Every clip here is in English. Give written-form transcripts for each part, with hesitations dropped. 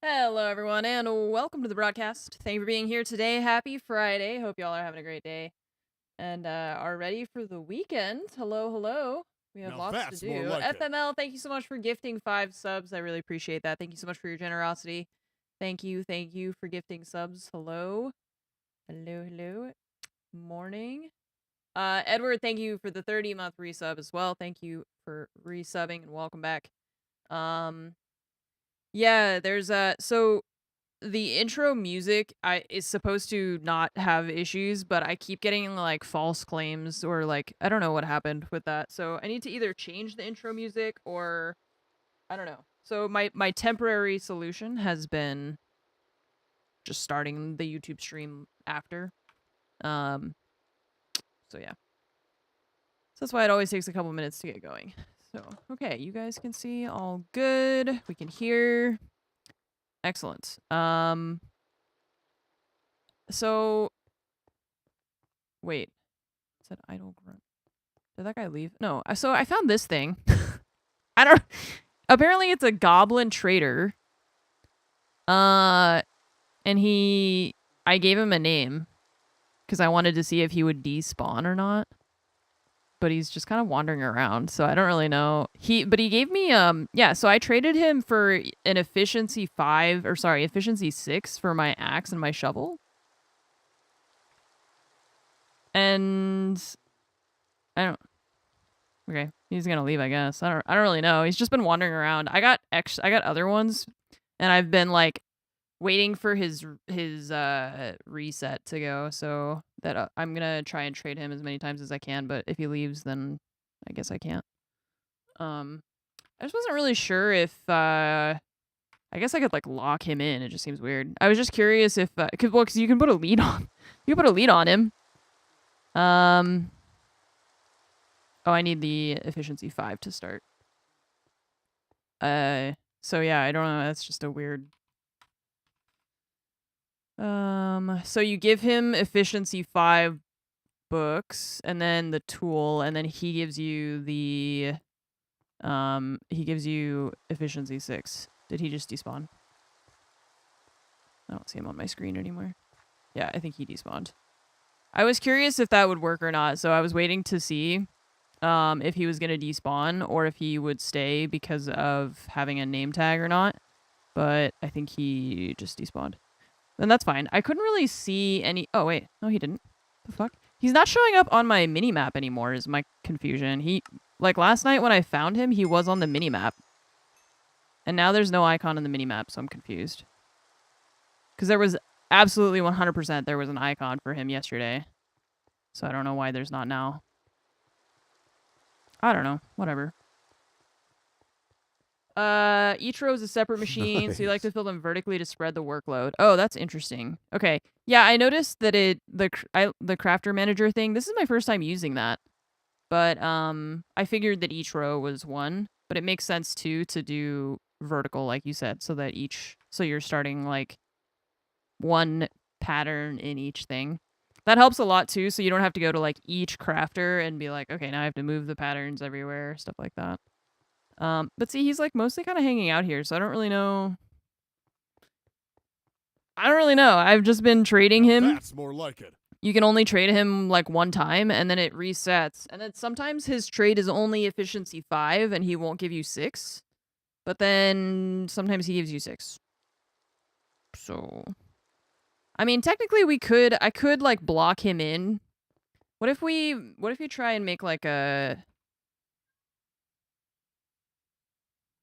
Hello, everyone, and welcome to the broadcast. Thank you for being here today. Happy Friday. Hope y'all are having a great day and are ready for the weekend. Hello, hello. We have Now lots to that's more do. like it. FML, thank you so much for gifting 5 subs. I really appreciate that. Thank you so much for your generosity. Thank you for gifting subs. Hello. Hello, hello. Morning. Edward, thank you for the 30-month resub as well. Thank you for resubbing and welcome back. Yeah, there's so the intro music is supposed to not have issues, but I keep getting like false claims or like I don't know what happened with that. So I need to either change the intro music or I don't know. So my temporary solution has been just starting the YouTube stream after. Um so yeah. So that's why it always takes a couple minutes to get going. So, okay, you guys can see all good. We can hear. Excellent. So wait. It said idle grunt. Did that guy leave? No. So I found this thing. I don't. Apparently, it's a goblin trader. And I gave him a name because I wanted to see if he would despawn or not. But he's just kind of wandering around, so I don't really know. But he gave me yeah. So I traded him for an efficiency 6 for my axe and my shovel. And I don't. Okay, he's gonna leave, I guess. I don't really know. He's just been wandering around. I got other ones, and I've been like waiting for his reset to go. So that I'm gonna try and trade him as many times as I can. But if he leaves, then I guess I can't. I just wasn't really sure if I guess I could like lock him in. It just seems weird. I was just curious if because you can put a lead on, you can put a lead on him. Oh, I need the efficiency 5 to start. So yeah, I don't know. That's just a weird. So you give him efficiency 5 books, and then the tool, and then he gives you the, he gives you efficiency 6. Did he just despawn? I don't see him on my screen anymore. Yeah, I think he despawned. I was curious if that would work or not, so I was waiting to see if he was going to despawn or if he would stay because of having a name tag or not. But I think he just despawned. Then that's fine. I couldn't really see any... Oh, wait. No, he didn't. The fuck? He's not showing up on my minimap anymore is my confusion. Like, last night when I found him, he was on the minimap. And now there's no icon in the minimap, so I'm confused. Because there was absolutely 100% there was an icon for him yesterday. So I don't know why there's not now. I don't know. Whatever. Each row is a separate machine, so you like to fill them vertically to spread the workload. Oh, that's interesting. Okay. Yeah, I noticed that the crafter manager thing, this is my first time using that. But I figured that each row was one, but it makes sense too to do vertical like you said, so that you're starting like one pattern in each thing. That helps a lot too, so you don't have to go to like each crafter and be like, okay, now I have to move the patterns everywhere, stuff like that. But see, he's like mostly kind of hanging out here, so I don't really know. I've just been trading him. That's more like it. You can only trade him like one time, and then it resets. And then sometimes his trade is only efficiency 5, and he won't give you 6. But then sometimes he gives you 6. So, I mean, technically I could like block him in. What if you try and make like a...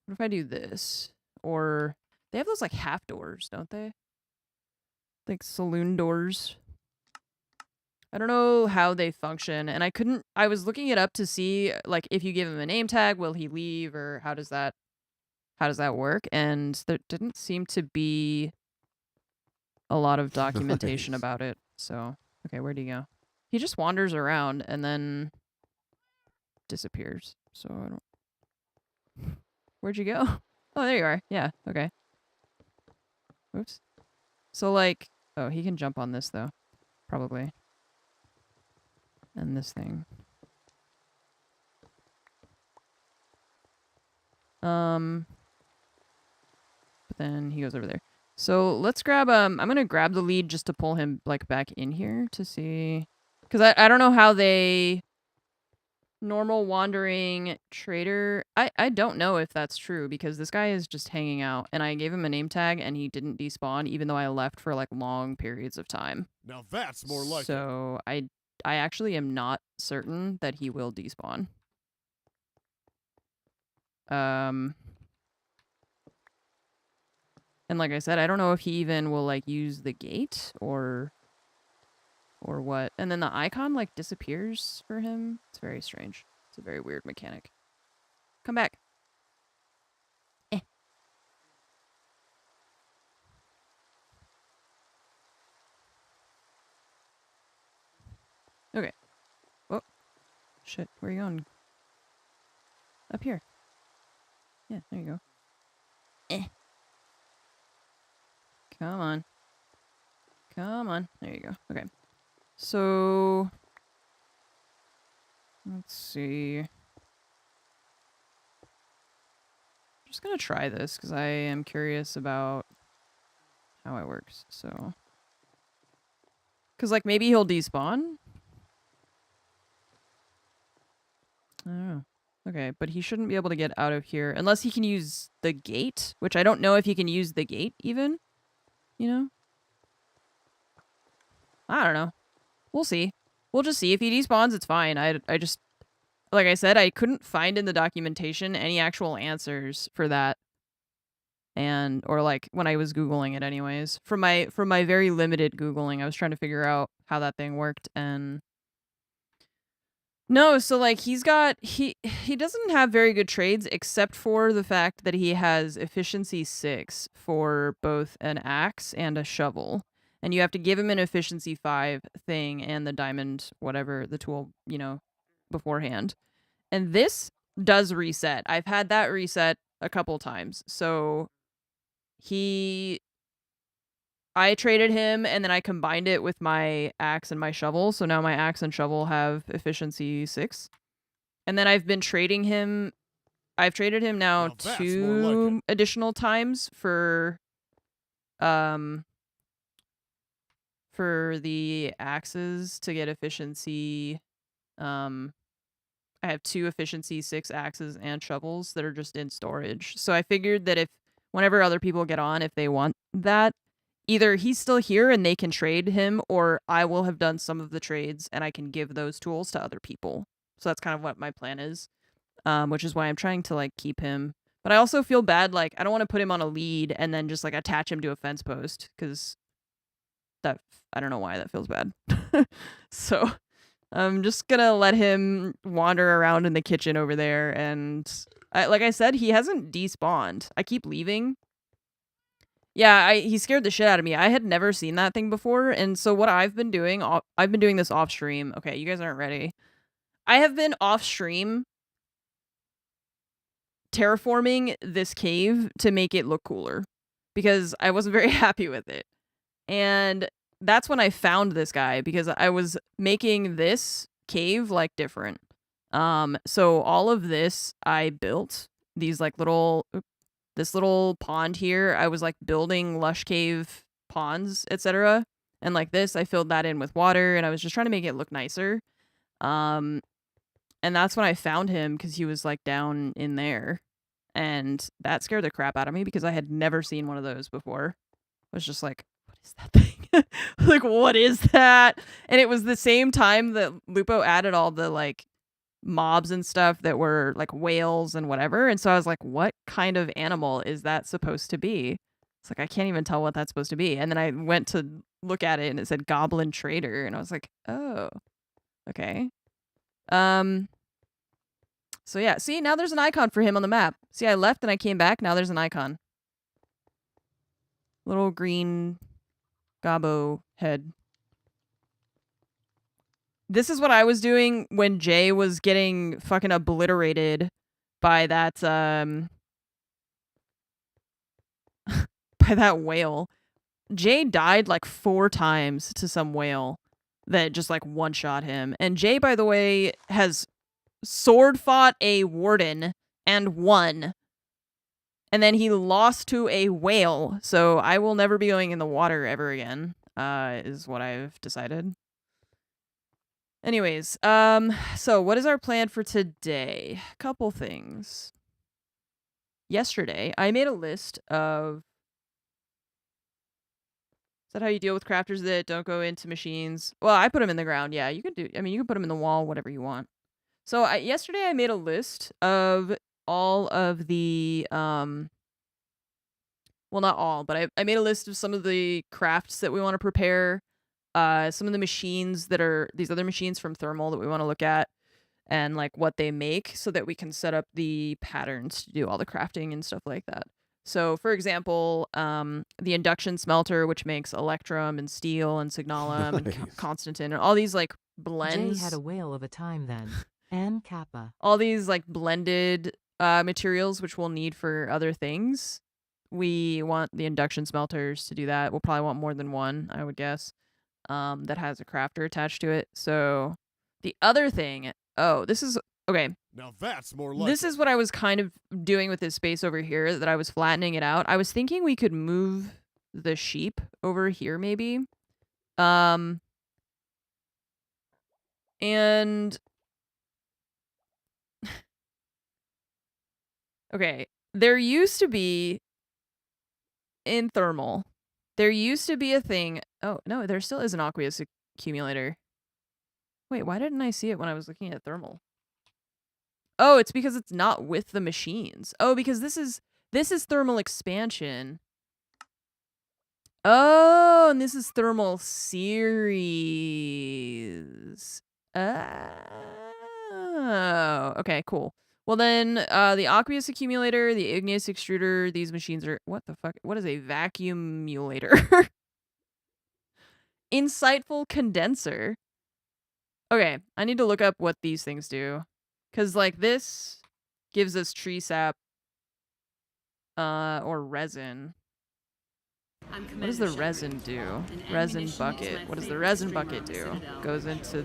What if I do this? Or they have those like half doors, don't they? Like saloon doors. I don't know how they function, and I was looking it up to see like if you give him a name tag, will he leave, or how does that work? And there didn't seem to be a lot of documentation Nice. about it. So, okay, where'd he go? He just wanders around and then disappears. So I don't... Where'd you go? Oh, there you are. Yeah, okay. Oops. So like, oh, he can jump on this though. Probably. And this thing. But then he goes over there. So let's grab, I'm going to grab the lead just to pull him, like, back in here to see. Because I don't know how they... Normal wandering trader. I don't know if that's true because this guy is just hanging out and I gave him a name tag and he didn't despawn even though I left for like long periods of time. Now that's more like it. So I actually am not certain that he will despawn. And like I said, I don't know if he even will like use the gate or what. And then the icon like disappears for him. It's very strange. It's a very weird mechanic. Come back. Okay. Oh. Shit. Where are you going? Up here. Yeah, there you go. Come on. Come on. There you go. Okay. So... Let's see. I'm just gonna try this, because I am curious about how it works, so... Because, like, maybe he'll despawn? I don't know. Okay, but he shouldn't be able to get out of here, unless he can use the gate, which I don't know if he can use the gate, even. You know? I don't know. We'll see. We'll just see. If he despawns, it's fine. I just... Like I said, I couldn't find in the documentation any actual answers for that. And or like when I was Googling it anyways. From my very limited Googling, I was trying to figure out how that thing worked and no, so like he doesn't have very good trades except for the fact that he has efficiency 6 for both an axe and a shovel. And you have to give him an efficiency 5 thing and the diamond whatever, the tool, you know, beforehand. And this does reset. I've had that reset a couple times. So I traded him and then I combined it with my axe and my shovel. So now my axe and shovel have efficiency 6. And then I've been trading him. I've traded him now 2 like additional times for the axes to get efficiency. I have 2 efficiency 6 axes and shovels that are just in storage. So I figured that if whenever other people get on, if they want that, either he's still here and they can trade him, or I will have done some of the trades and I can give those tools to other people. So that's kind of what my plan is, which is why I'm trying to like keep him. But I also feel bad, like I don't want to put him on a lead and then just like attach him to a fence post because that I don't know why that feels bad. So I'm just gonna let him wander around in the kitchen over there, and like I said, he hasn't despawned. I keep leaving. Yeah, he scared the shit out of me. I had never seen that thing before, and so what I've been doing this off stream. Okay, you guys aren't ready. I have been off stream terraforming this cave to make it look cooler because I wasn't very happy with it. And that's when I found this guy because I was making this cave like different. So all of this I built, these like this little pond here. I was like building lush cave ponds, etc. And like this, I filled that in with water and I was just trying to make it look nicer. And that's when I found him because he was like down in there. And that scared the crap out of me because I had never seen one of those before. I was just like, what is that thing? Like, what is that? And it was the same time that Lupo added all the like mobs and stuff that were like whales and whatever. And so I was like, what kind of animal is that supposed to be? It's like, I can't even tell what that's supposed to be. And then I went to look at it and it said Goblin Trader. And I was like, oh, okay. So yeah, see, now there's an icon for him on the map. See, I left and I came back. Now there's an icon. Little green gobbo head. This is what I was doing when Jay was getting fucking obliterated by that, by that whale. Jay died like 4 times to some whale that just like one-shot him. And Jay, by the way, has sword fought a warden and won. And then he lost to a whale, so I will never be going in the water ever again, is what I've decided. Anyways, so what is our plan for today? Couple things. Yesterday, I made a list of... Is that how you deal with crafters that don't go into machines? Well, I put them in the ground, yeah. You can do... I mean, you can put them in the wall, whatever you want. So, yesterday I made a list of all of the, well, not all, but I made a list of some of the crafts that we want to prepare, some of the machines that are... These other machines from Thermal that we want to look at, and like what they make so that we can set up the patterns to do all the crafting and stuff like that. So for example, the induction smelter, which makes electrum and steel and signalum and constantin and all these like blends. Jay had a whale of a time then. And Kappa. All these like blended materials which we'll need for other things. We want the induction smelters to do that. We'll probably want more than one, I would guess, that has a crafter attached to it. So the other thing... Oh, this is... Okay. Now that's more like This is what I was kind of doing with this space over here, that I was flattening it out. I was thinking we could move the sheep over here, maybe. And... Okay. There used to be... In Thermal, there used to be a thing... Oh, no, there still is an aqueous accumulator. Wait, why didn't I see it when I was looking at Thermal? Oh, it's because it's not with the machines. Oh, because this is thermal expansion. Oh, and this is thermal series. Oh, okay, cool. Well then, the aqueous accumulator, the igneous extruder, these machines are... What the fuck? What is a vacuumulator? Insightful condenser. Okay, I need to look up what these things do. Because, like, this gives us tree sap, or resin. What does the resin do? Resin bucket. What does the resin bucket do? Goes into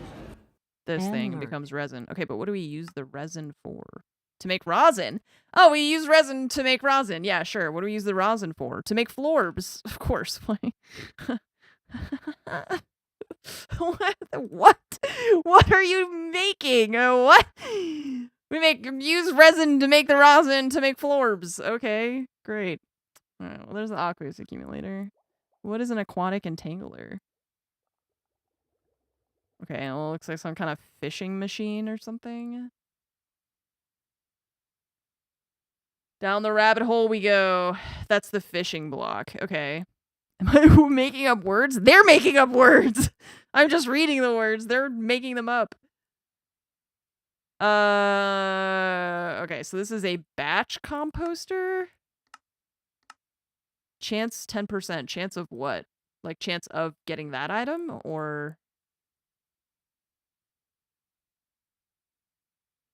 this thing and becomes resin. Okay, but what do we use the resin for? To make rosin. Oh, we use resin to make rosin. Yeah, sure. What do we use the rosin for? To make florbs, of course. What? What are you making? What? We use resin to make the rosin to make florbs. Okay, great. All right, well, there's the aqueous accumulator. What is an aquatic entangler? Okay, well, it looks like some kind of fishing machine or something. Down the rabbit hole we go. That's the fishing block. Okay. Am I making up words? They're making up words! I'm just reading the words. They're making them up. Okay, so this is a batch composter. Chance 10%. Chance of what? Like, chance of getting that item? Or...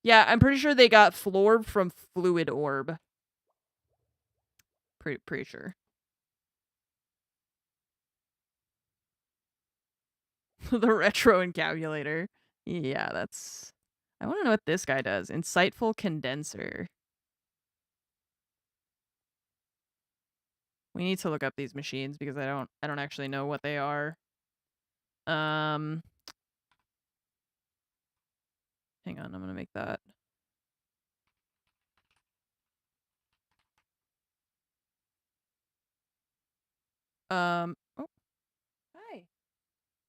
Yeah, I'm pretty sure they got Florb from Fluid Orb. Pretty sure. The retro encabulator. Yeah, that's... I want to know what this guy does. Insightful condenser. We need to look up these machines because I don't actually know what they are. Hang on, I'm gonna make that. Oh. Hi.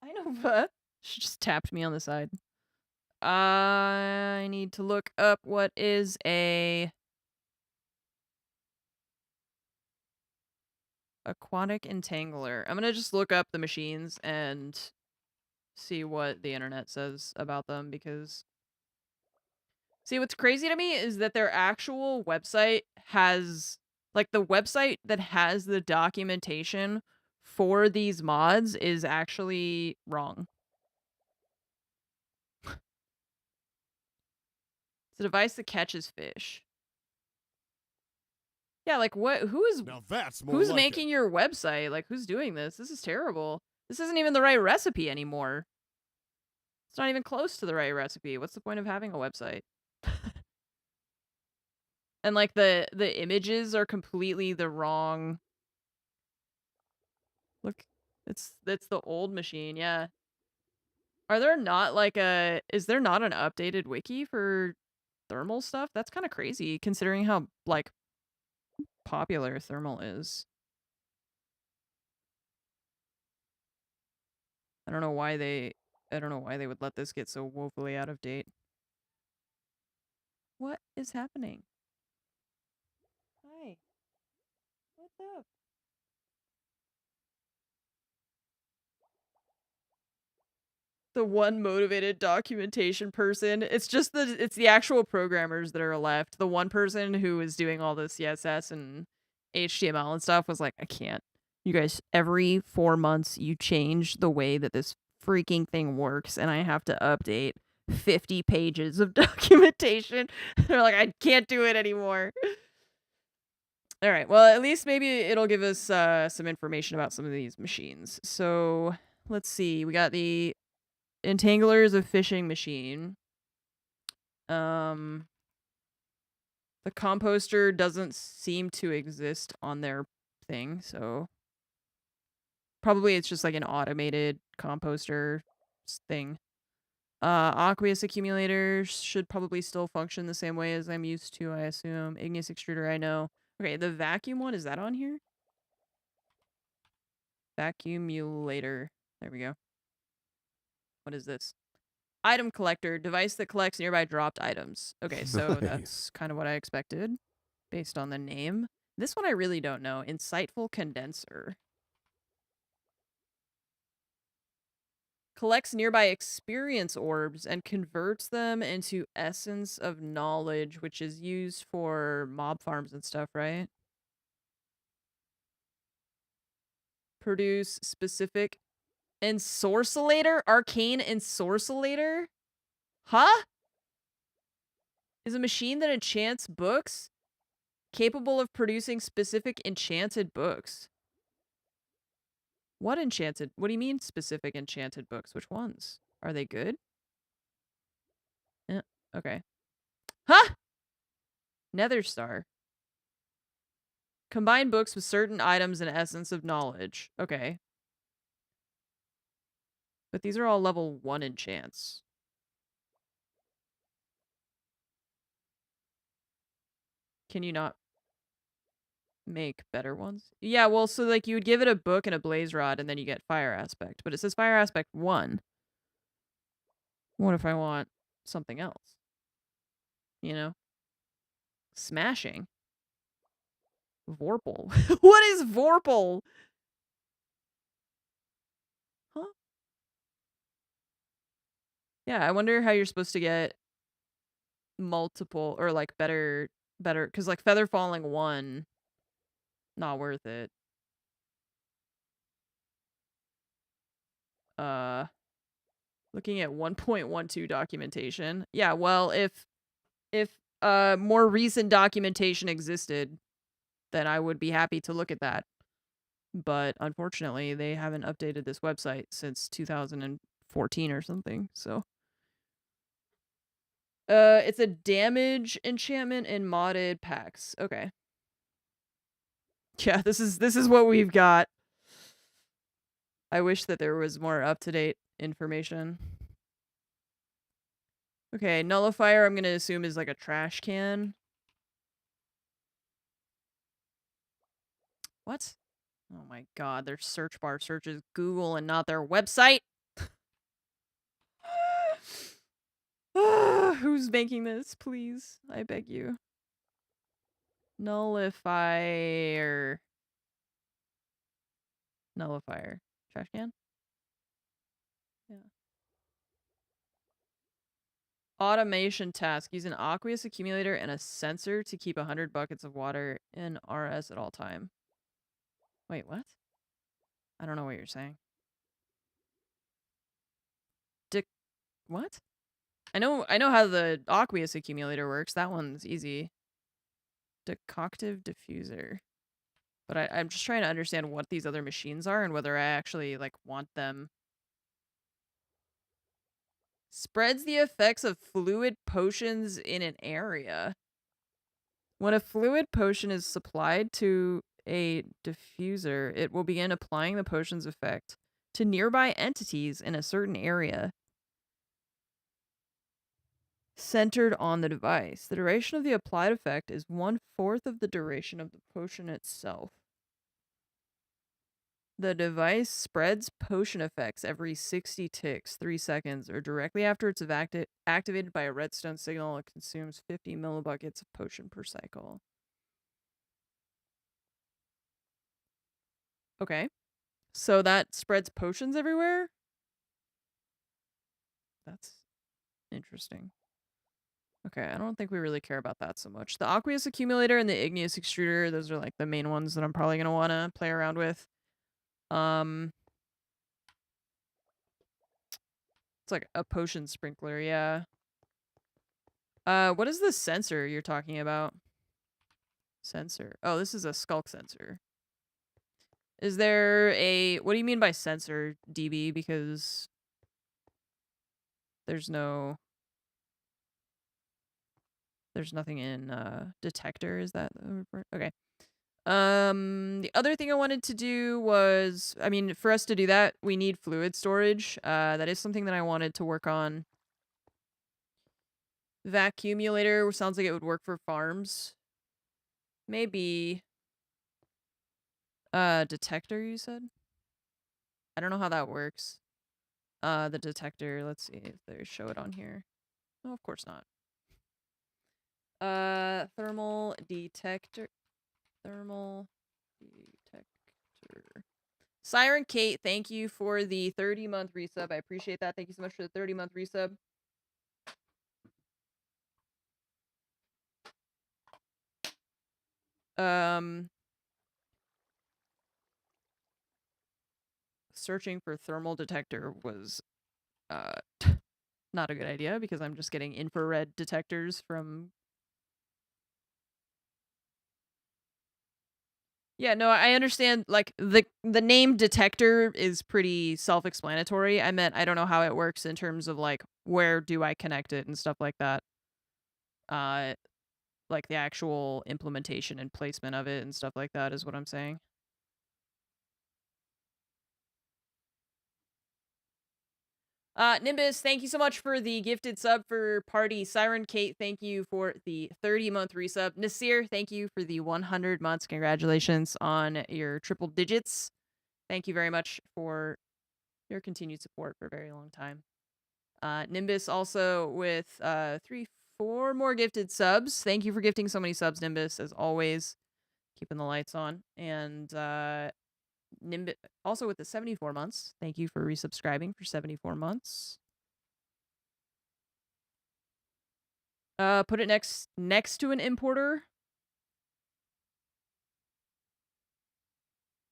I know she just tapped me on the side. I need to look up what is a aquatic entangler. I'm gonna just look up the machines and see what the internet says about them, because... See, what's crazy to me is that their actual website has... Like, the website that has the documentation for these mods is actually wrong. It's a device that catches fish. Yeah, like, what? Who's making your website? Like, who's doing this? This is terrible. This isn't even the right recipe anymore. It's not even close to the right recipe. What's the point of having a website? And like the images are completely the wrong. Look, it's the old machine, yeah. Are there not like is there not an updated wiki for thermal stuff? That's kind of crazy considering how like popular thermal is. I don't know why they would let this get so woefully out of date. What is happening? Hi. What's up? The one motivated documentation person. It's the actual programmers that are left. The one person who is doing all the CSS and HTML and stuff was like, I can't. You guys, every 4 months you change the way that this freaking thing works and I have to update 50 pages of documentation. They're like, I can't do it anymore. All right. Well, at least maybe it'll give us some information about some of these machines. So let's see. We got the Entangler is a fishing machine. The composter doesn't seem to exist on their thing, so probably it's just like an automated composter thing. Aqueous accumulator should probably still function the same way as I'm used to, I assume. Igneous extruder, I know. Okay, the vacuum one, is that on here? Vacuumulator. There we go. What is this? Item collector, device that collects nearby dropped items. Okay, so that's kind of what I expected based on the name. This one I really don't know. Insightful condenser. Collects nearby experience orbs and converts them into essence of knowledge, which is used for mob farms and stuff, right? Produce specific ensorcellator? Arcane ensorcellator? Huh? Is a machine that enchants books capable of producing specific enchanted books. What enchanted? What do you mean specific enchanted books? Which ones? Are they good? Yeah. Okay. Huh? Nether Star. Combine books with certain items and essence of knowledge. Okay. But these are all level 1 enchants. Can you not make better ones? Yeah, well, so like you would give it a book and a blaze rod and then you get fire aspect. But it says fire aspect 1. What if I want something else? You know? Smashing. Vorpal. What is Vorpal? Huh? Yeah, I wonder how you're supposed to get multiple or like better because like feather falling 1, not worth it. Uh Looking at 1.12 documentation. Yeah, well, if more recent documentation existed, then I would be happy to look at that. But unfortunately, they haven't updated this website since 2014 or something. So it's a damage enchantment in modded packs. Okay. Yeah, this is what we've got. I wish that there was more up-to-date information. Okay, nullifier I'm gonna assume is like a trash can. What? Oh my god, their search bar searches Google and not their website. Who's making this, please? I beg you. Nullifier. Nullifier. Trash can? Yeah. Automation task. Use an aqueous accumulator and a sensor to keep 100 buckets of water in RS at all time. Wait, what? I don't know what you're saying. What? I know how the aqueous accumulator works. That one's easy. Decoctive diffuser. But I'm just trying to understand what these other machines are and whether I actually like want them. Spreads the effects of fluid potions in an area. When a fluid potion is supplied to a diffuser, it will begin applying the potion's effect to nearby entities in a certain area centered on the device. The duration of the applied effect is 1/4 of the duration of the potion itself. The device spreads potion effects every 60 ticks, 3 seconds, or directly after it's activated by a redstone signal. It consumes 50 millibuckets of potion per cycle. Okay. So that spreads potions everywhere? That's interesting. Okay, I don't think we really care about that so much. The aqueous accumulator and the igneous extruder, those are like the main ones that I'm probably going to want to play around with. It's like a potion sprinkler, yeah. What is the sensor you're talking about? Sensor. Oh, this is a skulk sensor. Is there a... What do you mean by sensor, DB? Because there's no... There's nothing in detector. Is that the report? Okay. The other thing I wanted to do was... I mean, for us to do that, we need fluid storage. That is something that I wanted to work on. Vacuumulator sounds like it would work for farms. Maybe... detector, you said? I don't know how that works. The detector, let's see if they show it on here. Oh, of course not. Thermal detector. Thermal detector. Siren Kate, thank you for the 30-month resub. I appreciate that. Thank you so much for the 30-month resub. Searching for thermal detector was not a good idea because I'm just getting infrared detectors from... Yeah, no, I understand, like, the name detector is pretty self-explanatory. I meant I don't know how it works in terms of, like, where do I connect it and stuff like that. Like, the actual implementation and placement of it and stuff like that is what I'm saying. Nimbus, thank you so much for the gifted sub for party. Siren Kate, thank you for the 30-month resub. Nasir, thank you for the 100 months. Congratulations on your triple digits. Thank you very much for your continued support for a very long time. Nimbus also with 4 more gifted subs. Thank you for gifting so many subs, Nimbus, as always. Keeping the lights on. And Nimbus also with the 74 months. Thank you for resubscribing for 74 months. Put it next to an importer.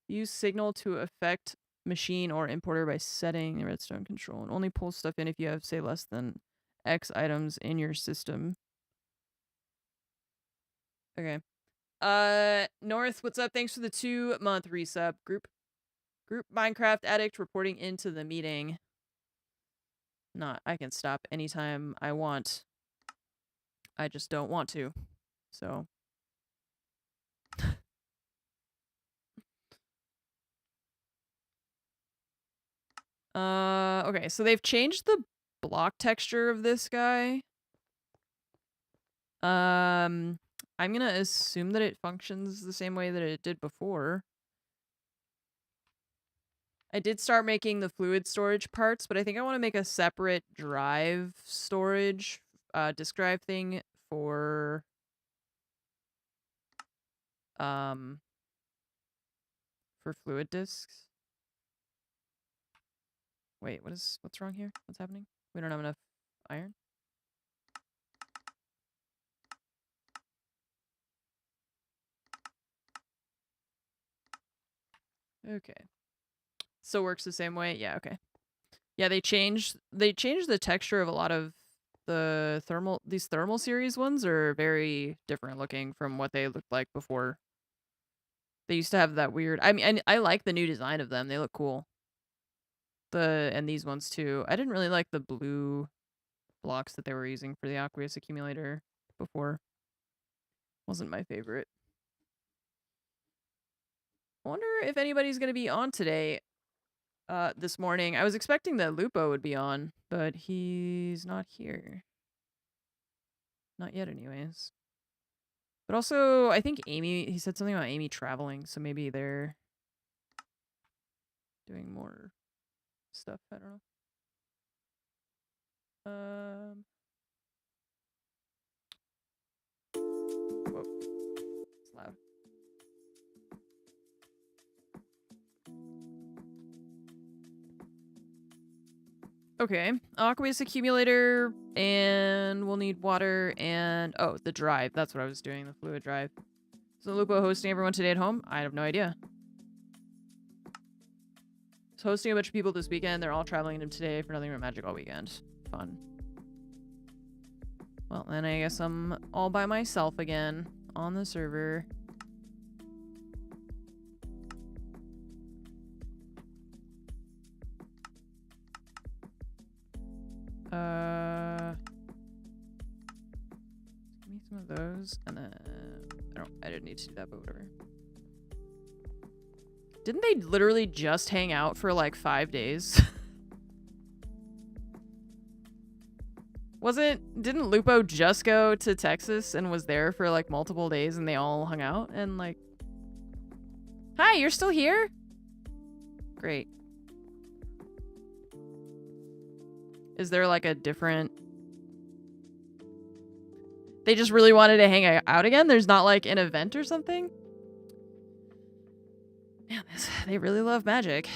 Use signal to affect machine or importer by setting the redstone control, and only pull stuff in if you have, say, less than X items in your system. Okay. North, what's up? Thanks for the 2-month resub. Group Minecraft Addict reporting into the meeting. I can stop anytime I want. I just don't want to. So. Okay, so they've changed the block texture of this guy. I'm gonna assume that it functions the same way that it did before. I did start making the fluid storage parts, but I think I want to make a separate drive storage, disk drive thing for, for fluid disks. Wait, what's wrong here? What's happening? We don't have enough iron? Okay. So works the same way? Yeah, okay. Yeah, they changed the texture of a lot of these thermal series ones are very different looking from what they looked like before. They used to have that weird... I mean, and I like the new design of them. They look cool. And these ones too. I didn't really like the blue blocks that they were using for the aqueous accumulator before. Wasn't my favorite. I wonder if anybody's gonna be on today. This morning. I was expecting that Lupo would be on, but he's not here. Not yet, anyways. But also, I think Amy, he said something about Amy traveling, so maybe they're doing more stuff. I don't know. Whoa. It's loud. Okay, aqua waste accumulator, and we'll need water and, oh, the drive. That's what I was doing, the fluid drive. So Lupo hosting everyone today at home? I have no idea. He's hosting a bunch of people this weekend. They're all traveling to today for nothing but magic all weekend. Fun. Well, then I guess I'm all by myself again on the server. Give me some of those, and then I didn't need to do that, but whatever. Didn't they literally just hang out for like 5 days? Didn't Lupo just go to Texas and was there for like multiple days and they all hung out and like, hi, you're still here? Great. Is there like a different... They just really wanted to hang out again? There's not like an event or something? Man, they really love magic.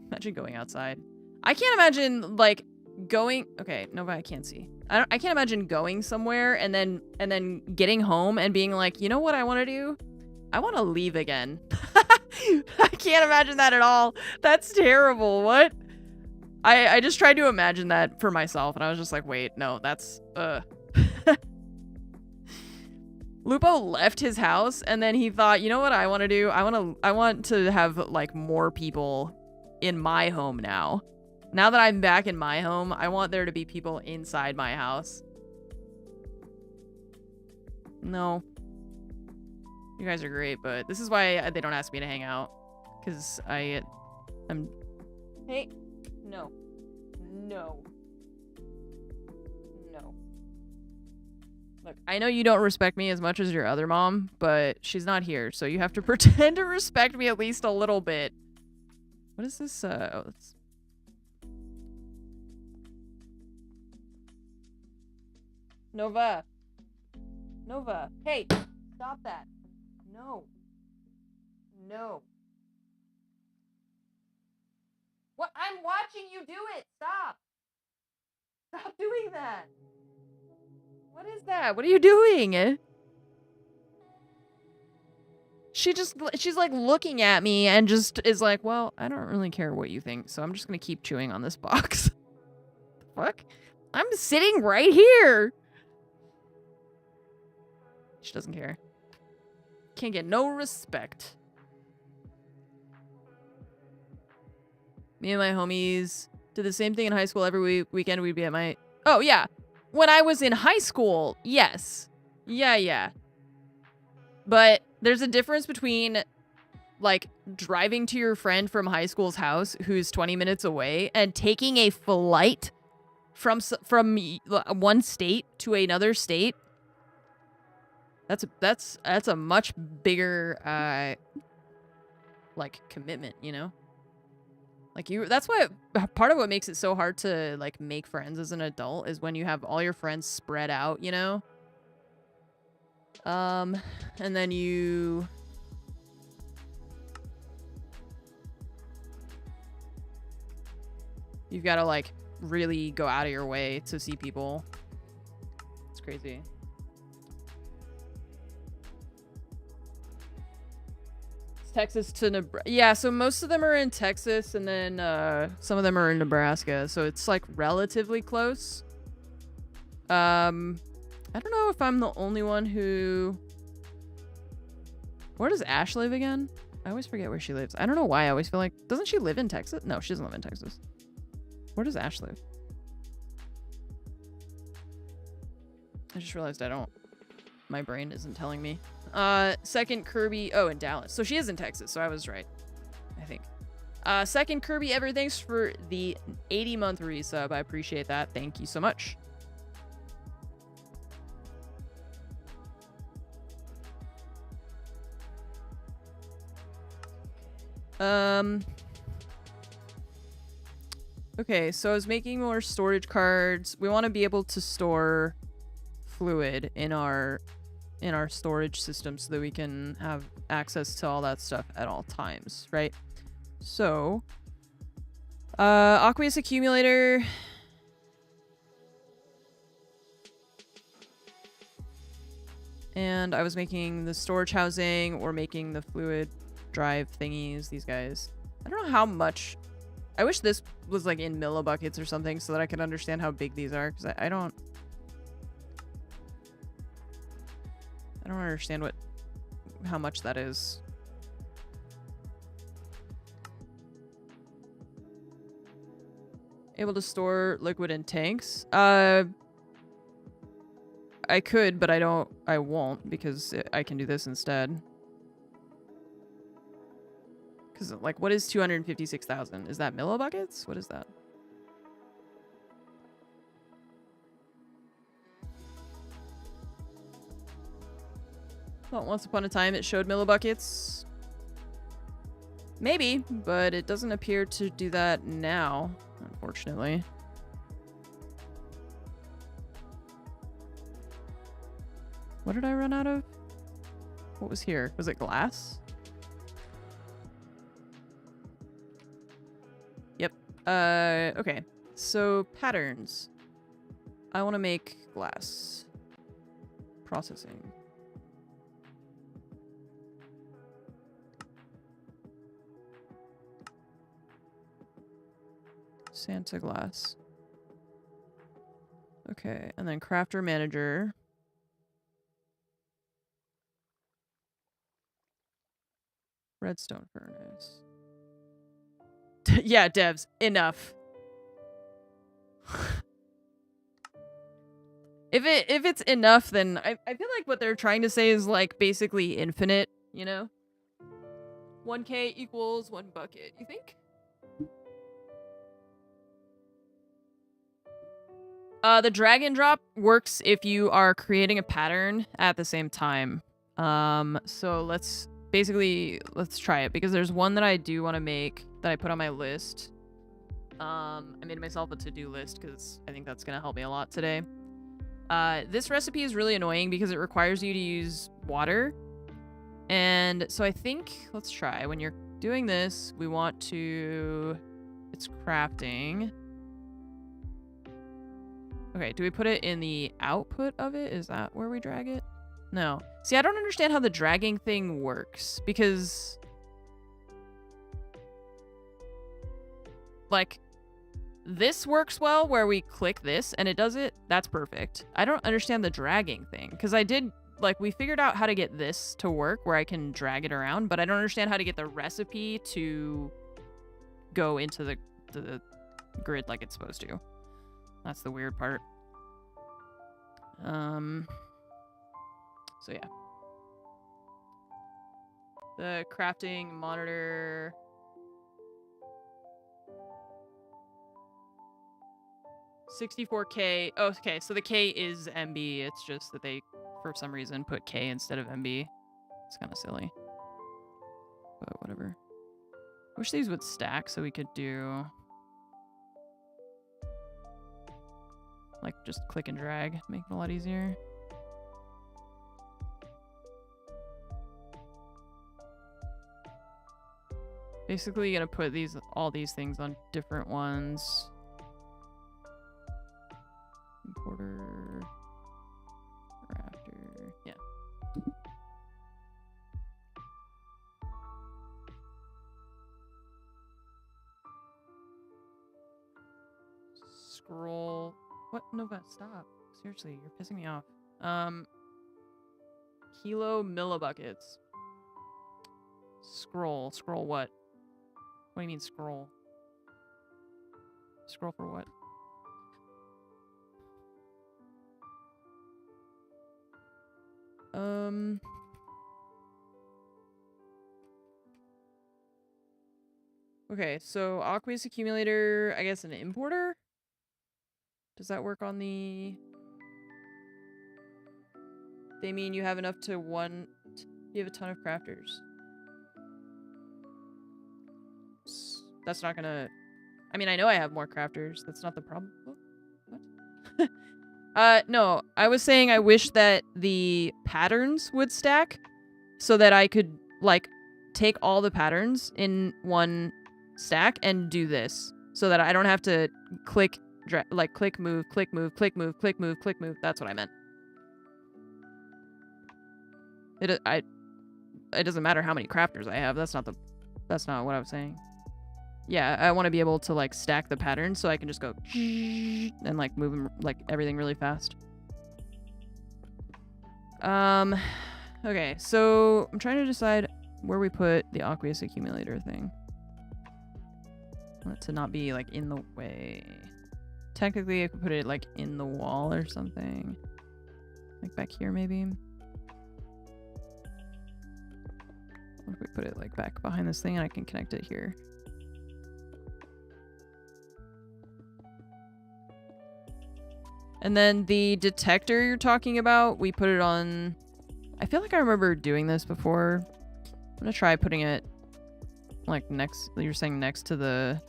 Imagine going outside. I can't imagine like going... Okay, no, but I can't see. I can't imagine going somewhere and then getting home and being like, you know what I want to do? I want to leave again. I can't imagine that at all. That's terrible. What? I just tried to imagine that for myself and I was just like, wait, no, that's Lupo left his house and then he thought, you know what I want to do? I want to have like more people in my home now. Now that I'm back in my home, I want there to be people inside my house. No. You guys are great, but this is why they don't ask me to hang out. Because I'm... Hey. No. No. No. Look, I know you don't respect me as much as your other mom, but she's not here, so you have to pretend to respect me at least a little bit. What is this? Oh, that's... Nova. Nova. Hey, stop that. No. No. What? I'm watching you do it. Stop. Stop doing that. What is that? What are you doing? She's like looking at me and just is like, well, I don't really care what you think, so I'm just gonna keep chewing on this box. The fuck? I'm sitting right here. She doesn't care. Can't get no respect. Me and my homies did the same thing in high school. Every weekend we'd be at my... Oh, yeah. When I was in high school, yes. Yeah. But there's a difference between, like, driving to your friend from high school's house who's 20 minutes away and taking a flight from one state to another state. That's a much bigger, like, commitment, you know? Like, that's what part of what makes it so hard to like make friends as an adult is when you have all your friends spread out, you know? And then you've got to like really go out of your way to see people. It's crazy. Texas to Nebraska. Yeah, so most of them are in Texas and then some of them are in Nebraska. So it's like relatively close. I don't know if I'm the only one who... Where does Ash live again? I always forget where she lives. I don't know why I always feel like... Doesn't she live in Texas? No, she doesn't live in Texas. Where does Ash live? I just realized I don't. My brain isn't telling me. Second Kirby. Oh, in Dallas. So she is in Texas, so I was right. I think. Second Kirby ever. Thanks for the 80-month resub. I appreciate that. Thank you so much. Okay, so I was making more storage cards. We want to be able to store fluid in our storage system so that we can have access to all that stuff at all times, right? So, aqueous accumulator. And I was making the storage housing or making the fluid drive thingies, these guys. I don't know how much. I wish this was like in millibuckets or something so that I could understand how big these are, because I don't understand how much that is. Able to store liquid in tanks? I could, but I won't, because I can do this instead. Because, like, what is 256,000? Is that millibuckets? What is that? Thought once upon a time it showed millibuckets. Maybe, but it doesn't appear to do that now, unfortunately. What did I run out of? What was here? Was it glass? Yep. Okay. So, patterns. I want to make glass. Processing. Santa glass. Okay, and then crafter manager. Redstone furnace. Yeah, devs, enough. If it's enough, then I feel like what they're trying to say is like basically infinite, you know? 1K equals 1 bucket, you think? The drag and drop works if you are creating a pattern at the same time. So let's try it, because there's one that I do want to make that I put on my list. I made myself a to-do list because I think that's going to help me a lot today. This recipe is really annoying because it requires you to use water. And so I think, let's try. When you're doing this, we want to... It's crafting. Okay, do we put it in the output of it? Is that where we drag it? No. See, I don't understand how the dragging thing works, because... like, this works well where we click this and it does it. That's perfect. I don't understand the dragging thing, because I did... like, we figured out how to get this to work where I can drag it around, but I don't understand how to get the recipe to go into the grid like it's supposed to. That's the weird part. So yeah. The crafting monitor. $64K. Oh, okay, so the K is MB. It's just that they, for some reason, put K instead of MB. It's kind of silly. But whatever. I wish these would stack so we could do... like, just click and drag. Make it a lot easier. Basically, you're gonna put all these things on different ones. Importer, rafter, yeah. Scroll. What? No, but stop. Seriously, you're pissing me off. Kilo millibuckets. Scroll. Scroll what? What do you mean scroll? Scroll for what? Okay, so aqueous accumulator, I guess an importer? Does that work on the... They mean you have enough to one... You have a ton of crafters. That's not gonna... I mean, I know I have more crafters. That's not the problem. What? No. I was saying I wish that the patterns would stack so that I could, like, take all the patterns in one stack and do this. So that I don't have to click, click, move, click, move, click, move, click, move, click, move. That's what I meant. It doesn't matter how many crafters I have. That's not what I was saying. Yeah, I want to be able to, like, stack the patterns so I can just go and, like, move them, like, everything really fast. Okay, so I'm trying to decide where we put the aqueous accumulator thing. I want it to not be, like, in the way. Technically, I could put it, like, in the wall or something. Like, back here, maybe. What if we put it, like, back behind this thing and I can connect it here? And then the detector you're talking about, we put it on... I feel like I remember doing this before. I'm gonna try putting it, like, next... You're saying next to the...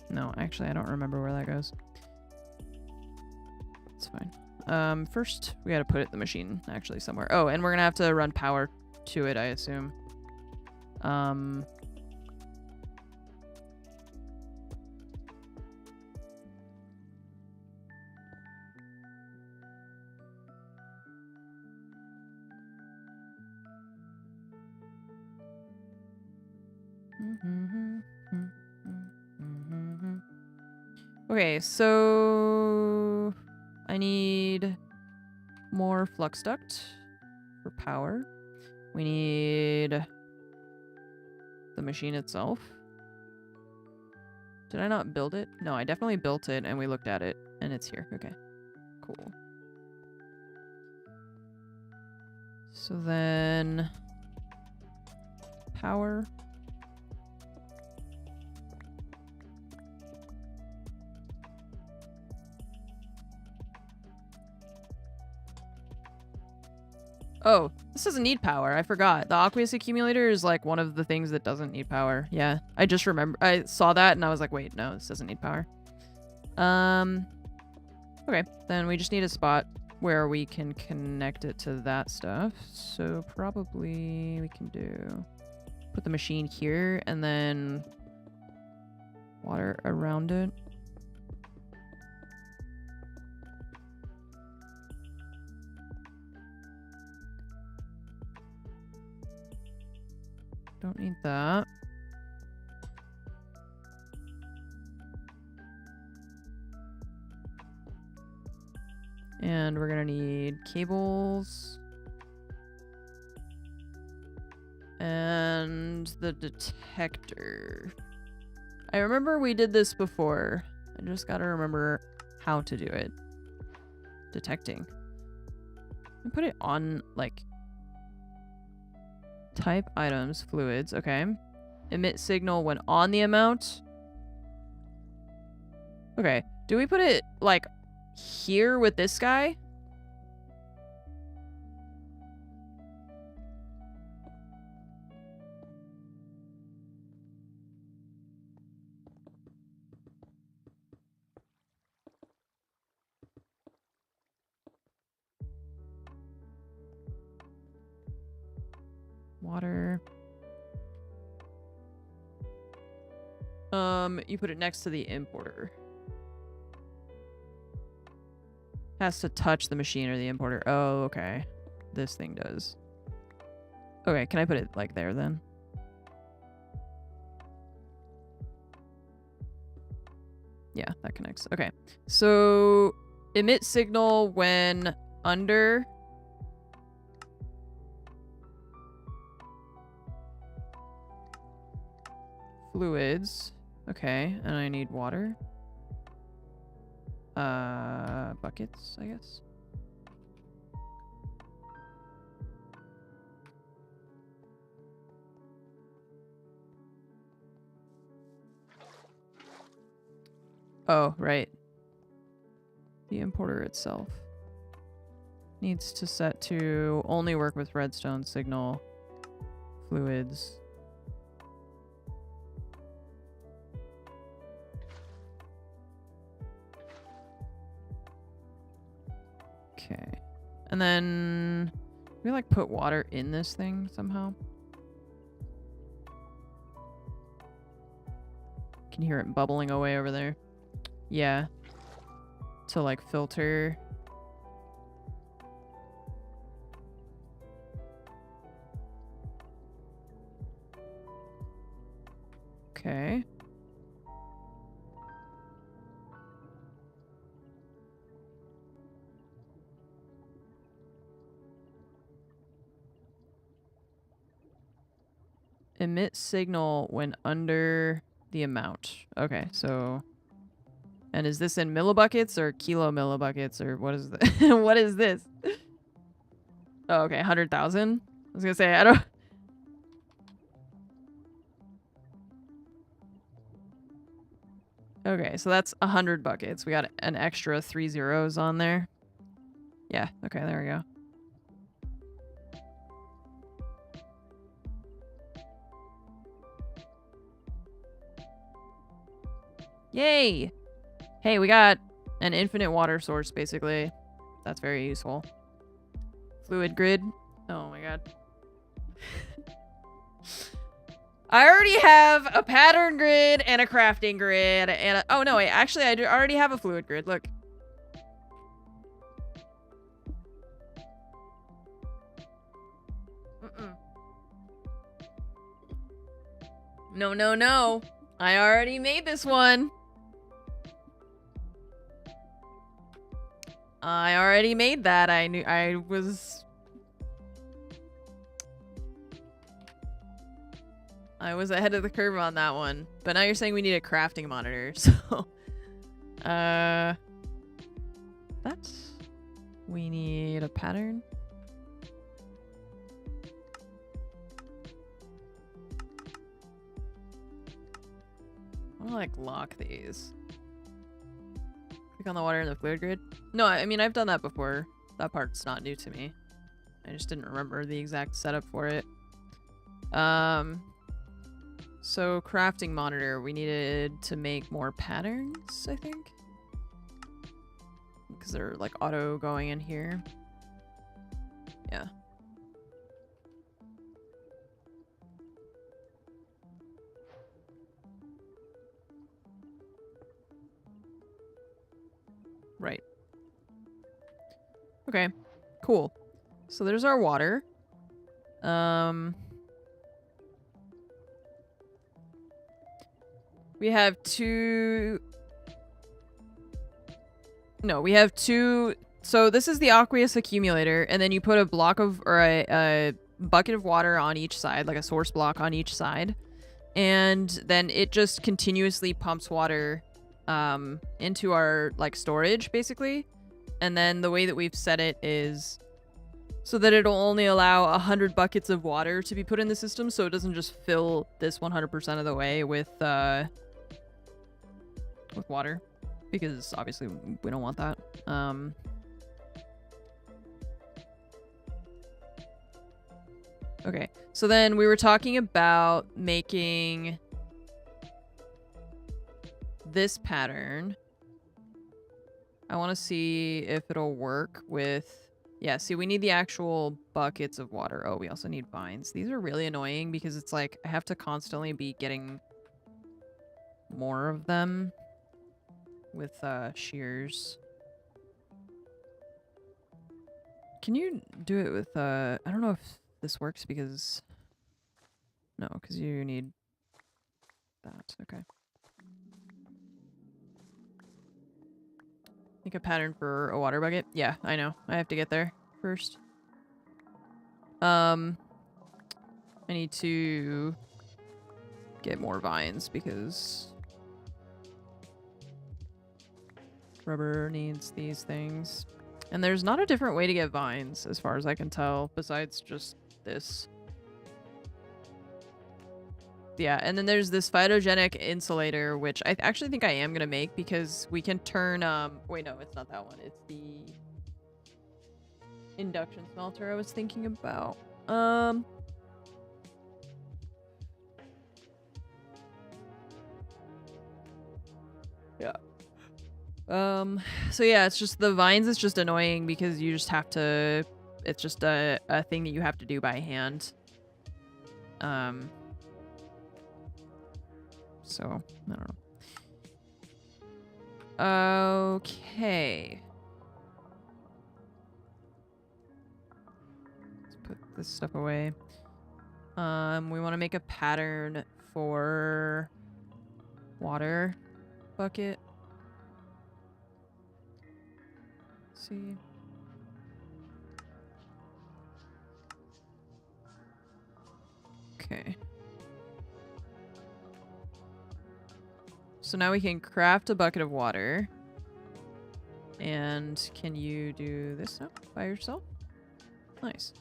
No, actually, I don't remember where that goes. It's fine. First, we gotta put it in the machine, actually, somewhere. Oh, and we're gonna have to run power to it, I assume. Okay, so I need more flux duct for power. We need the machine itself. Did I not build it? No, I definitely built it and we looked at it and it's here. Okay, cool. So then power. Oh, this doesn't need power. I forgot. The aqueous accumulator is like one of the things that doesn't need power. Yeah, I just remember. I saw that and I was like, wait, no, this doesn't need power. Okay, then we just need a spot where we can connect it to that stuff. So probably we can put the machine here and then water around it. Don't need that. And we're gonna need cables. And the detector. I remember we did this before. I just gotta remember how to do it. Detecting. I put it on, like... Type items, fluids, okay. Emit signal when on the amount. Okay, do we put it, like, here with this guy? Water. You put it next to the importer. Has to touch the machine or the importer. Oh, okay. This thing does. Okay, can I put it like there then? Yeah, that connects. Okay. So emit signal when under fluids. Okay, and I need water. Buckets, I guess. Oh, right. The importer itself needs to set to only work with redstone signal fluids. Okay. And then we like put water in this thing somehow. Can hear it bubbling away over there. Yeah. To like filter. Okay. Emit signal when under the amount. Okay, so... And is this in millibuckets or kilo millibuckets or what is the what is this? Oh, okay, 100,000? I was gonna say, I don't... Okay, so that's 100 buckets. We got an extra 3 zeros on there. Yeah, okay, there we go. Yay! Hey, we got an infinite water source, basically. That's very useful. Fluid grid. Oh my god. I already have a pattern grid and a crafting grid and a... Oh no, wait, actually I already have a fluid grid, look. No, no, no. I already made this one. I already made that. I knew I was ahead of the curve on that one. But now you're saying we need a crafting monitor, so that's... We need a pattern. I wanna like lock these. Click on the water in the fluid grid. No, I mean I've done that before. That part's not new to me. I just didn't remember the exact setup for it. So crafting monitor, we needed to make more patterns, I think. Because they're like auto going in here. Yeah. Right. Okay, cool. So there's our water. We have two... No, we have two... So this is the aqueous accumulator, and then you put a block of... Or a bucket of water on each side, like a source block on each side. And then it just continuously pumps water into our, like, storage, basically. And then the way that we've set it is... so that it'll only allow 100 buckets of water to be put in the system, so it doesn't just fill this 100% of the way with water, because obviously we don't want that. Okay, so then we were talking about making this pattern. I want to see if it'll work with... Yeah, see, we need the actual buckets of water. Oh, we also need vines. These are really annoying because it's like I have to constantly be getting more of them with shears. Can you do it with I don't know if this works because... No, because you need that. Okay. Make a pattern for a water bucket? Yeah, I know. I have to get there first. I need to get more vines because Rubber needs these things. And there's not a different way to get vines, as far as I can tell, besides just this. Yeah, and then there's this phytogenic insulator, which I actually think I am going to make because we can turn... wait, no, it's not that one. It's the induction smelter I was thinking about. Yeah. So yeah, it's just the vines is just annoying because you just have to... It's just a thing that you have to do by hand. So, I don't know. Okay. Let's put this stuff away. We want to make a pattern for water bucket. Let's see. Okay. So now we can craft a bucket of water. And can you do this now by yourself? Nice.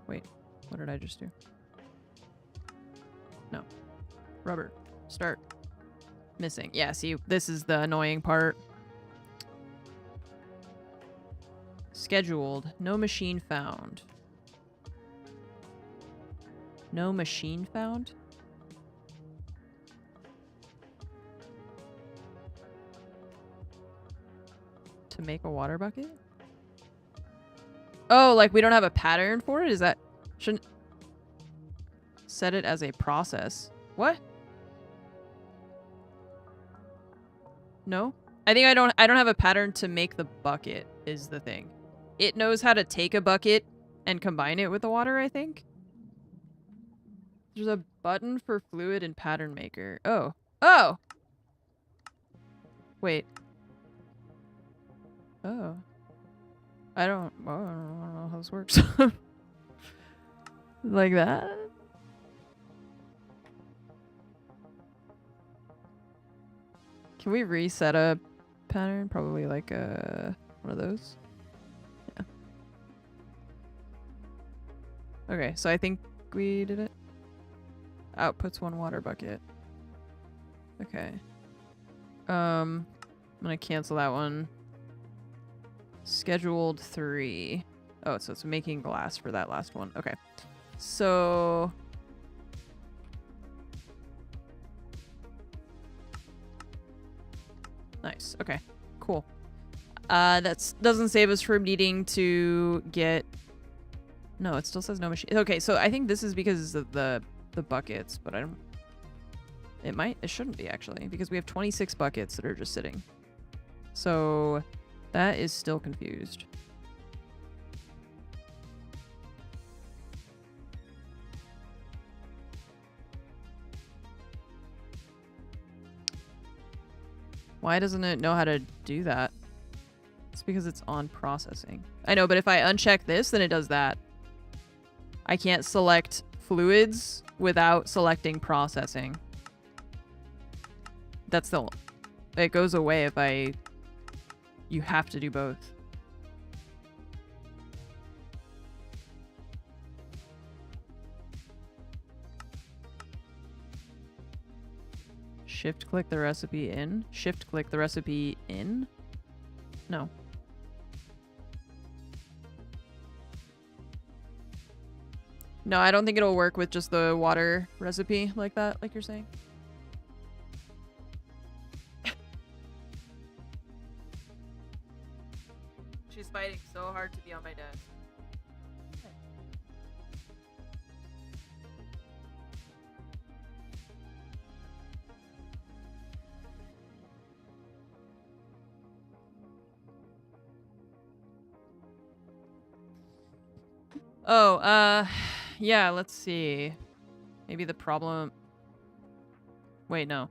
Wait, what did I just do? No. Rubber. Start. Missing. Yeah, see, this is the annoying part. Scheduled. No machine found. No machine found? To make a water bucket? Oh, like we don't have a pattern for it? Is that... Shouldn't... Set it as a process. What? No? I think I don't have a pattern to make the bucket is the thing. It knows how to take a bucket and combine it with the water, I think. There's a button for fluid and pattern maker. Oh. Oh! Wait. Oh. I don't know how this works. Like that? Can we reset a pattern? Probably like one of those. Yeah. Okay, so I think we did it. Outputs one water bucket. Okay. I'm gonna cancel that one. Scheduled 3. Oh, so it's making glass for that last one. Okay. So... Nice. Okay. Cool. That doesn't save us from needing to get... No, it still says no machine. Okay, so I think this is because of the buckets, but I don't... It shouldn't be, actually, because we have 26 buckets that are just sitting. So... That is still confused. Why doesn't it know how to do that? It's because it's on processing. I know, but if I uncheck this, then it does that. I can't select fluids without selecting processing. That's the... It goes away if I... You have to do both. Shift click the recipe in. Shift click the recipe in. No. No, I don't think it'll work with just the water recipe like that, like you're saying. She's fighting so hard to be on my desk. Oh, yeah, let's see. Maybe the problem... Wait, no.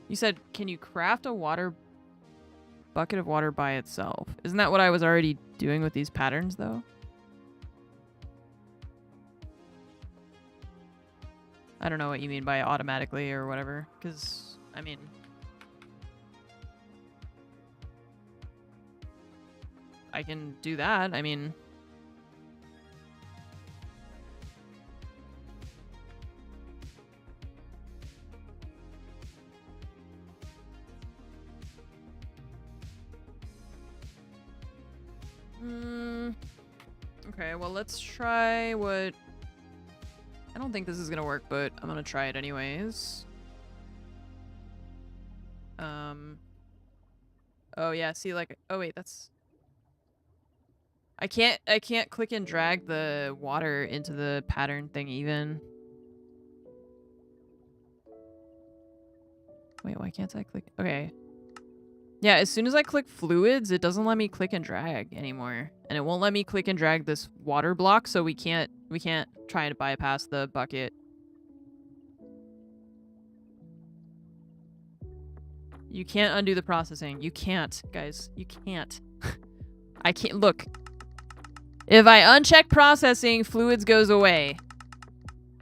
You said, can you craft a bucket of water by itself? Isn't that what I was already doing with these patterns, though? I don't know what you mean by automatically or whatever, because I mean... I can do that. I mean... Okay, well, let's try what... I don't think this is gonna work, but I'm gonna try it anyways. Oh, yeah, see, like... Oh, wait, that's... I can't click and drag the water into the pattern thing even. Wait, why can't I click? Okay. Yeah, as soon as I click fluids, it doesn't let me click and drag anymore. And it won't let me click and drag this water block, so we can't try to bypass the bucket. You can't undo the processing. You can't, guys. You can't. I can't. Look. If I uncheck processing, fluids goes away.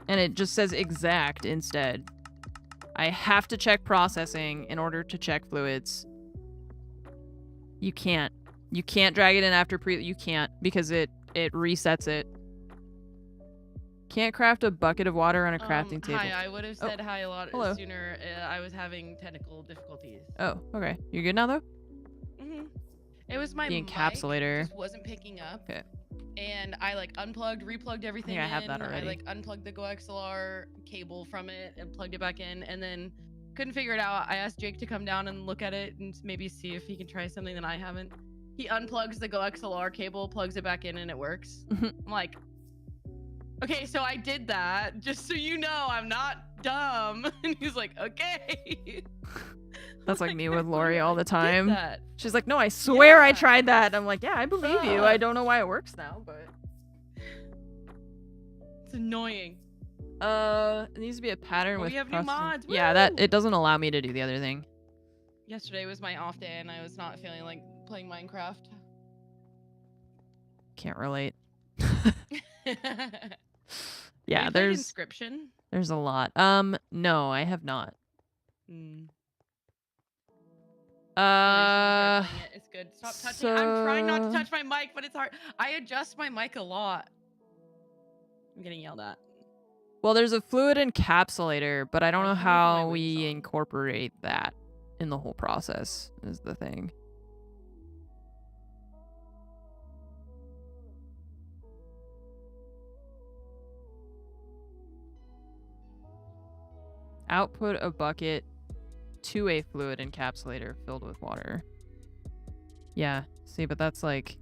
And it just says exact instead. I have to check processing in order to check fluids. You can't. You can't drag it in after you can't, because it resets it. Can't craft a bucket of water on a crafting table. Hi, I would have said hi a lot sooner. I was having technical difficulties. Oh, okay. You're good now, though? Mm-hmm. It was my the encapsulator. Mic just wasn't picking up. Okay. And I like unplugged, replugged everything I have that already. I like unplugged the GoXLR cable from it and plugged it back in, and then couldn't figure it out. I asked Jake to come down and look at it and maybe see if he can try something that I haven't. He unplugs the GoXLR cable, plugs it back in, and it works. I'm like, okay, so I did that, just so you know, I'm not dumb. And he's like, okay. That's like me with Lori all the time. That. She's like, no, I swear I tried that. I'm like, yeah, I believe you. I don't know why it works now, but... It's annoying. It needs to be a pattern with... We have new mods. Yeah, that it doesn't allow me to do the other thing. Yesterday was my off day, and I was not feeling like playing Minecraft. Can't relate. Yeah, yeah, there's... Inscription? There's a lot. No, I have not. It's good. Stop touching. I'm trying not to touch my mic, but it's hard. I adjust my mic a lot. I'm getting yelled at. Well, there's a fluid encapsulator, but I don't know how we incorporate that in the whole process, is the thing. Output a bucket to a fluid encapsulator filled with water. Yeah, see, but that's like...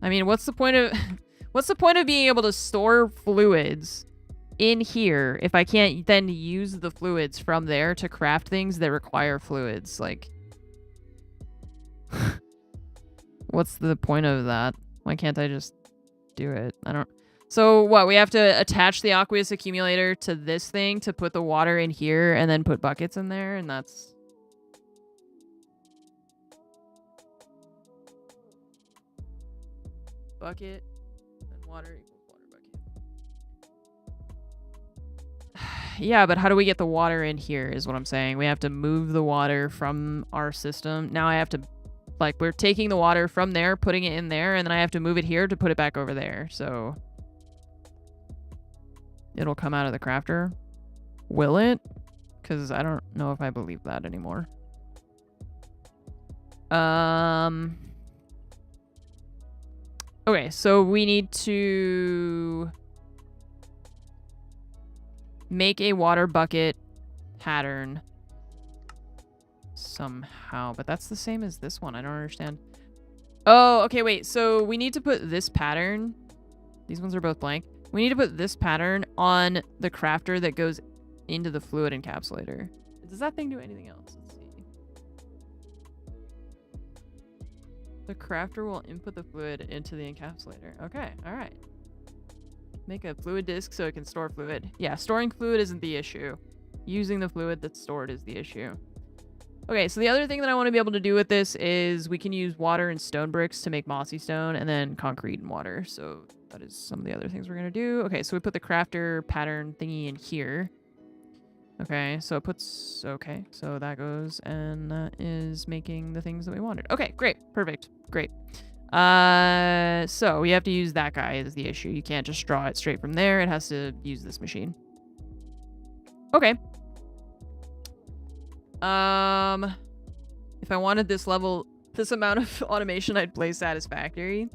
I mean, what's the point of... what's the point of being able to store fluids in here if I can't then use the fluids from there to craft things that require fluids? Like... what's the point of that? Why can't I just do it? I don't... So what, we have to attach the aqueous accumulator to this thing to put the water in here and then put buckets in there, and that's... Bucket and water equals water bucket. Yeah, but how do we get the water in here is what I'm saying. We have to move the water from our system. Now I have to... Like, we're taking the water from there, putting it in there, and then I have to move it here to put it back over there, so... It'll come out of the crafter. Will it? Because I don't know if I believe that anymore. Okay, so we need to... make a water bucket pattern somehow, but that's the same as this one. I don't understand. Oh, okay, wait. So we need to put this pattern. These ones are both blank. We need to put this pattern on the crafter that goes into the fluid encapsulator. Does that thing do anything else? Let's see. The crafter will input the fluid into the encapsulator. Okay, all right. Make a fluid disk so it can store fluid. Yeah, storing fluid isn't the issue. Using the fluid that's stored is the issue. Okay, so the other thing that I want to be able to do with this is we can use water and stone bricks to make mossy stone, and then concrete and water. So that is some of the other things we're going to do. Okay, so we put the crafter pattern thingy in here. Okay, so it puts... Okay, so that goes, and that is making the things that we wanted. Okay, great. Perfect. Great. So we have to use that guy is the issue. You can't just draw it straight from there. It has to use this machine. Okay. If I wanted this amount of automation, I'd play Satisfactory.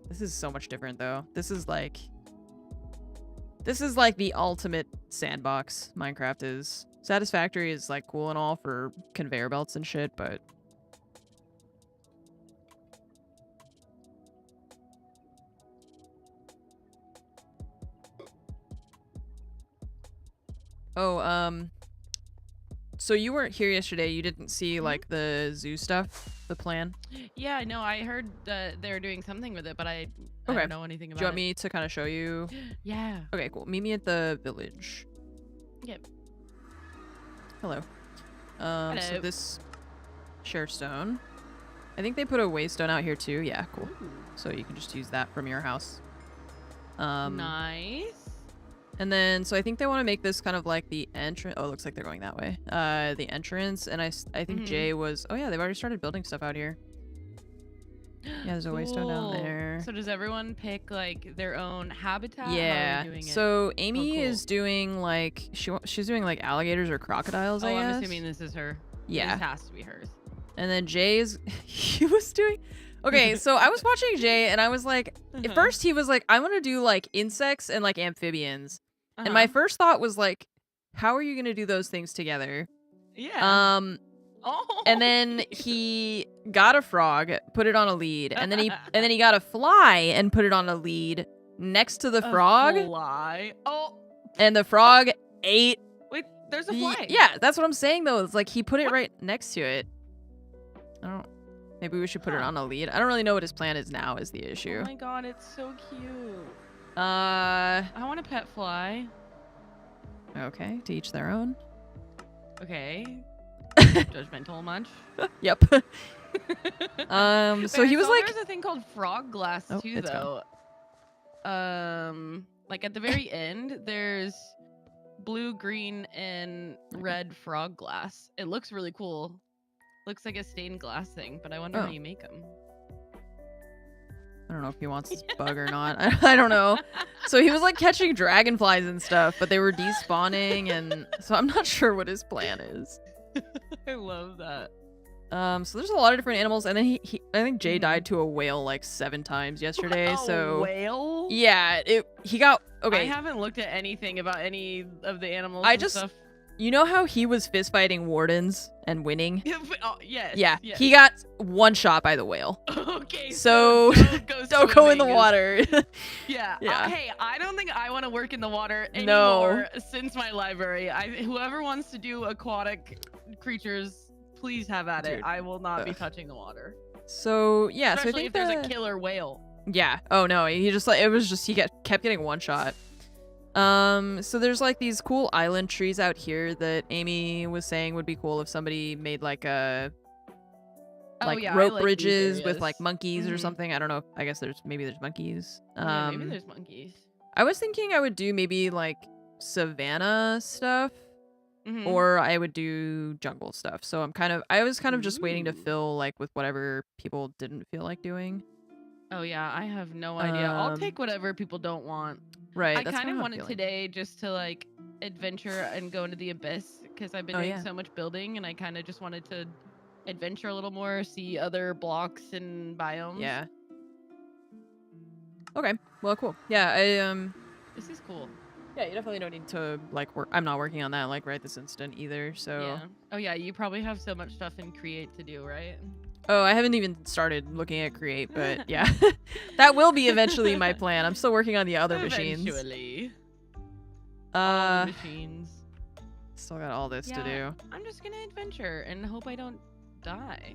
This is so much different, though. This is like the ultimate sandbox Minecraft is. Satisfactory is like cool and all for conveyor belts and shit, but so you weren't here yesterday. You didn't see like the zoo stuff, the plan? Yeah, no, I heard that they're doing something with it, but I Okay. don't know anything about it. Do you want me to kind of show you? Yeah. Okay, cool. Meet me at the village. Yep. Hello. So Hello. this share stone. I think they put a waystone out here too. Yeah, cool. Ooh. So you can just use that from your house. Nice. And then, so I think they want to make this kind of like the entrance. Oh, it looks like they're going that way. The entrance. And I think Jay was... Oh, yeah, they've already started building stuff out here. Yeah, there's a waystone down Cool. there. So does everyone pick like their own habitat? How are Yeah. we doing it? So Amy cool. is doing like... She's doing like alligators or crocodiles, I I'm guess. assuming this is her. Yeah. This has to be hers. And then Jay is... He was doing... Okay, so I was watching Jay and I was like... At first he was like, I want to do like insects and like amphibians. And my first thought was like, how are you going to do those things together? Yeah. Oh. And then he got a frog, put it on a lead, and then he got a fly and put it on a lead next to the frog, Fly. Oh. and the frog ate. Wait, there's a fly. Yeah, that's what I'm saying though. It's like he put it right next to it. I don't. Maybe we should put it on a lead. I don't really know what his plan is now. Is the issue? Oh my god, it's so cute. Uh. I want a pet fly. Okay, to each their own. Okay. Judgmental much. Yep. So Wait, he I was saw like, there's a thing called frog glass Oh, too, it's though. Like at the very end, there's blue, green, and red frog glass. It looks really cool. Looks like a stained glass thing, but I wonder how Oh. you make them. I don't know if he wants this bug or not. I don't know. So he was like catching dragonflies and stuff, but they were despawning, and so I'm not sure what his plan is. I love that. So there's a lot of different animals, and then I think Jay died to a whale like 7 times yesterday. A So whale? yeah, he got okay. I haven't looked at anything about any of the animals. I and just- stuff. You know how he was fist fighting wardens and winning? Oh, yes. Yeah, yes. he got one shot by the whale. Okay. So don't go in the water. Yeah. Yeah. Hey, I don't think I want to work in the water No. anymore since my library. Whoever wants to do aquatic creatures, please have at it. Dude. I will not be Ugh. touching the water. So yeah, Especially so I think if there's a killer whale. Yeah. Oh no, he just like it was just he kept getting one shot. So there's like these cool island trees out here that Amy was saying would be cool if somebody made like a Oh, yeah, I rope like these bridges with areas. like monkeys or Mhm. something. I don't know. I guess there's monkeys. Yeah, maybe there's monkeys. I was thinking I would do maybe like savannah stuff Mhm. or I would do jungle stuff. So I was kind of just waiting to Ooh. fill like with whatever people didn't feel like doing. Oh yeah, I have no idea. I'll Um, take whatever people don't want. Right. I that's kind of how I'm wanted feeling. today just to like adventure and go into the abyss because I've been Oh, doing yeah. so much building and I kind of just wanted to adventure a little more, see other blocks and biomes. Yeah. Okay. Well, cool. Yeah, This is cool. yeah, you definitely don't need to like work. I'm not working on that like right this instant either. So Yeah. Oh yeah, you probably have so much stuff in Create to do, right? Oh, I haven't even started looking at Create, but yeah. That will be eventually my plan. I'm still working on the other machines. Eventually. All the machines. Still got all this to Yeah. do. I'm just gonna adventure and hope I don't die.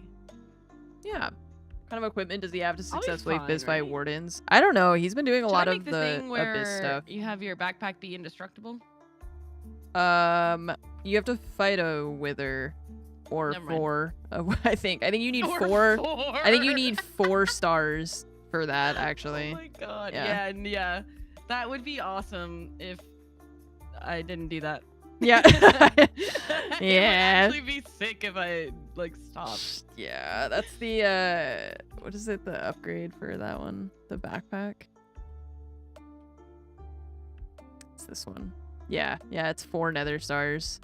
Yeah. What kind of equipment does he have to I'll be successfully fine, fist fight right? wardens? I don't know. He's been doing a Should lot I of make the the thing where abyss stuff. you have your backpack be indestructible? you have to fight a wither or Never mind. 4. I think you need Or 4. 4. I think you need 4 stars for that, actually. Oh my god. Yeah. Yeah. That would be awesome if I didn't do that. Yeah. It would Yeah. actually be sick if I like stopped. Yeah, that's the what is it, the upgrade for that one? The backpack? It's this one. Yeah, it's 4 nether stars.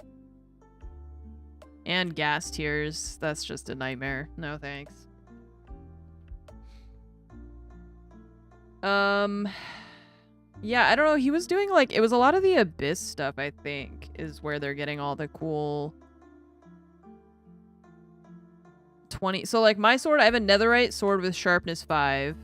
And gas tiers. That's just a nightmare. No thanks. Yeah, I don't know. He was doing like, it was a lot of the abyss stuff, I think, is where they're getting all the cool 20. So like my sword, I have a netherite sword with sharpness 5.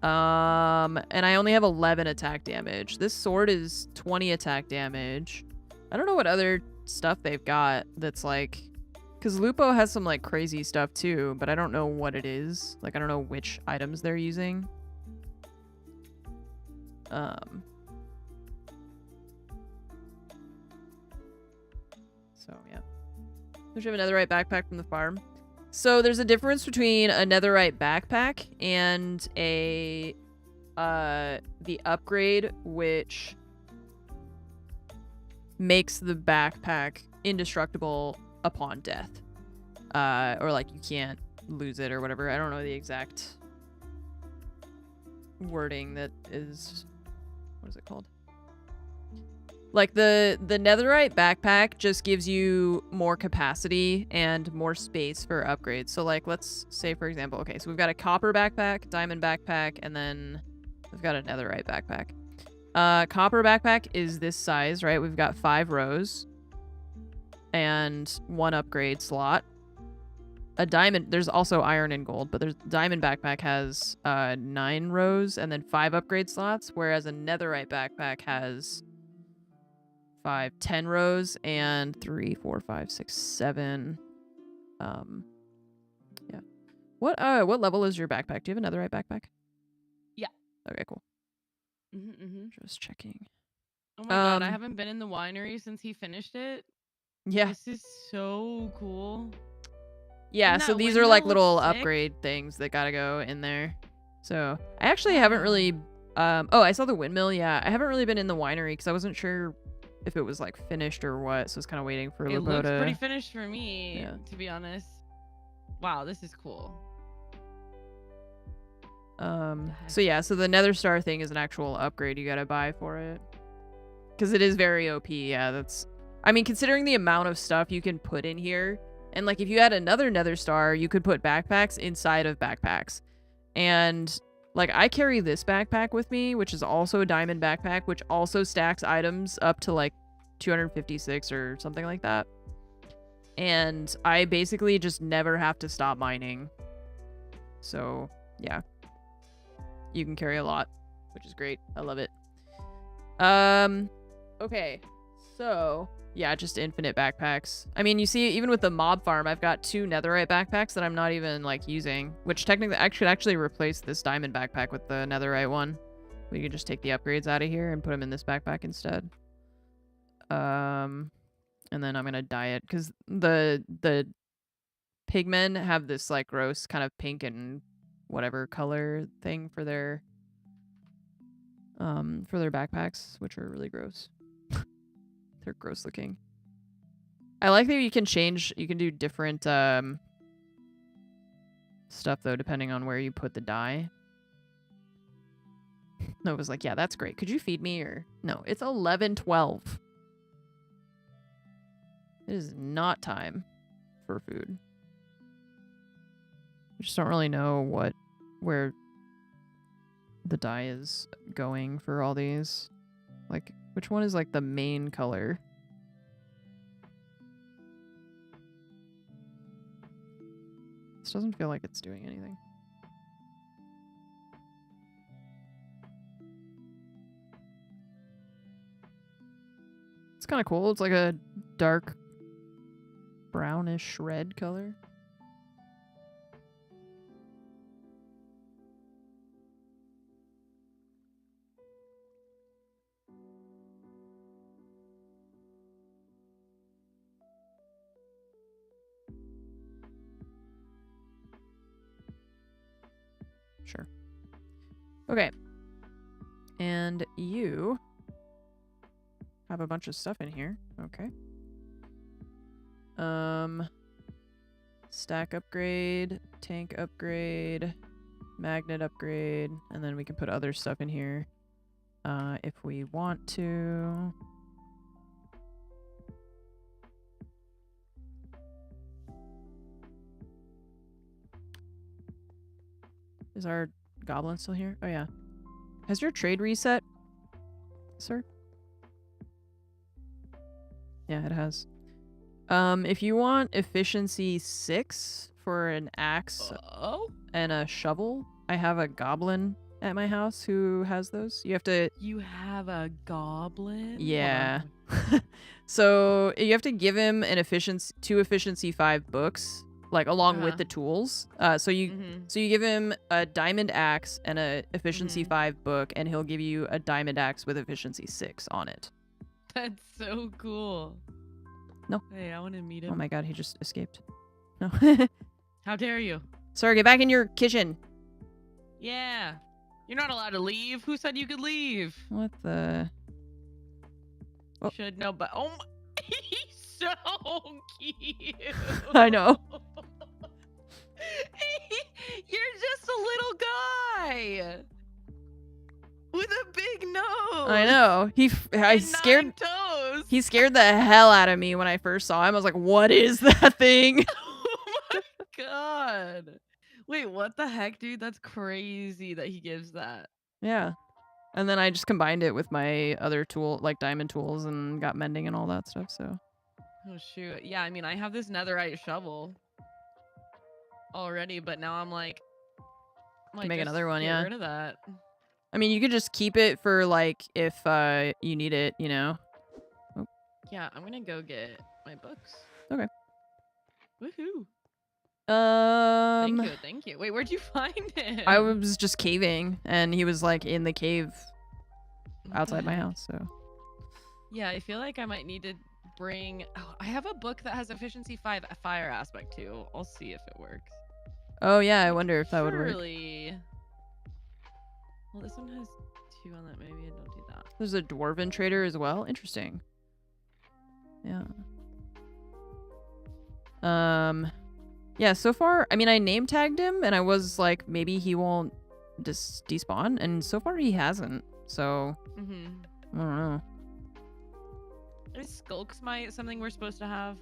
And I only have 11 attack damage. This sword is 20 attack damage. I don't know what other stuff they've got that's like, because Lupo has some like crazy stuff too, but I don't know what it is. Like I don't know which items they're using. So yeah. We should have a netherite backpack from the farm. So there's a difference between a netherite backpack and a the upgrade, which makes the backpack indestructible upon death. Or like you can't lose it or whatever. I don't know the exact wording that is, what is it called? Like the netherite backpack just gives you more capacity and more space for upgrades. So like let's say for example, okay, so we've got a copper backpack, diamond backpack, and then we've got a netherite backpack. Copper backpack is this size, right? We've got 5 rows and 1 upgrade slot. A diamond, there's also iron and gold, but there's diamond backpack has 9 rows and then 5 upgrade slots, whereas a netherite backpack has 10 rows and 3, 4, 5, 6, 7. Yeah. What level is your backpack? Do you have a netherite backpack? Yeah. Okay, cool. Mm-hmm. Just checking. Oh my god, I haven't been in the winery since he finished it. Yeah. This is so cool. Yeah, And so that these are like windmill little looks sick. upgrade things that gotta go in there. So I actually haven't really oh, I saw the windmill. Yeah, I haven't really been in the winery because I wasn't sure if it was like finished or what, so I was kind of waiting for It Lupo looks to... pretty finished for me, Yeah. to be honest. Wow, this is cool. So yeah, so the nether star thing is an actual upgrade you gotta buy for it, because it is very OP. Yeah, that's, I mean, considering the amount of stuff you can put in here, and like if you had another nether star, you could put backpacks inside of backpacks. And like I carry this backpack with me, which is also a diamond backpack, which also stacks items up to like 256 or something like that. And I basically just never have to stop mining. So yeah, you can carry a lot, which is great. I love it. Okay, so yeah, just infinite backpacks. I mean, you see, even with the mob farm, I've got 2 netherite backpacks that I'm not even like using, which technically I should actually replace this diamond backpack with the netherite one. We could just take the upgrades out of here and put them in this backpack instead. And then I'm gonna dye it because the pigmen have this like gross kind of pink and whatever color thing for their backpacks, which are really gross. They're gross looking. I like that you can change, you can do different stuff though depending on where you put the dye. No, it was like, yeah, that's great. Could you feed me? Or no, it's 11:12. It is not time for food. I just don't really know where the dye is going for all these. Like, which one is like the main color? This doesn't feel like it's doing anything. It's kind of cool. It's like a dark brownish red color. Okay. And you have a bunch of stuff in here. Okay. Stack upgrade, tank upgrade, magnet upgrade, and then we can put other stuff in here if we want to. Is our goblin still here? Oh yeah. Has your trade reset, sir? Yeah, it has. If you want efficiency 6 for an axe and a shovel, I have a goblin at my house who has those. You have to... You have a goblin? Yeah. So you have to give him an two efficiency 5 books, like along with the tools. So you give him a diamond axe and a efficiency 5 book, and he'll give you a diamond axe with efficiency 6 on it. That's so cool. No. Hey, I want to meet him. Oh my god, he just escaped. No. How dare you? Sir, get back in your kitchen. Yeah. You're not allowed to leave. Who said you could leave? What the... Oh. Should know, but oh my... He's so cute. I know. You're just a little guy with a big nose. I know. He scared the hell out of me when I first saw him. I was like, "What is that thing?" Oh my god! Wait, what the heck, dude? That's crazy that he gives that. Yeah. And then I just combined it with my other tool, like diamond tools, and got mending and all that stuff. So. Oh shoot! Yeah, I mean, I have this netherite shovel already, but now I'm like, make another one. Get Yeah. rid of that. I mean, you could just keep it for like if you need it, you know. Oh. Yeah, I'm gonna go get my books. Okay. Woohoo! Thank you. Wait, where'd you find him? I was just caving, and he was like in the cave outside my house. So. Yeah, I feel like I might need to bring. Oh, I have a book that has efficiency 5 a fire aspect too. I'll see if it works. Oh yeah, I wonder if that would work. Well, this one has 2 on that. Maybe I don't do that. There's a dwarven trader as well. Interesting. Yeah. Yeah, so far, I mean, I name tagged him, and I was like, maybe he won't despawn, and so far he hasn't. So, I don't know. Is Skulks something we're supposed to have?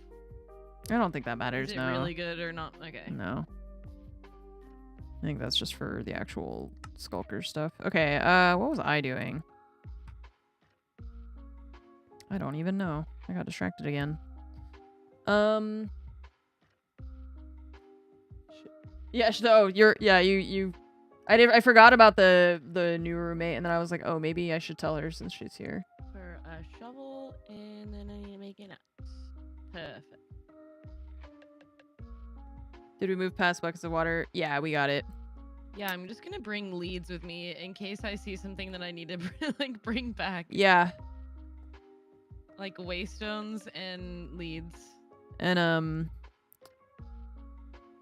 I don't think that matters. Is it really good or not? Okay. No. I think that's just for the actual skulker stuff. Okay, what was I doing? I don't even know. I got distracted again. Yeah, no, I forgot about the new roommate, and then I was like, oh, maybe I should tell her since she's here. For a shovel, and then I need to make an axe. Perfect. Did we move past buckets of water? Yeah, we got it. Yeah, I'm just gonna bring leads with me in case I see something that I need to like bring back. Yeah. Like waystones and leads. And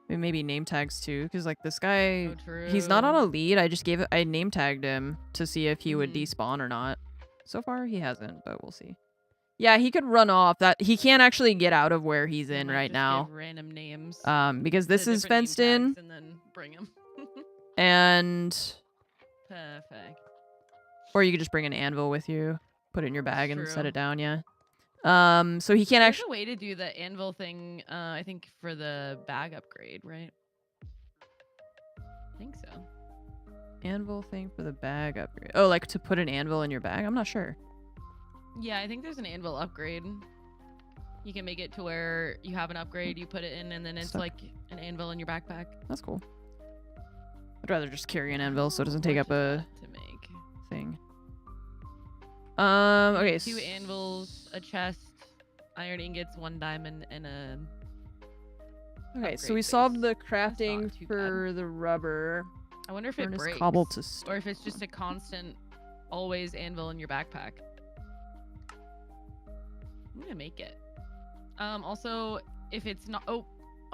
maybe name tags too, because like this guy, true. He's not on a lead. I name tagged him to see if he would despawn or not. So far he hasn't, but we'll see. Yeah, he could run off. That he can't actually get out of where he's in right now. Random names. Because this is fenced in. And then bring him. And perfect. Or you could just bring an anvil with you, put it in your bag, and set it down. Yeah. So he can't There's actually. a way to do the anvil thing. I think for the bag upgrade, right? I think so. Anvil thing for the bag upgrade. Oh, like to put an anvil in your bag? I'm not sure. Yeah, I think there's an anvil upgrade. You can make it to where you have an upgrade, you put it in, and then it's like an anvil in your backpack. That's cool. I'd rather just carry an anvil so it doesn't take up a thing. Okay. 2 anvils, a chest, iron ingots, 1 diamond, and a. Okay, so we solved the crafting for the rubber. I wonder if it breaks, cobble to stone. or if it's just a constant, always anvil in your backpack. I'm gonna make it. Also, if it's not, oh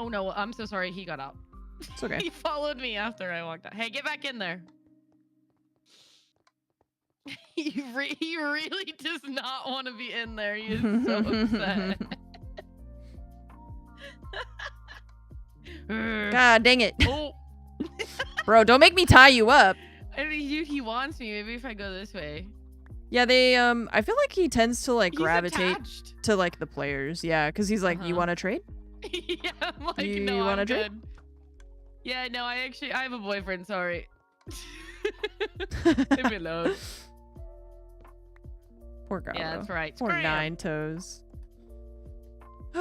no, I'm so sorry. He got out. It's okay. He followed me after I walked out. Hey, get back in there. He really does not want to be in there. He is so upset. God dang it. Oh. Bro, don't make me tie you up. I mean, he wants me. Maybe if I go this way. Yeah, they I feel like he tends to like He's gravitate attached. to like the players. Yeah, because he's like, you want to trade? Yeah, I'm like, You no, wanna I'm trade? good. Yeah, no, I have a boyfriend. Sorry. Leave me alone. Poor guy. Yeah, that's right. Poor Scram. Nine Toes. He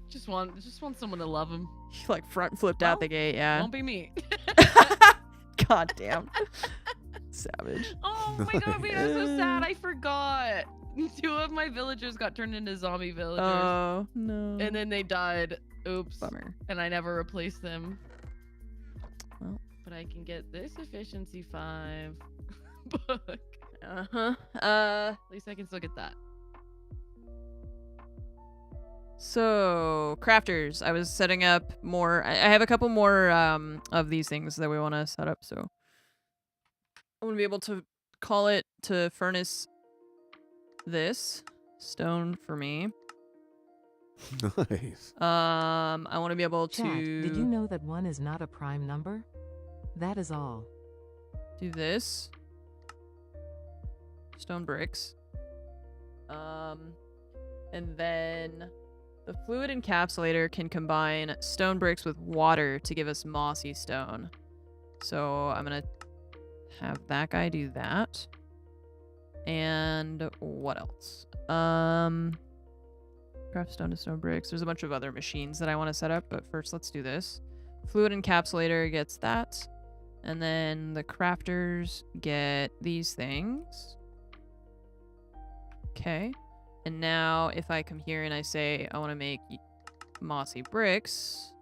Just want someone to love him. like front flipped out the gate. Yeah. Won't be me. God damn. Savage. Oh my god, wait, I'm so sad. I forgot. 2 of my villagers got turned into zombie villagers. Oh no. And then they died. Oops. Bummer. And I never replaced them. Well. But I can get this efficiency 5 book. At least I can still get that. So, crafters. I was setting up more. I have a couple more of these things that we want to set up, so I want to be able to call it to furnace this stone for me. Nice. I want to be able Chat, to did you know that 1 is not a prime number? That is all. do this. Stone bricks. And then the fluid encapsulator can combine stone bricks with water to give us mossy stone. So I'm gonna have that guy do that. And what else? Craft stone to stone bricks. There's a bunch of other machines that I want to set up, but first let's do this. Fluid encapsulator gets that. And then the crafters get these things. Okay. And now if I come here and I say I want to make mossy bricks,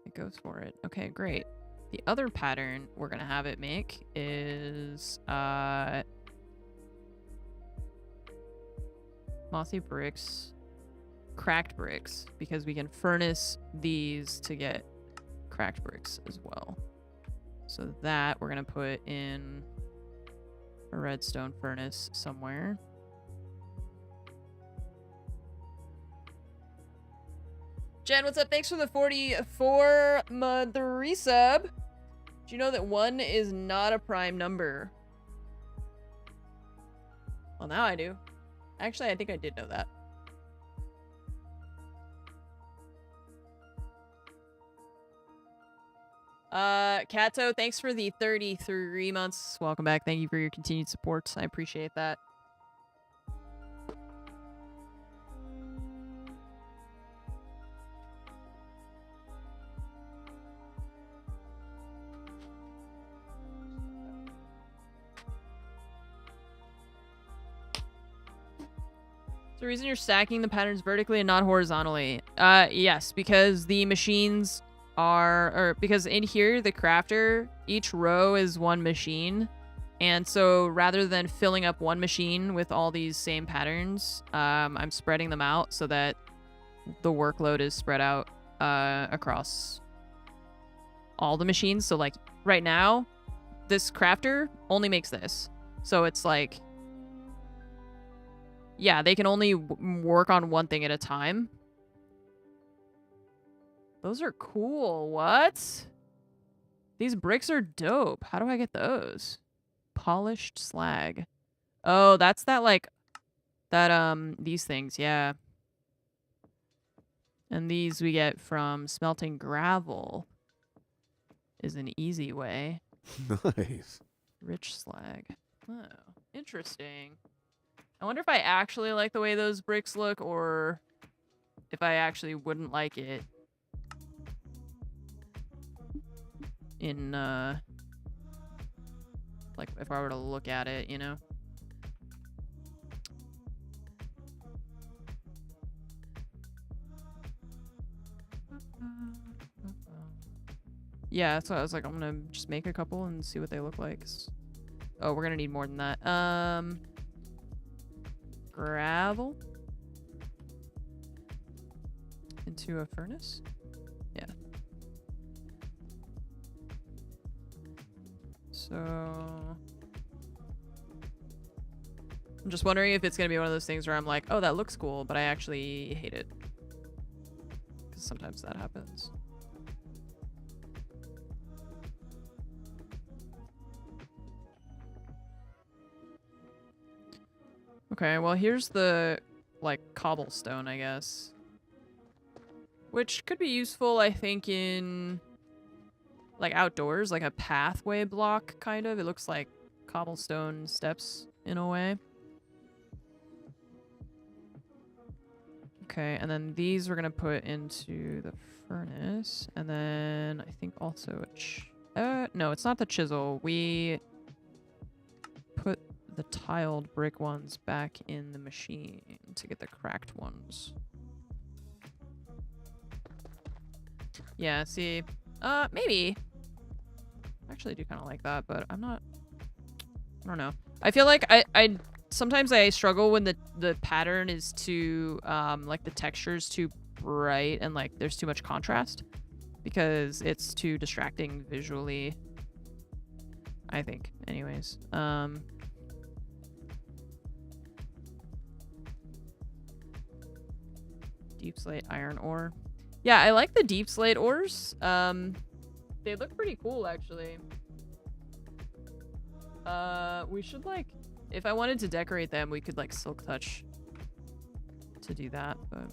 it goes for it. Okay, great. The other pattern we're going to have it make is mossy bricks, cracked bricks, because we can furnace these to get cracked bricks as well. So that we're going to put in a redstone furnace somewhere. Jen, what's up? Thanks for the 44 month resub. Do you know that 1 is not a prime number? Well, now I do. Actually, I think I did know that. Kato, thanks for the 33 months. Welcome back. Thank you for your continued support. I appreciate that. The reason you're stacking the patterns vertically and not horizontally. Yes, because the machines because in here, the crafter, each row is one machine. And so rather than filling up one machine with all these same patterns, I'm spreading them out so that the workload is spread out across all the machines. So like right now, this crafter only makes this. So it's like, yeah, they can only work on one thing at a time. Those are cool. What? These bricks are dope. How do I get those? Polished slag. Oh, that's that like these things, yeah. And these we get from smelting gravel is an easy way. Nice. Rich slag. Oh, interesting. I wonder if I actually like the way those bricks look or if I actually wouldn't like it in like if I were to look at it, you know. Yeah, so I was like, I'm gonna just make a couple and see what they look like. Oh, we're gonna need more than that. Gravel into a furnace. Yeah. So I'm just wondering if it's gonna be one of those things where I'm like, oh, that looks cool, but I actually hate it. Because sometimes that happens. Okay, well, here's the, like, cobblestone, I guess. Which could be useful, I think, in, like, outdoors, like a pathway block, kind of. It looks like cobblestone steps, in a way. Okay, and then these we're gonna put into the furnace. And then I think also no, it's not the chisel. We put the tiled brick ones back in the machine to get the cracked ones. Yeah, see, maybe. I actually do kind of like that, but I don't know. I feel like I sometimes I struggle when the pattern is too, like the texture's too bright and like there's too much contrast because it's too distracting visually, I think, anyways. Deep slate iron ore. Yeah, I like the deep slate ores. They look pretty cool, actually. We should, like, if I wanted to decorate them, we could, like, silk touch to do that, but...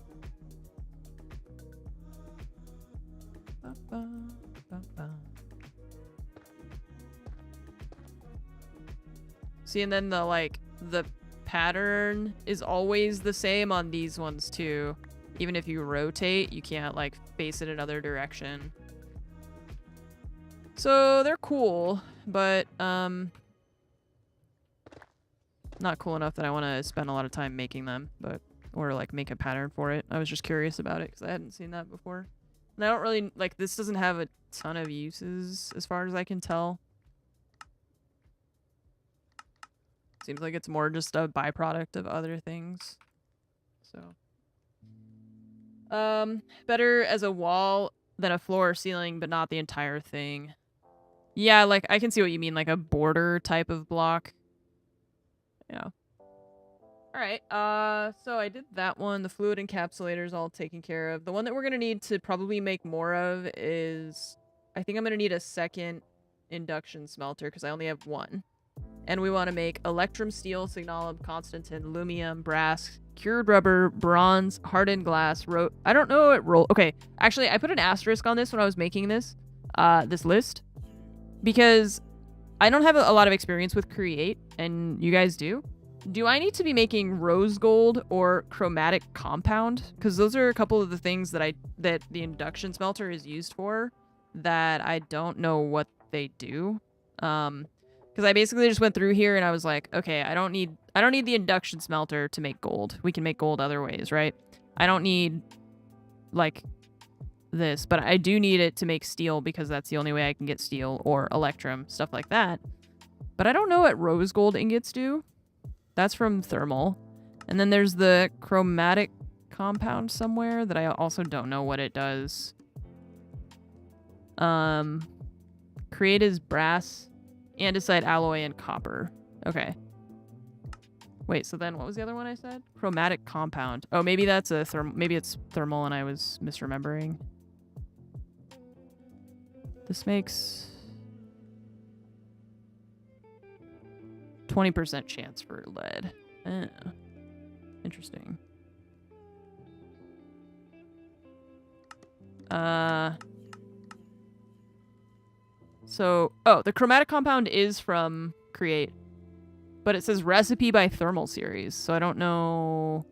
See, and then the, like, the pattern is always the same on these ones, too. Even if you rotate, you can't, like, face it another direction. So, they're cool, but, not cool enough that I want to spend a lot of time making them, but, or, like, make a pattern for it. I was just curious about it, because I hadn't seen that before. And I don't really, like, this doesn't have a ton of uses, as far as I can tell. Seems like it's more just a byproduct of other things. So... better as a wall than a floor or ceiling, but not the entire thing. Yeah, like, I can see what you mean, like a border type of block. Yeah. Alright, so I did that one. The fluid encapsulator is all taken care of. The one that we're gonna need to probably make more of is... I think I'm gonna need a second induction smelter, because I only have one. And we want to make electrum, steel, signalum, constantin, lumium, brass, cured rubber, bronze, hardened glass, I don't know what okay, actually, I put an asterisk on this when I was making this, this list, because I don't have a lot of experience with Create, and you guys do. Do I need to be making rose gold or chromatic compound? Because those are a couple of the things that that the induction smelter is used for, that I don't know what they do. Because I basically just went through here and I was like, okay, I don't need the induction smelter to make gold. We can make gold other ways, right? I don't need, like, this, but I do need it to make steel because that's the only way I can get steel or electrum, stuff like that. But I don't know what rose gold ingots do. That's from thermal. And then there's the chromatic compound somewhere that I also don't know what it does. Create is brass, andesite, alloy, and copper. Okay. Wait, so then what was the other one I said? Chromatic compound. Oh, maybe that's a maybe it's thermal and I was misremembering. This makes 20% chance for lead. Interesting. So, oh, the chromatic compound is from Create, but it says recipe by Thermal Series, so I don't know.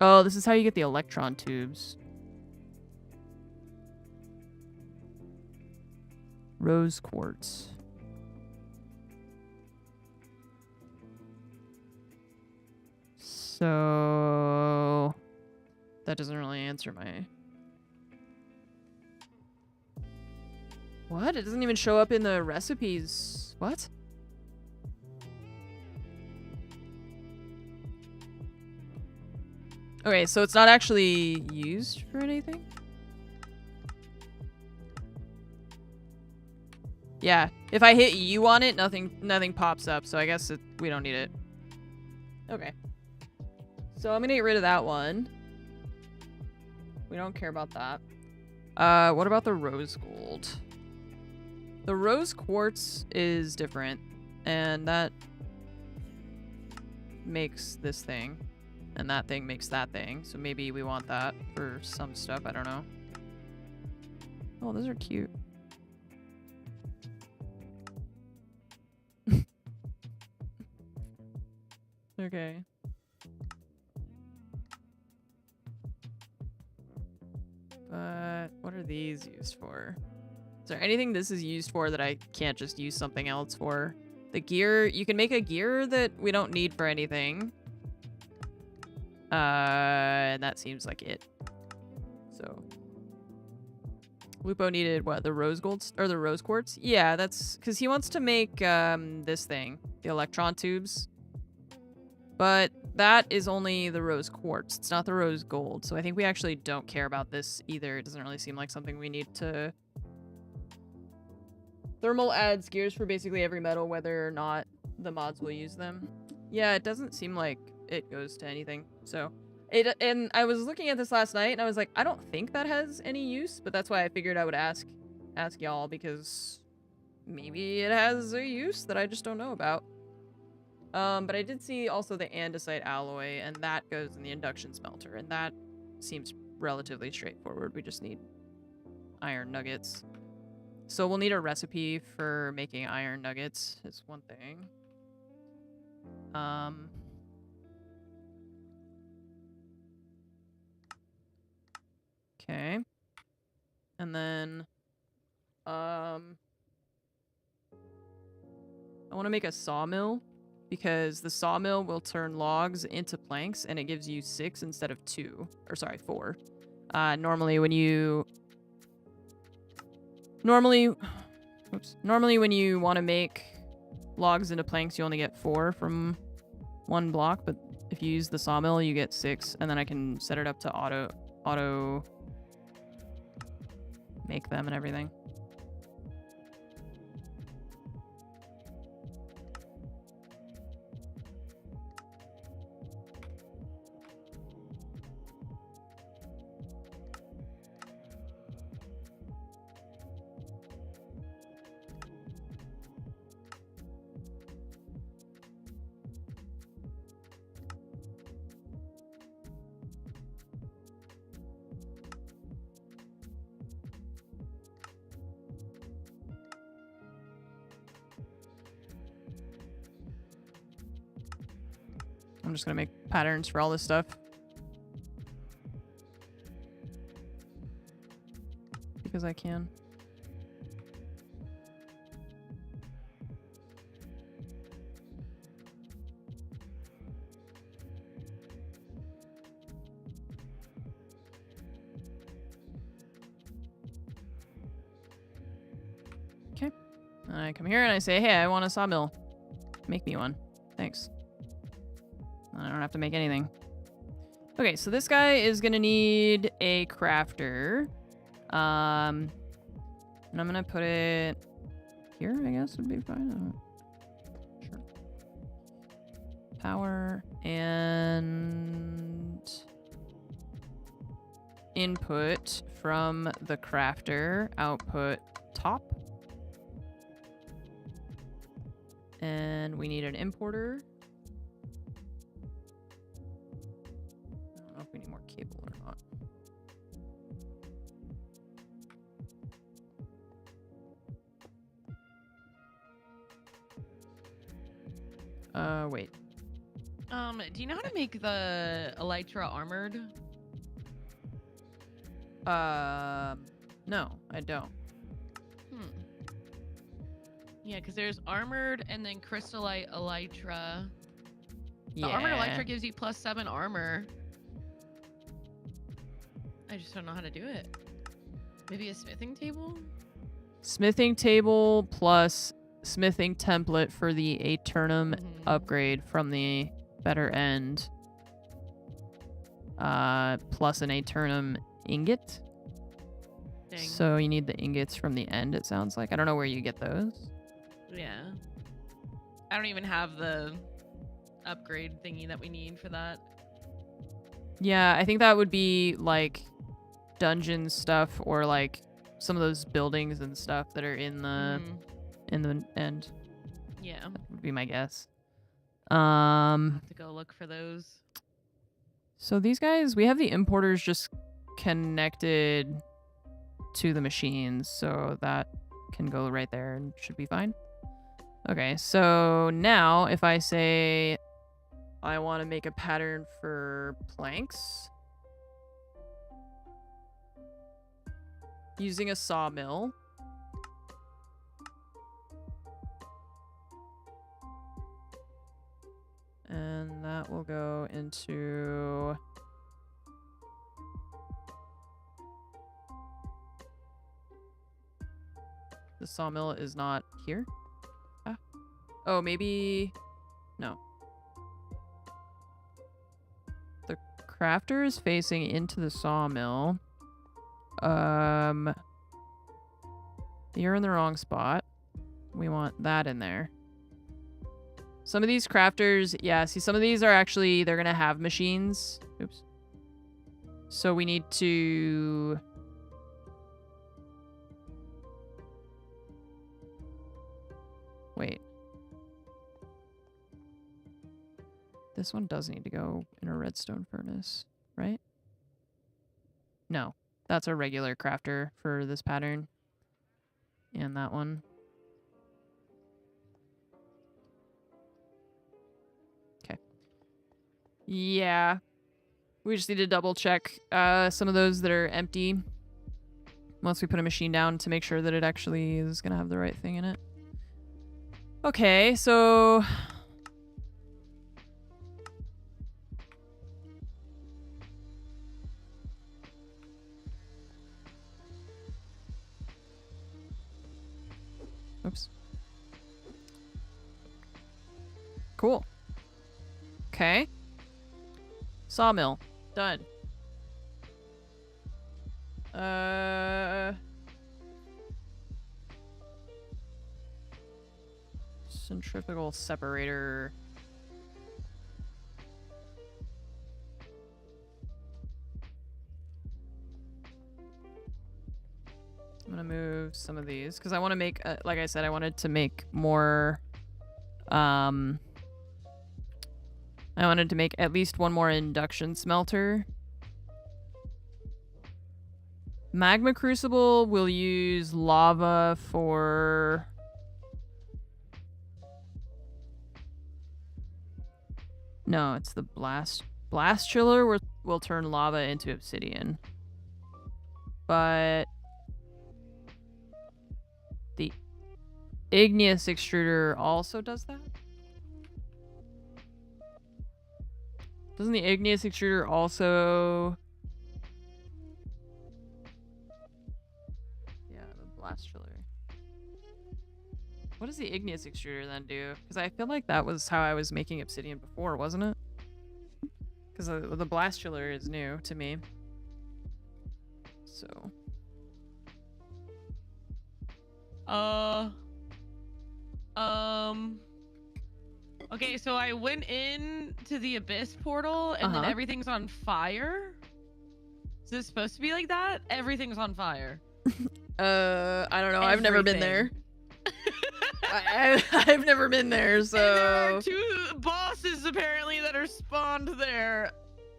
Oh, this is how you get the electron tubes. Rose quartz. So... that doesn't really answer my... What? It doesn't even show up in the recipes. What? Okay, so it's not actually used for anything? Yeah, if I hit U on it, nothing pops up, so I guess we don't need it. Okay. So I'm gonna get rid of that one. We don't care about that. What about the rose gold? The rose quartz is different, and that makes this thing, and that thing makes that thing, so maybe we want that for some stuff, I don't know. Oh, those are cute. Okay. But what are these used for? Is there anything this is used for that I can't just use something else for? The gear, you can make a gear that we don't need for anything. And that seems like it. So Lupo needed what, the rose golds or the rose quartz? Yeah, that's because he wants to make this thing, the electron tubes. But that is only the rose quartz. It's not the rose gold. So I think we actually don't care about this either. It doesn't really seem like something we need to... Thermal adds gears for basically every metal, whether or not the mods will use them. Yeah, it doesn't seem like it goes to anything. So, and I was looking at this last night, and I was like, I don't think that has any use, but that's why I figured I would ask y'all, because maybe it has a use that I just don't know about. But I did see also the andesite alloy, and that goes in the induction smelter, and that seems relatively straightforward. We just need iron nuggets. So we'll need a recipe for making iron nuggets, is one thing. Okay. And then, I want to make a sawmill, because the sawmill will turn logs into planks, and it gives you 6 instead of 2. Or sorry, 4. Normally when you want to make logs into planks, you only get 4 from one block, but if you use the sawmill, you get 6, and then I can set it up to auto make them and everything. I'm just gonna make patterns for all this stuff. Because I can. Okay. I come here and I say, hey, I want a sawmill. Make me one. Thanks. I don't have to make anything. Okay, so this guy is gonna need a crafter. And I'm gonna put it here, I guess would be fine. Sure. Power and input from the crafter, output top. And we need an importer. I don't know if we need more cable or not. Wait. Do you know how to make the elytra armored? No, I don't. Yeah, because there's armored and then crystallite elytra. The armored elytra gives you +7 armor. I just don't know how to do it. Maybe a smithing table? Smithing table plus smithing template for the Aeternum upgrade from the better end. Plus an Aeternum ingot. Dang. So you need the ingots from the end, it sounds like. I don't know where you get those. Yeah. I don't even have the upgrade thingy that we need for that. Yeah, I think that would be like dungeon stuff or like some of those buildings and stuff that are in the end. Yeah. That would be my guess. Have to go look for those. So these guys, we have the importers just connected to the machines, so that can go right there and should be fine. Okay, so now if I say I want to make a pattern for planks using a sawmill. And that will go into the sawmill is not here. Ah. Oh, maybe no. The crafter is facing into the sawmill. You're in the wrong spot. We want that in there. Some of these crafters, yeah, see, some of these are actually, they're going to have machines. Oops. So we need to... Wait. This one does need to go in a redstone furnace, right? No, that's a regular crafter for this pattern. And that one. Yeah. We just need to double check some of those that are empty once we put a machine down to make sure that it actually is going to have the right thing in it. Okay, so... Oops. Cool. Okay. Sawmill. Done. Centrifugal separator. I'm gonna move some of these because I want to make, like I said, I wanted to make more, I wanted to make at least one more induction smelter. Magma crucible will use lava for... No, it's the blast. Blast chiller will turn lava into obsidian. But... the igneous extruder also does that? Doesn't the igneous extruder also... Yeah, the blast chiller. What does the igneous extruder then do? Because I feel like that was how I was making obsidian before, wasn't it? Because the blast chiller is new to me. So... Okay, so I went in to the Abyss portal and then everything's on fire. Is this supposed to be like that? Everything's on fire. I don't know. I've never been there. I've never been there, so... And there are two bosses apparently that are spawned there.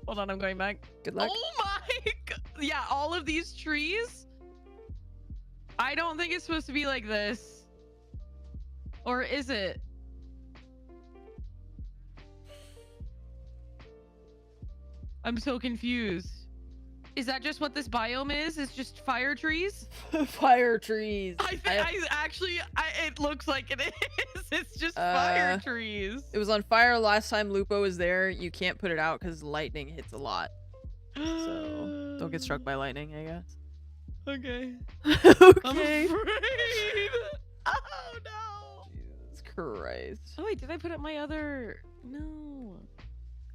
Hold on, I'm going back. Good luck. Oh my god. Yeah, all of these trees. I don't think it's supposed to be like this. Or is it? I'm so confused. Is that just what this biome is? It's just fire trees? Fire trees. It looks like it is. It's just fire trees. It was on fire last time Lupo was there. You can't put it out because lightning hits a lot. So don't get struck by lightning, I guess. Okay. Okay. I'm afraid. Oh no. Jesus Christ. Oh wait, did I put up my other? No.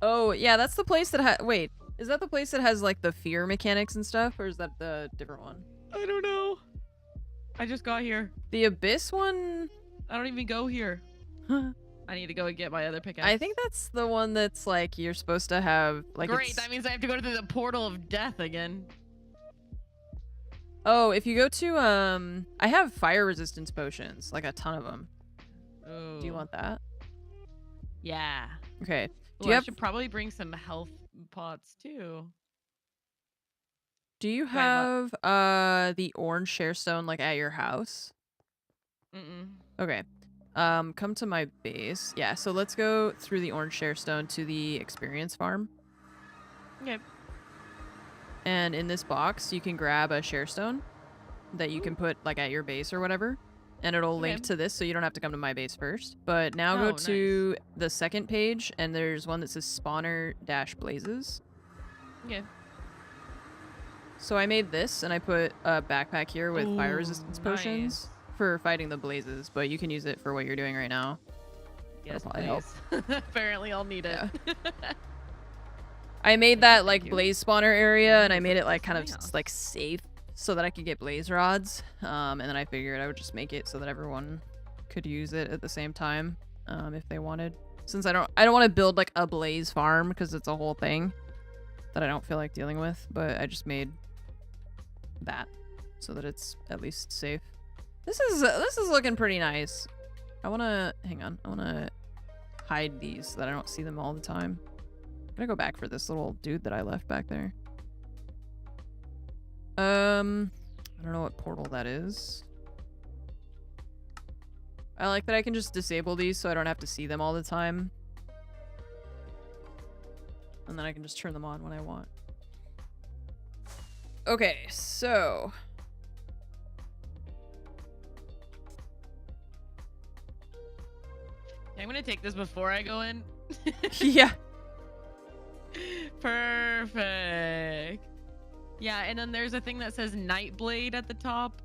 Oh yeah, that's the place that wait. Is that the place that has like the fear mechanics and stuff, or is that the different one? I don't know. I just got here. The abyss one. I don't even go here. I need to go and get my other pickaxe. I think that's the one that's like you're supposed to have like. Great, that means I have to go to the portal of death again. Oh, if you go to I have fire resistance potions, like a ton of them. Oh. Do you want that? Yeah. Okay. Ooh, I should probably bring some health pots too. Do you have the orange sharestone like at your house? Okay. Come to my base. Yeah, so let's go through the orange sharestone to the experience farm. Okay. And in this box, you can grab a sharestone that you can put like at your base or whatever. And it'll link to this, so you don't have to come to my base first. But now go to the second page, and there's one that says spawner-blazes. Okay. So I made this, and I put a backpack here with fire resistance potions for fighting the blazes, but you can use it for what you're doing right now. Yes, please. Apparently I'll need it. Yeah. I made that like blaze spawner area, and I made it like kind of like safe so that I could get blaze rods. And then I figured I would just make it so that everyone could use it at the same time if they wanted. Since I don't want to build like a blaze farm because it's a whole thing that I don't feel like dealing with, but I just made that so that it's at least safe. This is looking pretty nice. I want to hide these so that I don't see them all the time. I'm gonna go back for this little dude that I left back there. I don't know what portal that is. I like that I can just disable these so I don't have to see them all the time. And then I can just turn them on when I want. Okay, so... I'm gonna take this before I go in. Yeah. Perfect. Yeah, and then there's a thing that says Nightblade at the top.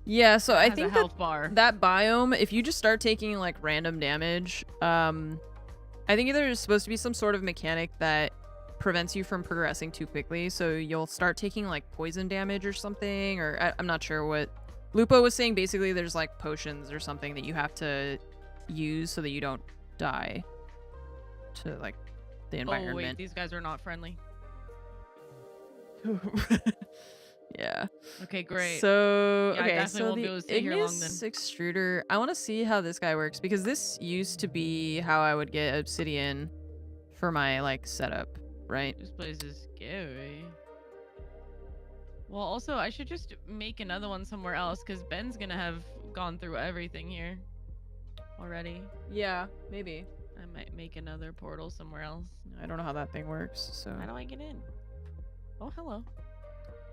Yeah, so I think that biome, if you just start taking like random damage, I think either there's supposed to be some sort of mechanic that prevents you from progressing too quickly, so you'll start taking like poison damage or something, or I'm not sure what Lupo was saying. Basically there's like potions or something that you have to use so that you don't die to like the environment. Oh wait, these guys are not friendly. Yeah. Okay, great. So, yeah, okay, so the igneous extruder, I want to see how this guy works because this used to be how I would get obsidian for my like setup, right? This place is scary. Well, also, I should just make another one somewhere else because Ben's gonna have gone through everything here already. Yeah, maybe. I might make another portal somewhere else. I don't know how that thing works, so. How do I get in? Oh, hello.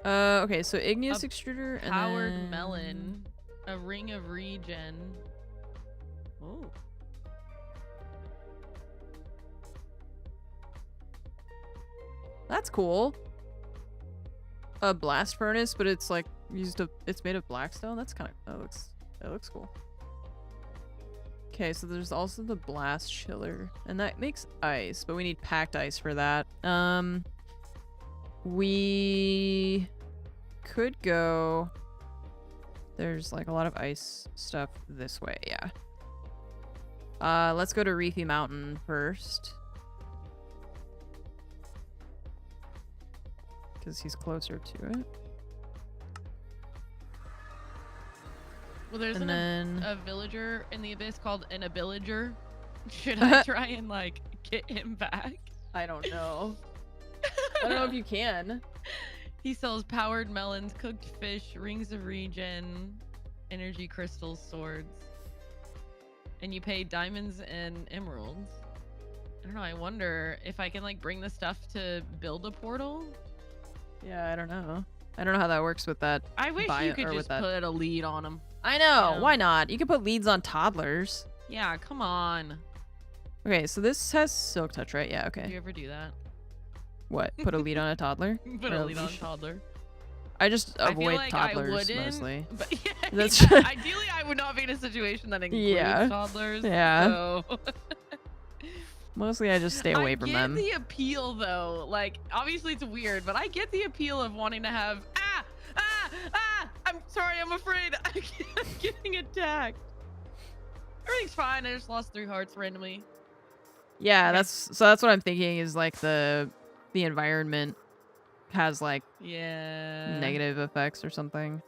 Okay, so igneous extruder and powered melon, a ring of regen. Oh. That's cool. A blast furnace, but it's like it's made of blackstone. That's kind of that looks cool. Okay, so there's also the blast chiller, and that makes ice, but we need packed ice for that. We could go... There's like a lot of ice stuff this way, yeah. Let's go to Reefy Mountain first. Because he's closer to it. Well, there's a villager in the abyss called an abillager. Should I try and like get him back? I don't know. I don't know if you can. He sells powered melons, cooked fish, rings of regen, energy crystals, swords. And you pay diamonds and emeralds. I don't know, I wonder if I can like bring the stuff to build a portal? Yeah, I don't know. I don't know how that works with that. I wish you could just put a lead on him. I know. Yeah. Why not? You can put leads on toddlers. Yeah, come on. Okay, so this has silk touch, right? Yeah, okay. Do you ever do that? What? Put a lead on a toddler? Put a lead on a toddler. I just avoid like toddlers mostly. But yeah, That's yeah, ideally, I would not be in a situation that includes toddlers. Yeah. So. Mostly I just stay away from them. I get the appeal though. Like, obviously it's weird, but I get the appeal of wanting to have I'm sorry, I'm afraid. I'm getting attacked. Everything's fine. I just lost 3 hearts randomly. Yeah, Okay. that's what I'm thinking is like the environment has like negative effects or something.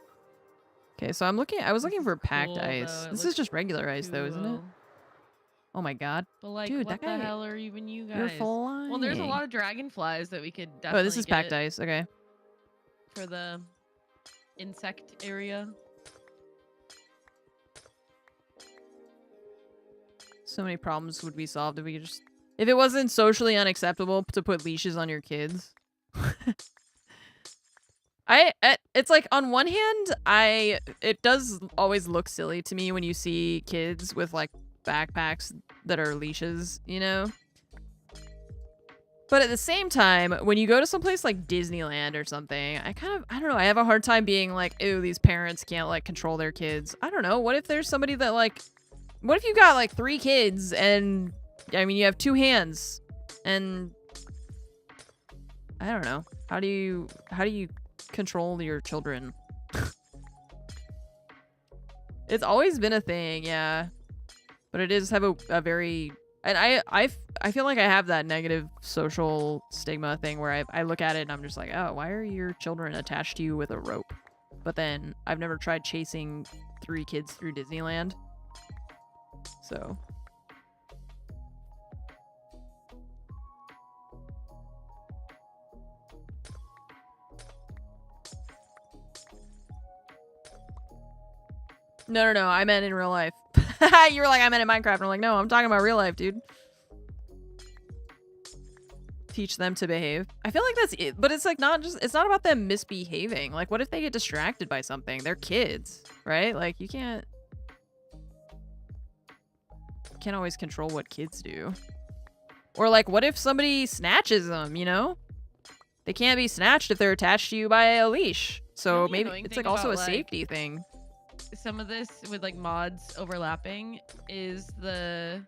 Okay, so I was looking for packed ice. This is just regular ice though, isn't it? Oh my god. But like, dude, what that guy, the hell are even you guys? you're flying. Well, there's a lot of dragonflies that we could definitely Oh, this is packed get ice. Okay. for the insect area. So many problems would be solved if we could just... If it wasn't socially unacceptable to put leashes on your kids. It's like, on one hand, it does always look silly to me when you see kids with, like, backpacks that are leashes, you know? But at the same time, when you go to someplace like Disneyland or something, I don't know, I have a hard time being like, ew, these parents can't, like, control their kids. I don't know, what if there's somebody that, like... What if you got, like, 3 kids and, I mean, you have 2 hands and... I don't know. How do you control your children? It's always been a thing, yeah. But it does have a very... And I feel like I have that negative social stigma thing where I look at it and I'm just like, oh, why are your children attached to you with a rope? But then I've never tried chasing 3 kids through Disneyland. So... No, I meant in real life. You were like, I meant in Minecraft. And I'm like, no, I'm talking about real life, dude. Teach them to behave. I feel like that's it, but it's like it's not about them misbehaving. Like, what if they get distracted by something? They're kids, right? Like, you can't always control what kids do. Or like, what if somebody snatches them, you know? They can't be snatched if they're attached to you by a leash. So maybe it's like also a safety thing. Some of this with like mods overlapping is the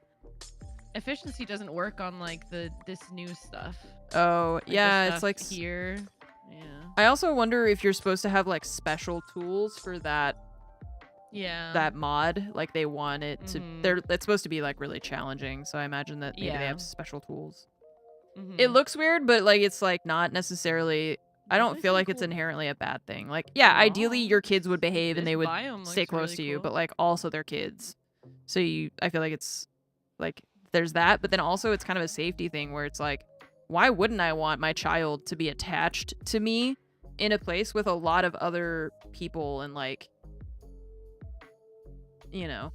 efficiency doesn't work on like this new stuff. Oh, like yeah, it's like here. Yeah. I also wonder if you're supposed to have like special tools for that. Yeah. That mod, like they want it to. It's supposed to be like really challenging, so I imagine that maybe they have special tools. It looks weird, but like it's like not necessarily. I don't feel like it's inherently a bad thing. Like, yeah, ideally your kids would behave and they would stay close to you, but like also they're kids. So I feel like it's like there's that, but then also it's kind of a safety thing where it's like, why wouldn't I want my child to be attached to me in a place with a lot of other people and like, you know,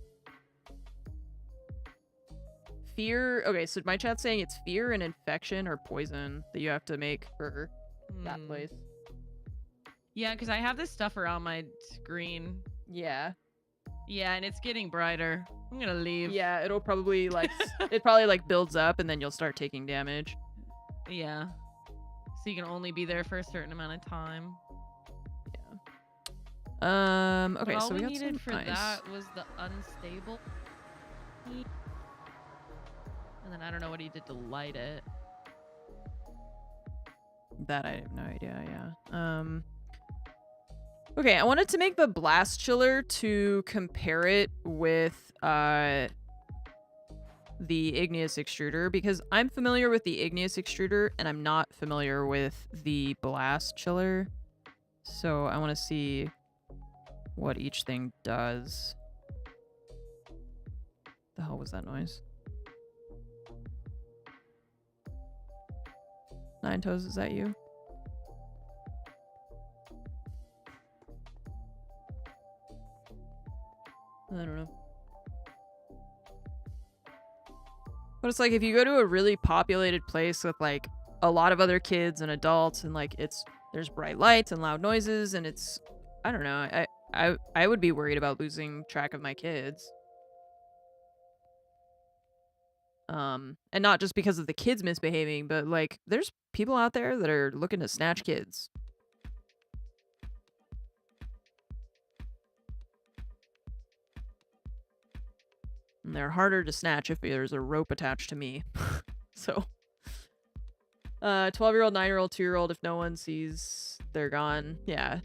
fear. Okay, so my chat's saying it's fear and infection or poison that you have to make for that place. Yeah, because I have this stuff around my screen. Yeah. Yeah, and it's getting brighter. I'm gonna leave. Yeah, it'll probably like it probably like builds up and then you'll start taking damage. Yeah. So you can only be there for a certain amount of time. Yeah. Okay, but all so we got needed some for ice. that was the unstable. And then I don't know what he did to light it. That I have no idea, yeah. Okay, I wanted to make the blast chiller to compare it with the igneous extruder because I'm familiar with the igneous extruder and I'm not familiar with the blast chiller. So I want to see what each thing does. The hell was that noise? Nine Toes, is that you? I don't know. But it's like if you go to a really populated place with like a lot of other kids and adults and like there's bright lights and loud noises and it's I don't know. I would be worried about losing track of my kids. And not just because of the kids misbehaving, but like there's people out there that are looking to snatch kids. And they're harder to snatch if there's a rope attached to me. So 12-year-old, 9-year-old, 2-year-old, if no one sees, they're gone. Yeah.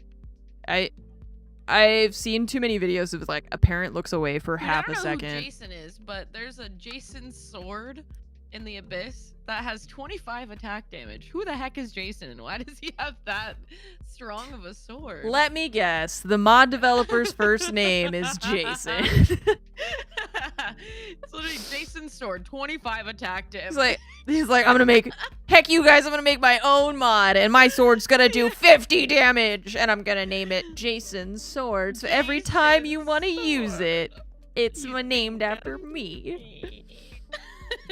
I've seen too many videos of like a parent looks away for Dude, half I a don't know second. who Jason is, but there's a Jason sword in the abyss that has 25 attack damage. Who the heck is Jason, and why does he have that strong of a sword? Let me guess. The mod developer's first name is Jason. It's literally Jason's sword, 25 attack damage. he's like, I'm gonna make, heck you guys, I'm gonna make my own mod, and my sword's gonna do 50 damage, and I'm gonna name it Jason's sword. So every time you want to use it, it's named after me.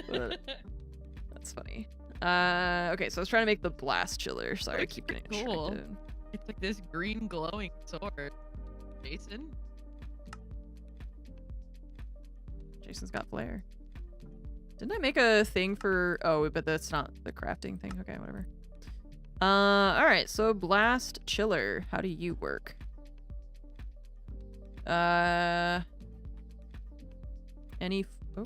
That's funny. Okay, so I was trying to make the blast chiller. Sorry, I keep getting cool. distracted. It's like this green glowing sword. Jason? Jason's got flair. Didn't I make a thing for... Oh, but that's not the crafting thing. Okay, whatever. Alright, so blast chiller. How do you work? Any... Oh.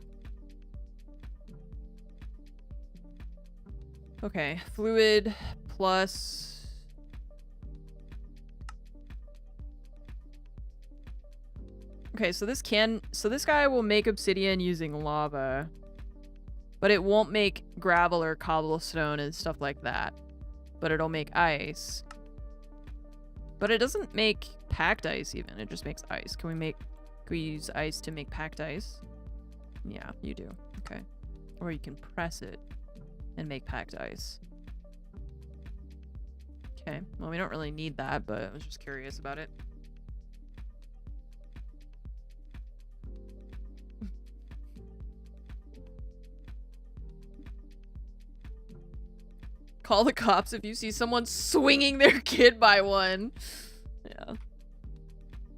Okay, fluid plus... Okay, so this guy will make obsidian using lava, but it won't make gravel or cobblestone and stuff like that. But it'll make ice. But it doesn't make packed ice even. It just makes ice. Can we use ice to make packed ice? Yeah, you do. Okay. Or you can press it and make packed ice. Okay. Well, we don't really need that, but I was just curious about it. Call the cops if you see someone swinging their kid by one. Yeah.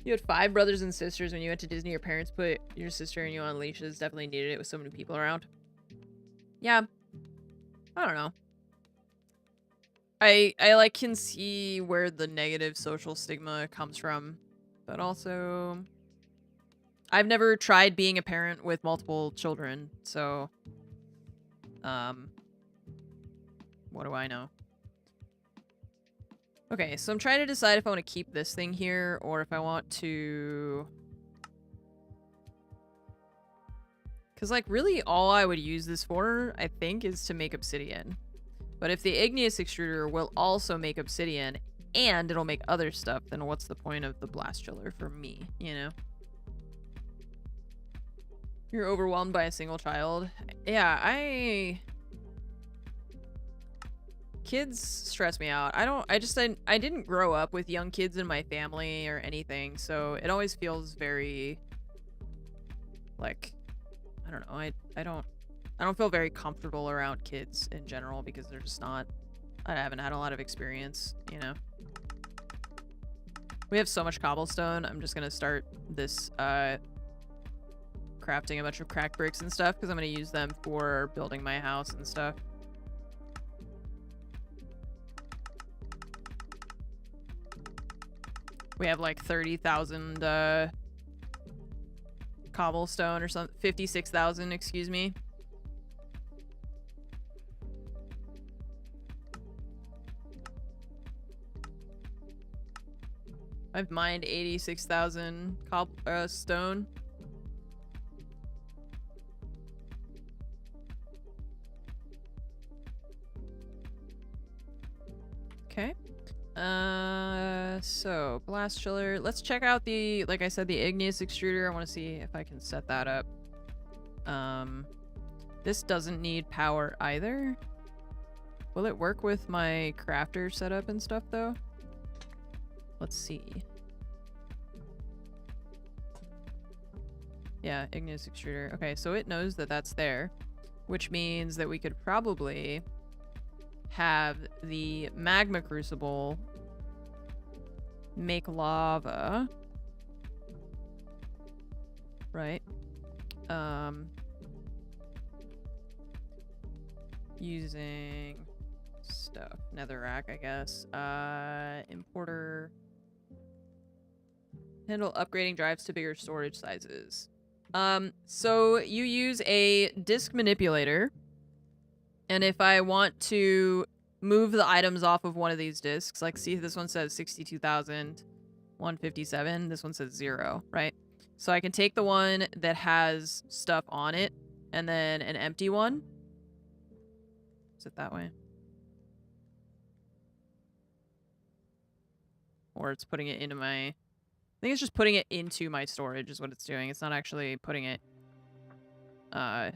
You had 5 brothers and sisters when you went to Disney. Your parents put your sister and you on leashes. Definitely needed it with so many people around. Yeah. I don't know. I like can see where the negative social stigma comes from, but also I've never tried being a parent with multiple children, so what do I know? Okay, so I'm trying to decide if I want to keep this thing here or if I want to... Because, like, really all I would use this for, I think, is to make obsidian. But if the igneous extruder will also make obsidian and it'll make other stuff, then what's the point of the blast chiller for me, you know? You're overwhelmed by a single child? Yeah, kids stress me out. I didn't grow up with young kids in my family or anything, so it always feels very, like, I don't know, I don't feel very comfortable around kids in general because they're just not, I haven't had a lot of experience, you know. We have so much cobblestone, I'm just gonna start this, crafting a bunch of cracked bricks and stuff because I'm gonna use them for building my house and stuff. We have like 30,000 cobblestone or something. 56,000, excuse me. I've mined 86,000 stone. Okay. So blast chiller. Let's check out the, like I said, the igneous extruder. I want to see if I can set that up. This doesn't need power either. Will it work with my crafter setup and stuff though? Let's see. Yeah, igneous extruder. Okay, so it knows that that's there, which means that we could probably have the magma crucible make lava, right? Using stuff, netherrack, I guess. Importer, handle upgrading drives to bigger storage sizes. So you use a disk manipulator, and if I want to move the items off of one of these disks, like see this one says 62,000, 157. This one says 0, right? So I can take the one that has stuff on it and then an empty one. Is it that way? Or it's putting it into my... I think it's just putting it into my storage is what it's doing. It's not actually putting it onto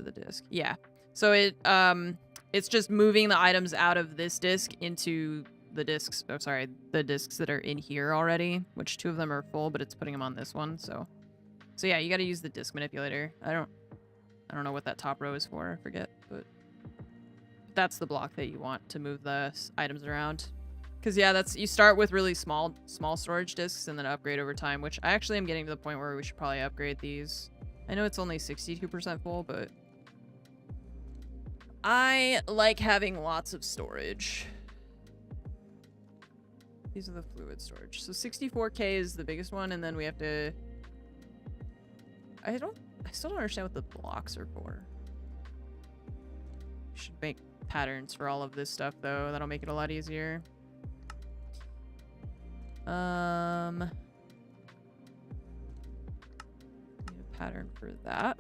the disk. Yeah. So it's just moving the items out of this disk into the disks. Oh, sorry, the disks that are in here already, which 2 of them are full, but it's putting them on this one. So yeah, you got to use the disk manipulator. I don't know what that top row is for. I forget, but that's the block that you want to move the items around. Because yeah, you start with really small storage disks and then upgrade over time, which I actually am getting to the point where we should probably upgrade these. I know it's only 62% full, but I like having lots of storage. These are the fluid storage. So 64K is the biggest one, and then we have to... I still don't understand what the blocks are for. Should make patterns for all of this stuff, though. That'll make it a lot easier. Need a pattern for that.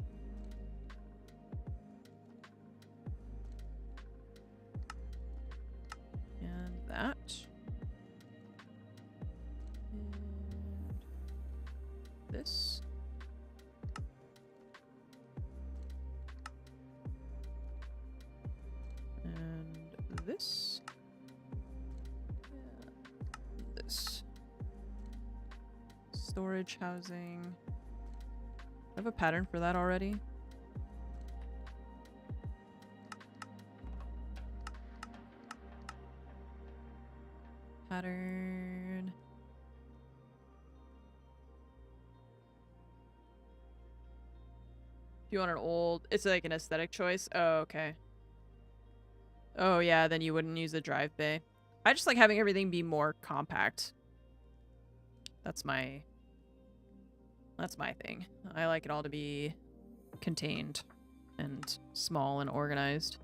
And that. And this. And this. And this. Storage housing. I have a pattern for that already. Pattern. If you want an old, it's like an aesthetic choice. Oh, okay. Oh yeah, then you wouldn't use the drive bay. I just like having everything be more compact. That's my thing. I like it all to be contained and small and organized.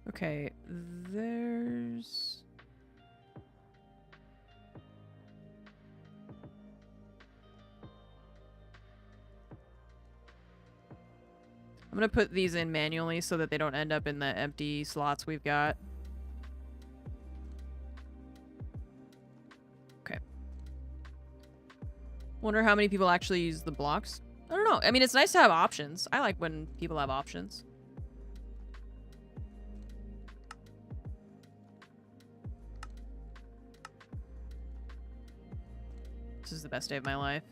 Okay, there's... I'm gonna put these in manually so that they don't end up in the empty slots we've got. Okay. Wonder how many people actually use the blocks. I don't know. I mean, it's nice to have options. I like when people have options. This is the best day of my life.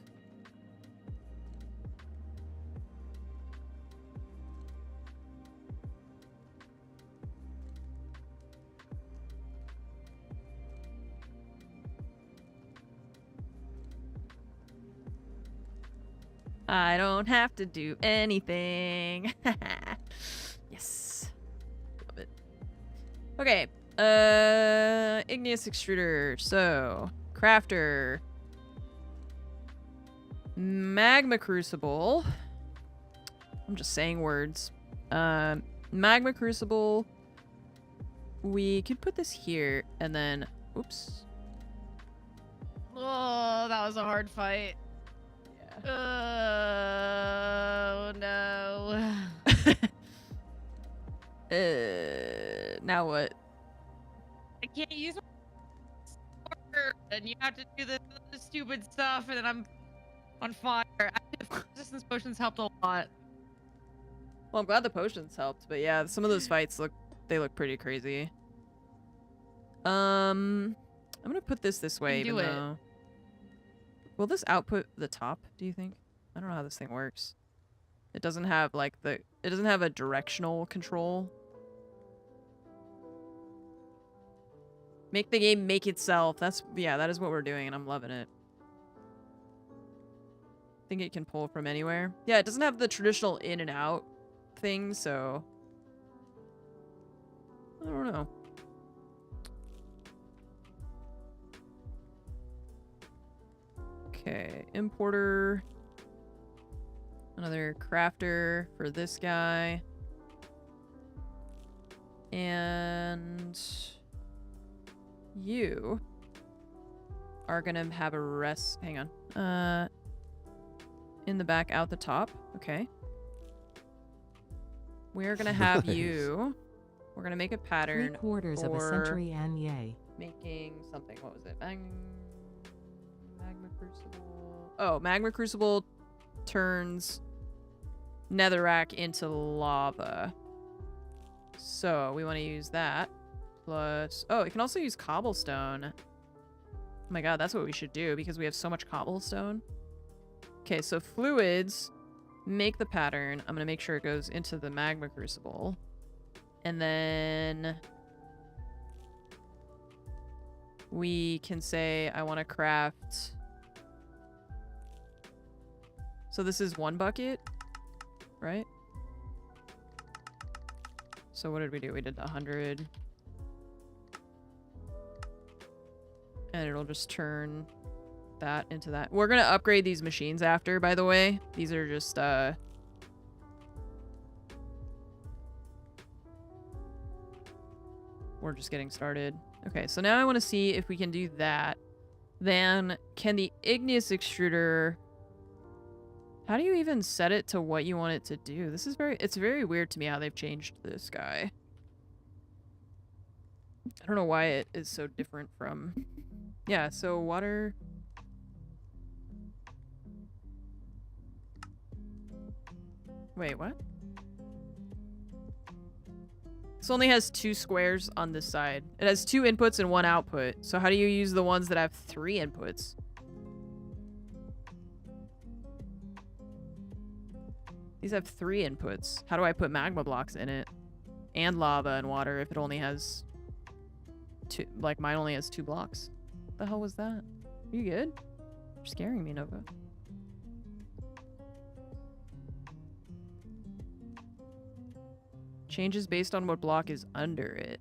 I don't have to do anything. Yes. Love it. Okay. Igneous extruder. So, crafter. Magma crucible. I'm just saying words. Magma crucible. We could put this here and then, oops. Oh, that was a hard fight. Oh no. Now what? I can't use my sword, and you have to do the stupid stuff, and then I'm on fire. Resistance potions helped a lot. Well, I'm glad the potions helped, but yeah, some of those fights look pretty crazy. I'm gonna put this way, even though... Will this output the top, do you think? I don't know how this thing works. It doesn't have, like, it doesn't have a directional control. Make the game make itself. Yeah, that is what we're doing, and I'm loving it. I think it can pull from anywhere. Yeah, it doesn't have the traditional in and out thing, so... I don't know. Okay, importer. Another crafter for this guy. And you are gonna have a rest. Hang on. In the back, out the top. Okay. We're gonna have Nice. you. We're gonna make a pattern. 3/4 of a for century and yay. making something. What was it? Magma crucible. Oh, magma crucible turns netherrack into lava. So we want to use that. Plus, oh, it can also use cobblestone. Oh my god, that's what we should do because we have so much cobblestone. Okay, so fluids, make the pattern. I'm gonna make sure it goes into the magma crucible. And then we can say I want to craft. So this is 1 bucket, right? So what did we do? We did 100. And it'll just turn that into that. We're going to upgrade these machines after, by the way. These are just, we're just getting started. Okay, so now I want to see if we can do that. Then, can the igneous extruder... How do you even set it to what you want it to do? This is it's very weird to me how they've changed this guy. I don't know why it is so different from... Yeah, so water... Wait, what? This only has 2 squares on this side. It has 2 inputs and 1 output. So how do you use the ones that have 3 inputs? These have 3 inputs. How do I put magma blocks in it? And lava and water if it only has 2. Like, mine only has 2 blocks. What the hell was that? Are you good? You're scaring me, Nova. Changes based on what block is under it.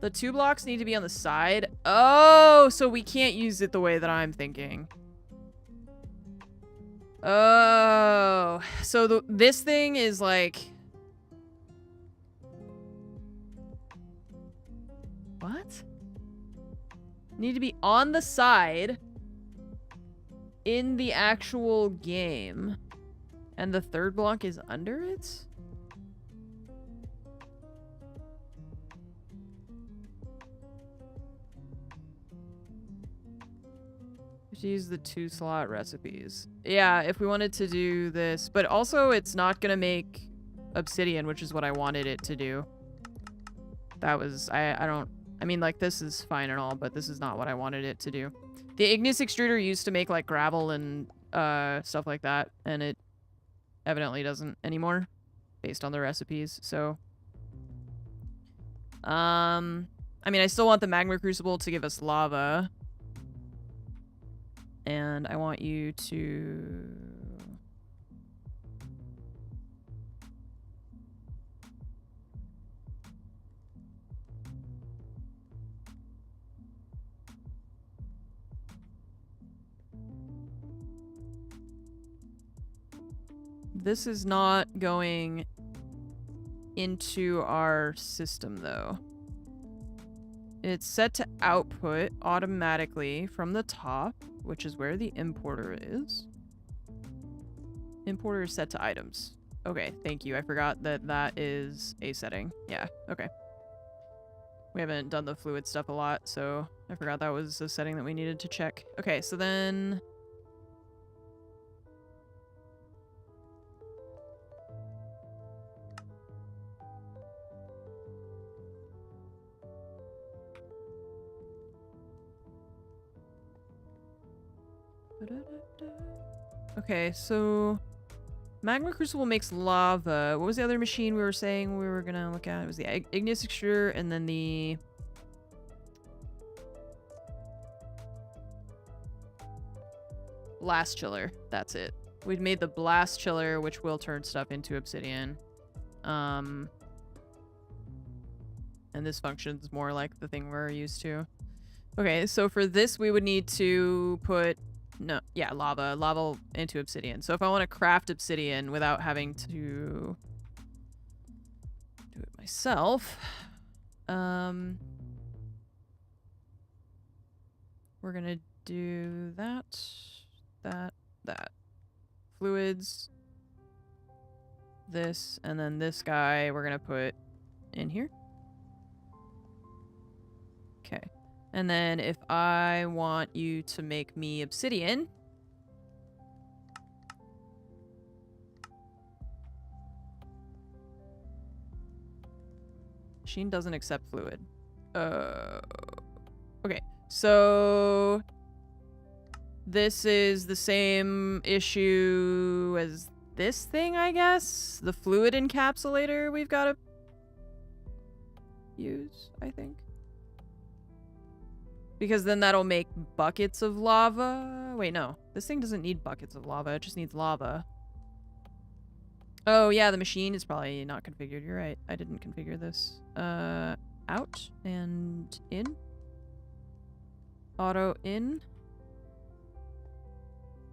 The 2 blocks need to be on the side. Oh, so we can't use it the way that I'm thinking. Oh, so this thing is like... What? Need to be on the side in the actual game. And the 3rd block is under it? To use the 2 slot recipes. Yeah, if we wanted to do this. But also, it's not going to make obsidian, which is what I wanted it to do. That was... I mean, like, this is fine and all, but this is not what I wanted it to do. The igneous extruder used to make, like, gravel and stuff like that, and it evidently doesn't anymore, based on the recipes, so... I mean, I still want the magma crucible to give us lava. And I want you to... This is not going into our system, though. It's set to output automatically from the top, which is where the importer is. Importer is set to items. Okay, thank you. I forgot that that is a setting. Yeah, okay. We haven't done the fluid stuff a lot, so I forgot that was a setting that we needed to check. Okay, so then... Okay, so magma crucible makes lava. What was the other machine we were saying we were gonna look at? It was the igneous extruder and then the blast chiller. That's it. We've made the blast chiller, which will turn stuff into obsidian. And this functions more like the thing we're used to. Okay, so for this we would need to put lava into obsidian. So if I want to craft obsidian without having to do it myself. We're gonna do that, that. Fluids. This, and then this guy we're gonna put in here. Okay. And then if I want you to make me obsidian, machine doesn't accept fluid. Okay, so this is the same issue as this thing, I guess. The fluid encapsulator we've got to use, I think. Because then that'll make buckets of lava. Wait, no. This thing doesn't need buckets of lava. It just needs lava. Oh, yeah, the machine is probably not configured. You're right. I didn't configure this. Out and in. Auto in.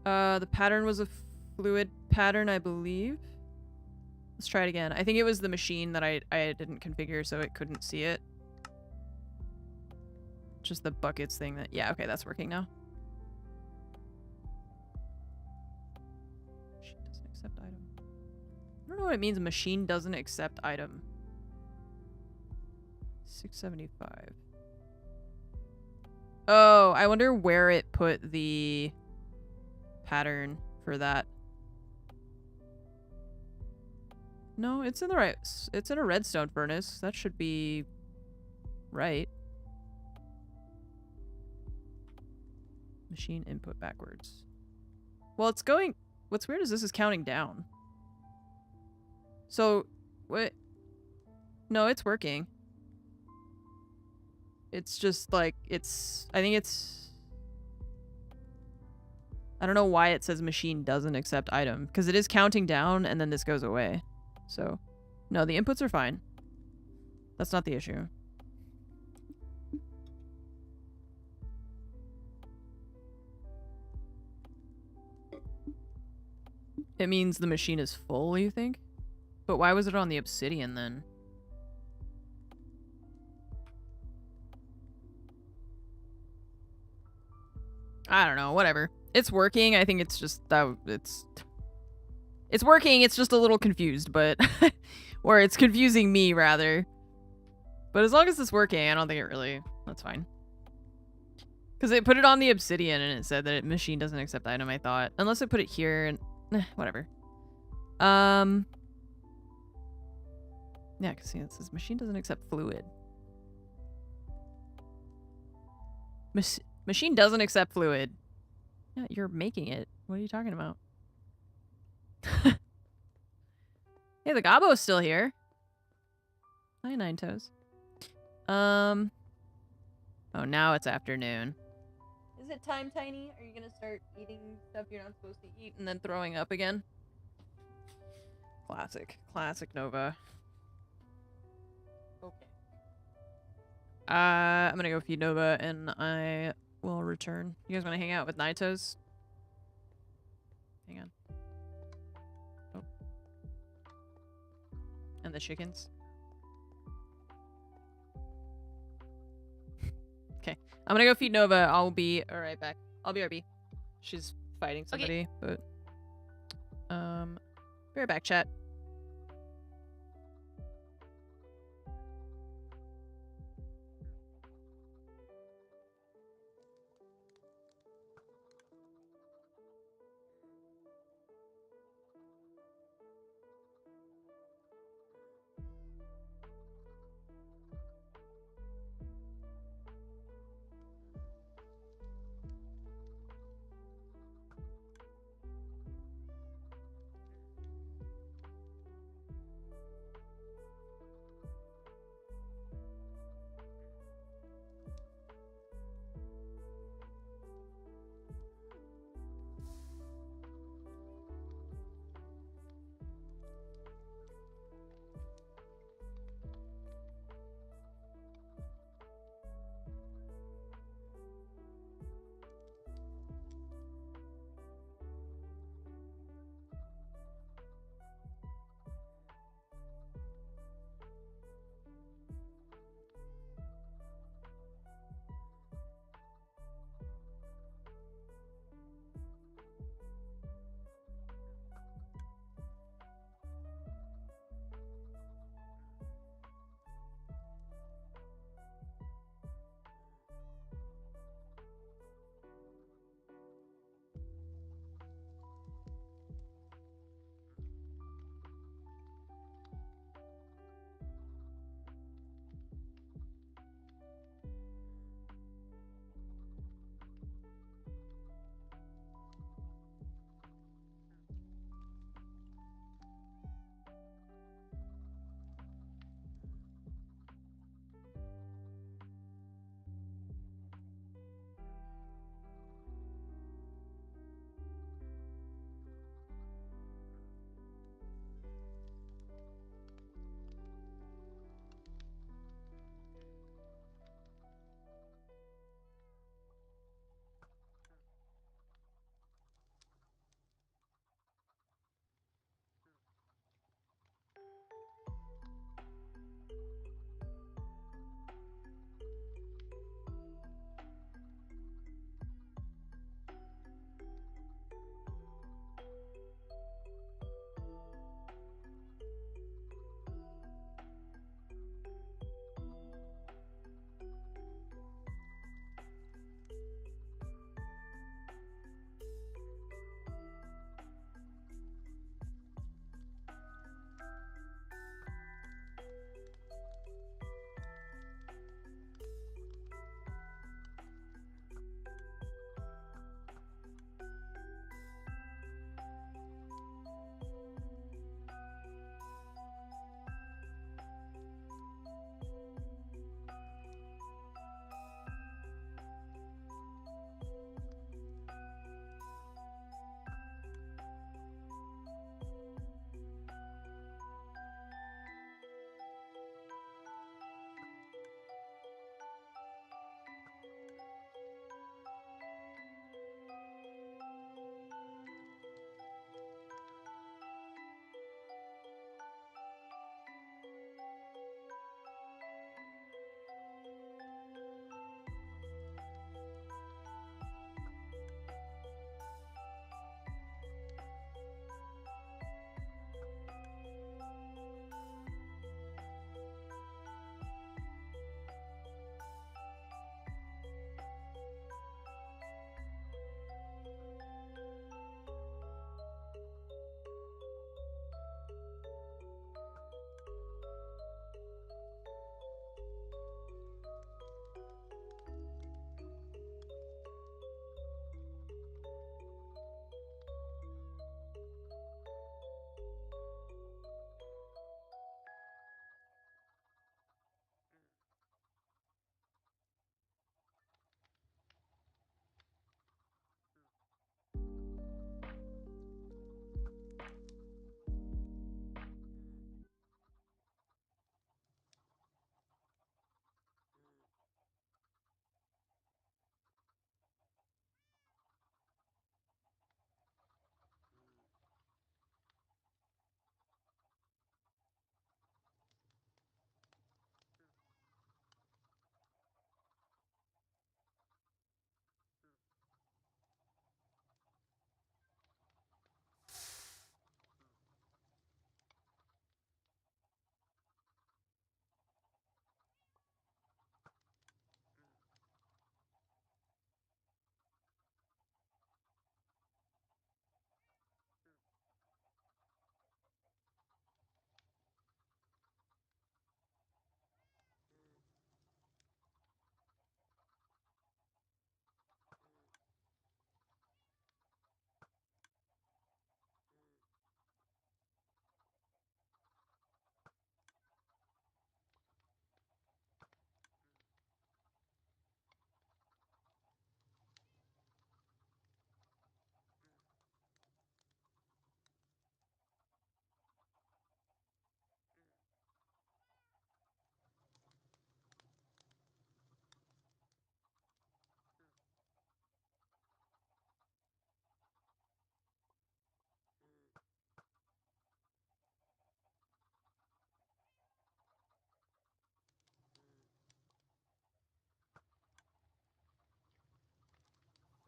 The pattern was a fluid pattern, I believe. Let's try it again. I think it was the machine that I didn't configure, so it couldn't see it. Just the buckets thing that... Yeah, okay, that's working now. Machine doesn't accept item. I don't know what it means, machine doesn't accept item. 675. Oh, I wonder where it put the pattern for that. No, it's in the right... It's in a redstone furnace. That should be... right. Machine input backwards. Well, it's going... What's weird is this is counting down. So, what? No, it's working. It's just like, it's... I think it's... I don't know why it says machine doesn't accept item. Because it is counting down and then this goes away. So, no, the inputs are fine. That's not the issue. It means the machine is full, you think? But why was it on the obsidian then? I don't know, whatever. It's working. I think it's just that it's working. It's just a little confused, but or it's confusing me rather. But as long as it's working, I don't think it really... That's fine. Because it put it on the obsidian and it said that machine doesn't accept item, I thought. Unless it put it here and... whatever. Yeah, because see, it says machine doesn't accept fluid. Machine doesn't accept fluid. Yeah, you're making it. What are you talking about? Hey, the Gobbo's still here. Hi, Nine Toes. Oh, now it's afternoon. Is it time, Tiny? Are you gonna start eating stuff you're not supposed to eat and then throwing up again? Classic. Classic Nova. Okay. I'm gonna go feed Nova and I will return. You guys wanna hang out with Naitos? Hang on. Oh. And the chickens. Okay. I'm gonna go feed Nova. I'll be right back. I'll be RB. She's fighting somebody, okay. But be right back, chat.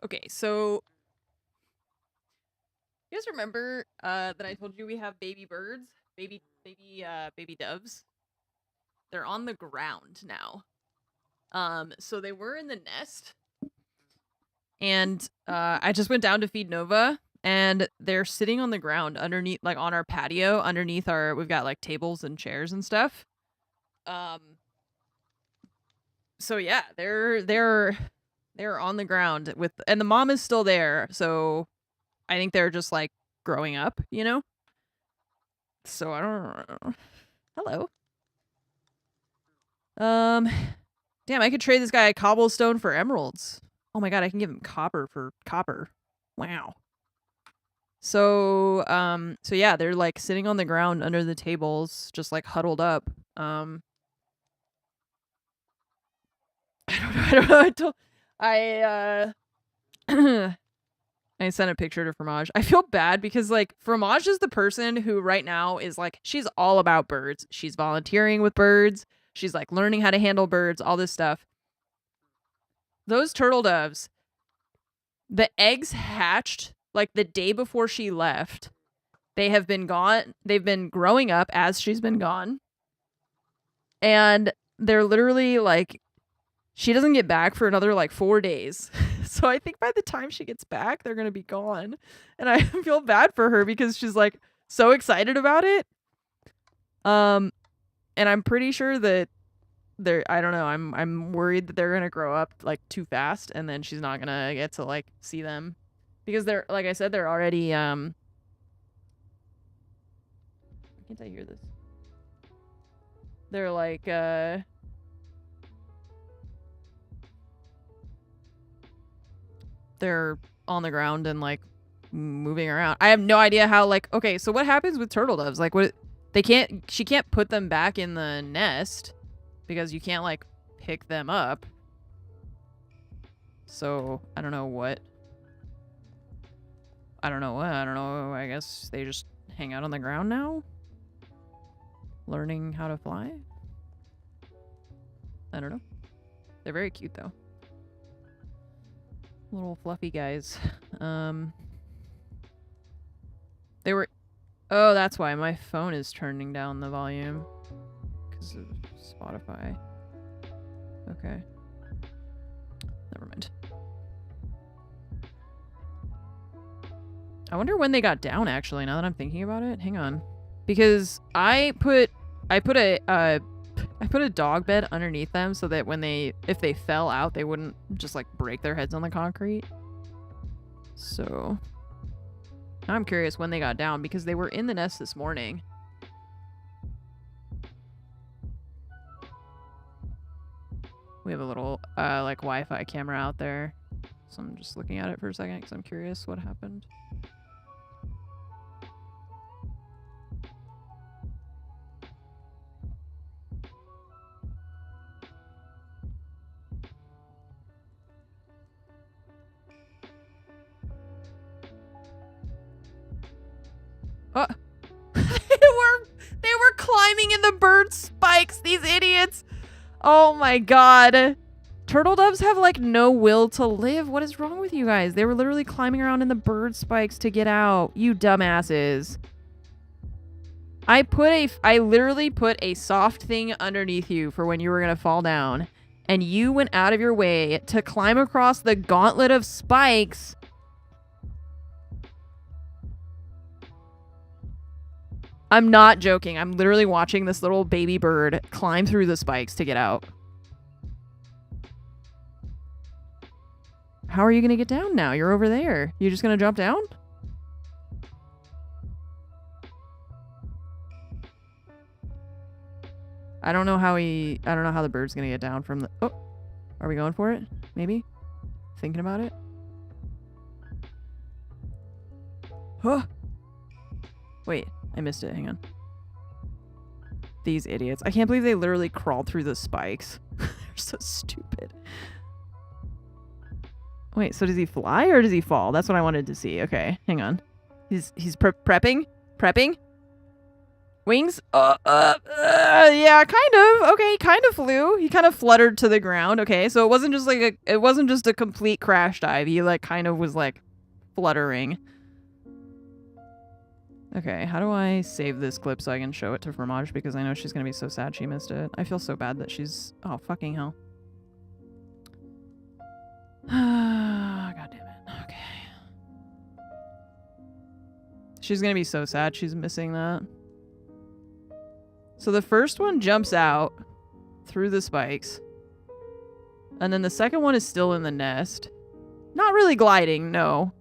Okay, so you guys remember that I told you we have baby birds, baby doves? They're on the ground now. So they were in the nest, and I just went down to feed Nova, and they're sitting on the ground underneath, like on our patio, underneath we've got like tables and chairs and stuff. So yeah, they're on the ground with, and the mom is still there, so I think they're just like growing up, you know? So I don't know. Hello. Damn, I could trade this guy a cobblestone for emeralds. Oh my god, I can give him copper for copper. Wow. So, so yeah, they're like sitting on the ground under the tables, just like huddled up. I don't know. I sent a picture to Fromage. I feel bad because like Fromage is the person who right now is like, she's all about birds. She's volunteering with birds. She's like learning how to handle birds, all this stuff. Those turtle doves, the eggs hatched like the day before she left. They have been gone. They've been growing up as she's been gone. And they're literally like, she doesn't get back for another like 4 days. So I think by the time she gets back, they're going to be gone. And I feel bad for her because she's like so excited about it. And I'm pretty sure that I don't know, I'm worried that they're going to grow up like too fast and then she's not going to get to like see them because they're, like I said, they're already why can't I hear this? They're like they're on the ground and like moving around. I have no idea how, like, okay, so what happens with turtle doves? Like, what, she can't put them back in the nest because you can't like pick them up. So I don't know. I guess they just hang out on the ground now, learning how to fly. I don't know. They're very cute though. Little fluffy guys. They were, oh, that's why my phone is turning down the volume because of Spotify. Okay, never mind. I wonder when they got down actually, now that I'm thinking about it. Hang on, because I put a dog bed underneath them so that when if they fell out, they wouldn't just like break their heads on the concrete. So now I'm curious when they got down because they were in the nest this morning. We have a little like Wi-Fi camera out there, so I'm just looking at it for a second because I'm curious what happened. Oh, they were climbing in the bird spikes, these idiots. Oh my god. Turtle doves have like no will to live. What is wrong with you guys? They were literally climbing around in the bird spikes to get out. You dumbasses. I literally put a soft thing underneath you for when you were gonna fall down, and you went out of your way to climb across the gauntlet of spikes. I'm not joking. I'm literally watching this little baby bird climb through the spikes to get out. How are you going to get down now? You're over there. You're just going to jump down? I don't know how the bird's going to get down from the... Oh, are we going for it? Maybe? Thinking about it? Huh. Wait, I missed it. Hang on. These idiots. I can't believe they literally crawled through the spikes. They're so stupid. Wait, so does he fly or does he fall? That's what I wanted to see. Okay, hang on. He's prepping? Prepping? Wings? Yeah, kind of. Okay, he kind of flew. He kind of fluttered to the ground. Okay, so it wasn't just like it wasn't just a complete crash dive. He like kind of was like fluttering. Okay, how do I save this clip so I can show it to Fromage, because I know she's gonna be so sad she missed it. I feel so bad that she's... Oh, fucking hell. God damn it. Okay. She's gonna be so sad she's missing that. So the first one jumps out through the spikes. And then the second one is still in the nest. Not really gliding, no.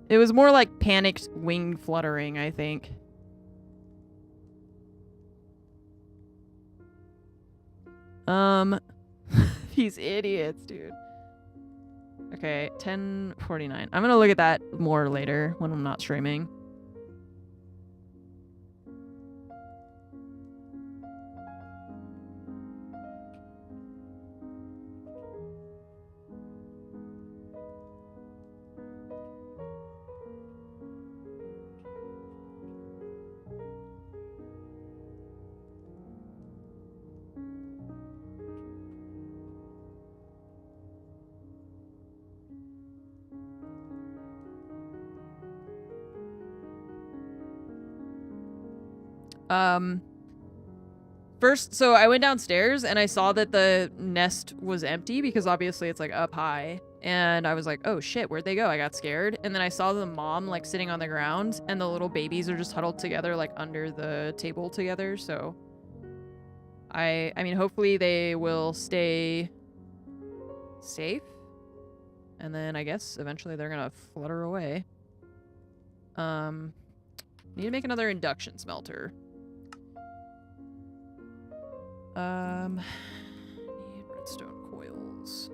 It was more like panicked wing fluttering, I think. These idiots, dude. Okay, 10:49. I'm gonna look at that more later when I'm not streaming. First, so I went downstairs and I saw that the nest was empty because obviously it's like up high. And I was like, oh shit, where'd they go? I got scared. And then I saw the mom like sitting on the ground and the little babies are just huddled together like under the table together. So I mean, hopefully they will stay safe. And then I guess eventually they're gonna flutter away. Need to make another induction smelter. Need redstone coils.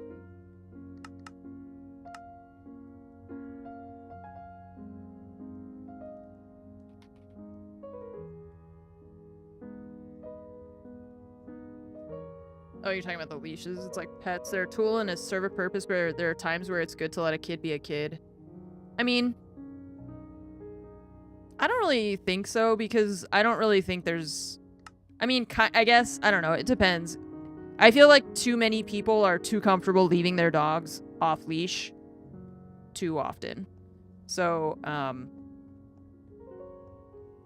Oh, you're talking about the leashes? It's like pets. They're a tool and serve a purpose, but there are times where it's good to let a kid be a kid. I mean, I don't really think so, because I don't really think there's... I mean, I guess, I don't know, it depends. I feel like too many people are too comfortable leaving their dogs off leash too often. So, I'm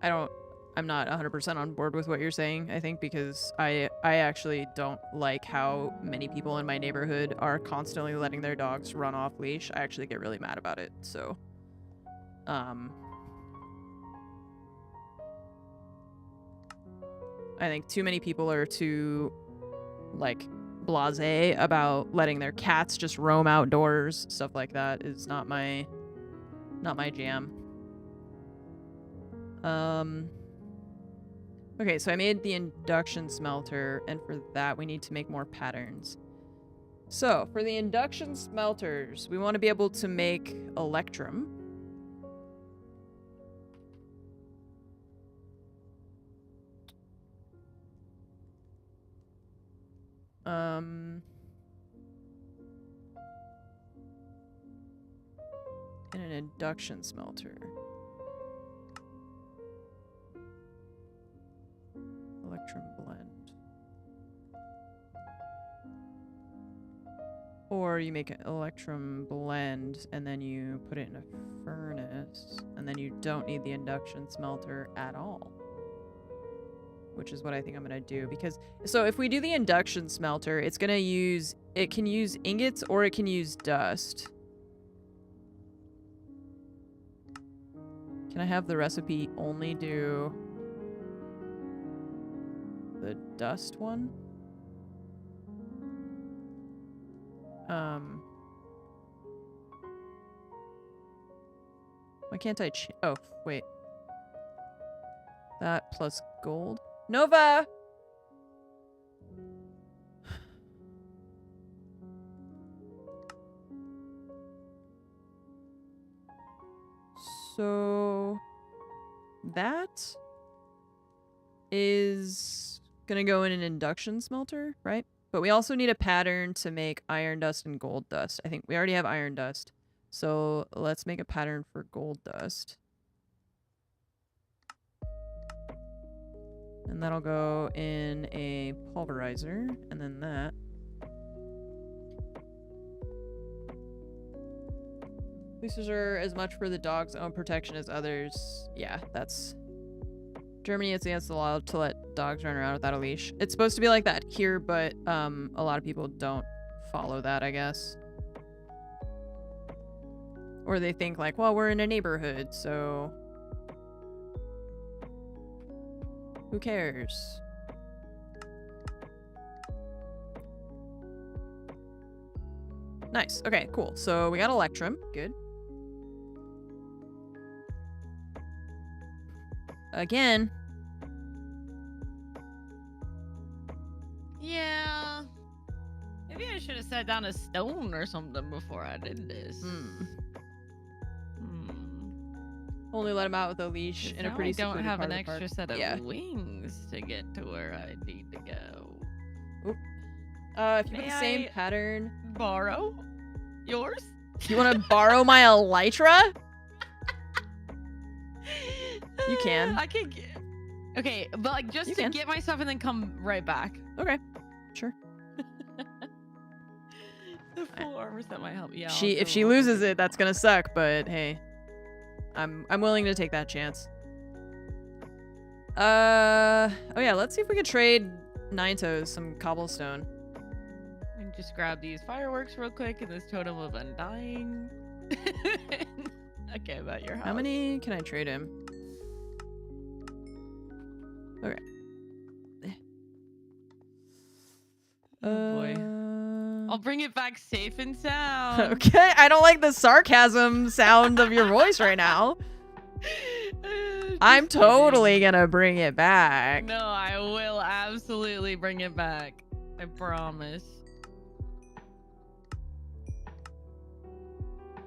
not 100% on board with what you're saying, I think, because I actually don't like how many people in my neighborhood are constantly letting their dogs run off leash. I actually get really mad about it, so, I think too many people are too, like, blasé about letting their cats just roam outdoors. Stuff like that is not my jam. Okay, so I made the induction smelter, and for that we need to make more patterns. So, for the induction smelters, we want to be able to make electrum. In an induction smelter. Electrum blend. Or you make an electrum blend and then you put it in a furnace, and then you don't need the induction smelter at all. Which is what I think I'm gonna do, because so if we do the induction smelter, it can use ingots or it can use dust. Can I have the recipe only do the dust one? Why can't I oh, wait. That plus gold. Nova! So that is gonna go in an induction smelter, right? But we also need a pattern to make iron dust and gold dust. I think we already have iron dust. So let's make a pattern for gold dust. And that'll go in a pulverizer, and then that. Leashes are as much for the dog's own protection as others. Yeah, that's... Germany, it's against the law to let dogs run around without a leash. It's supposed to be like that here, but a lot of people don't follow that, I guess. Or they think like, well, we're in a neighborhood, so... Who cares? Nice. Okay, cool. So we got Electrum. Good. Again. Yeah. Maybe I should have set down a stone or something before I did this. Only let him out with a leash in a pretty I don't secluded have part an of the park. extra set of Yeah. wings to get to where I need to go. Oop. If you put May the same I pattern... borrow yours? You want to borrow my elytra? You can. I can get... Okay, but like just You to can. get my stuff and then come right back. Okay. Sure. The full armor set might help. Yeah. If she loses it, that's gonna suck, but hey. I'm willing to take that chance. Oh yeah, let's see if we can trade Nine Toes some cobblestone. And just grab these fireworks real quick and this totem of undying. Okay, about your house. How many can I trade him? Okay. Oh boy. I'll bring it back safe and sound. Okay, I don't like the sarcasm sound of your voice right now. I'm totally gonna bring it back. No, I will absolutely bring it back. I promise.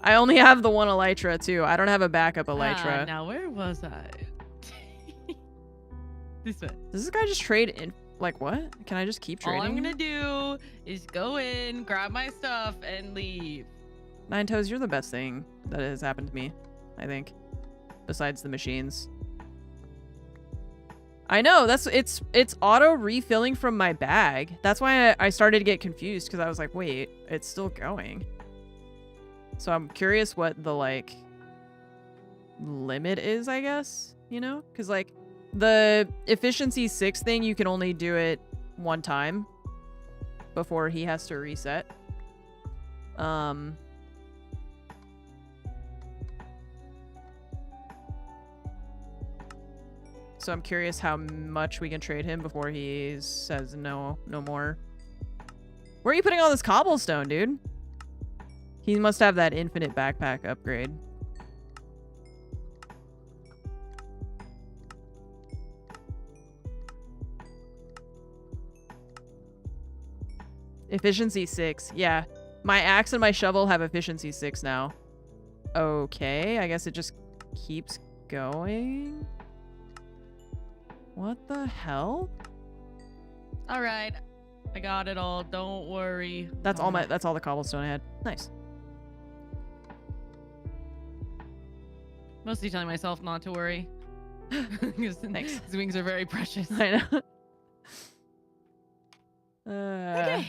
I only have the one elytra too. I don't have a backup elytra. Now where was I? This way. Does this guy just trade in? Like what? Can I just keep trading? All I'm gonna do is go in, grab my stuff, and leave. Nine Toes, you're the best thing that has happened to me, I think. Besides the machines. I know, it's auto refilling from my bag. That's why I started to get confused, because I was like, wait, it's still going. So I'm curious what the like limit is, I guess, you know? Because like the efficiency 6 thing, you can only do it one time before he has to reset. So I'm curious how much we can trade him before he says no more. Where are you putting all this cobblestone, dude? He must have that infinite backpack upgrade. Efficiency 6. Yeah. My axe and my shovel have efficiency 6 now. Okay. I guess it just keeps going. What the hell? All right, I got it all. Don't worry. That's all the cobblestone I had. Nice. Mostly telling myself not to worry. Thanks. His wings are very precious. I know. Okay.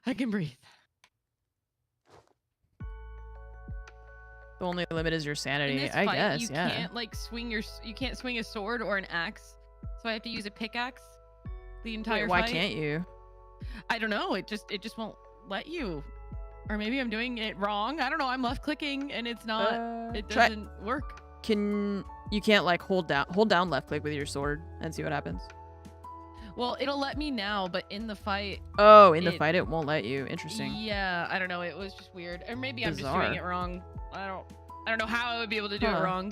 I can breathe. The only limit is your In sanity, this I fight, guess. you Yeah. can't like you can't swing a sword or an axe. So I have to use a pickaxe the entire Wait, why fight. can't you? I don't know. It just won't let you. Or maybe I'm doing it wrong. I don't know. I'm left clicking and it's not. It doesn't work. You can't like hold down left click with your sword and see what happens? Well, it'll let me now, but in the fight. Oh, in the fight it won't let you. Interesting. Yeah, I don't know. It was just weird. Or maybe I'm just Bizarre. doing it wrong. I don't know how I would be able to do it wrong.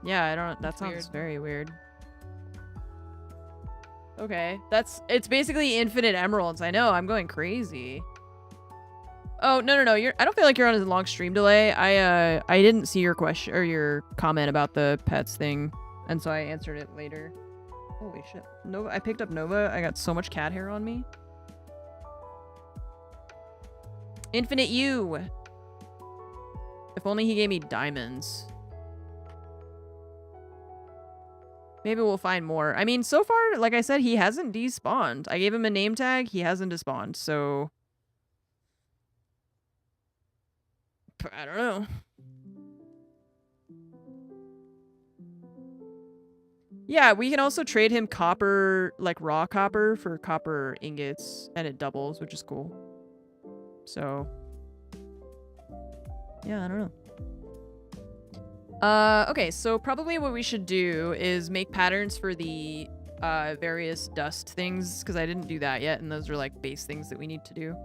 Yeah, that That's sounds weird. very weird. Okay, it's basically infinite emeralds. I know, I'm going crazy. Oh, no. I don't feel like you're on a long stream delay. I didn't see your question or your comment about the pets thing, and so I answered it later. Holy shit. Nova, I picked up Nova. I got so much cat hair on me. Infinite U. If only he gave me diamonds. Maybe we'll find more. I mean, so far, like I said, he hasn't despawned. I gave him a name tag. He hasn't despawned, so... I don't know. Yeah, we can also trade him copper, like raw copper, for copper ingots, and it doubles, which is cool. So... yeah, I don't know. Okay, so probably what we should do is make patterns for the various dust things, because I didn't do that yet, and those are like base things that we need to do.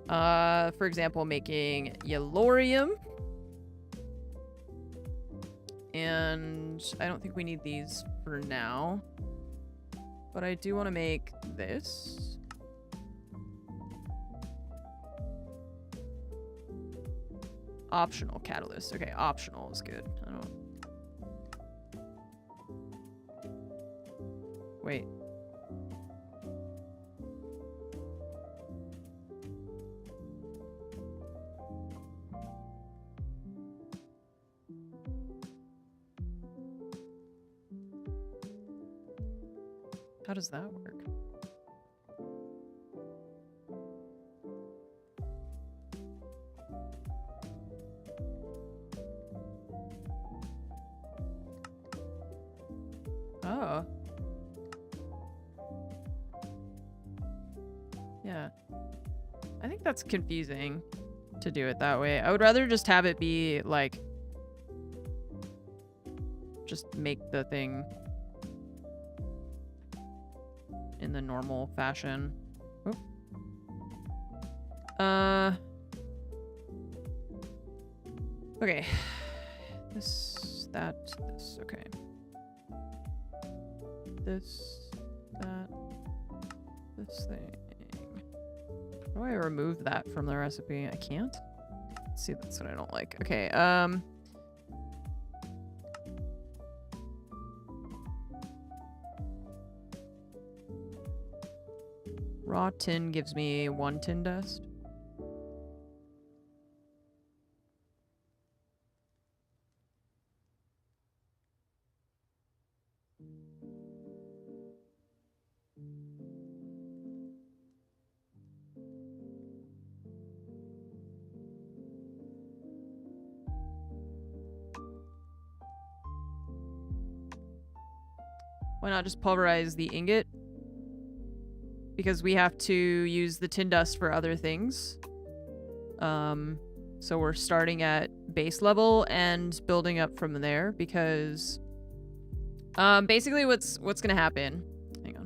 For example, making yellorium. And I don't think we need these for now. But I do want to make this. Optional catalyst. Okay, optional is good. I don't... Wait. How does that work? Oh. Yeah. I think that's confusing to do it that way. I would rather just have it be like... just make the thing in the normal fashion. Oop. Okay. This, that, this. Okay. This, that, this thing. How do I remove that from the recipe? I can't? Let's see, that's what I don't like. Okay, raw tin gives me 1 tin dust. Why not just pulverize the ingot? Because we have to use the tin dust for other things. So we're starting at base level and building up from there because basically what's gonna happen. Hang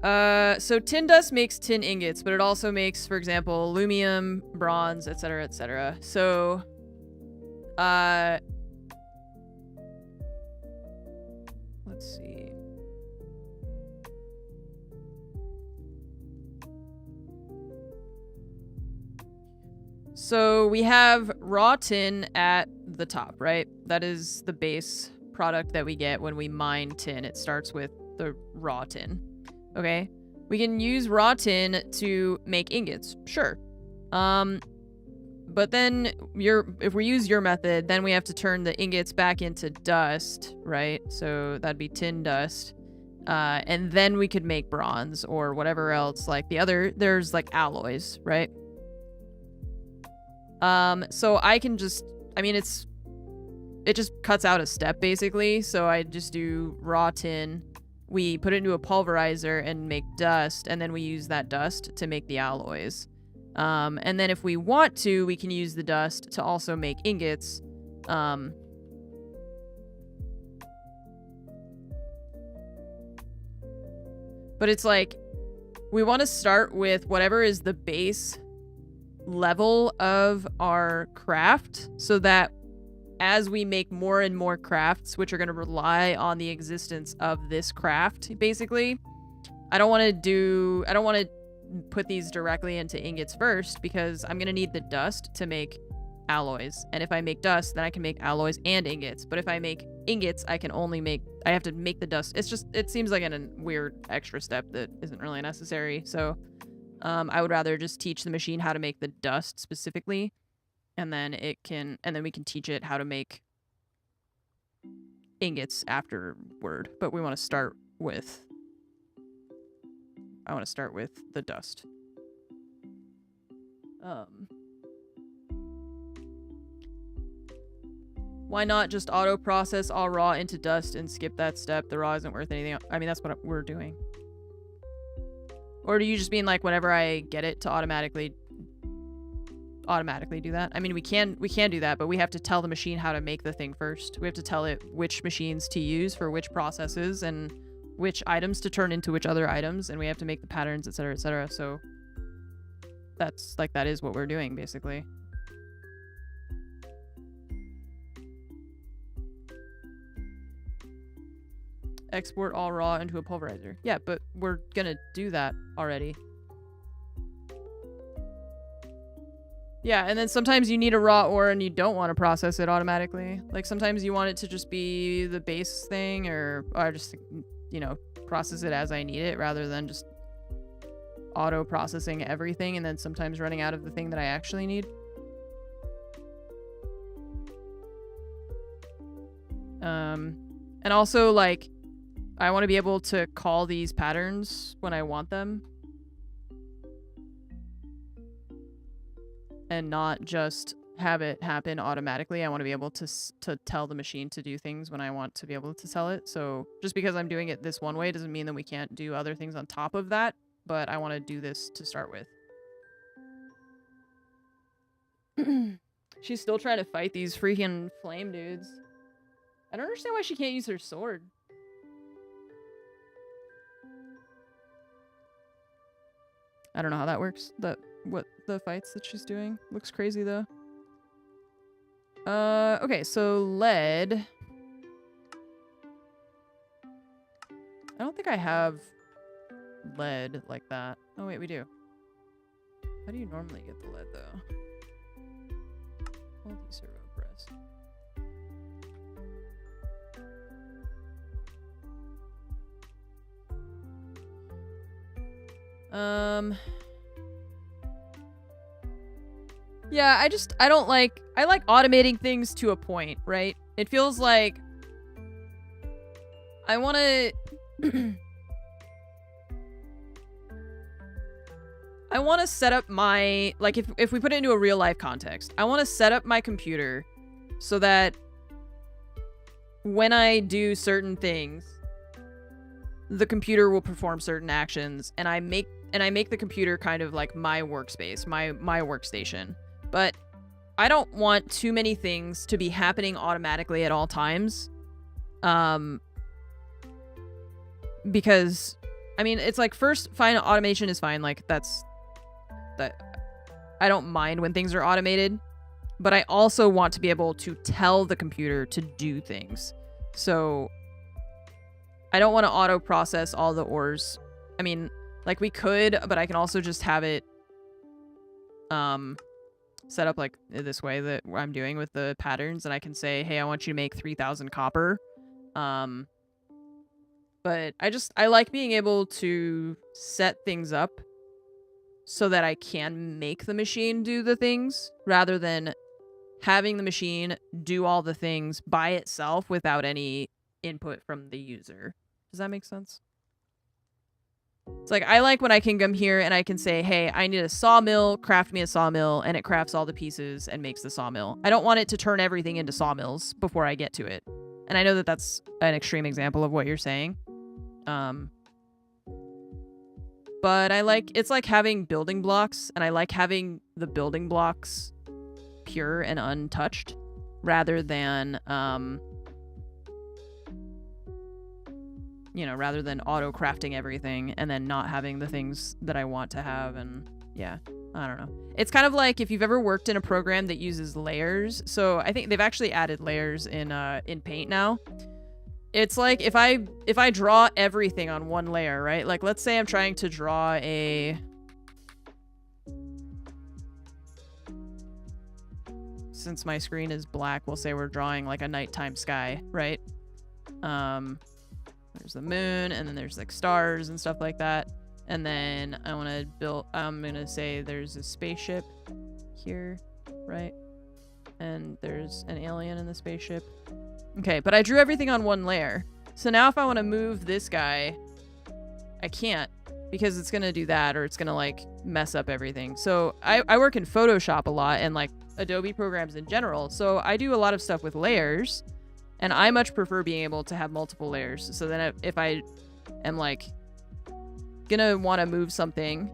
on. So tin dust makes tin ingots, but it also makes, for example, aluminum, bronze, etc., etc. So let's see. So we have raw tin at the top, right? That is the base product that we get when we mine tin. It starts with the raw tin. Okay? We can use raw tin to make ingots. Sure. But then if we use your method, then we have to turn the ingots back into dust, right? So that'd be tin dust. And then we could make bronze or whatever else. Like there's like alloys, right? So I can just, I mean, it just cuts out a step basically. So I just do raw tin. We put it into a pulverizer and make dust, and then we use that dust to make the alloys. And then if we want to, we can use the dust to also make ingots. But it's like, we want to start with whatever is the base level of our craft, so that as we make more and more crafts, which are going to rely on the existence of this craft, basically, I don't want to put these directly into ingots first, because I'm going to need the dust to make alloys. And if I make dust, then I can make alloys and ingots. But if I make ingots, I have to make the dust. It seems like a weird extra step that isn't really necessary. So I would rather just teach the machine how to make the dust specifically, and then we can teach it how to make ingots afterward, but we want to start with... I want to start with the dust. Why not just auto process all raw into dust and skip that step? The raw isn't worth anything. I mean, that's what we're doing. Or do you just mean like whenever I get it to automatically do that? I mean, we can do that, but we have to tell the machine how to make the thing first. We have to tell it which machines to use for which processes and which items to turn into which other items, and we have to make the patterns, etc., etc. So that's like, that is what we're doing basically. Export all raw into a pulverizer. Yeah, but we're gonna do that already. Yeah, and then sometimes you need a raw ore and you don't want to process it automatically. Like sometimes you want it to just be the base thing, or just, you know, process it as I need it rather than just auto processing everything and then sometimes running out of the thing that I actually need. And also, like, I want to be able to call these patterns when I want them. And not just have it happen automatically. I want to be able to tell the machine to do things when I want to be able to tell it. So just because I'm doing it this one way doesn't mean that we can't do other things on top of that. But I want to do this to start with. She's still trying to fight these freaking flame dudes. I don't understand why she can't use her sword. I don't know how that works. What the fights that she's doing. Looks crazy though. Okay, so lead. I don't think I have lead like that. Oh wait, we do. How do you normally get the lead though? Multi-servo press. Yeah, I like automating things to a point, right? It feels like I want to I want to set up my, like, if we put it into a real life context, I want to set up my computer so that when I do certain things, the computer will perform certain actions, and I make the computer kind of like my workspace, my workstation. But I don't want too many things to be happening automatically at all times. Because I mean, it's like, first, fine, automation is fine. Like that I don't mind when things are automated, but I also want to be able to tell the computer to do things. So I don't want to auto process all the ores. I mean, like we could, but I can also just have it set up like this way that I'm doing with the patterns, and I can say, hey, I want you to make 3,000 copper. But I like being able to set things up so that I can make the machine do the things rather than having the machine do all the things by itself without any input from the user. Does that make sense? It's like, I like when I can come here and I can say, hey, I need a sawmill, craft me a sawmill, and it crafts all the pieces and makes the sawmill. I don't want it to turn everything into sawmills before I get to it. And I know that that's an extreme example of what you're saying. But it's like having building blocks, and I like having the building blocks pure and untouched rather than, you know, rather than auto crafting everything and then not having the things that I want to have. And yeah, I don't know. It's kind of like if you've ever worked in a program that uses layers. So I think they've actually added layers in Paint now. It's like if I draw everything on one layer, right? Like let's say I'm trying to draw since my screen is black, we'll say we're drawing like a nighttime sky, right? There's the moon, and then there's like stars and stuff like that. And then I'm gonna say there's a spaceship here, right? And there's an alien in the spaceship. Okay, but I drew everything on one layer. So now if I want to move this guy, I can't because it's going to do that or it's going to like mess up everything. So I work in Photoshop a lot and like Adobe programs in general. So I do a lot of stuff with layers and I much prefer being able to have multiple layers. So then if I am like gonna want to move something,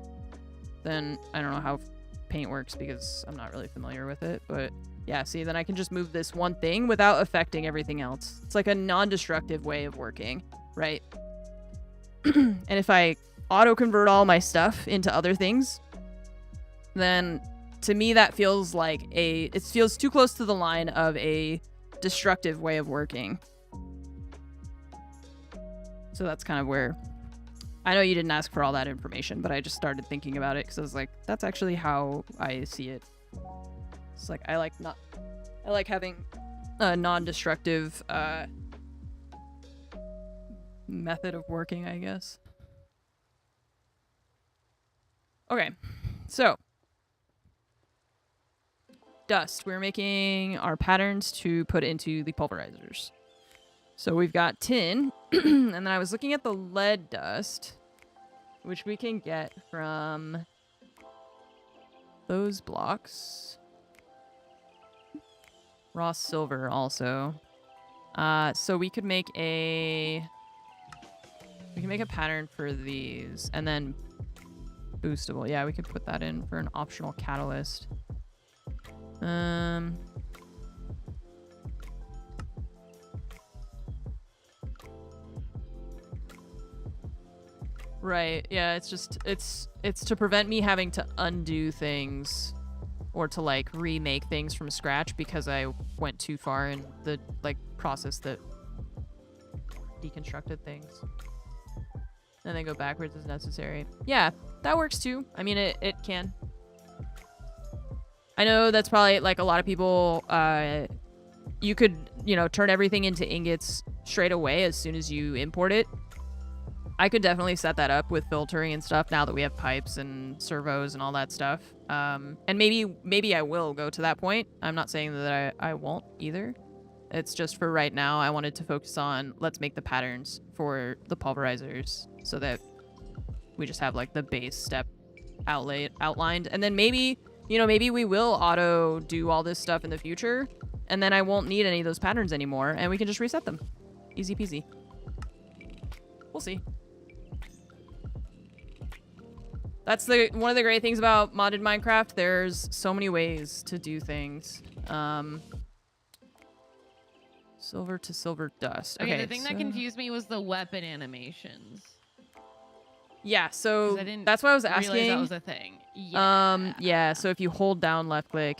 then I don't know how paint works because I'm not really familiar with it, but yeah, see, then I can just move this one thing without affecting everything else. It's like a non-destructive way of working, right? And if I auto-convert all my stuff into other things, then to me that feels like it feels too close to the line of a destructive way of working. So that's kind of where... I know you didn't ask for all that information, but I just started thinking about it because I was like, that's actually how I see it. It's like I like having a non-destructive method of working, I guess. Okay, so dust. We're making our patterns to put into the pulverizers. So we've got tin, and then I was looking at the lead dust, which we can get from those blocks. Raw silver also. So we could make a pattern for these, and then boostable. Yeah, we could put that in for an optional catalyst. Right, yeah, it's to prevent me having to undo things or to like remake things from scratch because I went too far in the like process that deconstructed things. And then go backwards as necessary. Yeah, that works too. I mean, it can. I know that's probably like a lot of people, you could, turn everything into ingots straight away as soon as you import it. I could definitely set that up with filtering and stuff now that we have pipes and servos and all that stuff. And maybe I will go to that point. I'm not saying that I won't either. It's just for right now, I wanted to focus on let's make the patterns for the pulverizers so that we just have like the base step outlined. And then maybe we will auto do all this stuff in the future and then I won't need any of those patterns anymore and we can just reset them. Easy peasy. We'll see. That's one of the great things about modded Minecraft. There's so many ways to do things. Silver to silver dust. Okay, the thing that confused me was the weapon animations. Yeah, so that's what I was asking. Realize that was a thing. Yeah. Yeah. So if you hold down left click,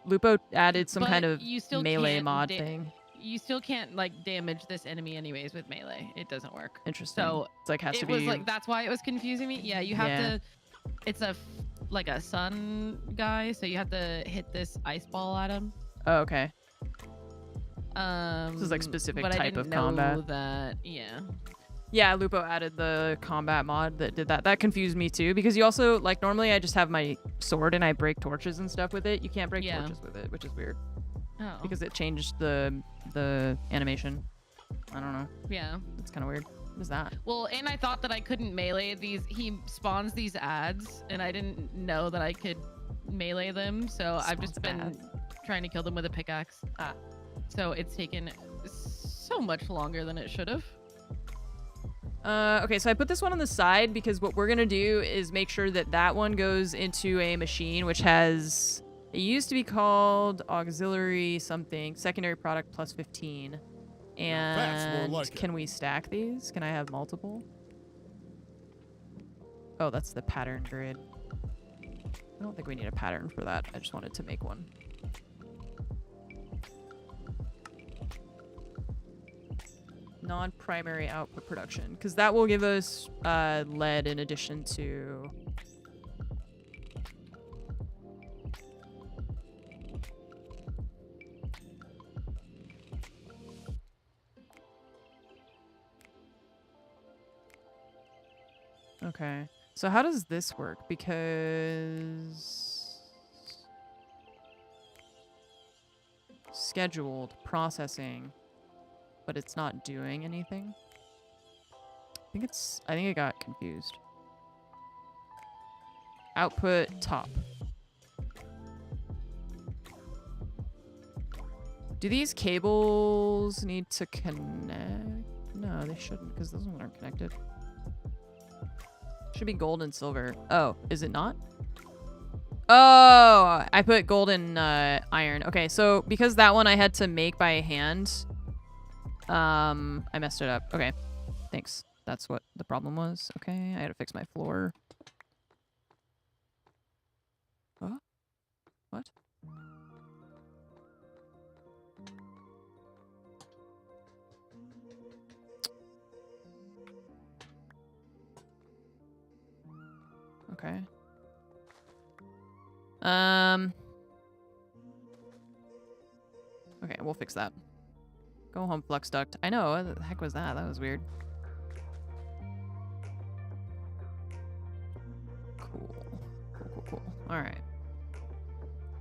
Lupo added some kind of melee mod thing. You still can't like damage this enemy anyways with melee. It doesn't work. Interesting. So it's like has to be. It was like that's why it was confusing me. Yeah, you have to. It's like a sun guy, so you have to hit this ice ball at him. Oh, okay. This is like specific but type I of didn't combat. know that. Yeah. Yeah, Lupo added the combat mod that did that. That confused me too because you also like normally I just have my sword and I break torches and stuff with it. You can't break torches with it, which is weird. Oh. Because it changed the animation. I don't know. Yeah. It's kind of weird. What is that? Well, and I thought that I couldn't melee these. He spawns these ads, and I didn't know that I could melee them. So I've just been trying to kill them with a pickaxe. So it's taken so much longer than it should have. Okay, so I put this one on the side because what we're going to do is make sure that that one goes into a machine which has... It used to be called auxiliary something, secondary product plus 15. And That's more like can we stack these? Can I have multiple? Oh, that's the pattern grid. I don't think we need a pattern for that. I just wanted to make one. Non-primary output production, because that will give us lead in addition to... Okay, so how does this work? Because scheduled processing. but it's not doing anything. I think I got confused. Output top. Do these cables need to connect? No, they shouldn't, because those ones aren't connected. Should be gold and silver. Oh, is it not? Oh, I put gold and iron. Okay, so because that one I had to make by hand, I messed it up. Okay, thanks. That's what the problem was. Okay, I had to fix my floor. Huh? What? Okay. Okay, we'll fix that. Go home, flux duct. I know, what the heck was that? That was weird. Cool. Alright.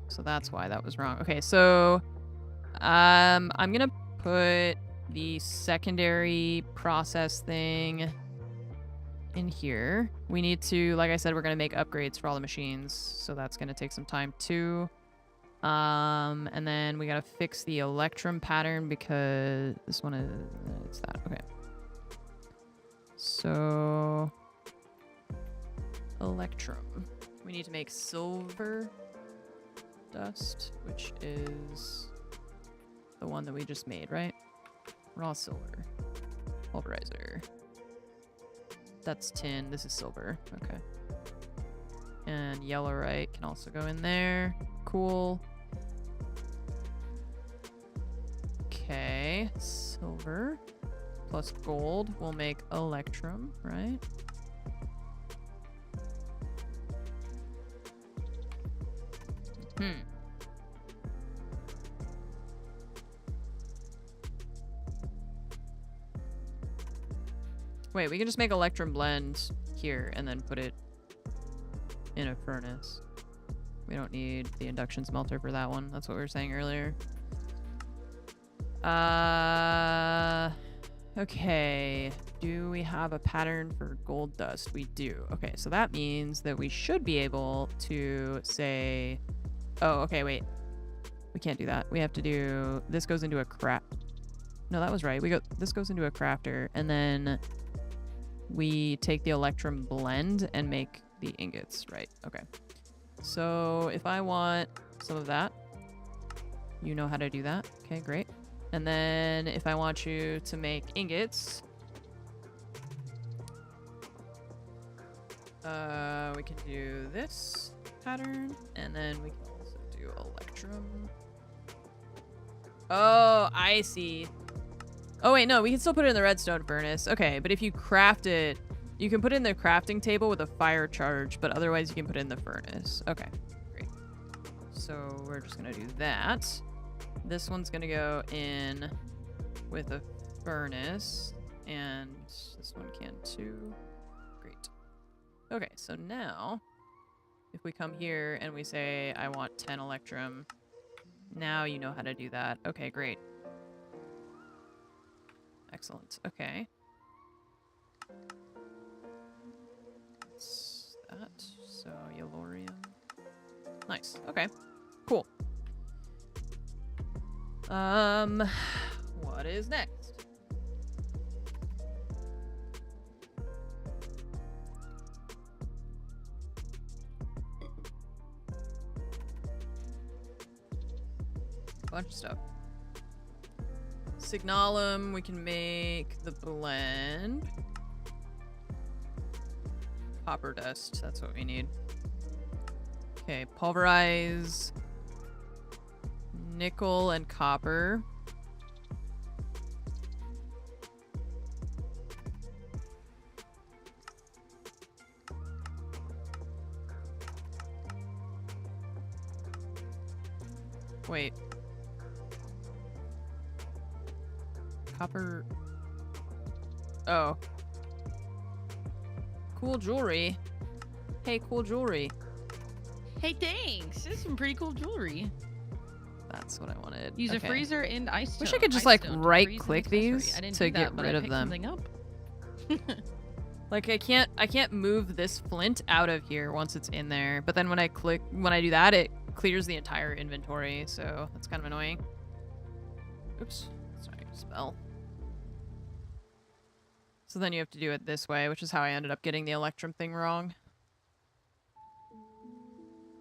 So that's why that was wrong. Okay, so I'm gonna put the secondary process thing in here. We need to, like I said, we're gonna make upgrades for all the machines, so that's gonna take some time too. And then we gotta fix the electrum pattern because this one is, it's that. Okay. So electrum. We need to make silver dust, which is the one that we just made, right? Raw silver. Pulverizer. That's tin. This is silver. Okay. And yellowite can also go in there. Cool. Okay. Silver plus gold will make electrum, right? Wait, we can just make electrum blend here and then put it in a furnace. We don't need the induction smelter for that one. That's what we were saying earlier. Okay. Do we have a pattern for gold dust? We do. Okay, so that means that we should be able to say... Oh, okay, wait. We can't do that. We have to do... This goes into a craft... No, that was right. This goes into a crafter, and then we take the electrum blend and make the ingots, right? Okay. So if I want some of that, you know how to do that. Okay, great. And then if I want you to make ingots, we can do this pattern, and then we can also do electrum. Oh, I see. Oh wait, no, we can still put it in the redstone furnace. Okay, but if you craft it, you can put it in the crafting table with a fire charge, but otherwise you can put it in the furnace. Okay, great. So we're just gonna do that. This one's gonna go in with a furnace, and this one can too. Great. Okay, so now if we come here and we say I want 10 electrum, now you know how to do that. Okay, great. Excellent. Okay. That's that. So, yellorium. Nice. Okay. Cool. What is next? Bunch of stuff. Signalum, we can make the blend. Copper dust, that's what we need. Okay, pulverize nickel and copper. Wait. Copper. Oh. Cool jewelry. Hey, cool jewelry. Hey, thanks. This is some pretty cool jewelry. That That's what I wanted. Use Okay. a freezer and ice. Wish I could just ice like stone to right freeze an click accessory. these I didn't to do get that, but rid I of picked them. something up. Like I can't move this flint out of here once it's in there. But then when I do that, it clears the entire inventory. So that's kind of annoying. Oops. Sorry, spell. So then you have to do it this way, which is how I ended up getting the electrum thing wrong.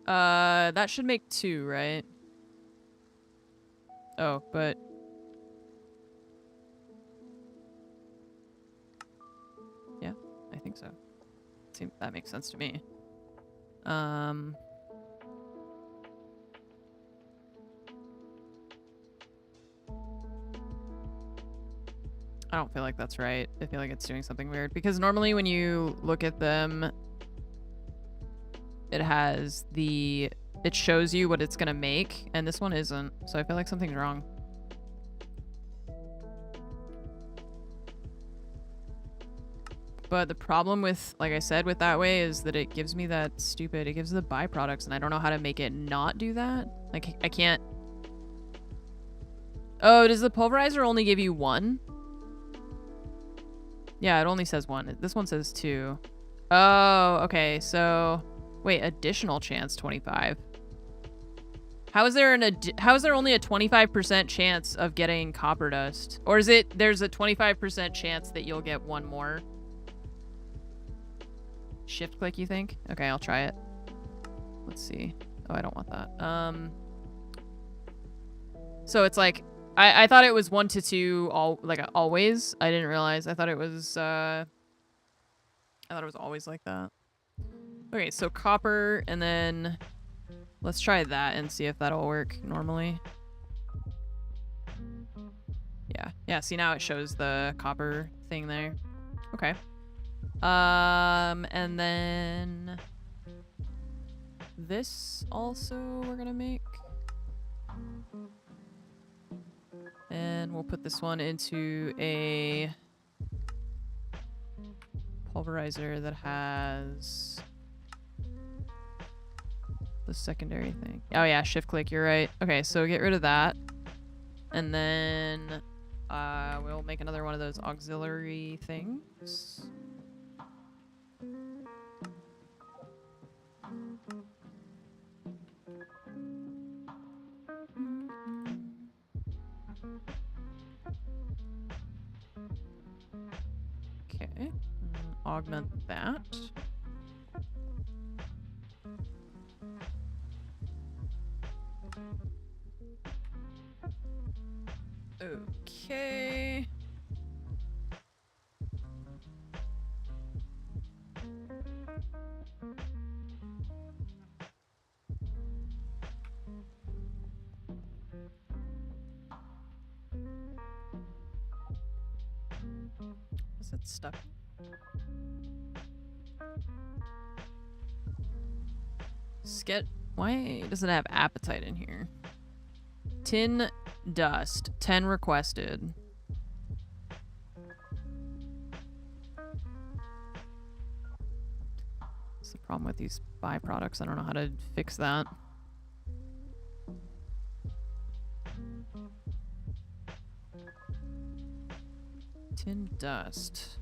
That should make 2, right? Oh, but... Yeah, I think so. Seems that makes sense to me. I don't feel like that's right. I feel like it's doing something weird. Because normally when you look at them, it has the... It shows you what it's gonna make, and this one isn't. So I feel like something's wrong. But the problem with, like I said, with that way is that it gives me that stupid... It gives the byproducts, and I don't know how to make it not do that. Like, I can't... Oh, does the pulverizer only give you 1? Yeah, it only says 1. This one says 2. Oh, okay, so... Wait, additional chance 25. How is there only a 25% chance of getting copper dust? Or is it there's a 25% chance that you'll get 1 more? Shift click, you think? Okay, I'll try it. Let's see. Oh, I don't want that. So it's like I thought it was 1 to 2 always. I didn't realize. I thought it was always like that. Okay, so copper, and then let's try that and see if that'll work normally. Yeah, see now it shows the copper thing there. Okay. And then this also we're gonna make. And we'll put this one into a pulverizer that has the secondary thing. Oh yeah, shift click, you're right. Okay, so get rid of that. And then we'll make another one of those auxiliary things. Okay, and augment that. Okay. Is it stuck? Why does it have appetite in here? Tin dust. 10 requested. That's the problem with these byproducts. I don't know how to fix that. Tin dust.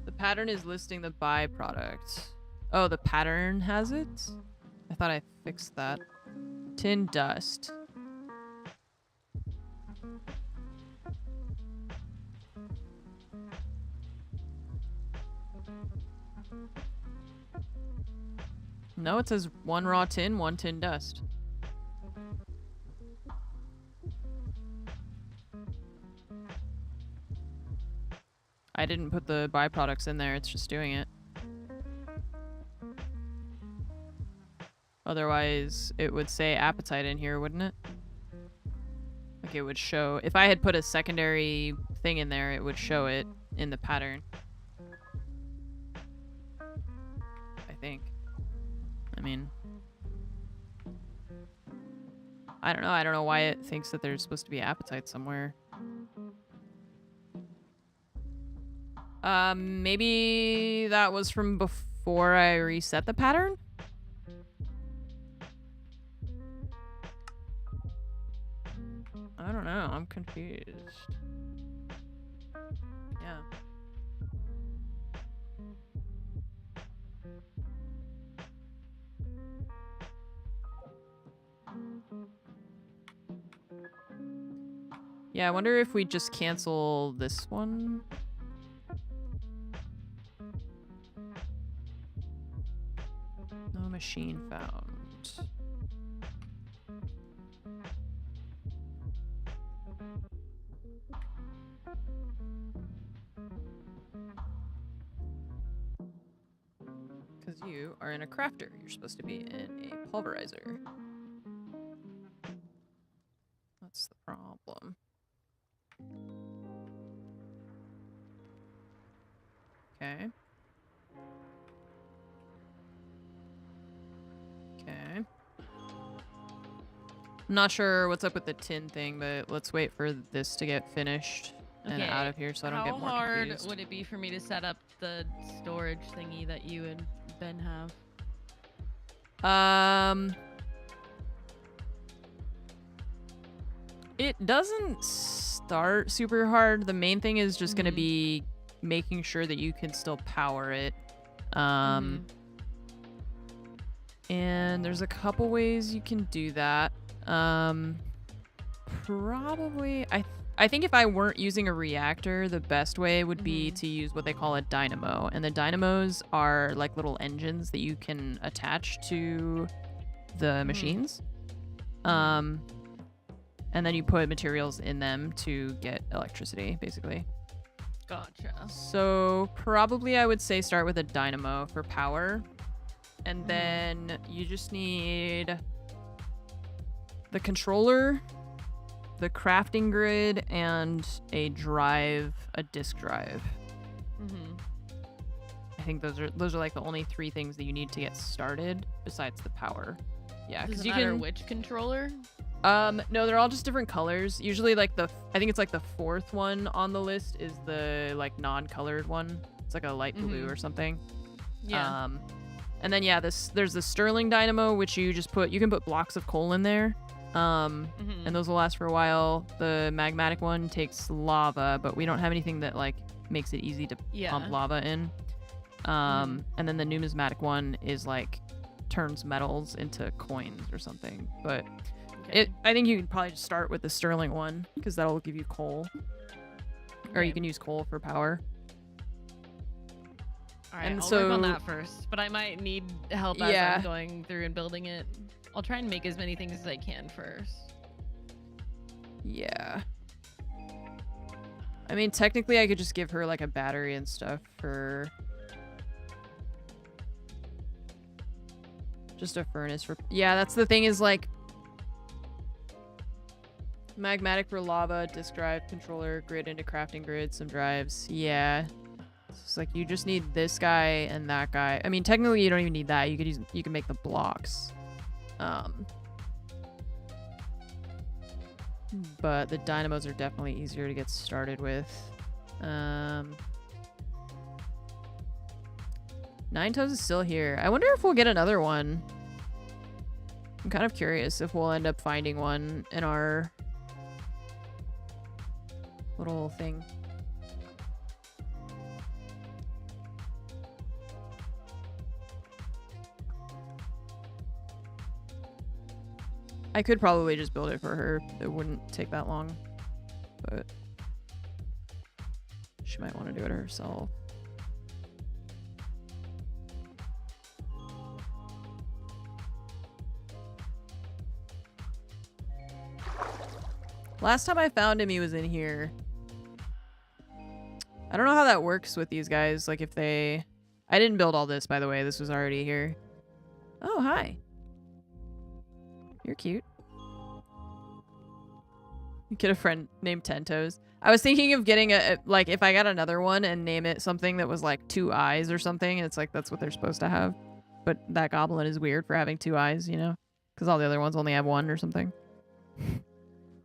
The pattern is listing the byproduct. Oh, the pattern has it? I thought I fixed that. Tin dust. No, it says 1 raw tin, 1 tin dust. I didn't put the byproducts in there, it's just doing it. Otherwise, it would say appetite in here, wouldn't it? Like it would show... If I had put a secondary thing in there, it would show it in the pattern. I think. I mean... I don't know. I don't know why it thinks that there's supposed to be appetite somewhere. Maybe that was from before I reset the pattern? I don't know. I'm confused. Yeah. Yeah, I wonder if we just cancel this one. No machine found. Because you are in a crafter. You're supposed to be in a pulverizer. That's the problem. Okay. Okay. I'm not sure what's up with the tin thing, but let's wait for this to get finished and out of here so I don't get more How hard confused. would it be for me to set up the storage thingy that you and Ben have? It doesn't start super hard. The main thing is just gonna be making sure that you can still power it. And there's a couple ways you can do that. Probably, I think if I weren't using a reactor, the best way would be to use what they call a dynamo. And the dynamos are like little engines that you can attach to the machines. And then you put materials in them to get electricity, basically. Gotcha. So probably I would say start with a dynamo for power. And then you just need the controller, the crafting grid, and a drive, a disk drive. I think those are like the only 3 things that you need to get started besides the power. Yeah, Does because it you matter can. which controller? No, they're all just different colors. Usually, like I think it's like the 4th one on the list is the like non-colored one. It's like a light blue or something. Yeah. And then yeah, there's the Sterling dynamo, which you can put blocks of coal in there. And those will last for a while. The magmatic one takes lava, but we don't have anything that like makes it easy to pump lava in. And then the numismatic one is like turns metals into coins or something. But I think you can probably just start with the Sterling one because that'll give you coal. Or you can use coal for power. All right, and I'll so, work on that first, but I might need help as I'm going through and building it. I'll try and make as many things as I can first. Yeah. I mean, technically, I could just give her like a battery and stuff for just a furnace for. Yeah, that's the thing is like magmatic for lava, disk drive, controller, grid into crafting grid, some drives. Yeah. It's like you just need this guy and that guy. I mean, technically you don't even need that. You can make the blocks. But the dynamos are definitely easier to get started with. 9 Toes is still here. I wonder if we'll get another one. I'm kind of curious if we'll end up finding one in our little thing. I could probably just build it for her. It wouldn't take that long. But she might want to do it herself. Last time I found him, he was in here. I don't know how that works with these guys. Like if they... I didn't build all this, by the way. This was already here. Oh, hi. You're cute. You get a friend named Tentoes. I was thinking of getting like, if I got another one and name it something that was like 2 eyes or something. And it's like, that's what they're supposed to have. But that goblin is weird for having 2 eyes, you know? Because all the other ones only have 1 or something.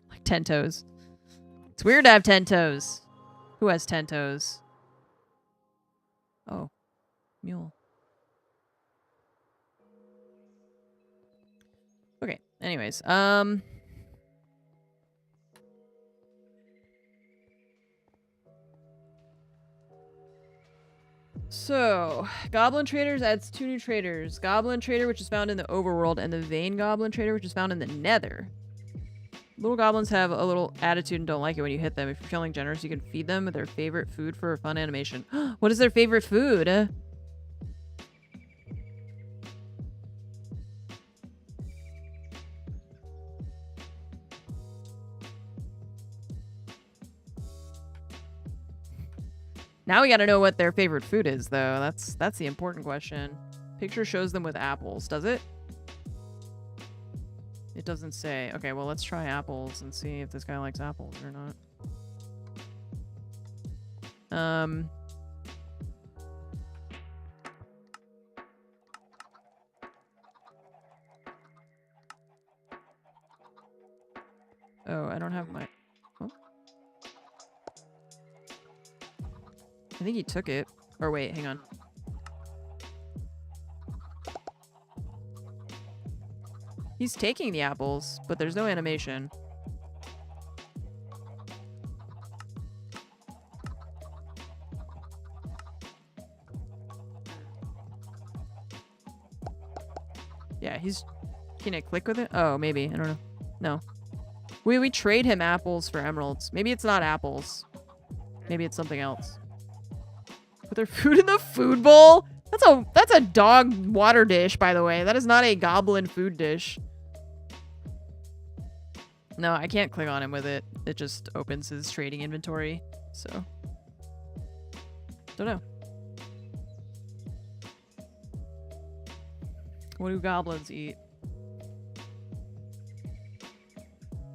Like 10 toes. It's weird to have 10 toes. Who has 10 toes? Oh. Mule. Okay. Anyways, So, Goblin Traders adds 2 new traders. Goblin Trader, which is found in the overworld, and the Vein Goblin Trader, which is found in the nether. Little goblins have a little attitude and don't like it when you hit them. If you're feeling generous, you can feed them their favorite food for a fun animation. What is their favorite food? Now we gotta know what their favorite food is, though. That's the important question. Picture shows them with apples, does it? It doesn't say. Okay, well, let's try apples and see if this guy likes apples or not. Oh, I don't have my... Oh. I think he took it. Or wait, hang on. He's taking the apples, but there's no animation. Yeah, he's... Can I click with it? Oh, maybe. I don't know. No. We trade him apples for emeralds. Maybe it's not apples. Maybe it's something else. Put their food in the food bowl? That's a dog water dish, by the way. That is not a goblin food dish. No, I can't click on him with it. It just opens his trading inventory. So. Don't know. What do goblins eat?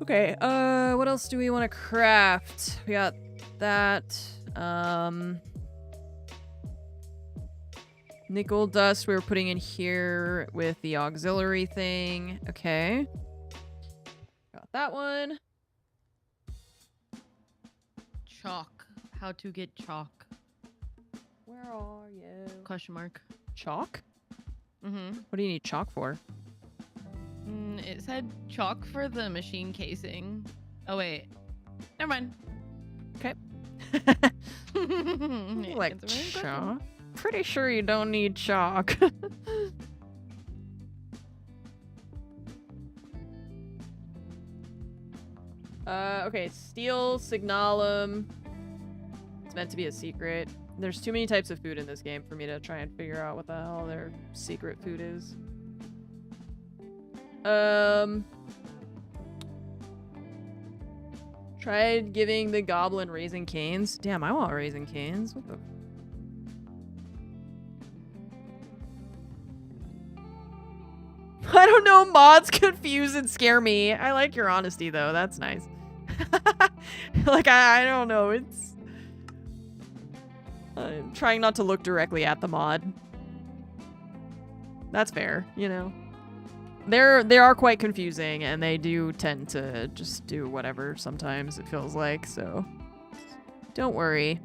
Okay, what else do we want to craft? We got that. Nickel dust we were putting in here with the auxiliary thing. Okay. Got that one. Chalk. How to get chalk. Where are you? Question mark. Chalk? Mm-hmm. What do you need chalk for? It said chalk for the machine casing. Oh, wait. Never mind. Okay. Like chalk? Pretty sure you don't need chalk. Okay, steel, signalum. It's meant to be a secret. There's too many types of food in this game for me to try and figure out what the hell their secret food is. Tried giving the goblin Raising Canes. Damn, I want Raising Canes. What the... I don't know, mods confuse and scare me. I like your honesty, though. That's nice. Like, I don't know. It's... I'm trying not to look directly at the mod. That's fair, you know. They are quite confusing, and they do tend to just do whatever sometimes, it feels like, so... Don't worry.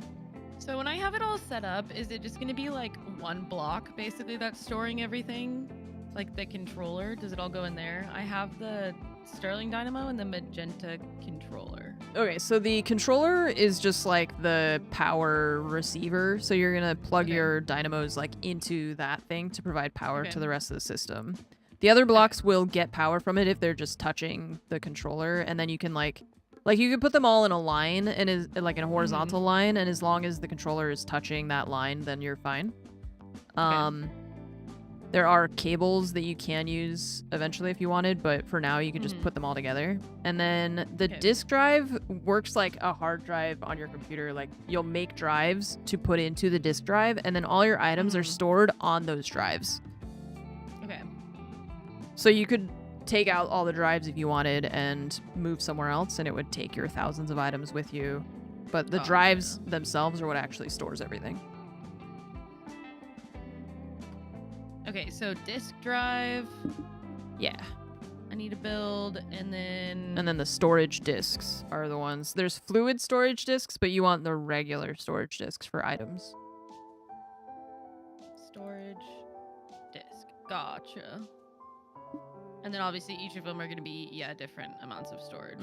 So when I have it all set up, is it just going to be like one block, basically, that's storing everything? Like the controller, does it all go in there? I have the Sterling Dynamo and the Magenta controller. Okay, so the controller is just like the power receiver. So you're gonna plug your dynamos like into that thing to provide power to the rest of the system. The other blocks will get power from it if they're just touching the controller, and then you can like you can put them all in a line and is like in a horizontal line, and as long as the controller is touching that line, then you're fine. There are cables that you can use eventually if you wanted, but for now you can just put them all together. And then the disk drive works like a hard drive on your computer. Like, you'll make drives to put into the disk drive, and then all your items are stored on those drives. Okay. So you could take out all the drives if you wanted and move somewhere else, and it would take your thousands of items with you. But the drives themselves are what actually stores everything. Okay, so disk drive. Yeah. I need to build, and then the storage disks are the ones. There's fluid storage disks, but you want the regular storage disks for items. Storage disk. Gotcha. And then obviously each of them are going to be, different amounts of storage.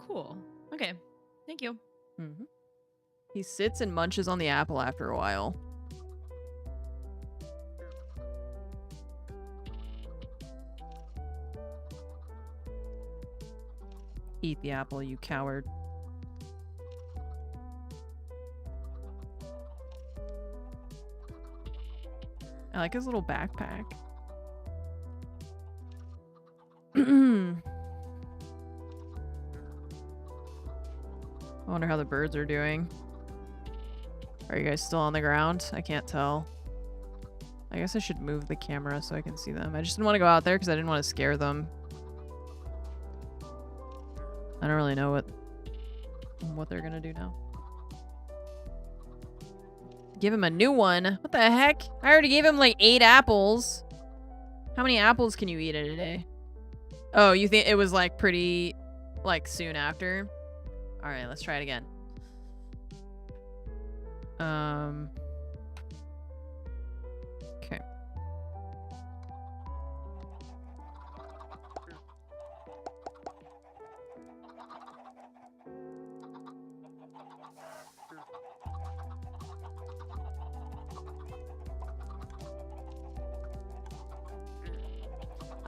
Cool. Okay. Thank you. He sits and munches on the apple after a while. Eat the apple, you coward. I like his little backpack. I wonder how the birds are doing. Are you guys still on the ground? I can't tell. I guess I should move the camera so I can see them. I just didn't want to go out there because I didn't want to scare them. I don't really know what they're gonna do now. Give him a new one. What the heck? I already gave him like 8 apples. How many apples can you eat in a day? Oh, you think it was like pretty like soon after? All right, let's try it again. Okay.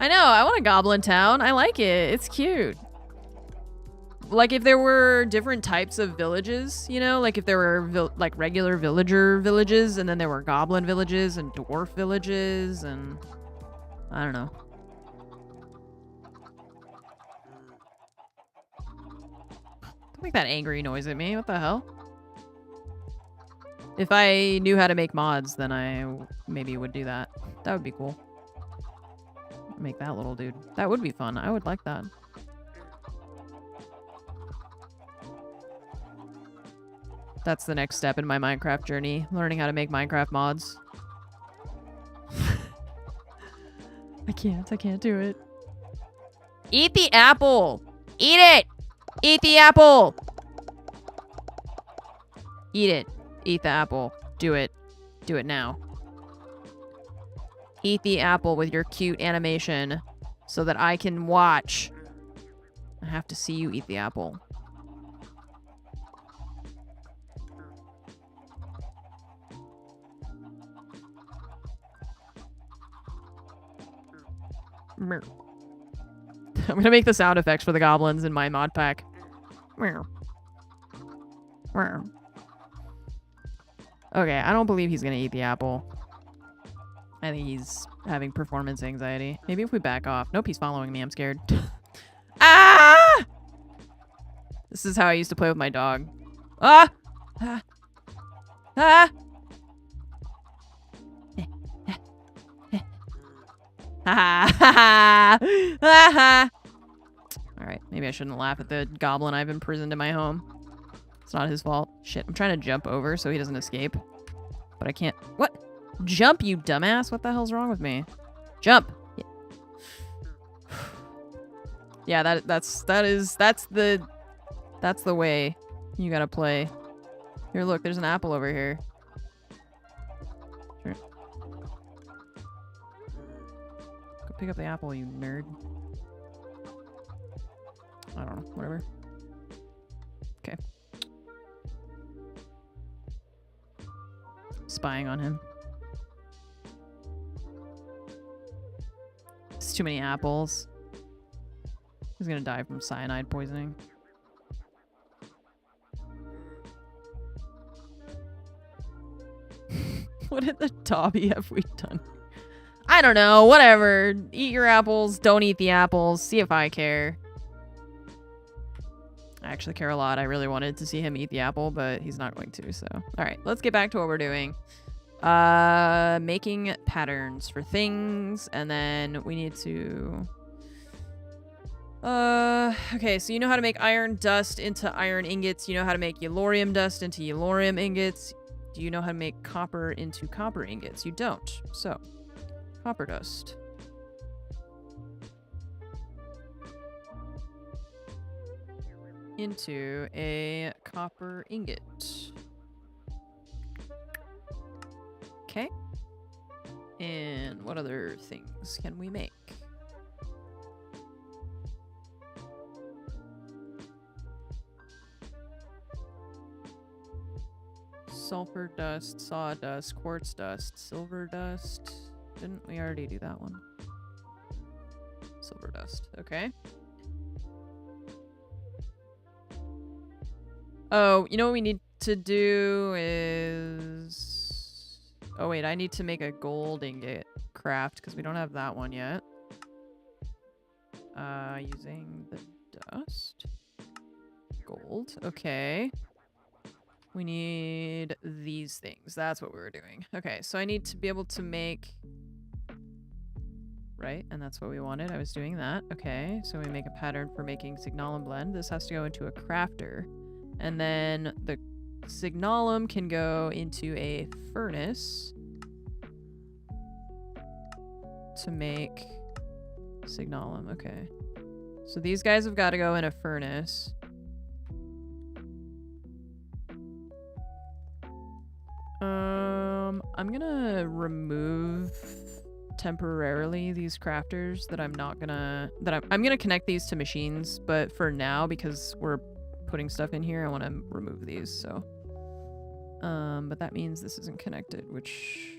I know, I want a goblin town. I like it. It's cute. Like if there were different types of villages, you know, like if there were like regular villager villages and then there were goblin villages and dwarf villages and I don't know. Don't make that angry noise at me. What the hell? If I knew how to make mods, then I maybe would do that. That would be cool. Make that little dude. That would be fun. I would like that. That's the next step in my Minecraft journey. Learning how to make Minecraft mods. I can't do it. Eat the apple! Eat it! Eat the apple! Eat it. Eat the apple. Do it. Do it now. Eat the apple with your cute animation so that I can watch. I have to see you eat the apple. I'm gonna make the sound effects for the goblins in my mod pack. Okay, I don't believe he's gonna eat the apple. I think he's having performance anxiety. Maybe if we back off. Nope, he's following me. I'm scared. Ah! This is how I used to play with my dog. Ah! Ah! Ah! Alright, maybe I shouldn't laugh at the goblin I've imprisoned in my home. It's not his fault. Shit, I'm trying to jump over so he doesn't escape. But I can't. What? Jump, you dumbass. What the hell's wrong with me? Jump. Yeah, that's the way you gotta play. Here, look, there's an apple over here. Sure. Go pick up the apple, you nerd. I don't know, whatever. Okay. Spying on him. It's too many apples. He's gonna die from cyanide poisoning. What in the Dobby have we done? I don't know, whatever. Eat your apples, don't eat the apples. See if I care. I actually care a lot. I really wanted to see him eat the apple, but he's not going to, so. Alright, let's get back to what we're doing. Making patterns for things, and then we need to... okay, so you know how to make iron dust into iron ingots. You know how to make yellorium dust into yellorium ingots. Do you know how to make copper into copper ingots? You don't. So, copper dust. Into a copper ingot. Okay. And what other things can we make? sulfur dust, sawdust, quartz dust, silver dust. Didn't we already do that one? Silver dust. Okay. Oh, you know what we need to do is... Oh, wait. I need to make a gold ingot craft because we don't have that one yet. Using the dust. Gold. Okay. We need these things. That's what we were doing. Okay, so I need to be able to make... Right, and that's what we wanted. I was doing that. Okay, so we make a pattern for making signalum blend. This has to go into a crafter. And then the signalum can go into a furnace to make signalum. Okay. So these guys have got to go in a furnace. I'm gonna remove temporarily these crafters that I'm not gonna... I'm gonna connect these to machines, but for now, because we're putting stuff in here, I want to remove these, so... but that means this isn't connected, which...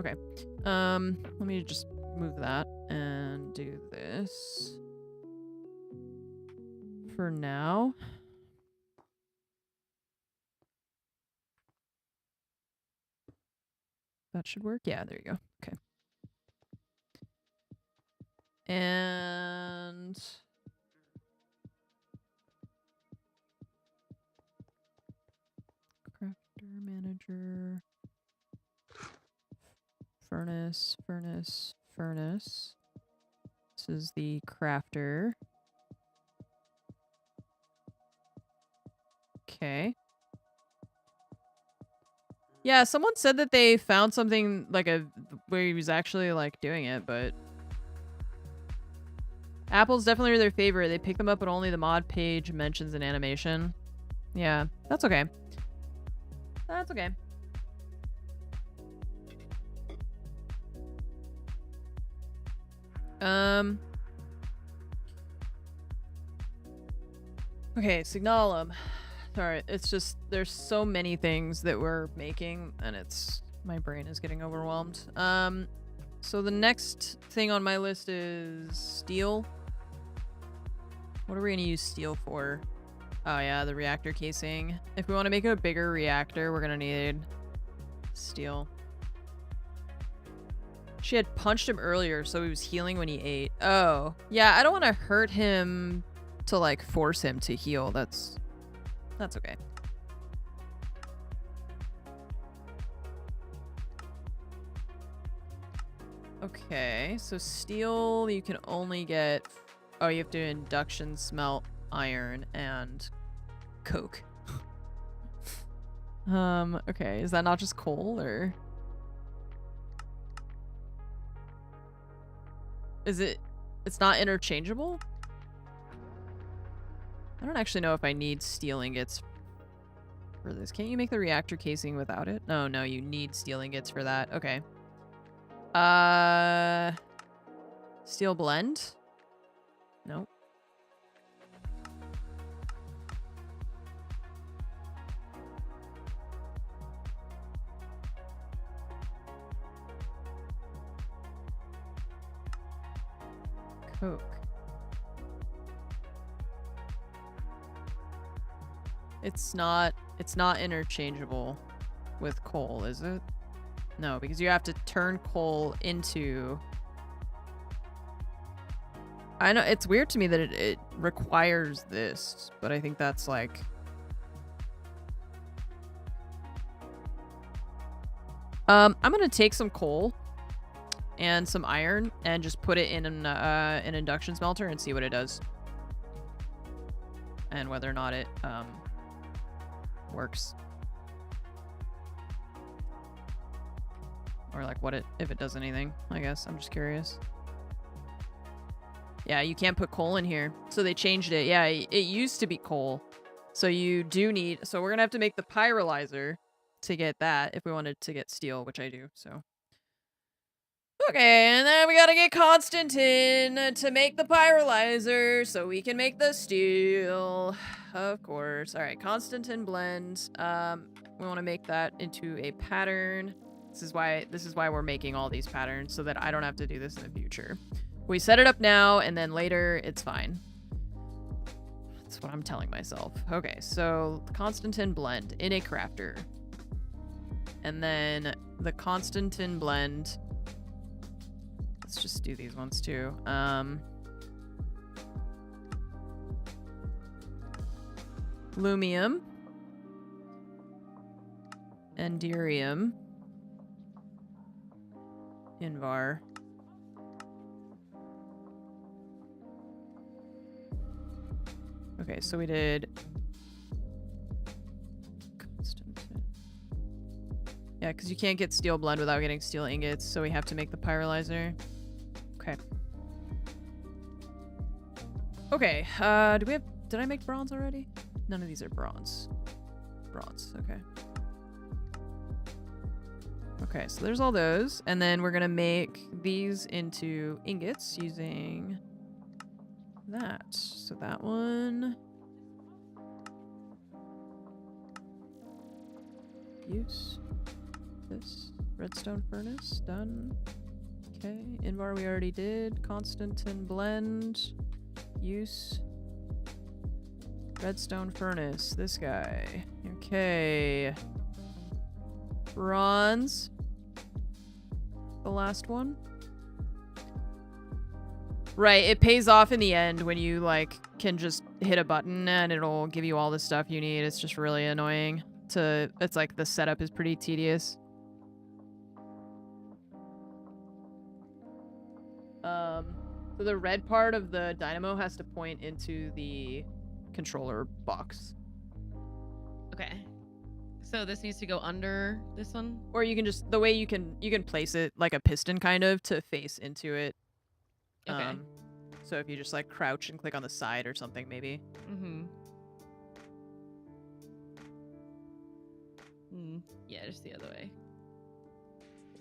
Okay. Let me just move that and do this. For now. That should work. Yeah, there you go. Okay. And... Crafter manager... Furnace, furnace, furnace. This is the crafter. Okay. Yeah, someone said that they found something like where he was actually like doing it, but apples definitely are their favorite. They pick them up, but only the mod page mentions an animation. Yeah, that's okay. That's okay. Okay, signalum. Sorry, it's just there's so many things that we're making and my brain is getting overwhelmed. So the next thing on my list is steel. What are we gonna use steel for? Oh yeah, the reactor casing. If we want to make a bigger reactor, we're gonna need steel. She had punched him earlier, so he was healing when he ate. Oh. Yeah, I don't want to hurt him to, like, force him to heal. That's okay. Okay, so steel you can only get... Oh, you have to induction smelt iron and coke. Okay, is that not just coal, or... Is it... It's not interchangeable? I don't actually know if I need steel ingots for this. Can't you make the reactor casing without it? No, no, you need steel ingots for that. Okay. Steel blend? Nope. Coke. It's not interchangeable with coal, is it? No, because you have to turn coal into... I know, it's weird to me that it requires this, but I think that's like... I'm gonna take some coal and some iron and just put it in an induction smelter and see what it does. And whether or not it works. Or like if it does anything, I guess. I'm just curious. Yeah, you can't put coal in here. So they changed it. Yeah, it used to be coal. So you do need... So we're gonna have to make the pyrolyzer to get that if we wanted to get steel, which I do, so. Okay, and then we gotta get Constantine to make the pyrolyzer so we can make the steel. Of course. Alright, Constantine blend. We want to make that into a pattern. This is why we're making all these patterns, so that I don't have to do this in the future. We set it up now, and then later, it's fine. That's what I'm telling myself. Okay, so Constantine blend in a crafter. And then the Constantine blend. Let's just do these ones too. Lumium. Enderium. Invar. Okay, so we did Constantine. Yeah, because you can't get steel blend without getting steel ingots, so we have to make the pyrolyzer. Okay. Okay, did I make bronze already? None of these are bronze. Bronze, okay. Okay, so there's all those, and then we're gonna make these into ingots using that. So that one. Use. This. Redstone furnace. Done. Okay. Invar we already did. Constantine blend. Use. Redstone furnace. This guy. Okay. Bronze. The last one. Right, it pays off in the end when you, like, can just hit a button and it'll give you all the stuff you need. It's just really annoying to... It's like the setup is pretty tedious. So the red part of the dynamo has to point into the controller box. Okay. So this needs to go under this one? Or you can just... The way you can place it like a piston, kind of, to face into it. Okay. So if you just like crouch and click on the side or something, maybe. Yeah, just the other way.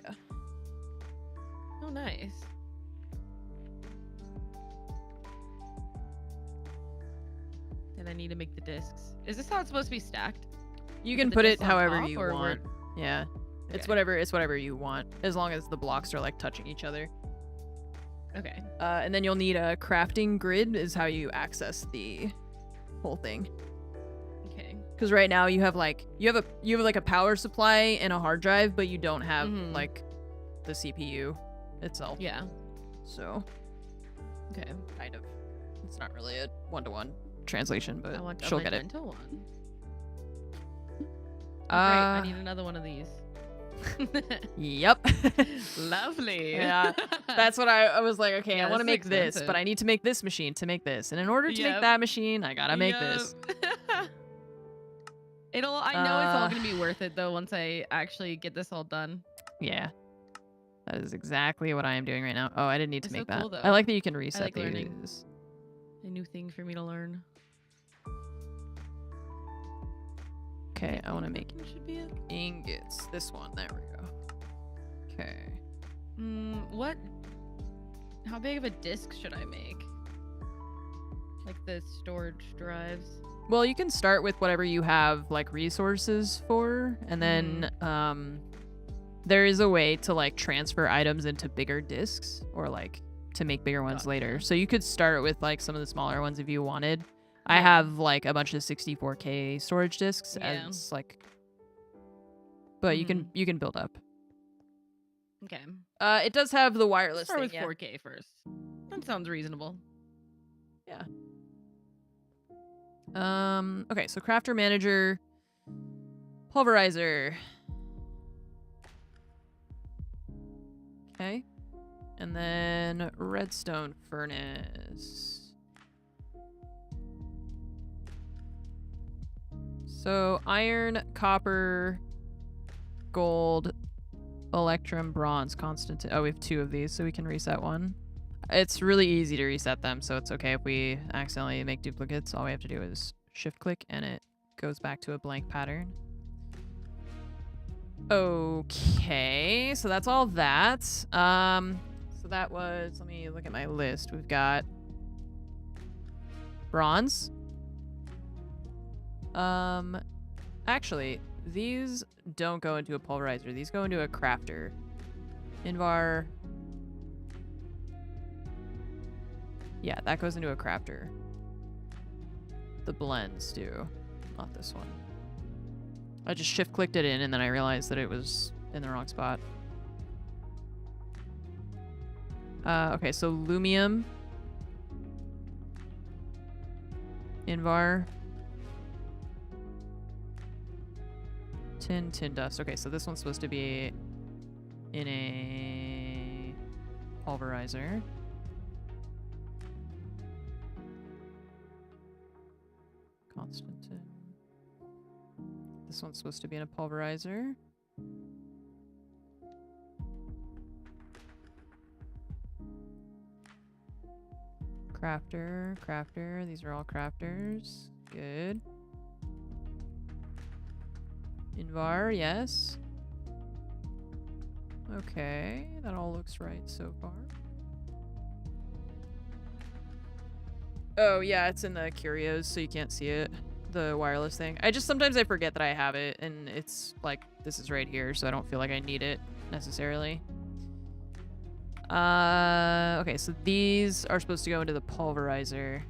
Yeah. Oh, nice. And I need to make the discs. Is this how it's supposed to be stacked? You can the put it discs on however top, you or want. Yeah. It's Okay. whatever you want, as long as the blocks are like touching each other. Okay. And then you'll need a crafting grid is how you access the whole thing. Okay. Because right now you have like a power supply and a hard drive, but you don't have like the CPU itself. Yeah. So Okay. kind of, it's not really a one-to-one translation, but I want a she'll get it. magenta one. Oh, great. I need another one of these. Yep. Lovely. Yeah. That's what I was like, okay, Yeah, I want to this is make this, expensive. but I need to make this machine to make this. And in order to make Yep. that machine, I gotta make this. I know it's all gonna be worth it though once I actually get this all done. Yeah. That is exactly what I am doing right now. Oh, I didn't need to It's make so that. cool, though. I like that you can reset like learning. these. A new thing for me to learn. Okay, I want to make That should be it. ingots. This one. There we go. Okay. What? How big of a disc should I make? Like the storage drives. Well, you can start with whatever you have like resources for, and then there is a way to like transfer items into bigger discs or like to make bigger ones later. So you could start with like some of the smaller ones if you wanted. I have like a bunch of 64K storage discs as like, but you can build up. Okay. It does have the wireless Start thing. with 4K first. That sounds reasonable. Yeah. Okay, so crafter manager, pulverizer. Okay. And then redstone furnace. So iron, copper, gold, electrum, bronze, constant. Oh, we have 2 of these, so we can reset one. It's really easy to reset them, so it's okay if we accidentally make duplicates. All we have to do is shift click and it goes back to a blank pattern. Okay, so that's all that. So that was, let me look at my list. We've got bronze. Actually, these don't go into a pulverizer. These go into a crafter. Invar. Yeah, that goes into a crafter. The blends do, not this one. I just shift-clicked it in, and then I realized that it was in the wrong spot. Okay, so Lumium. Invar. Tin dust. Okay, so this one's supposed to be in a pulverizer. Constantin. This one's supposed to be in a pulverizer. Crafter. These are all crafters. Good. Invar, yes. Okay, that all looks right so far. Oh, yeah, it's in the curios, so you can't see it. The wireless thing. Sometimes I forget that I have it, and it's like, this is right here, so I don't feel like I need it necessarily. Okay, so these are supposed to go into the pulverizer.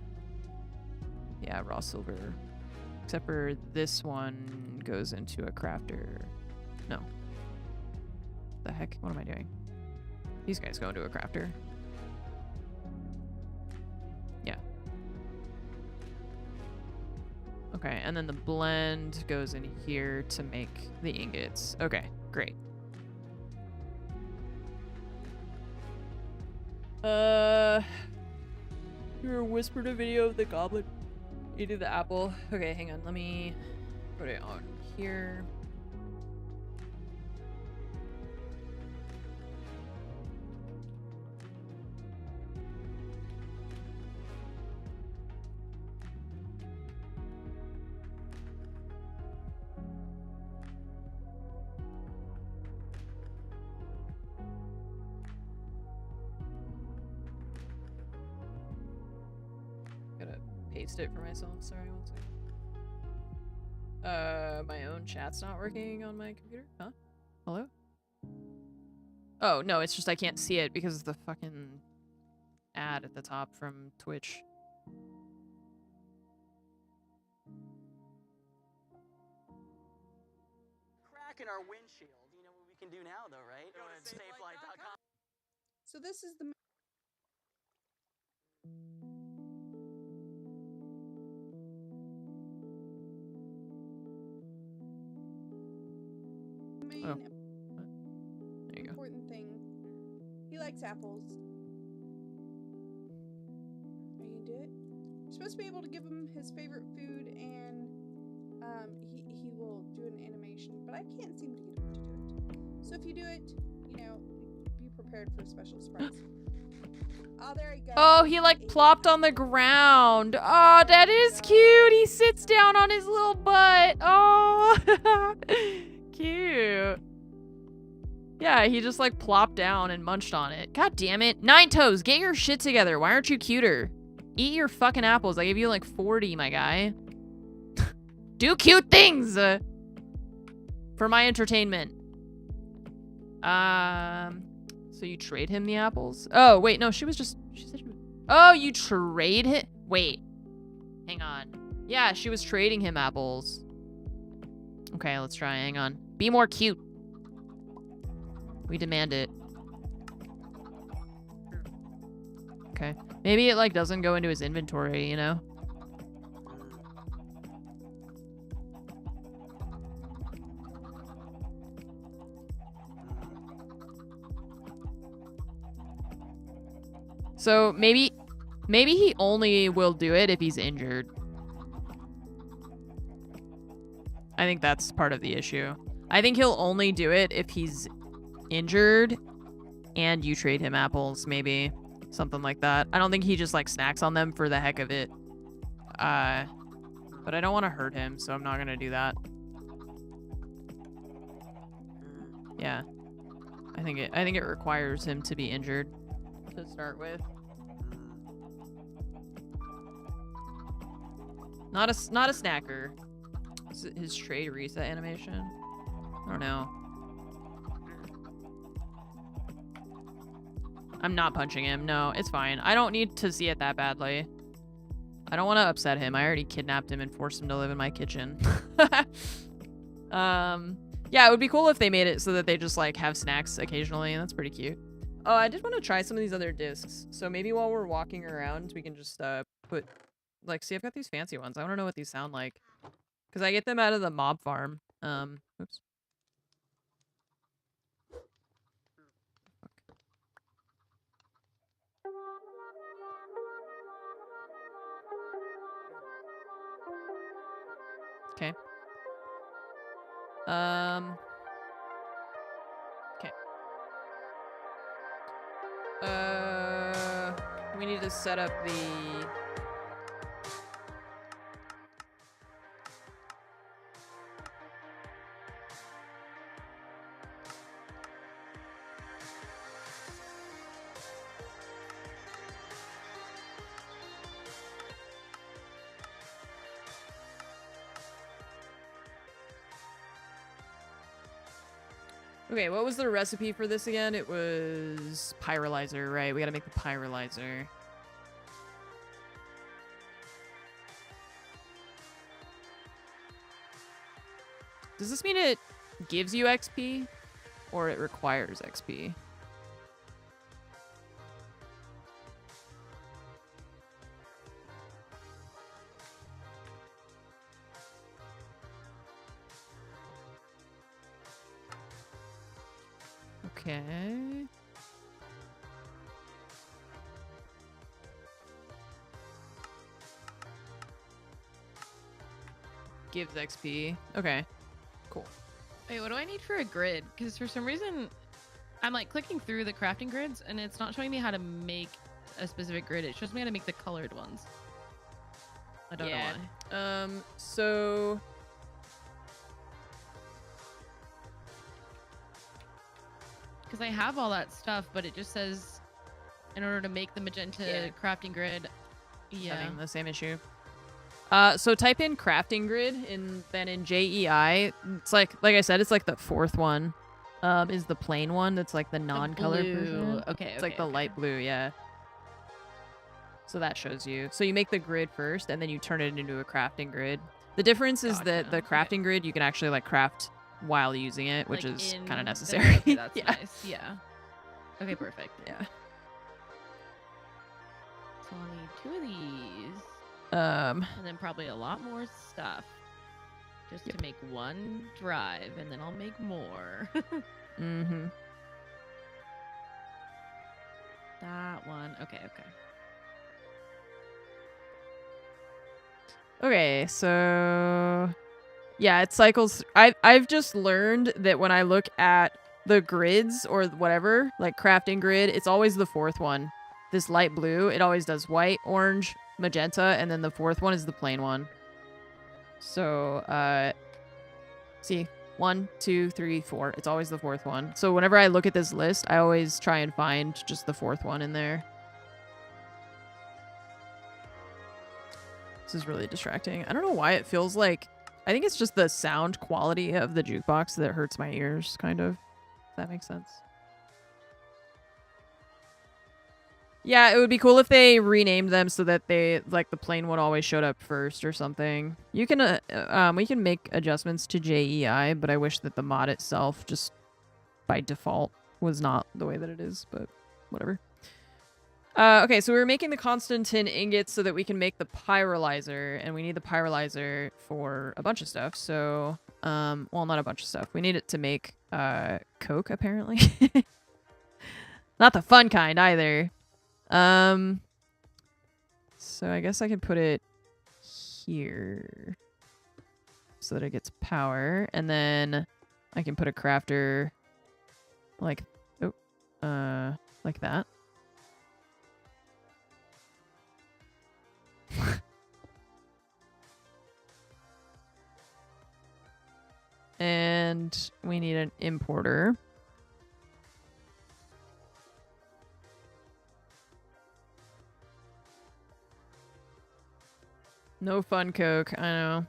Yeah, raw silver. Except for this one goes into a crafter. No. The heck? What am I doing? These guys go into a crafter. Yeah. Okay, and then the blend goes in here to make the ingots. Okay, great. You were whispered a video of the goblin eating the apple. Okay, hang on. Let me put it on here. Paste it for myself. Sorry, one second. My own chat's not working on my computer? Huh? Hello? Oh, no, it's just I can't see it because of the fucking ad at the top from Twitch. Crack in our windshield. You know what we can do now, though, right? Go to safelight.com. So this is the main Oh. There you go. important thing. He likes apples. Are you gonna do it? You're supposed to be able to give him his favorite food, and he will do an animation, but I can't seem to get him to do it. So if you do it, you know, be prepared for a special surprise. Oh, there he goes. Oh, he like plopped on the ground. Oh, that is cute. He sits down on his little butt. Oh, cute. Yeah, he just like plopped down and munched on it. God damn it. Nine Toes, get your shit together. Why aren't you cuter? Eat your fucking apples. I gave you like 40, my guy. Do cute things for my entertainment. So you trade him the apples? Oh, wait, no, she said oh, you trade him? Wait. Hang on. Yeah, she was trading him apples. Okay, let's try. Hang on. Be more cute. We demand it. Okay. Maybe it, like, doesn't go into his inventory, you know? So maybe he only will do it if he's injured. I think that's part of the issue. I think he'll only do it if he's injured and you trade him apples, maybe. Something like that. I don't think he just like snacks on them for the heck of it. But I don't want to hurt him, so I'm not gonna do that. Yeah. I think it requires him to be injured to start with. Not a snacker. Is it his trade reset animation? I don't know. I'm not punching him. No, it's fine. I don't need to see it that badly. I don't want to upset him. I already kidnapped him and forced him to live in my kitchen. Yeah, it would be cool if they made it so that they just like have snacks occasionally. That's pretty cute. Oh, I did want to try some of these other discs. So maybe while we're walking around, we can just put like, see, I've got these fancy ones. I want to know what these sound like because I get them out of the mob farm. Oops. Okay. Okay. We need to set up the... Okay, what was the recipe for this again? It was pyrolyzer, right? We gotta make the pyrolyzer. Does this mean it gives you XP? Or it requires XP? Okay. Gives XP. Okay. Cool. Wait, what do I need for a grid? Because for some reason, I'm like clicking through the crafting grids and it's not showing me how to make a specific grid. It shows me how to make the colored ones. I don't know why. So... Because I have all that stuff, but it just says in order to make the magenta crafting grid. Yeah. Having the same issue. So type in crafting grid then in JEI. It's like I said, it's like the fourth one. Is the plain one that's like the non-colored version. Okay. It's like the light blue, yeah. So that shows you. So you make the grid first and then you turn it into a crafting grid. The difference is that the crafting grid you can actually like craft while using it, which like is in kind of there? necessary. Okay, that's Yeah. nice. Yeah. Okay, perfect. Yeah. So I'll need 2 of these. Um, And then probably a lot more stuff. Just to make one drive, and then I'll make more. mm-hmm. That one. Okay. Okay, so yeah, it cycles. I've just learned that when I look at the grids or whatever, like crafting grid, it's always the fourth one. This light blue, it always does white, orange, magenta, and then the fourth one is the plain one. So, see, 1, 2, 3, 4. It's always the fourth one. So whenever I look at this list, I always try and find just the fourth one in there. This is really distracting. I don't know why it feels like... I think it's just the sound quality of the jukebox that hurts my ears, kind of. If that makes sense. Yeah, it would be cool if they renamed them so that they, like, the plain one always showed up first or something. You can, we can make adjustments to JEI, but I wish that the mod itself just by default was not the way that it is, but whatever. Okay, so we're making the Constantine ingots so that we can make the pyrolyzer, and we need the pyrolyzer for a bunch of stuff. So, well, not a bunch of stuff. We need it to make coke, apparently. Not the fun kind either. So I guess I can put it here so that it gets power, and then I can put a crafter like like that. And we need an importer. No fun, Coke. I know.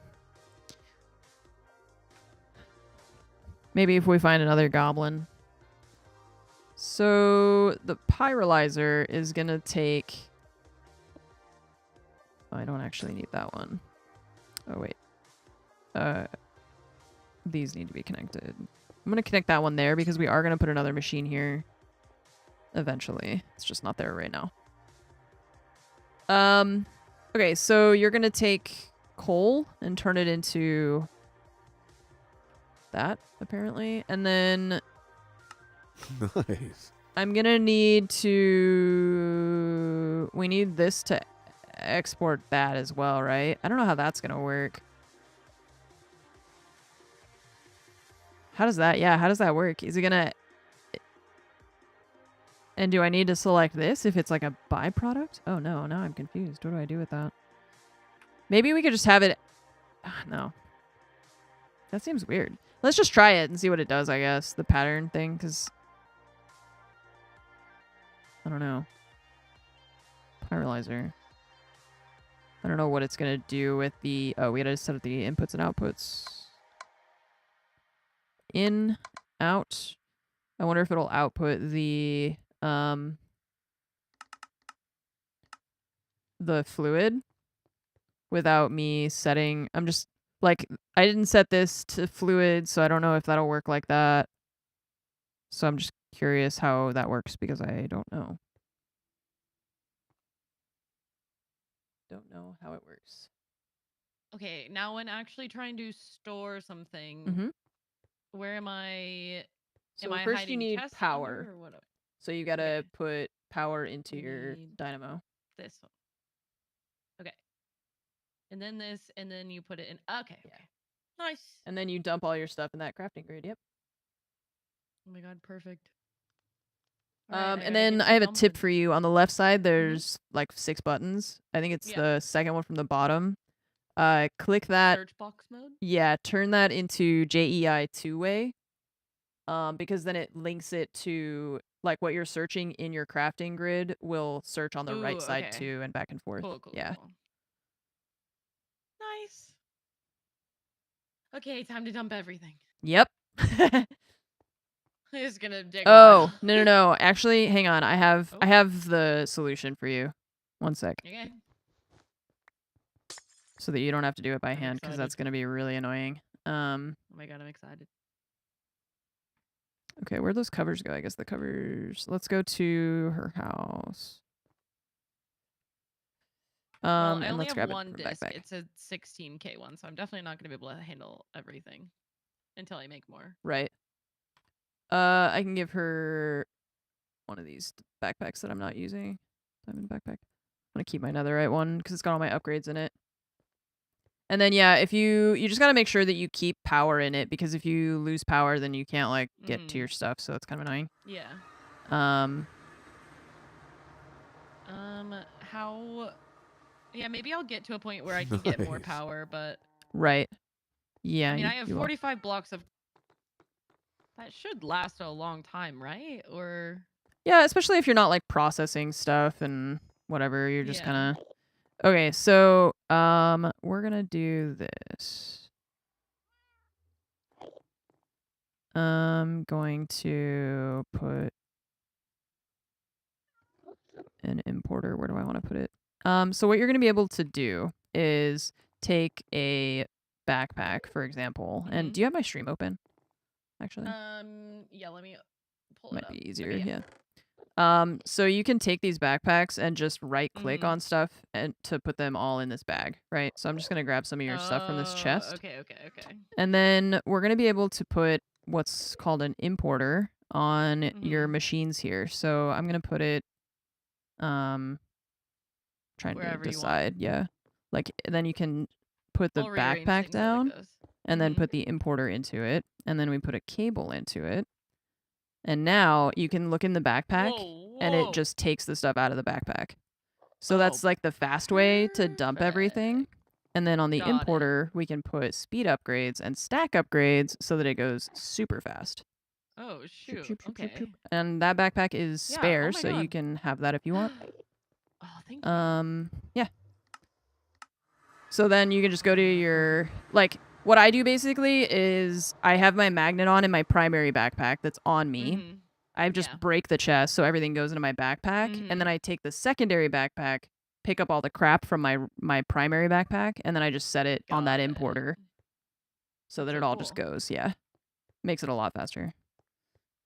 Maybe if we find another goblin. So the pyrolyzer is gonna take... Oh, I don't actually need that one. Oh, wait. These need to be connected. I'm gonna connect that one there because we are gonna put another machine here eventually. It's just not there right now. Okay, so you're gonna take coal and turn it into that, apparently. And then Nice. I'm gonna need to... We need this to export that as well, right? I don't know how that's gonna work. How does that... Yeah, how does that work? Is it gonna... And do I need to select this if it's like a byproduct? Oh, no. Now I'm confused. What do I do with that? Maybe we could just have it... No. That seems weird. Let's just try it and see what it does, I guess. The pattern thing, because... I don't know. Pyrolyzer. I don't know what it's going to do with the... Oh, we got to set up the inputs and outputs. In, out. I wonder if it'll output the fluid without me setting... I'm just... Like, I didn't set this to fluid, so I don't know if that'll work like that. So I'm just curious how that works because I don't know. Don't know how it works. Okay, now when actually trying to store something, Mm-hmm. where am I? So am I first you hiding need chests power. under, or what? So you gotta Okay. put power into your Need- dynamo. This one. Okay. And then this, and then you put it in. Okay. Yeah. Okay. Nice. And then you dump all your stuff in that crafting grid. Yep. Oh my god, perfect. All right, And gotta then get I have a to tip dumping. for you. On the left side, there's like 6 buttons. I think it's Yeah. the second one from the bottom. Click that. Search box mode. Yeah, turn that into JEI two-way. Because then it links it to like what you're searching in your crafting grid will search on the right Ooh, side okay. too and back and forth. Cool, cool, Yeah. cool. Nice. Okay, time to dump everything. Yep. It's gonna dig. Oh, no. Actually, hang on. I have Oh. the solution for you. One sec. Okay. So that you don't have to do it by I'm hand because that's excited. going to be really annoying. Oh my god, I'm excited. Okay, where'd those covers go? I guess the covers... Let's go to her house. Well, I And only let's have grab one it from disc. backpack. It's a 16K one, so I'm definitely not gonna be able to handle everything until I make more. Right. I can give her one of these backpacks that I'm not using. Diamond backpack. I'm gonna keep my netherite one because it's got all my upgrades in it. And then yeah, if you just gotta make sure that you keep power in it because if you lose power, then you can't like get to your stuff. So it's kind of annoying. Yeah. How? Yeah, maybe I'll get to a point where I can get more Nice. power, but Right. Yeah. I mean, I have 45 blocks of. That should last a long time, right? Or Yeah, especially if you're not like processing stuff and whatever. You're just Yeah. kind of. Okay, so we're gonna do this. I'm going to put an importer. Where do I want to put it? So what you're gonna be able to do is take a backpack, for example. And do you have my stream open? Actually, yeah. Let me pull might it up. be easier. Okay, Yeah. So you can take these backpacks and just right click on stuff and to put them all in this bag, right? So I'm just going to grab some of your stuff from this chest. Okay. And then we're going to be able to put what's called an importer on your machines here. So I'm going to put it, trying Wherever to you decide. Yeah. Like, then you can put the I'll rearrange backpack things as it down goes. and then put the importer into it. And then we put a cable into it. And now you can look in the backpack and it just takes the stuff out of the backpack. So that's like the fast way to dump everything. And then on the Got it. importer, we can put speed upgrades and stack upgrades so that it goes super fast. Oh Shoop, shoot. shoop, shoop, shoop, Okay. shoop. And that backpack is Yeah, spare, oh my so you God. can have that if you want. Oh, thank you. Yeah. So then you can just go to your, like, what I do basically is I have my magnet on in my primary backpack that's on me. Mhm. I just Yeah. break the chest so everything goes into my backpack, and then I take the secondary backpack, pick up all the crap from my primary backpack, and then I just set it on that Got it. importer so that That's it so all just cool. goes. Yeah. Makes it a lot faster.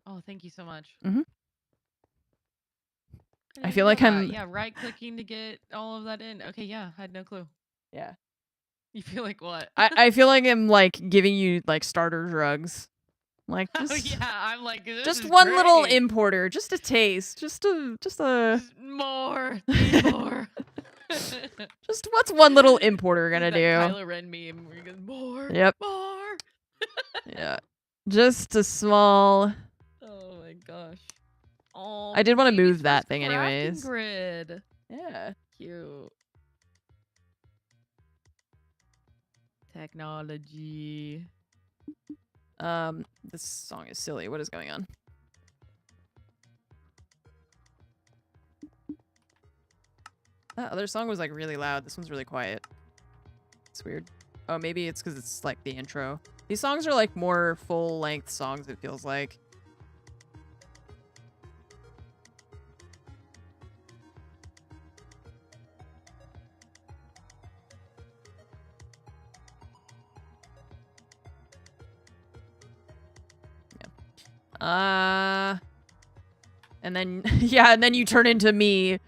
Oh, thank you so much. Mhm. I I didn't feel know like that. I'm- Yeah, right clicking to get all of that in. Okay, yeah, I had no clue. Yeah. You feel like what? I feel like I'm like giving you like starter drugs. Like Oh just yeah, I'm like this just is one little great. importer, just a taste, just a Just more, need more. just what's one little importer gonna That do? Kylo Ren meme where he goes more, Yep. more. Yeah. Just a small. Oh my gosh. Oh, I did want to baby's move that first thing crafting anyways. Grid. Yeah. Cute. Technology. This song is silly. What is going on? That other song was like really loud. This one's really quiet. It's weird. Oh, maybe it's because it's like the intro. These songs are like more full-length songs, it feels like. And then, yeah, and then you turn into me.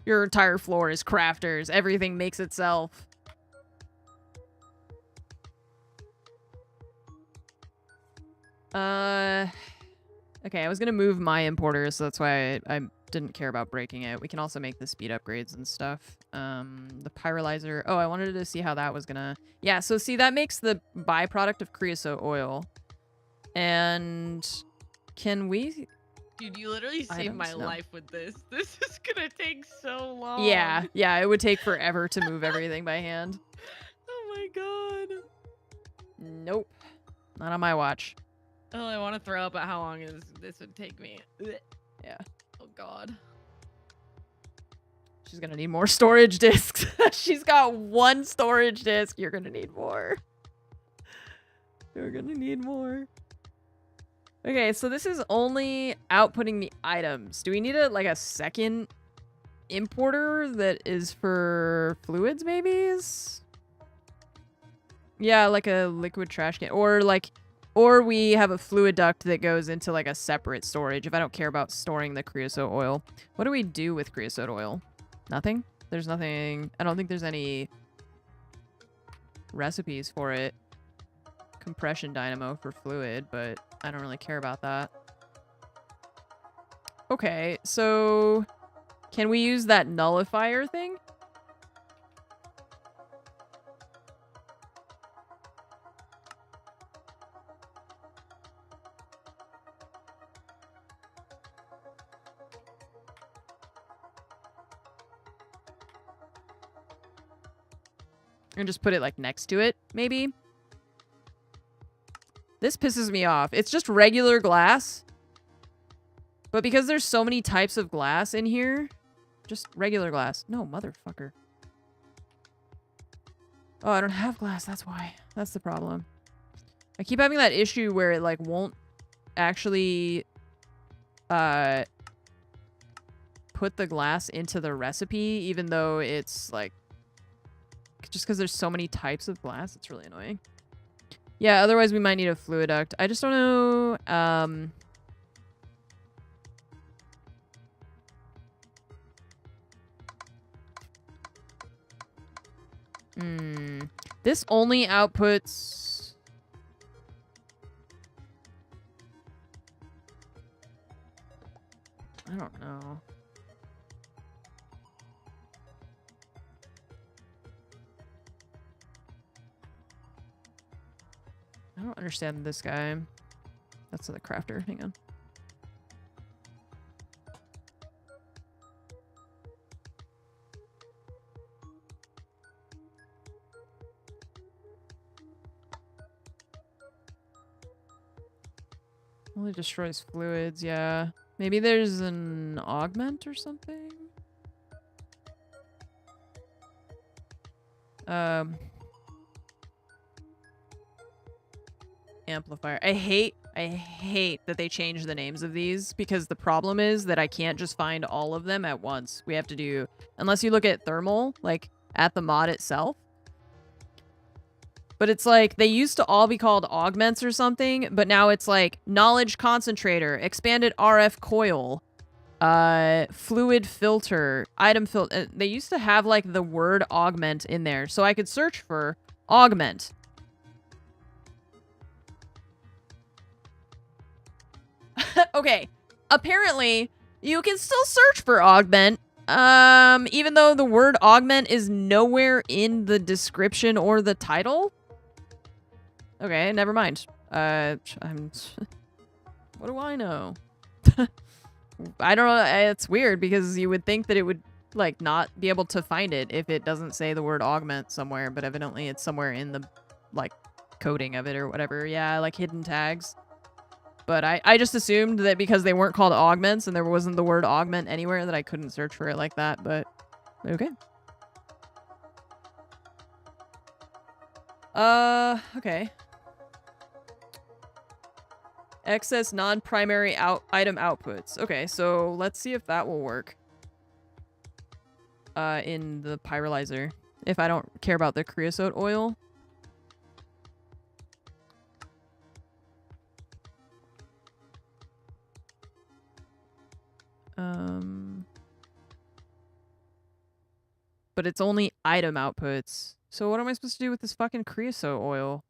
Your entire floor is crafters. Everything makes itself. Okay, I was gonna move my importer, so that's why I didn't care about breaking it. We can also make the speed upgrades and stuff. The pyrolyzer. Oh, I wanted to see how that was gonna... Yeah, so see, that makes the byproduct of creosote oil. And can we... Dude, you literally saved my Items? No. life with this. This is gonna take so long. Yeah, it would take forever to move everything by hand. Oh my god. Nope. Not on my watch. Oh, I want to throw up at how long this would take me. Ugh. Yeah. Oh god. She's gonna need more storage disks. She's got one storage disk. You're gonna need more. You're gonna need more. Okay, so this is only outputting the items. Do we need a second importer that is for fluids, maybe? Yeah, like a liquid trash can, or we have a fluid duct that goes into like a separate storage if I don't care about storing the creosote oil. What do we do with creosote oil? Nothing? There's nothing. I don't think there's any recipes for it. Compression dynamo for fluid, but I don't really care about that. Okay, so can we use that nullifier thing? And just put it like next to it, maybe? This pisses me off. It's just regular glass. But because there's so many types of glass in here, just regular glass. No, motherfucker. Oh, I don't have glass. That's why. That's the problem. I keep having that issue where it like won't actually put the glass into the recipe, even though it's like just because there's so many types of glass. It's really annoying. Yeah, otherwise we might need a fluid duct. I just don't know. This only outputs... I don't know. I don't understand this guy. That's the crafter. Hang on. Only destroys fluids, yeah. Maybe there's an augment or something? amplifier. I hate that they change the names of these because the problem is that I can't just find all of them at once. We have to do, unless you look at thermal, like at the mod itself. But it's like they used to all be called augments or something, but now it's like knowledge concentrator, expanded RF coil, fluid filter, item filter. They used to have like the word augment in there, so I could search for augment. Okay, apparently you can still search for augment, even though the word augment is nowhere in the description or the title. Okay, never mind. What do I know? I don't know. It's weird because you would think that it would like not be able to find it if it doesn't say the word augment somewhere, but evidently it's somewhere in the like coding of it or whatever. Yeah, like hidden tags. But I just assumed that because they weren't called augments and there wasn't the word augment anywhere that I couldn't search for it like that, but okay. Okay. Excess non-primary item outputs. Okay, so let's see if that will work. In the pyrolyzer. If I don't care about the creosote oil. But it's only item outputs. So what am I supposed to do with this fucking creosote oil?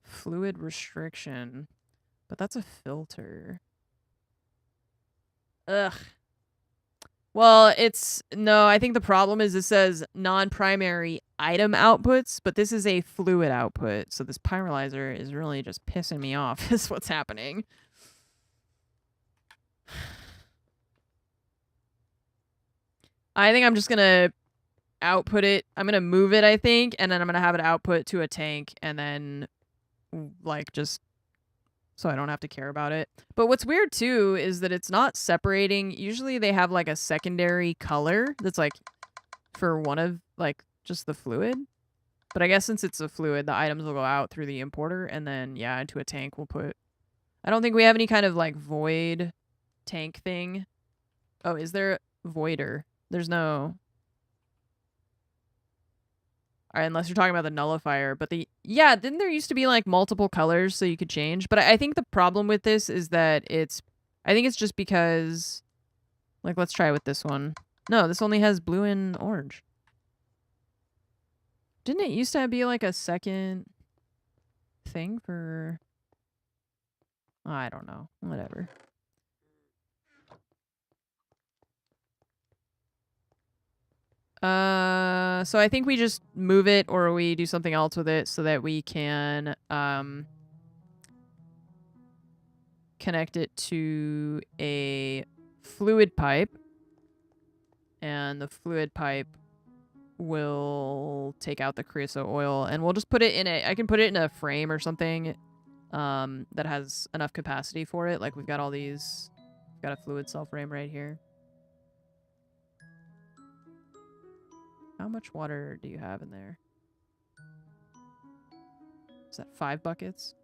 Fluid restriction. But that's a filter. Ugh. Well, no, I think the problem is it says non-primary item outputs, but this is a fluid output. So this pyrolyzer is really just pissing me off is what's happening. I think I'm just going to output it. I'm going to move it, I think, and then I'm going to have it output to a tank and then like just so I don't have to care about it. But what's weird too is that it's not separating. Usually they have like a secondary color that's like for one of like just the fluid. But I guess since it's a fluid, the items will go out through the importer and then yeah, into a tank we'll put. I don't think we have any kind of like void tank thing. Oh, is there voider? There's no. All right, unless you're talking about the nullifier, but yeah, didn't there used to be like multiple colors so you could change? But I think the problem with this is that I think it's just because, like, let's try with this one. No, this only has blue and orange. Didn't it used to be like a second thing for, I don't know, whatever. So I think we just move it or we do something else with it so that we can connect it to a fluid pipe. And the fluid pipe will take out the creosote oil and we'll just put it in I can put it in a frame or something that has enough capacity for it. Like we've got all these, got a fluid cell frame right here. How much water do you have in there? Is that 5 buckets?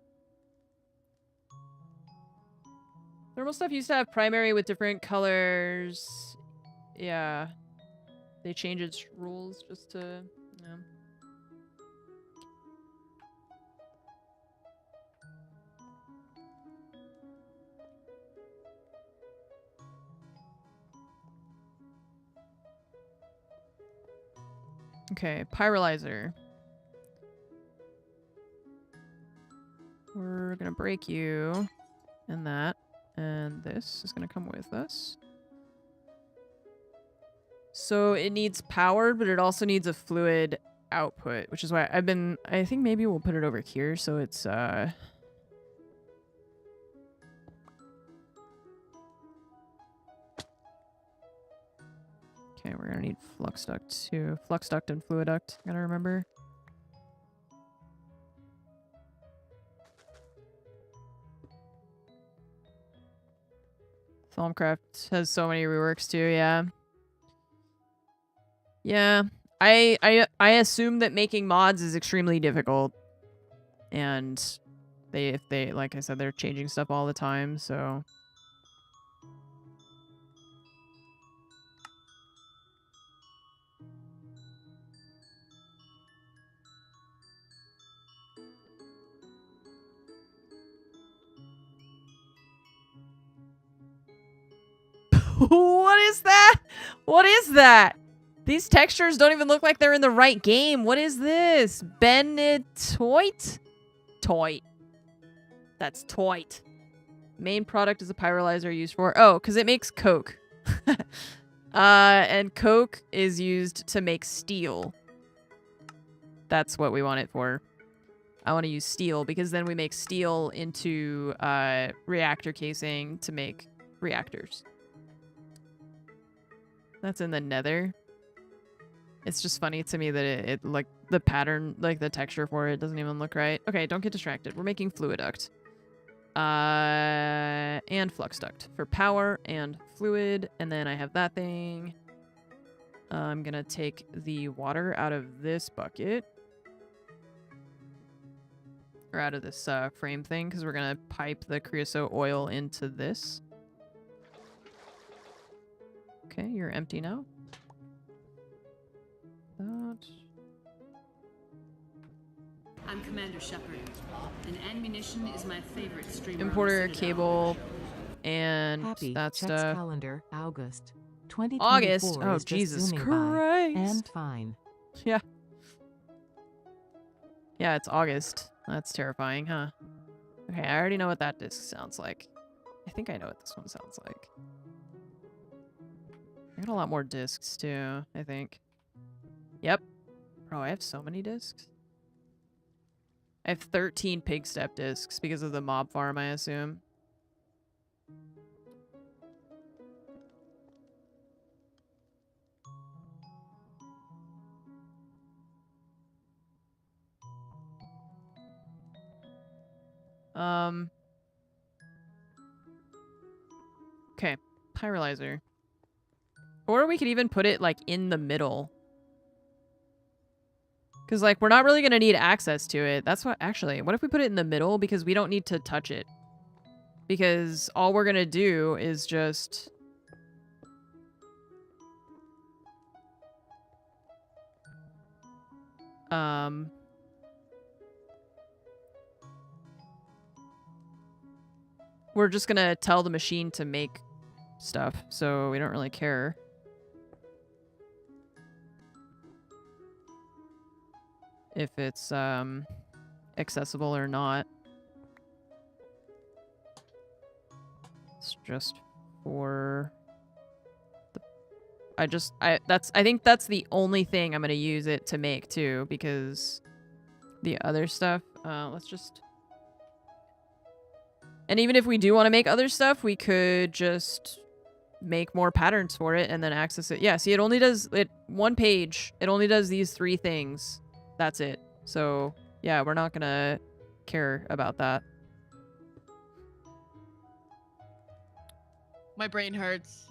Thermal stuff used to have primary with different colors. Yeah. They change its rules just to, yeah. Okay, pyrolyzer. We're gonna break you and that, and this is gonna come with us. So it needs power, but it also needs a fluid output, which is why I think maybe we'll put it over here so it's okay, we're gonna need flux duct too. Flux duct and fluid duct, gotta remember. Thaumcraft has so many reworks too, yeah. Yeah. I assume that making mods is extremely difficult. And if they like I said, they're changing stuff all the time, so what is that? What is that? These textures don't even look like they're in the right game. What is this? Benetoit? Toit. That's toit. Main product is a pyrolyzer used for... Oh, because it makes coke. And coke is used to make steel. That's what we want it for. I want to use steel because then we make steel into reactor casing to make reactors. That's in the nether. It's just funny to me that it like the pattern, like the texture for it doesn't even look right. Okay, don't get distracted. We're making fluid duct. And flux duct for power and fluid. And then I have that thing. I'm gonna take the water out of this bucket. Or out of this frame thing, because we're gonna pipe the creosote oil into this. Okay, you're empty now. That. I'm Commander Shepard, and Munition is my favorite streamer. Importer, cable, and Happy that checks stuff. calendar, August 2024 August? Oh, is just Jesus zooming by. Christ. And fine. Yeah. Yeah, it's August. That's terrifying, huh? Okay, I already know what that disc sounds like. I think I know what this one sounds like. I got a lot more discs, too, I think. Yep. Bro, I have so many discs. I have 13 pig step discs because of the mob farm, I assume. Okay, pyrolyzer. Or we could even put it, like, in the middle. Because, like, we're not really going to need access to it. That's what, actually, what if we put it in the middle? Because we don't need to touch it. Because all we're going to do is just... We're just going to tell the machine to make stuff, so we don't really care. If it's accessible or not. It's just for the I think that's the only thing I'm gonna use it to make too, because the other stuff, let's just... And even if we do want to make other stuff, we could just make more patterns for it and then access it. Yeah, see, it only does it one page. It only does these 3 things. That's it. So, yeah, we're not gonna care about that. My brain hurts.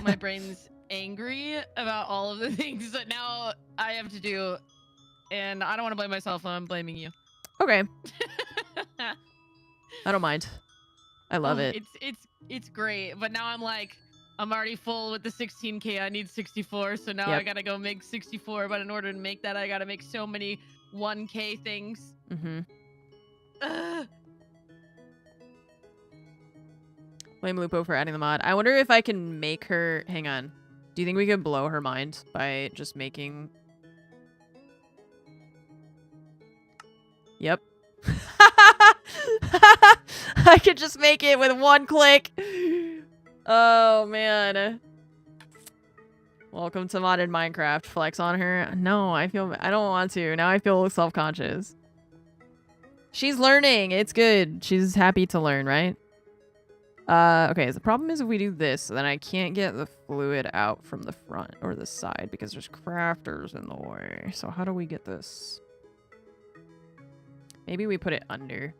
My brain's angry about all of the things that now I have to do. And I don't want to blame myself. I'm blaming you. Okay. I don't mind. I love it. It's great. But now I'm like, I'm already full with the 16K. I need 64. So now I gotta go make 64. But in order to make that, I gotta make so many 1K things. Mm-hmm. Ugh. Blame Lupo for adding the mod. I wonder if I can make her... Hang on. Do you think we could blow her mind by just making... Yep. I could just make it with 1 click. Oh, man. Welcome to modded Minecraft. Flex on her. No, I don't want to. Now I feel self-conscious. She's learning. It's good. She's happy to learn, right? Okay, so the problem is if we do this, then I can't get the fluid out from the front or the side because there's crafters in the way. So how do we get this? Maybe we put it under.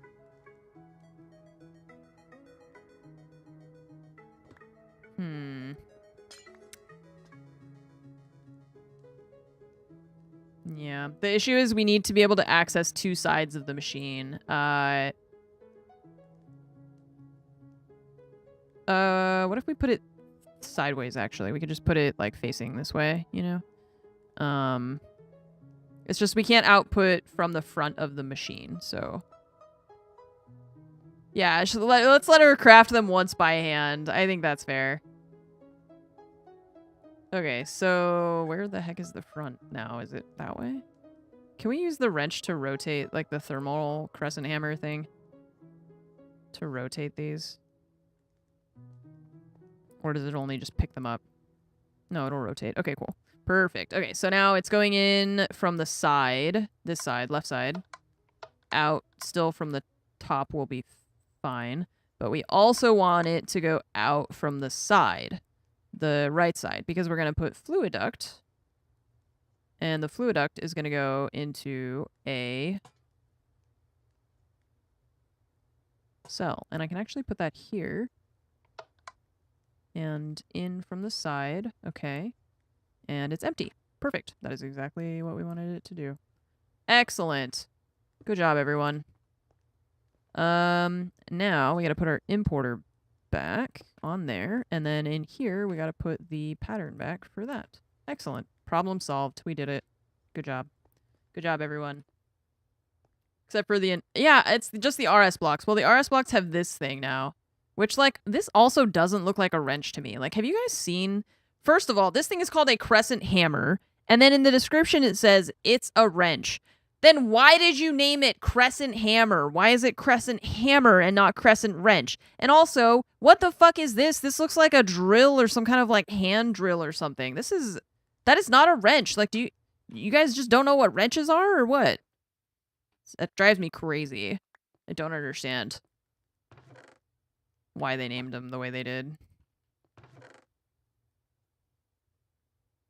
Yeah. The issue is we need to be able to access two sides of the machine. What if we put it sideways, actually? We could just put it, like, facing this way, you know? It's just we can't output from the front of the machine, so... Yeah, let's let her craft them once by hand. I think that's fair. Okay, so where the heck is the front now? Is it that way? Can we use the wrench to rotate, like, the thermal crescent hammer thing? To rotate these? Or does it only just pick them up? No, it'll rotate. Okay, cool. Perfect. Okay, so now it's going in from the side. This side, left side. Out still from the top will be fine. But we also want it to go out from the side. The right side. Because we're going to put fluid duct. And the fluid duct is going to go into a cell. And I can actually put that here. And in from the side. Okay. And it's empty. Perfect. That is exactly what we wanted it to do. Excellent. Good job, everyone. Now we got to put our importer back on there. And then in here, we got to put the pattern back for that. Excellent. Problem solved. We did it. Good job. Good job, everyone. Except for the... Yeah, it's just the RS blocks. Well, the RS blocks have this thing now. Which, like, this also doesn't look like a wrench to me. Like, have you guys seen... First of all, this thing is called a crescent hammer. And then in the description, it says it's a wrench. Then why did you name it crescent hammer? Why is it crescent hammer and not crescent wrench? And also, what the fuck is this? This looks like a drill or some kind of, like, hand drill or something. That is not a wrench. Like, you guys just don't know what wrenches are or what? That drives me crazy. I don't understand why they named them the way they did.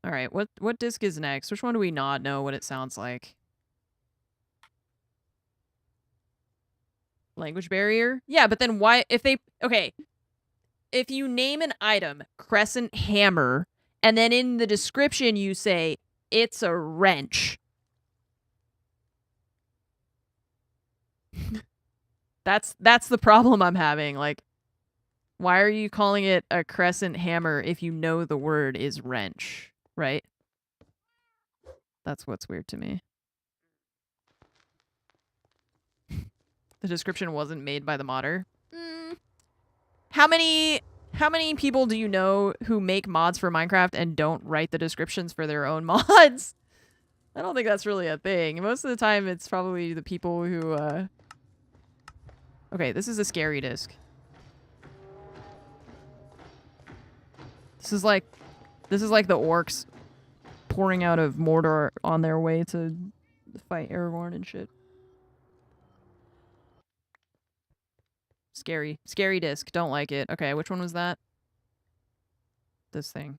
All right, what disc is next? Which one do we not know what it sounds like? Language barrier? Yeah, but then why, okay, if you name an item crescent hammer, and then in the description you say it's a wrench. That's the problem I'm having. Like, why are you calling it a crescent hammer if you know the word is wrench? Right? That's what's weird to me. The description wasn't made by the modder. How many people do you know who make mods for Minecraft and don't write the descriptions for their own mods? I don't think that's really a thing. Most of the time, it's probably the people who, Okay, this is a scary disc. This is like the orcs pouring out of Mordor on their way to fight Aragorn and shit. Scary. Scary disc. Don't like it. Okay, which one was that? This thing.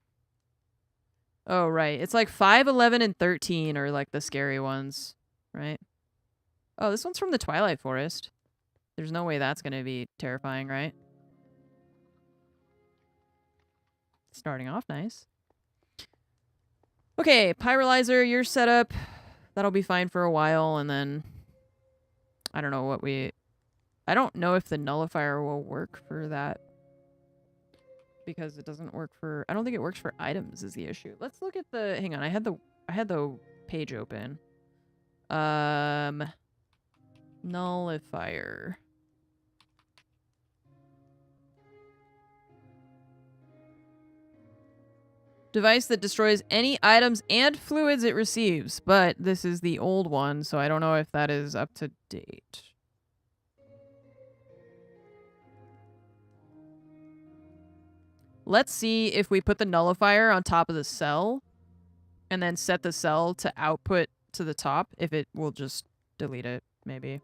Oh, right. It's like 5, 11, and 13 are like the scary ones, right? Oh, this one's from the Twilight Forest. There's no way that's going to be terrifying, right? Starting off nice. Okay, Pyrolyzer, you're set up. That'll be fine for a while, and then... I don't know what we... I don't know if the nullifier will work for that. Because it doesn't work for... I don't think it works for items is the issue. Let's look at the... Hang on, I had the page open. Nullifier. Device that destroys any items and fluids it receives. But this is the old one, so I don't know if that is up to date. Let's see if we put the nullifier on top of the cell and then set the cell to output to the top, if it will just delete it, maybe.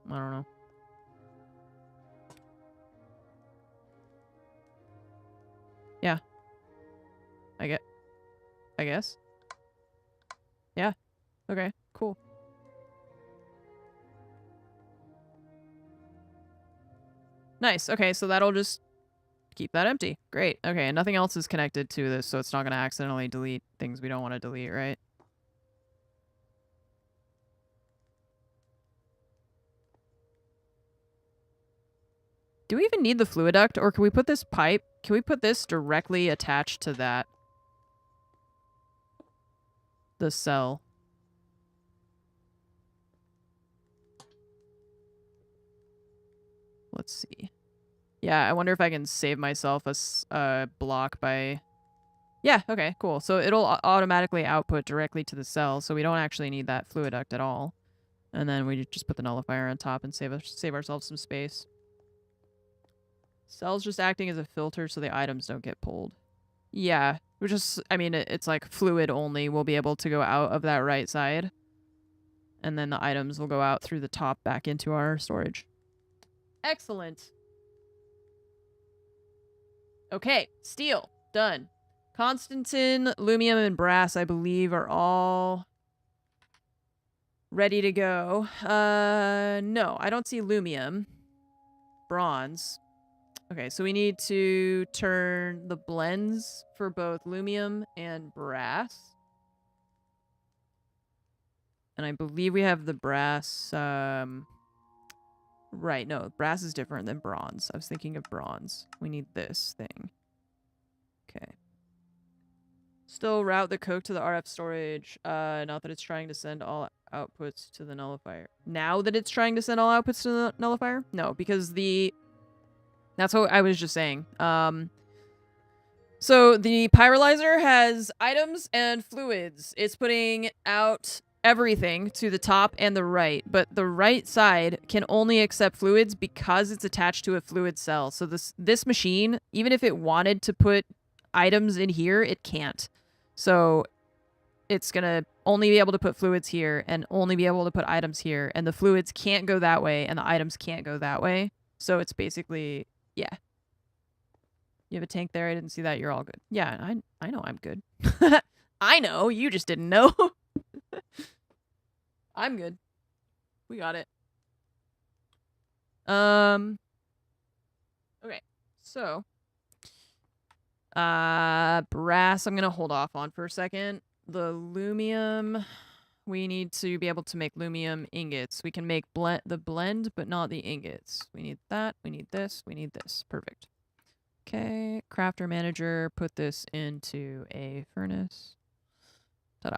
I don't know. Yeah. I guess. Yeah. Okay, cool. Nice. Okay, so that'll just keep that empty. Great. Okay, and nothing else is connected to this, so it's not going to accidentally delete things we don't want to delete, right? Do we even need the fluid duct, or can we put this pipe? Can we put this directly attached to that? The cell. Let's see. Yeah, I wonder if I can save myself a block by... Yeah, okay, cool. So it'll automatically output directly to the cell, so we don't actually need that fluid duct at all. And then we just put the nullifier on top and save ourselves some space. Cell's just acting as a filter so the items don't get pulled. Yeah, we're just... I mean, it's like fluid only. We'll be able to go out of that right side. And then the items will go out through the top back into our storage. Excellent. Okay, steel. Done. Constantin, lumium, and brass, I believe, are all ready to go. No, I don't see lumium. Bronze. Okay, so we need to turn the blends for both lumium and brass. And I believe we have the brass, Right, no, brass is different than bronze. I was thinking of bronze. We need this thing. Okay. Still route the coke to the RF storage. Not that it's trying to send all outputs to the nullifier. Now that it's trying to send all outputs to the nullifier? No, because that's what I was just saying. So the pyrolyzer has items and fluids. It's putting out everything to the top and the right, but the right side can only accept fluids because it's attached to a fluid cell. So this machine, even if it wanted to put items in here, it can't. So it's gonna only be able to put fluids here and only be able to put items here, and the fluids can't go that way and the items can't go that way. So it's basically, yeah. You have a tank there? I didn't see that. You're all good. Yeah, I know I'm good. I know, you just didn't know. I'm good. We got it. Okay. So, brass I'm going to hold off on for a second. The lumium, we need to be able to make lumium ingots. We can make the blend, but not the ingots. We need that. We need this. We need this. Perfect. Okay. Crafter manager, put this into a furnace. Ta-da.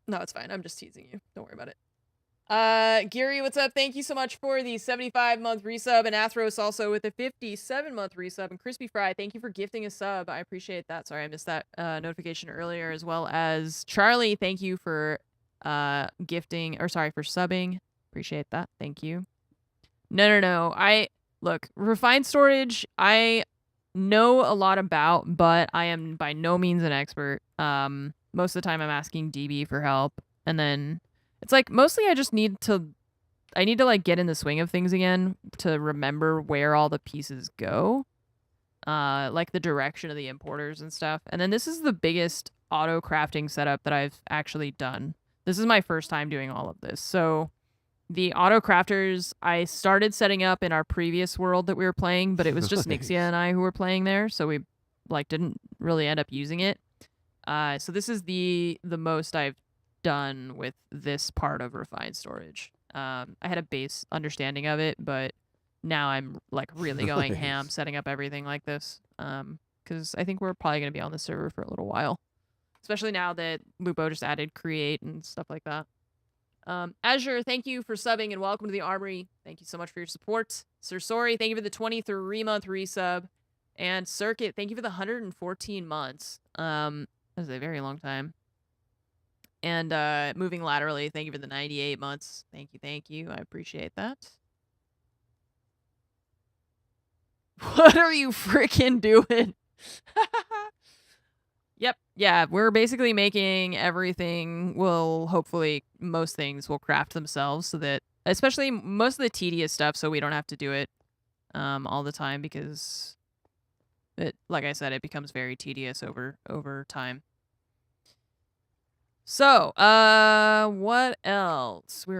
No, it's fine. I'm just teasing you. Don't worry about it. Gary, what's up? Thank you so much for the 75-month resub. And Athros also with a 57-month resub. And Crispy Fry, thank you for gifting a sub. I appreciate that. Sorry, I missed that notification earlier, as well as Charlie. Thank you for gifting, or sorry, for subbing. Appreciate that. Thank you. No. Look, refined storage, I know a lot about, but I am by no means an expert. Most of the time I'm asking DB for help, and then it's like mostly I need to like get in the swing of things again to remember where all the pieces go, like the direction of the importers and stuff. And then this is the biggest auto crafting setup that I've actually done. This is my first time doing all of this. So the auto crafters I started setting up in our previous world that we were playing, but it was just Nixia and I who were playing there, so we like didn't really end up using it. So this is the most I've done with this part of refined storage. I had a base understanding of it, but now I'm like really going ham setting up everything like this. Because I think we're probably going to be on the server for a little while, especially now that Lupo just added create and stuff like that. Azure, thank you for subbing and welcome to the Armory. Thank you so much for your support. Sir Sorry, thank you for the 23-month resub. And Circuit, thank you for the 114 months. That's a very long time. And Moving Laterally, thank you for the 98 months. Thank you. I appreciate that. What are you freaking doing? Yep. Yeah, we're basically making everything hopefully most things will craft themselves, so that especially most of the tedious stuff, so we don't have to do it all the time, because like I said, it becomes very tedious over time. So, what else? We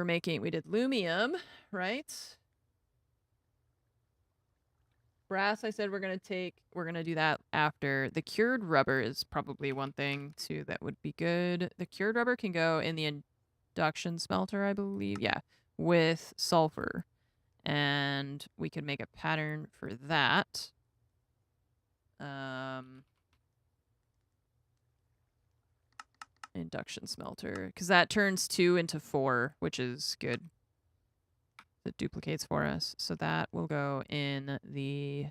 did lumium, right? Brass, I said we're gonna do that after. The cured rubber is probably one thing too that would be good. The cured rubber can go in the induction smelter, I believe. Yeah, with sulfur. And we could make a pattern for that. Induction smelter, because that turns 2 into 4, which is good. It duplicates for us, so that will go in the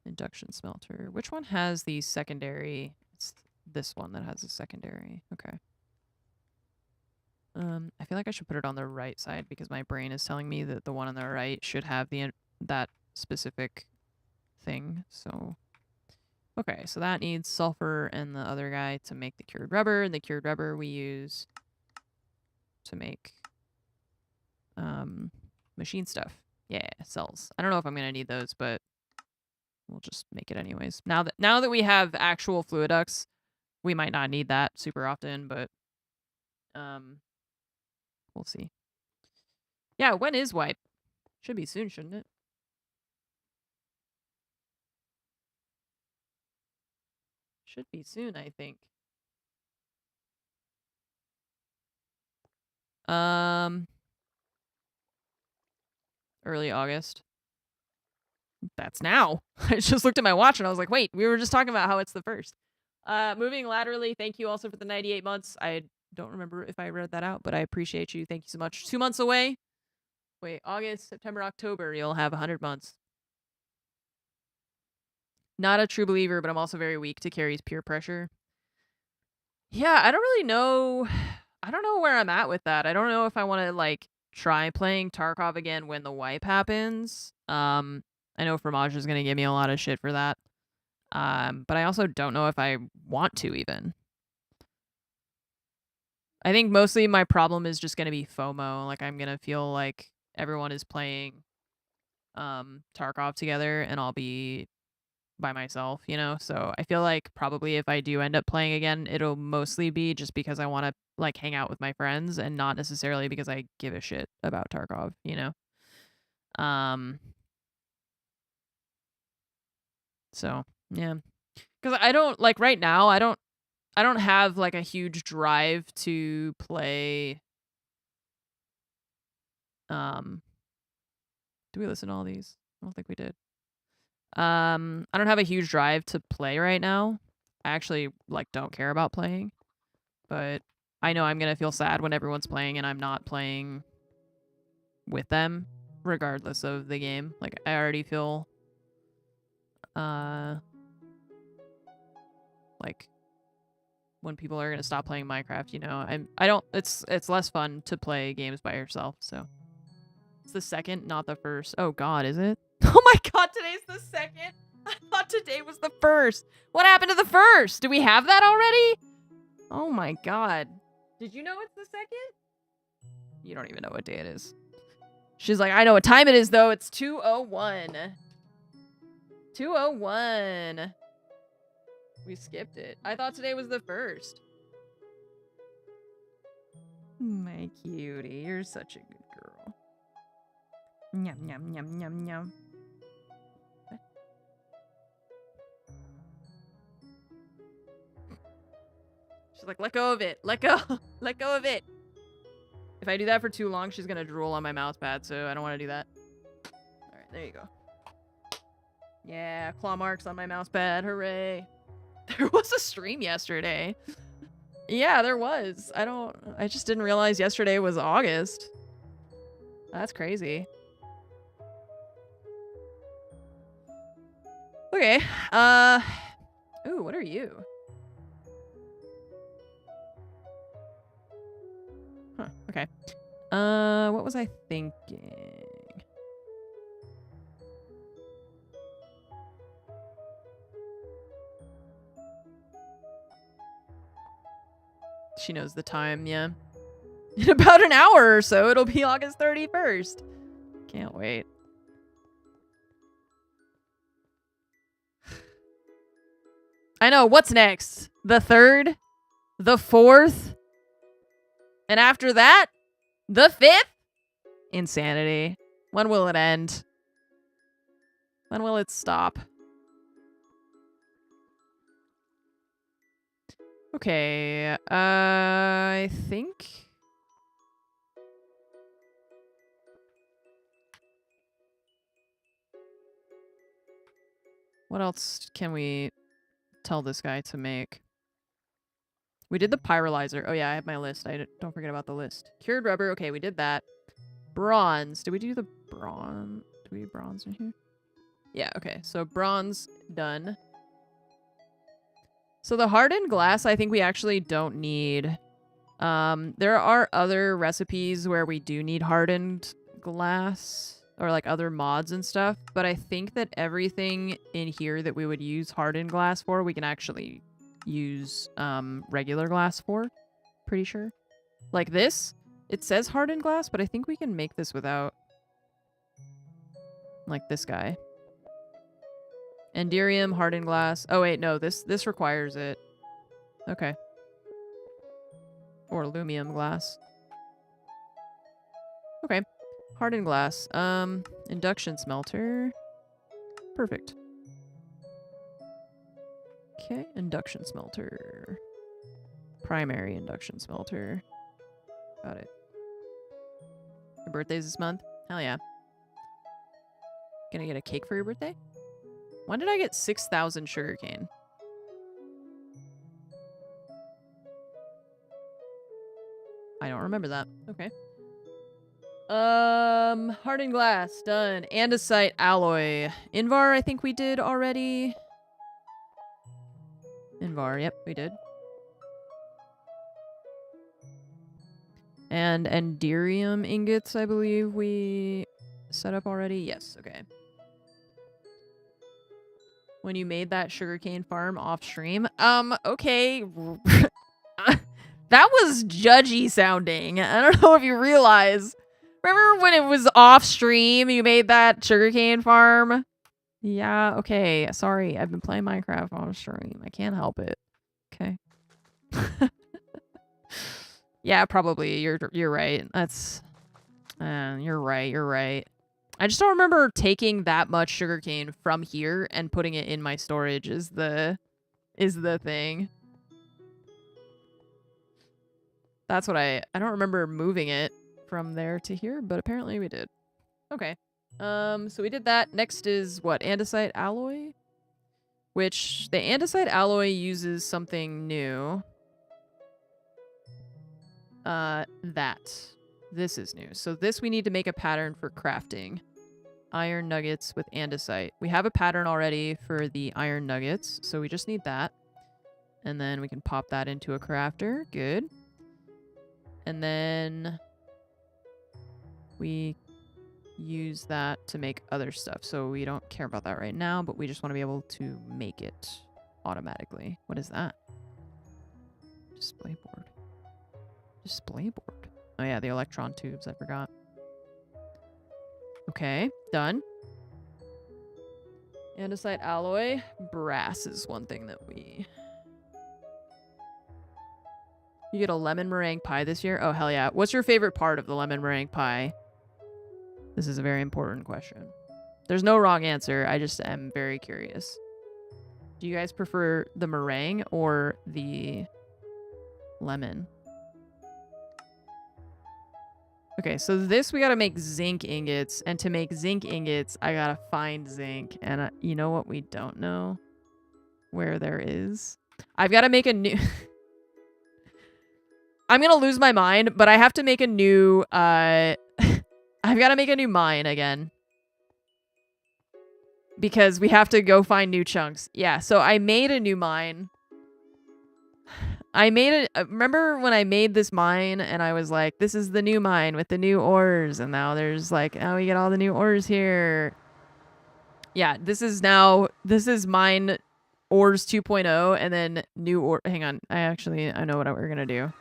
induction smelter. Which one has the secondary? It's this one that has a secondary. Okay. I feel like I should put it on the right side because my brain is telling me that the one on the right should have that specific thing. So, okay, so that needs sulfur and the other guy to make the cured rubber. And the cured rubber we use to make machine stuff. Yeah, cells. I don't know if I'm gonna need those, but we'll just make it anyways. Now that we have actual fluiducts, we might not need that super often, but we'll see. Yeah, when is wipe? Should be soon, shouldn't it? Should be soon, I think. Early August. That's now. I just looked at my watch and I was like, wait, we were just talking about how it's the 1st. Moving laterally, thank you also for the 98 months. I don't remember if I read that out, but I appreciate you. Thank you so much. 2 months away. Wait, August, September, October, you'll have 100 months. Not a true believer, but I'm also very weak to carry peer pressure. Yeah, I don't really know. I don't know where I'm at with that. I don't know if I want to, like, try playing Tarkov again when the wipe happens. I know Fromage is going to give me a lot of shit for that. But I also don't know if I want to even. I think mostly my problem is just going to be FOMO. Like, I'm going to feel like everyone is playing Tarkov together and I'll be by myself, you know? So I feel like probably if I do end up playing again, it'll mostly be just because I want to, like, hang out with my friends and not necessarily because I give a shit about Tarkov, you know? So, yeah. Because I don't, like, right now, I don't have, like, a huge drive to play. Do we listen to all these? I don't think we did. I don't have a huge drive to play right now. I actually, like, don't care about playing. But I know I'm gonna feel sad when everyone's playing and I'm not playing with them, regardless of the game. Like, I already feel, like, when people are gonna stop playing Minecraft, you know, it's less fun to play games by yourself, so. It's the 2nd, not the 1st. Oh god, is it? Oh my god, today's the 2nd? I thought today was the 1st. What happened to the 1st? Do we have that already? Oh my god. Did you know it's the 2nd? You don't even know what day it is. She's like, I know what time it is, though. It's 2:01. 2:01. We skipped it. I thought today was the 1st. My cutie, you're such a good girl. Yum, yum, yum, yum, yum. What? She's like, let go of it. Let go. Let go of it. If I do that for too long, she's going to drool on my mouse pad, so I don't want to do that. All right, there you go. Yeah, claw marks on my mouse pad. Hooray. There was a stream yesterday. Yeah, there was. I just didn't realize yesterday was August. That's crazy. Okay. Ooh, what are you? Huh, okay. What was I thinking? She knows the time, yeah. In about an hour or so, it'll be August 31st. Can't wait. I know, what's next? The 3rd? The 4th? And after that? The 5th? Insanity. When will it end? When will it stop? Okay, I think... What else can we tell this guy to make? We did the pyrolyzer. Oh yeah, I have my list. Don't forget about the list. Cured rubber. Okay, we did that. Bronze. Did we do the bronze? Do we have bronze in here? Yeah, okay. So bronze, done. So the hardened glass, I think we actually don't need. There are other recipes where we do need hardened glass or like other mods and stuff, but I think that everything in here that we would use hardened glass for, we can actually use regular glass for. Pretty sure. Like this, it says hardened glass, but I think we can make this without. Like this guy. Enderium, hardened glass. Oh wait, no, this requires it. Okay. Or aluminum glass. Okay. Hardened glass. Induction smelter. Perfect. Okay, induction smelter. Primary induction smelter. Got it. Your birthday's this month? Hell yeah. Gonna get a cake for your birthday? When did I get 6,000 sugarcane? I don't remember that. Okay. Hardened glass, done. Andesite alloy. Invar, I think we did already. Invar, yep, we did. And Enderium ingots, I believe we set up already. Yes, okay. When you made that sugarcane farm off stream. Okay. That was judgy sounding. I don't know if you realize. Remember when it was off stream, you made that sugarcane farm? Yeah, okay. Sorry, I've been playing Minecraft on stream. I can't help it. Okay. Yeah, probably. You're right. That's you're right. I just don't remember taking that much sugarcane from here and putting it in my storage is the thing. That's what I don't remember moving it from there to here, but apparently we did. Okay. So we did that. Next is what? Andesite alloy? Which the andesite alloy uses something new. This is new. So this we need to make a pattern for crafting. Iron nuggets with andesite. We have a pattern already for the iron nuggets, so we just need that. And then we can pop that into a crafter. Good. And then we use that to make other stuff. So we don't care about that right now, but we just want to be able to make it automatically. What is that? Display board. Display board. Oh yeah, the electron tubes, I forgot. Okay, done. Andesite alloy. Brass is one thing that we... You get a lemon meringue pie this year? Oh, hell yeah. What's your favorite part of the lemon meringue pie? This is a very important question. There's no wrong answer. I just am very curious. Do you guys prefer the meringue or the lemon? Okay, so this we gotta make zinc ingots. And to make zinc ingots, I gotta find zinc. And you know what we don't know? Where there is? I've gotta make a new... I'm gonna lose my mind, but I have to make a new, I've gotta make a new mine again. Because we have to go find new chunks. Yeah, so I made a new mine. I made it. Remember when I made this mine and I was like, this is the new mine with the new ores. And now there's like, oh, we get all the new ores here. Yeah, this is mine ores 2.0 and then new ore. Hang on. I know what we're going to do.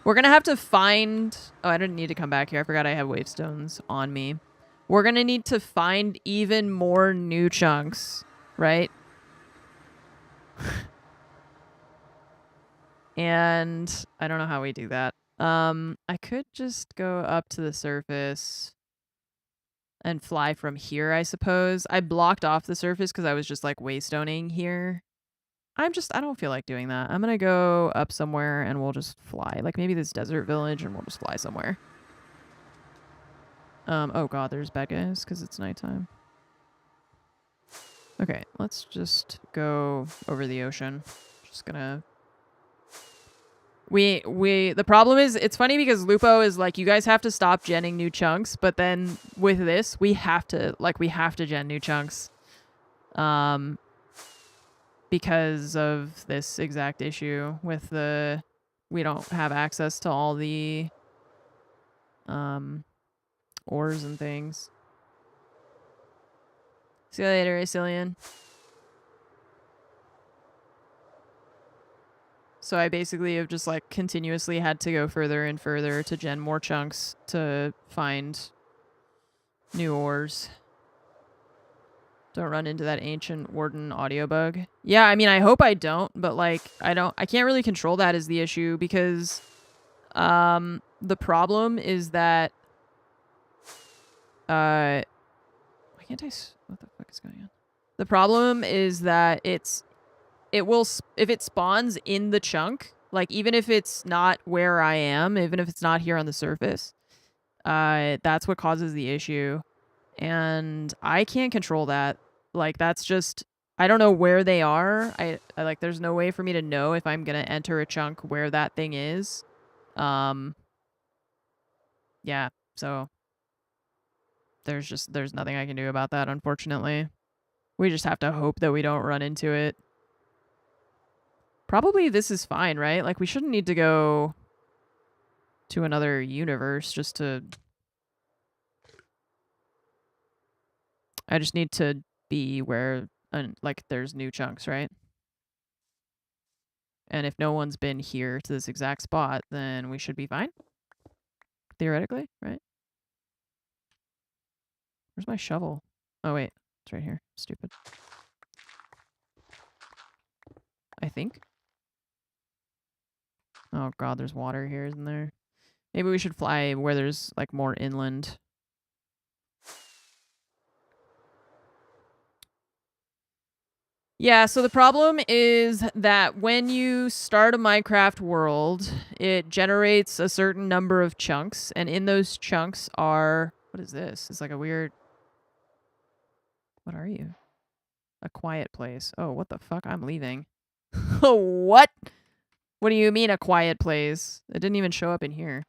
We're going to have to find... Oh, I didn't need to come back here. I forgot I have wavestones on me. We're going to need to find even more new chunks, right? And I don't know how we do that. I could just go up to the surface. and fly from here, I suppose. I blocked off the surface because I was just like waystoning here. I don't feel like doing that. I'm gonna go up somewhere and we'll just fly. Like maybe this desert village and we'll just fly somewhere. Oh god, there's bad guys because it's nighttime. Okay, let's just go over the ocean. Just gonna... The problem is, it's funny because Lupo is like, you guys have to stop genning new chunks, but then with this, we have to gen new chunks. Because of this exact issue with we don't have access to all the, ores and things. See you later, Asilian. So I basically have just like continuously had to go further and further to gen more chunks to find new ores. Don't run into that ancient warden audio bug. Yeah, I mean, I hope I don't, but like, I can't really control that is the issue because, the problem is that, why can't what the fuck is going on? The problem is that if it spawns in the chunk, like even if it's not where I am, even if it's not here on the surface, that's what causes the issue. And I can't control that. Like that's just, I don't know where they are. I like, there's no way for me to know if I'm going to enter a chunk where that thing is. Yeah, so there's nothing I can do about that, unfortunately. We just have to hope that we don't run into it. Probably this is fine, right? Like we shouldn't need to go to another universe just to... I just need to be where, like, there's new chunks, right? And if no one's been here to this exact spot, then we should be fine. Theoretically, right? Where's my shovel? Oh, wait. It's right here. Stupid. I think. Oh, God, there's water here, isn't there? Maybe we should fly where there's, like, more inland. Yeah, so the problem is that when you start a Minecraft world, it generates a certain number of chunks, and in those chunks are... What is this? It's like a weird... What are you? A quiet place. Oh, what the fuck? I'm leaving. What? What do you mean a quiet place? It didn't even show up in here.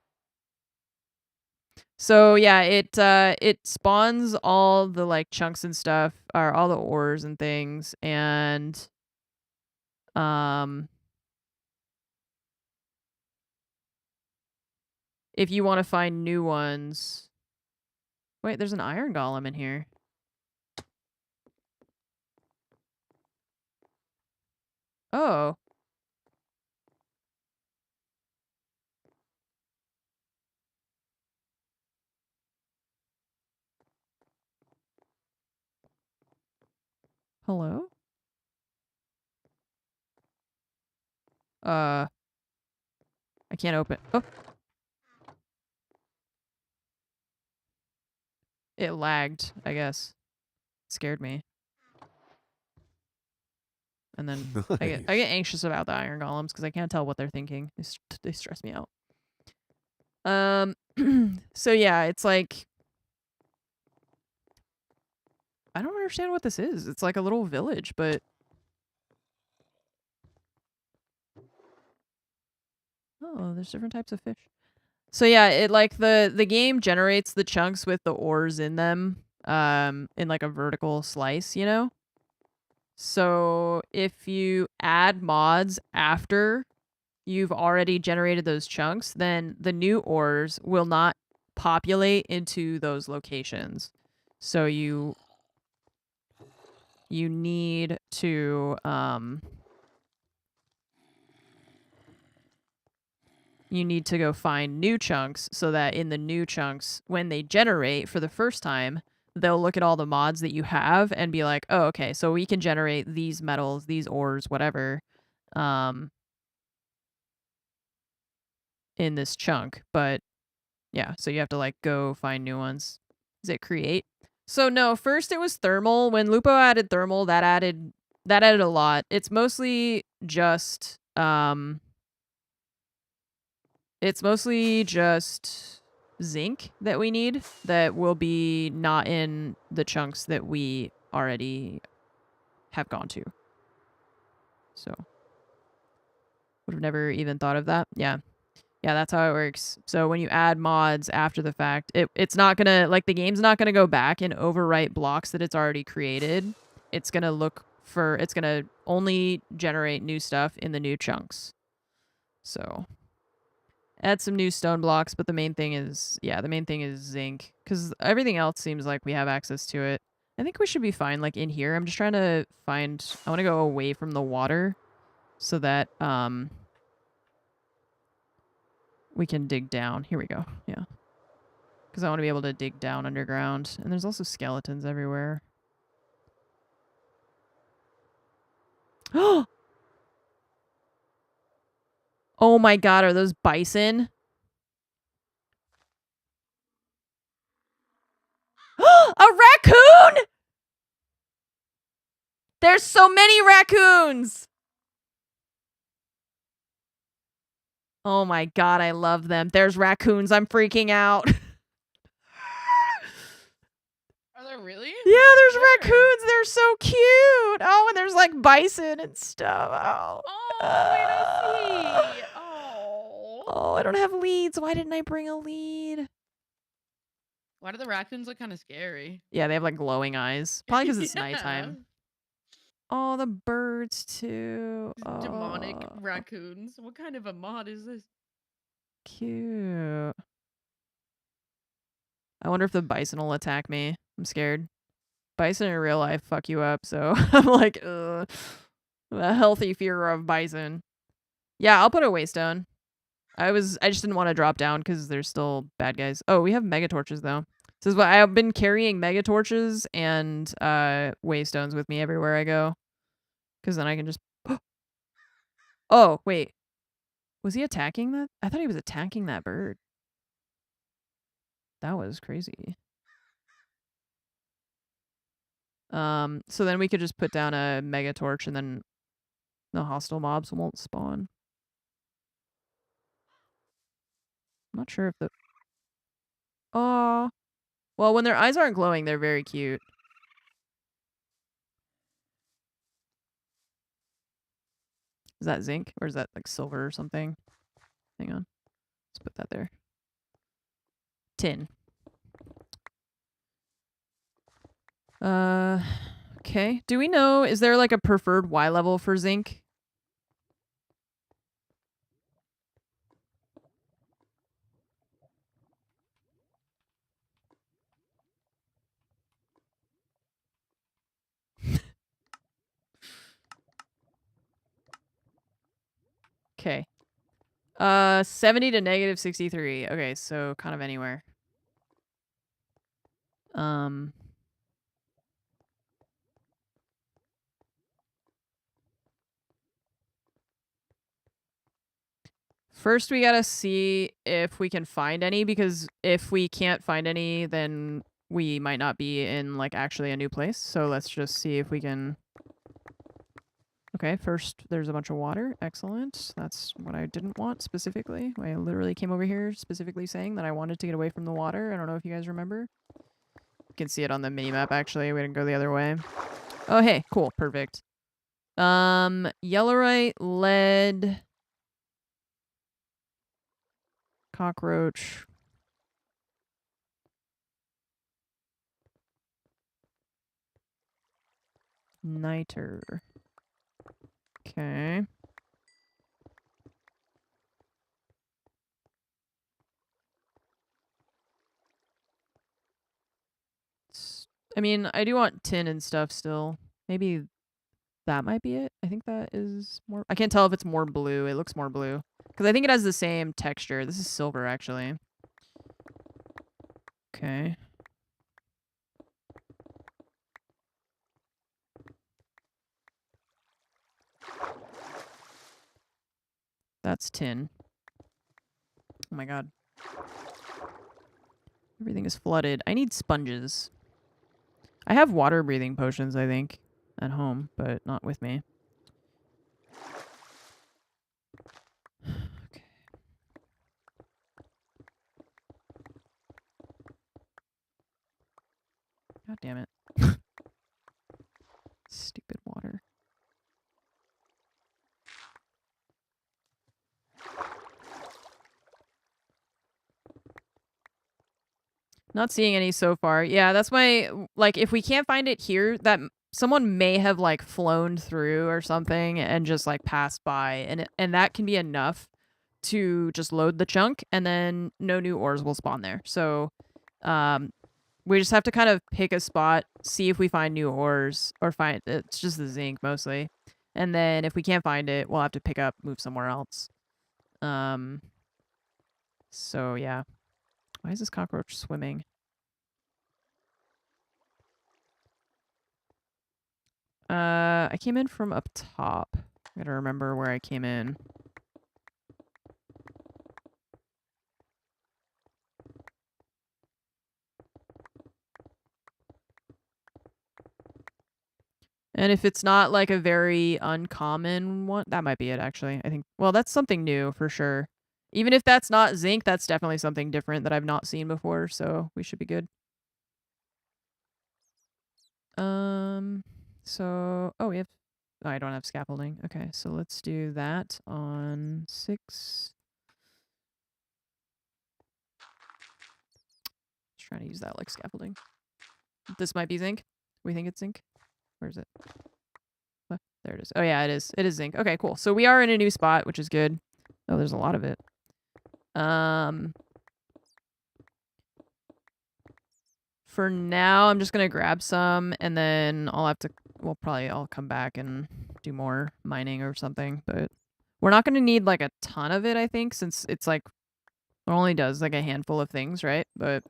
So yeah, it spawns all the like chunks and stuff, or all the ores and things, and if you want to find new ones... Wait, there's an iron golem in here. Oh. Hello? I can't open... Oh. It lagged, I guess. It scared me. And then I get anxious about the iron golems because I can't tell what they're thinking. They stress me out. So yeah, it's like... I don't understand what this is. It's like a little village, but... Oh, there's different types of fish. So yeah, it like the game generates the chunks with the ores in them, in like a vertical slice, you know? So if you add mods after you've already generated those chunks, then the new ores will not populate into those locations. So you need to go find new chunks so that in the new chunks, when they generate for the first time, they'll look at all the mods that you have and be like, oh, okay, so we can generate these metals, these ores, whatever, in this chunk. But yeah, so you have to like go find new ones. Is it create? So no, first it was thermal. When Lupo added thermal, that added a lot. It's mostly just zinc that we need that will be not in the chunks that we already have gone to. So would have never even thought of that. Yeah. Yeah, that's how it works. So when you add mods after the fact, it's not gonna, like, the game's not gonna go back and overwrite blocks that it's already created. It's gonna only generate new stuff in the new chunks. So add some new stone blocks, but the main thing is zinc, because everything else seems like we have access to it. I think we should be fine, like, in here. I'm just trying to find, I want to go away from the water so that, we can dig down. Here we go. Yeah. Because I want to be able to dig down underground. And there's also skeletons everywhere. Oh my god, are those bison? A raccoon! There's so many raccoons! Oh my god, I love them. There's raccoons. I'm freaking out. Are there really? Yeah, there's Where? raccoons. They're so cute. Oh, and there's like bison and stuff. Oh. Oh, we don't see. Oh. Oh, I don't have leads. Why didn't I bring a lead? Why do the raccoons look kind of scary? Yeah, they have like glowing eyes. Probably because it's Yeah. nighttime. Oh, the birds too. These Oh, demonic raccoons. What kind of a mod is this? cute. I wonder if the bison will attack me. I'm scared. Bison in real life fuck you up, so I'm like, ugh. A healthy fear of bison. Yeah, I'll put a waystone. I just didn't want to drop down because there's still bad guys. Oh, we have mega torches though. This is why I've been carrying mega torches and waystones with me everywhere I go. Because then I can just. Oh wait, was he attacking that? I thought he was attacking that bird. That was crazy. So then we could just put down a mega torch and then the hostile mobs won't spawn. I'm not sure if the. Oh. Well, when their eyes aren't glowing, they're very cute. Is that zinc? Or is that like silver or something? Hang on. Let's put that there. Tin. Okay. Do we know, is there like a preferred Y level for zinc? Okay. 70 to negative 63. Okay, so kind of anywhere. First we gotta see if we can find any, because if we can't find any, then we might not be in like actually a new place. So let's just see if we can. Okay, first there's a bunch of water. Excellent. That's what I didn't want specifically. I literally came over here specifically saying that I wanted to get away from the water. I don't know if you guys remember. You can see it on the minimap actually. We didn't go the other way. Oh, hey, cool, perfect. Yellowite, lead, cockroach. Niter. Okay. I mean, I do want tin and stuff still. Maybe that might be it. I think that is more. I can't tell if it's more blue. It looks more blue. Because I think it has the same texture. This is silver, actually. Okay. That's tin. Oh my god. Everything is flooded. I need sponges. I have water breathing potions, I think, at home, but not with me. Okay. God damn it. Stupid water. Not seeing any so far. Yeah, that's my, like, if we can't find it here, that someone may have, like, flown through or something and just, like, passed by. And that can be enough to just load the chunk, and then no new ores will spawn there. So, we just have to kind of pick a spot, see if we find new ores, or find, it's just the zinc mostly. And then if we can't find it, we'll have to pick up, move somewhere else. So yeah. Why is this cockroach swimming? I came in from up top. I gotta remember where I came in. And if it's not like a very uncommon one, that might be it actually. I think, well, that's something new for sure. Even if that's not zinc, that's definitely something different that I've not seen before, so we should be good. So, oh, we have, oh, I don't have scaffolding. Okay, so let's do that on 6. Just trying to use that like scaffolding. This might be zinc. We think it's zinc. Where is it? What? There it is. Oh yeah, it is. It is zinc. Okay, cool. So we are in a new spot, which is good. Oh, there's a lot of it. For now, I'm just gonna grab some, and then I'll have to, well, probably I'll come back and do more mining or something, but we're not gonna need like a ton of it, I think, since it's like, it only does like a handful of things, right? But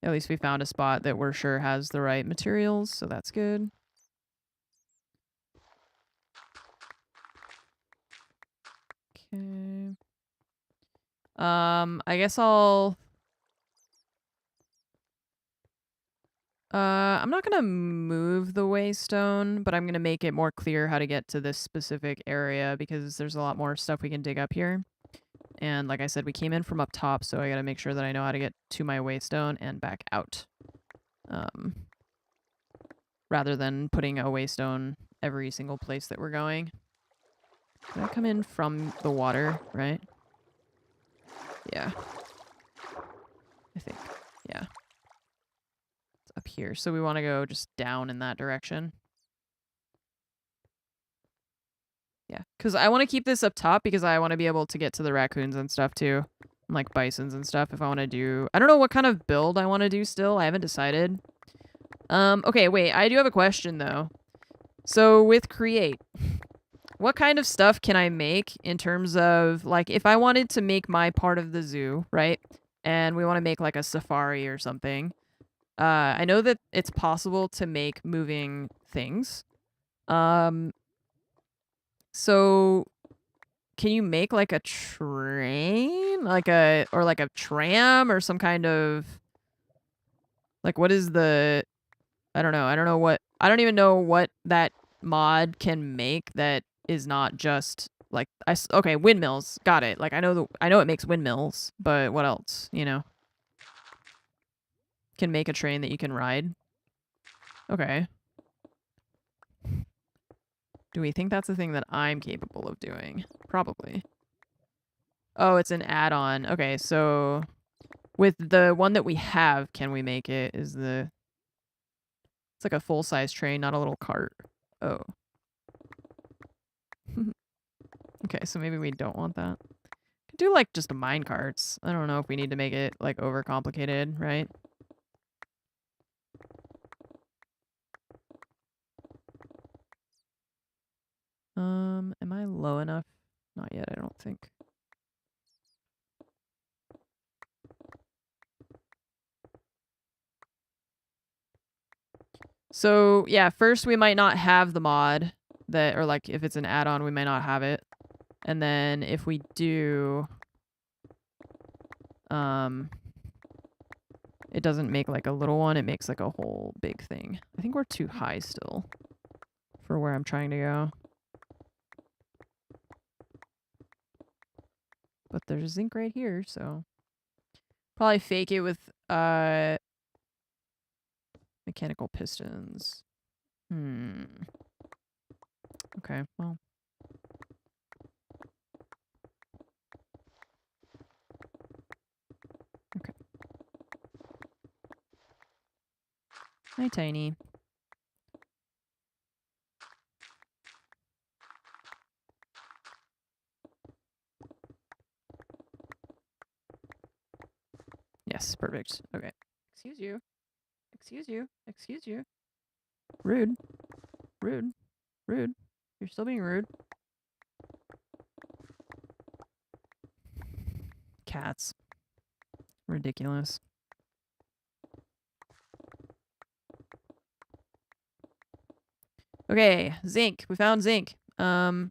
at least we found a spot that we're sure has the right materials, so that's good. Okay. I guess I'm not gonna move the waystone, but I'm gonna make it more clear how to get to this specific area because there's a lot more stuff we can dig up here. And like I said, we came in from up top, so I gotta make sure that I know how to get to my waystone and back out. Rather than putting a waystone every single place that we're going. Did I come in from the water, right? Yeah. I think. Yeah. It's up here. So we want to go just down in that direction. Yeah. Because I want to keep this up top because I want to be able to get to the raccoons and stuff too. And like bisons and stuff if I want to do... I don't know what kind of build I want to do still. I haven't decided. Okay, wait. I do have a question though. So with create... What kind of stuff can I make in terms of, like, if I wanted to make my part of the zoo, right? And we want to make, like, a safari or something. I know that it's possible to make moving things. So, can you make, like, a train? Or like a tram or some kind of... Like, what is the... I don't know. I don't even know what that mod can make that is not just like okay, windmills, got it. Like I know it makes windmills, but what else, you know? Can make a train that you can ride. Okay. Do we think that's the thing that I'm capable of doing? Probably. Oh, it's an add-on. Okay, so with the one that we have, can we make it? It's like a full-size train, not a little cart. Oh. Okay, so maybe we don't want that. Could do like just mine carts. I don't know if we need to make it like overcomplicated, right? Am I low enough? Not yet, I don't think. So yeah, first we might not have the mod that, or like if it's an add-on, we might not have it. And then if we do, it doesn't make like a little one, it makes like a whole big thing. I think we're too high still for where I'm trying to go. But there's zinc right here, so probably fake it with mechanical pistons. Okay, well. Okay. Hi, Tiny. Yes, perfect. Okay. Excuse you. Excuse you. Excuse you. Rude. Rude. Rude. You're still being rude. Cats. Ridiculous. Okay, zinc. We found zinc. Oh.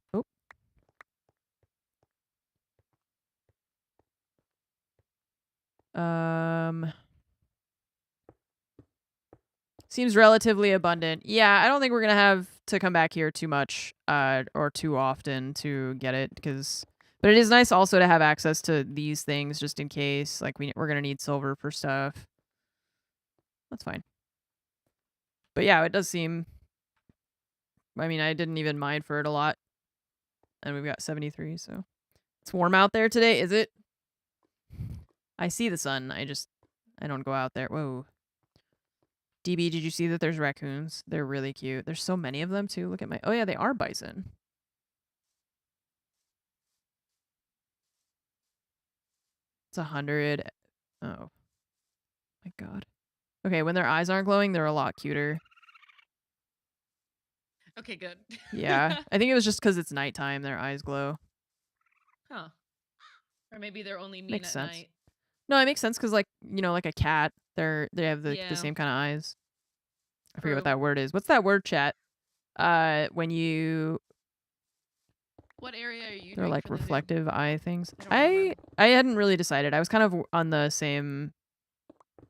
Seems relatively abundant. Yeah, I don't think we're gonna have to come back here too much, or too often to get it, but it is nice also to have access to these things just in case, like we're gonna need silver for stuff. That's fine. But yeah, it does seem. I mean, I didn't even mine for it a lot, and we've got 73, so it's warm out there today. Is it? I see the sun. I don't go out there. Whoa. DB, did you see that there's raccoons? They're really cute. There's so many of them, too. Look at my... Oh, yeah, they are bison. It's 100. Oh. My God. Okay, when their eyes aren't glowing, they're a lot cuter. Okay, good. Yeah. I think it was just because it's nighttime, their eyes glow. Huh. Or maybe they're only mean Makes at sense. night. No, it makes sense because, like, like a cat, they have the Yeah. same kind of eyes. I forget what True. that word is. What's that word, chat? When you... What area are you They're doing like for the zoo? reflective eye things. I don't remember. I hadn't really decided. I was kind of on the same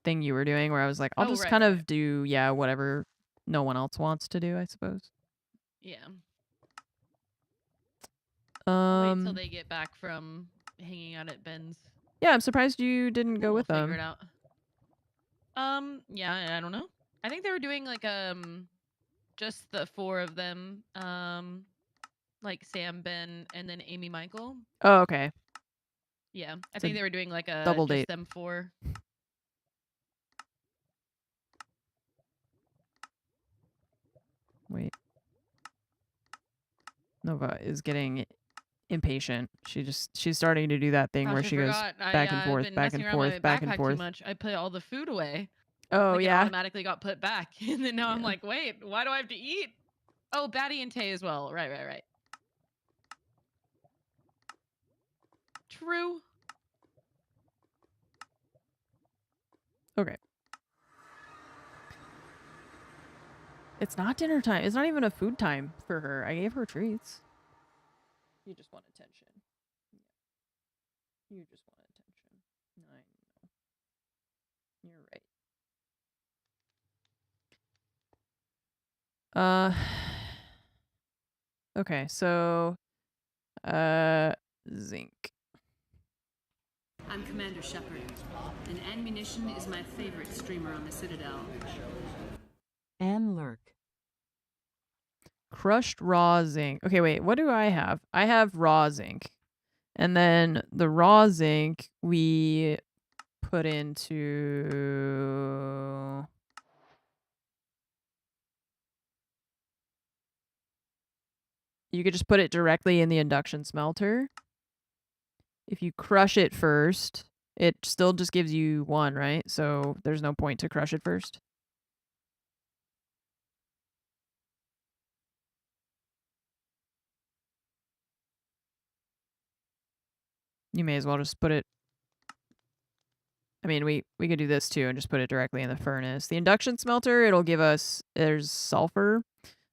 thing you were doing where I was like, I'll just kind of do, whatever no one else wants to do, I suppose. Yeah. I'll wait till they get back from hanging out at Ben's. Yeah, I'm surprised you didn't go with them. Figure it out. Yeah, I don't know. I think they were doing like just the 4 of them. Like Sam, Ben, and then Amy, Michael. Oh, okay. Yeah, I think they were doing like a double just date. them 4. Wait. Nova is getting impatient. She's starting to do that thing where she goes back and forth, back and forth, back and forth. Too much. I put all the food away. Oh, like yeah. It automatically got put back, and then now I'm like, wait, why do I have to eat? Oh, Batty and Tay as well. Right. True. Okay. It's not dinner time. It's not even a food time for her. I gave her treats. You just want attention. You just want attention. I know. You're right. Okay, so zinc. I'm Commander Shepard, and Munition is my favorite streamer on the Citadel. And lurk. Crushed raw zinc. Okay, wait, what do I have? I have raw zinc. And then the raw zinc we put into... You could just put it directly in the induction smelter. If you crush it first, it still just gives you 1, right? So there's no point to crush it first. You may as well just put it... I mean, we could do this too and just put it directly in the furnace. The induction smelter, it'll give us... There's sulfur.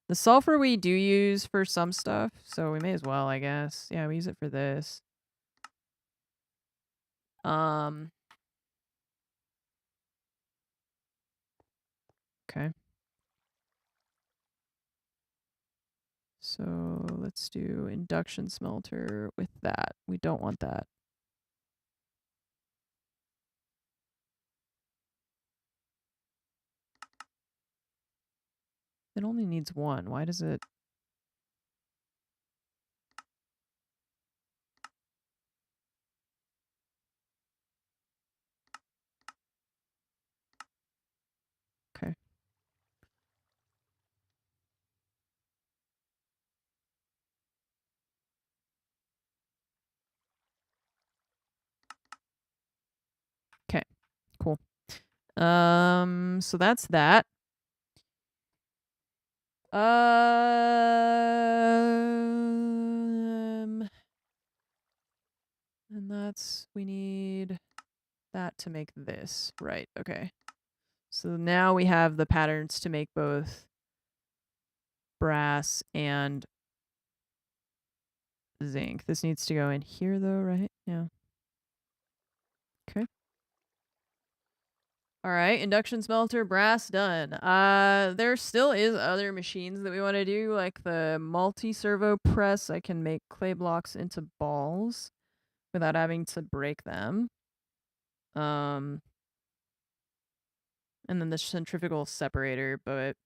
The sulfur we do use for some stuff, so we may as well, I guess. Yeah, we use it for this. Okay. So let's do induction smelter with that. We don't want that. It only needs one. Why does it? Okay. Okay. Cool. So that's that. And that's, we need that to make this. Right, okay. So now we have the patterns to make both brass and zinc. This needs to go in here though, right? Yeah. Okay. All right, induction smelter, brass, done. There still is other machines that we want to do, like the multi-servo press. I can make clay blocks into balls without having to break them. And then the centrifugal separator, but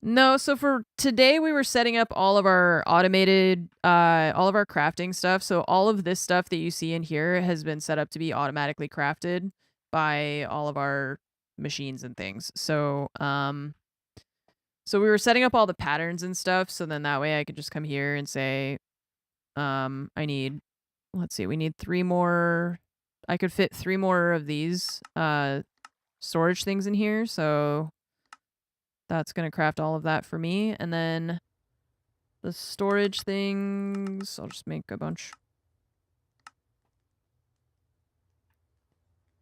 no, so for today we were setting up all of our automated, all of our crafting stuff. So all of this stuff that you see in here has been set up to be automatically crafted by all of our machines and things. So, so we were setting up all the patterns and stuff. So then that way I could just come here and say, I need, let's see, we need 3 more. I could fit 3 more of these, storage things in here. So that's going to craft all of that for me. And then the storage things, I'll just make a bunch.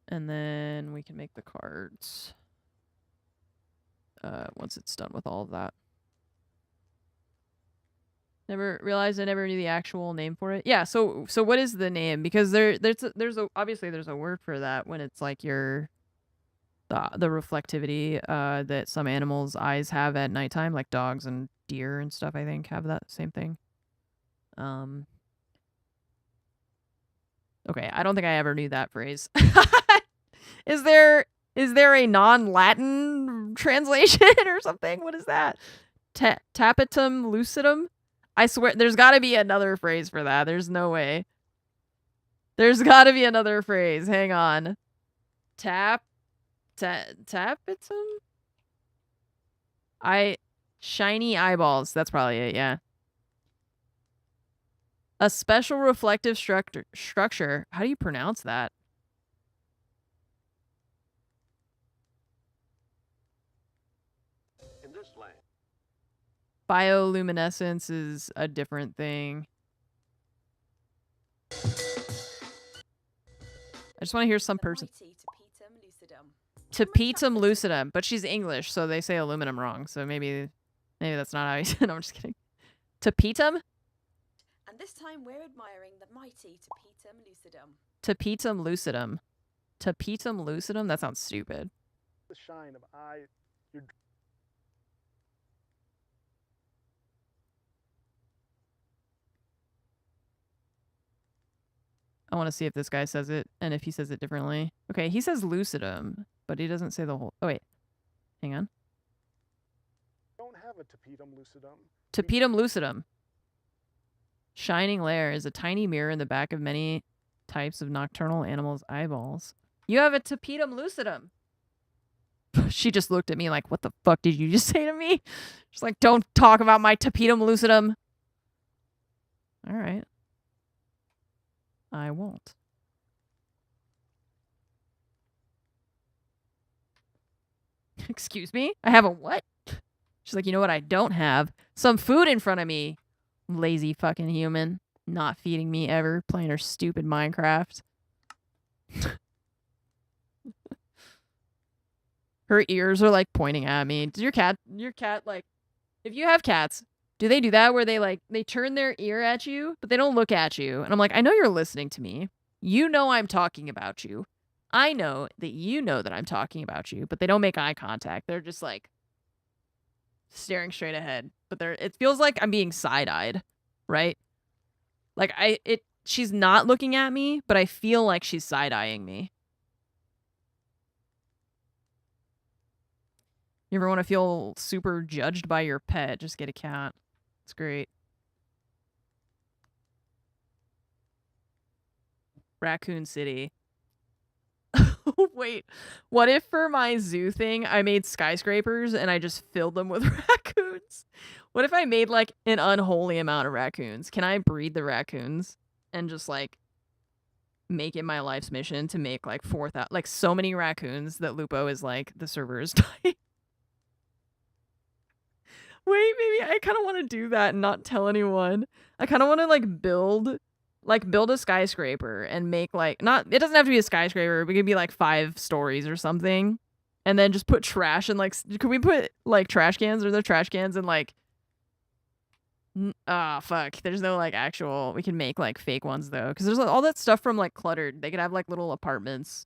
And then we can make the cards once it's done with all of that. Never realized I never knew the actual name for it. Yeah, so what is the name? Because obviously there's a word for that when it's like the reflectivity that some animals' eyes have at nighttime, like dogs and deer and stuff, I think, have that same thing. Okay, I don't think I ever knew that phrase. Is there a non-Latin translation or something? What is that? Tapetum lucidum? I swear, there's got to be another phrase for that. There's no way. There's got to be another phrase. Hang on. Tapetum? Shiny eyeballs. That's probably it, yeah. A special reflective structure. How do you pronounce that? In this land. Bioluminescence is a different thing. I just want to hear some person. Tapetum lucidum, but she's English, so they say aluminum wrong. So maybe that's not how you said. No, I'm just kidding. Tapetum? And this time we're admiring the mighty Tapetum lucidum. Tapetum lucidum. Tapetum lucidum? That sounds stupid. The shine of eye. I want to see if this guy says it and if he says it differently. Okay, he says lucidum, but he doesn't say the whole. Oh wait, hang on. Don't have a tapetum lucidum. Tapetum lucidum. Shining layer is a tiny mirror in the back of many types of nocturnal animals' eyeballs. You have a tapetum lucidum. She just looked at me like, what the fuck did you just say to me? She's like, don't talk about my tapetum lucidum. All right. I won't. Excuse me? I have a what? She's like, you know what I don't have? Some food in front of me. Lazy fucking human. Not feeding me ever. Playing her stupid Minecraft. Her ears are like pointing at me. Does your cat like, if you have cats, do they do that where they turn their ear at you, but they don't look at you? And I'm like, I know you're listening to me. You know I'm talking about you. I know that you know that I'm talking about you, but they don't make eye contact. They're just like staring straight ahead. But it feels like I'm being side-eyed, right? Like she's not looking at me, but I feel like she's side-eyeing me. You ever want to feel super judged by your pet? Just get a cat. It's great. Raccoon City. Wait, what if for my zoo thing I made skyscrapers and I just filled them with raccoons? What if I made like an unholy amount of raccoons? Can I breed the raccoons and just like make it my life's mission to make like 4,000, like so many raccoons that Lupo is like, the server is dying? Wait, maybe I kind of want to do that and not tell anyone. I kind of want to like build a skyscraper and make like, not, it doesn't have to be a skyscraper, it could be like 5 stories or something. And then just put trash and like, could we put like trash cans? Are there trash cans and like, fuck, there's no like actual, we can make like fake ones though. Cause there's all that stuff from like Cluttered. They could have like little apartments.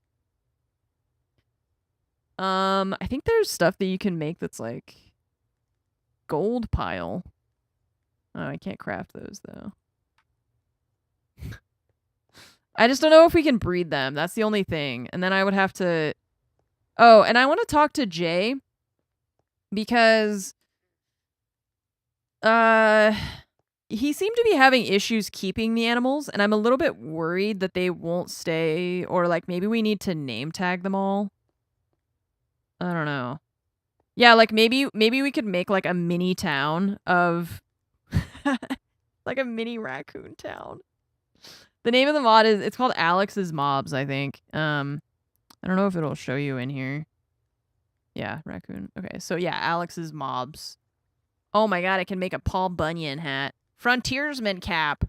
I think there's stuff that you can make that's like gold pile. Oh, I can't craft those though. I just don't know if we can breed them. That's the only thing. And then I would have to... Oh, and I want to talk to Jay because he seemed to be having issues keeping the animals, and I'm a little bit worried that they won't stay, or like maybe we need to name tag them all. I don't know. Yeah, like maybe we could make like a mini town of like a mini raccoon town. The name of the mod is, it's called Alex's Mobs, I think. I don't know if it'll show you in here. Yeah, raccoon. Okay, so yeah, Alex's Mobs. Oh my god, I can make a Paul Bunyan hat. Frontiersman cap.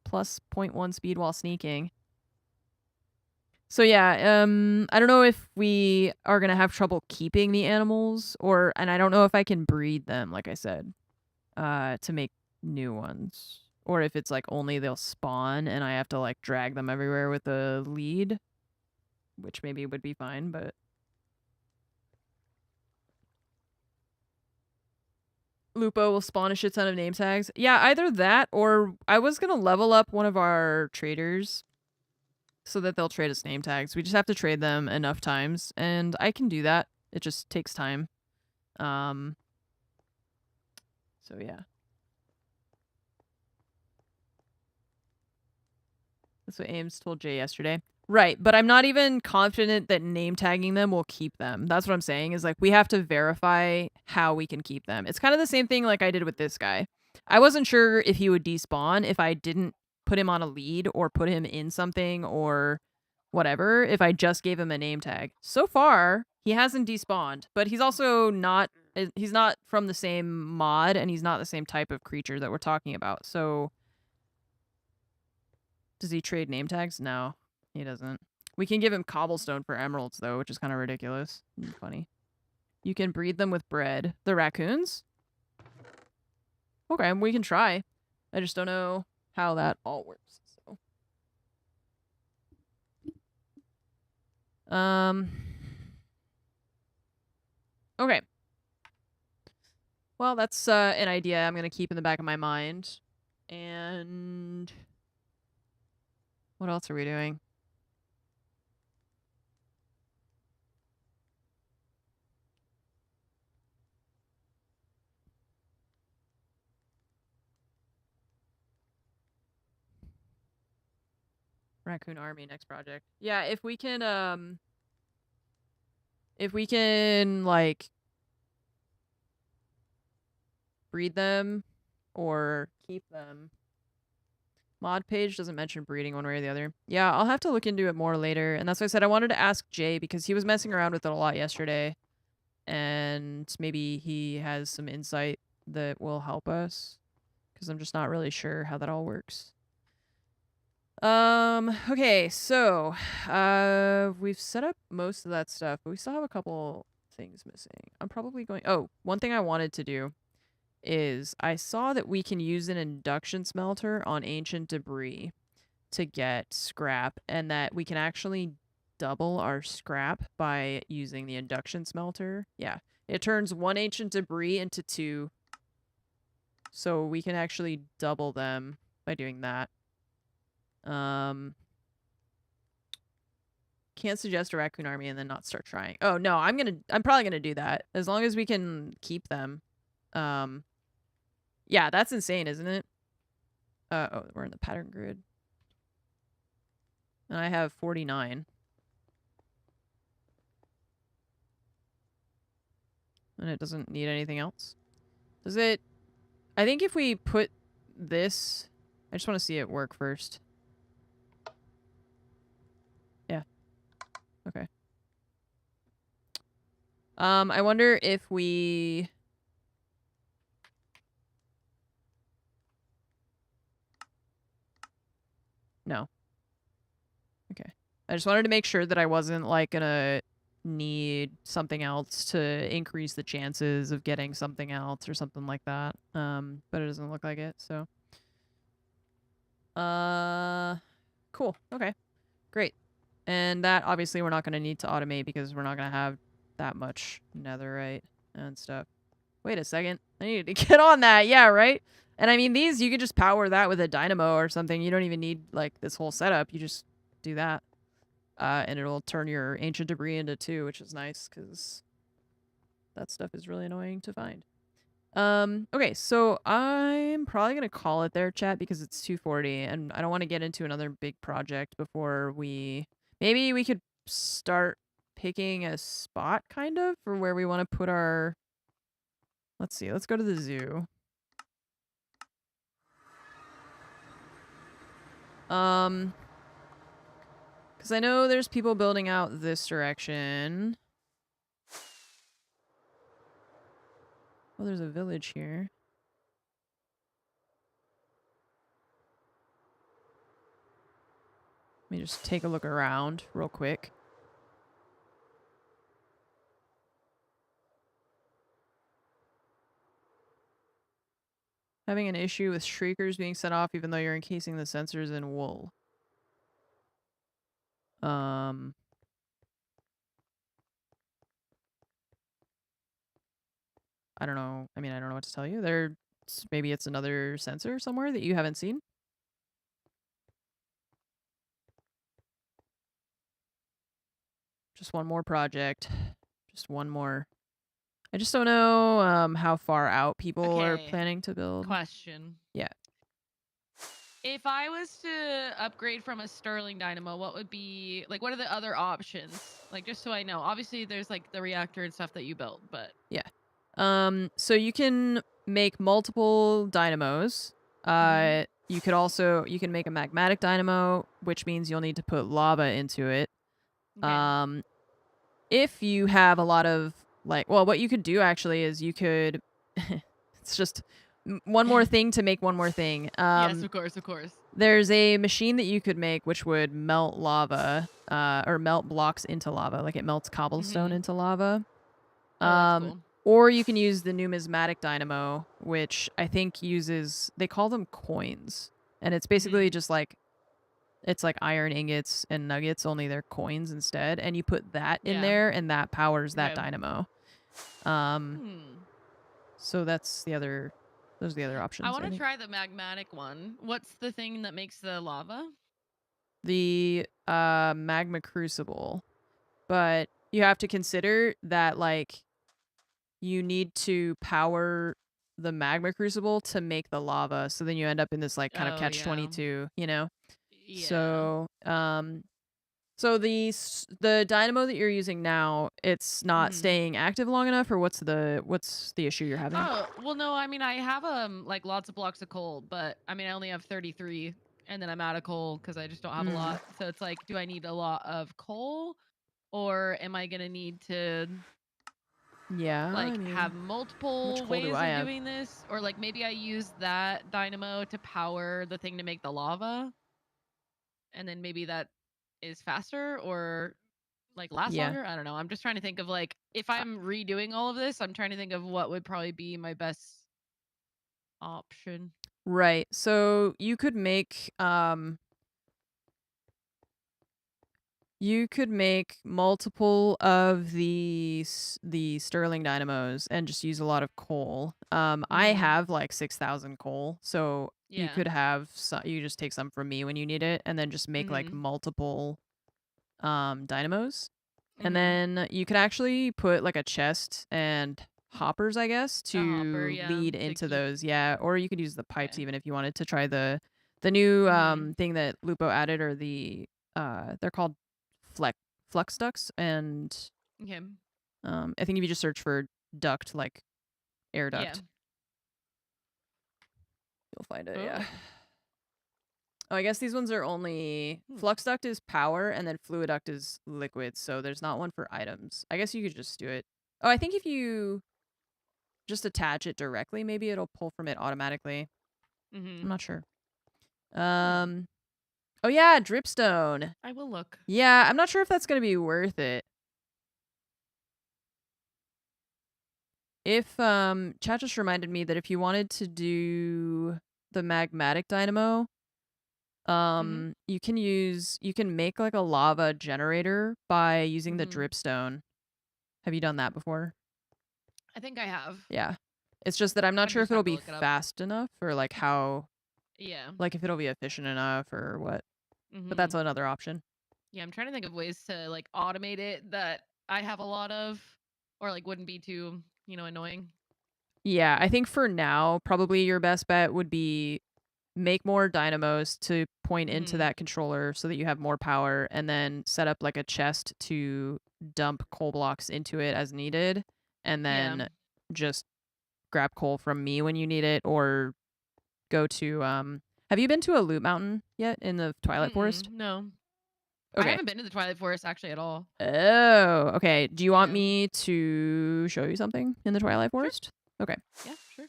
Plus 0.1 speed while sneaking. So yeah, I don't know if we are gonna have trouble keeping the animals, and I don't know if I can breed them, like I said, to make new ones. Or if it's like only they'll spawn and I have to like drag them everywhere with a lead. Which maybe would be fine, but... Lupo will spawn a shit ton of name tags. Yeah, either that or I was going to level up one of our traders so that they'll trade us name tags. We just have to trade them enough times, and I can do that. It just takes time. So yeah. That's what Ames told Jay yesterday. Right, but I'm not even confident that name tagging them will keep them. That's what I'm saying, is like we have to verify how we can keep them. It's kind of the same thing like I did with this guy. I wasn't sure if he would despawn if I didn't put him on a lead or put him in something or whatever, if I just gave him a name tag. So far, he hasn't despawned, but he's also not, he's not from the same mod and he's not the same type of creature that we're talking about. So does he trade name tags? No, he doesn't. We can give him cobblestone for emeralds, though, which is kind of ridiculous. Funny. You can breed them with bread. The raccoons? Okay, we can try. I just don't know how that all works. So. Okay. Well, that's an idea I'm going to keep in the back of my mind. And... what else are we doing? Raccoon Army, next project. Yeah, if we can, like, breed them or keep them. Mod page doesn't mention breeding one way or the other. Yeah, I'll have to look into it more later. And that's why I said I wanted to ask Jay because he was messing around with it a lot yesterday. And maybe he has some insight that will help us. Because I'm just not really sure how that all works. Okay, so we've set up most of that stuff, but we still have a couple things missing. I'm probably going... oh, one thing I wanted to do is I saw that we can use an induction smelter on ancient debris to get scrap, and that we can actually double our scrap by using the induction smelter. Yeah, it turns 1 ancient debris into 2. So we can actually double them by doing that. Can't suggest a raccoon army and then not start trying. Oh no, I'm probably gonna do that as long as we can keep them. Yeah, that's insane, isn't it? Oh, we're in the pattern grid. And I have 49. And it doesn't need anything else. Does it? I think if we put this, I just want to see it work first. Yeah. Okay. I wonder if we... No. Okay. I just wanted to make sure that I wasn't, like, gonna need something else to increase the chances of getting something else or something like that. But it doesn't look like it, so... Cool. Okay. Great. And that, obviously, we're not gonna need to automate because we're not gonna have that much netherite and stuff. Wait a second. I needed to get on that. Yeah, right? And I mean, these, you could just power that with a dynamo or something. You don't even need, like, this whole setup. You just do that. And it'll turn your ancient debris into 2, which is nice, because that stuff is really annoying to find. Okay, so I'm probably going to call it there, chat, because it's 2:40, and I don't want to get into another big project before we... Maybe we could start picking a spot, kind of, for where we want to put our... Let's see, let's go to the zoo. Because I know there's people building out this direction. Oh, there's a village here. Let me just take a look around real quick. Having an issue with shriekers being set off even though you're encasing the sensors in wool. I don't know. I mean, I don't know what to tell you. Maybe it's another sensor somewhere that you haven't seen. Just one more project. Just one more. I just don't know how far out people are Okay. planning to build. Question. Yeah. If I was to upgrade from a Sterling Dynamo, what would be, like, what are the other options? Like, just so I know. Obviously, there's, like, the reactor and stuff that you built, but... Yeah. So you can make multiple dynamos. You can make a magmatic dynamo, which means you'll need to put lava into it. Okay. If you have a lot of, like, well, what you could do actually is you could, it's just one more thing to make one more thing. Yes, of course, of course. There's a machine that you could make which would melt lava, or melt blocks into lava, like it melts cobblestone into lava. Oh, that's cool. Or you can use the numismatic dynamo, which I think uses, they call them coins. And it's basically just like, it's like iron ingots and nuggets, only they're coins instead. And you put that in there, and that powers that dynamo. So that's the other, those are the other options. I want to try the magmatic one. What's the thing that makes the lava? The magma crucible. But you have to consider that, like, you need to power the magma crucible to make the lava. So then you end up in this, like, kind of catch-22, you know? Yeah. So, so the dynamo that you're using now, it's not staying active long enough, or what's the issue you're having? Oh, well, no, I mean, I have, like, lots of blocks of coal, but, I mean, I only have 33, and then I'm out of coal because I just don't have a lot. So it's like, do I need a lot of coal, or am I going to need to... Yeah, like, I mean, have multiple ways of doing this? Or, like, maybe I use that dynamo to power the thing to make the lava? And then maybe that is faster or, like, lasts longer? I don't know. I'm just trying to think of, like, if I'm redoing all of this, I'm trying to think of what would probably be my best option. Right. So you could make, You could make multiple of the Sterling dynamos and just use a lot of coal. I Mhm. have like 6,000 coal, so you Yeah. could have you just take some from me when you need it, and then just make like Mhm. multiple dynamos, and Mhm. then you could actually put like a chest and hoppers, I guess, A hopper, to yeah, lead to into keep- those. Yeah, or you could use the pipes Okay. even if you wanted to try the new Mhm. thing that Lupo added, or the they're called flux ducts, and Okay. I think if you just search for duct, like air Yeah. duct, you'll find it. Oh. Yeah. Oh, I guess these ones are only Hmm. flux duct is power, and then fluid duct is liquid. So there's not one for items. I guess you could just do it. Oh, I think if you just attach it directly, maybe it'll pull from it automatically. Mhm. I'm not sure. Oh yeah, dripstone. I will look. Yeah, I'm not sure if that's gonna be worth it. If chat just reminded me that if you wanted to do the magmatic dynamo, you can make like a lava generator by using the Mhm. dripstone. Have you done that before? I think I have. Yeah. It's just that I'm not I'd sure just if it'll have to be look it up. fast enough, or like how, Yeah. like if it'll be efficient enough or what. Mhm. But that's another option. Yeah, I'm trying to think of ways to like automate it that I have a lot of, or like wouldn't be too, annoying. Yeah, I think for now, probably your best bet would be make more dynamos to point into Mhm. that controller so that you have more power, and then set up like a chest to dump coal blocks into it as needed, and Yeah. then just grab coal from me when you need it, or go to have you been to a loot mountain yet in the Twilight Forest? No. I Okay. haven't been to the Twilight Forest actually at all. Oh, okay. Do you want Yeah. me to show you something in the Twilight Forest? Okay. Yeah, sure.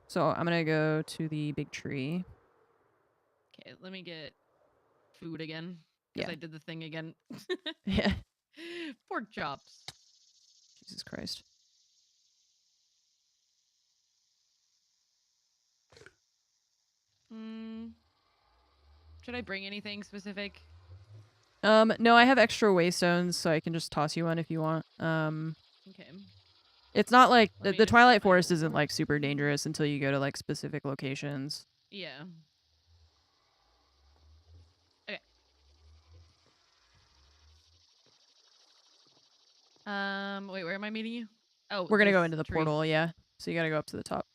So I'm gonna go to the big tree. Okay, let me get food again because Yeah. I did the thing again. Yeah. Pork chops. Jesus Christ. Should I bring anything specific? No, I have extra waystones, so I can just toss you one if you want. Okay. It's not like Let the me just get Twilight my Forest isn't like horse. super dangerous until you go to like specific locations. Yeah. Okay. Wait, where am I meeting you? Oh, We're gonna go this into the tree. portal, yeah. So you gotta go up to the top.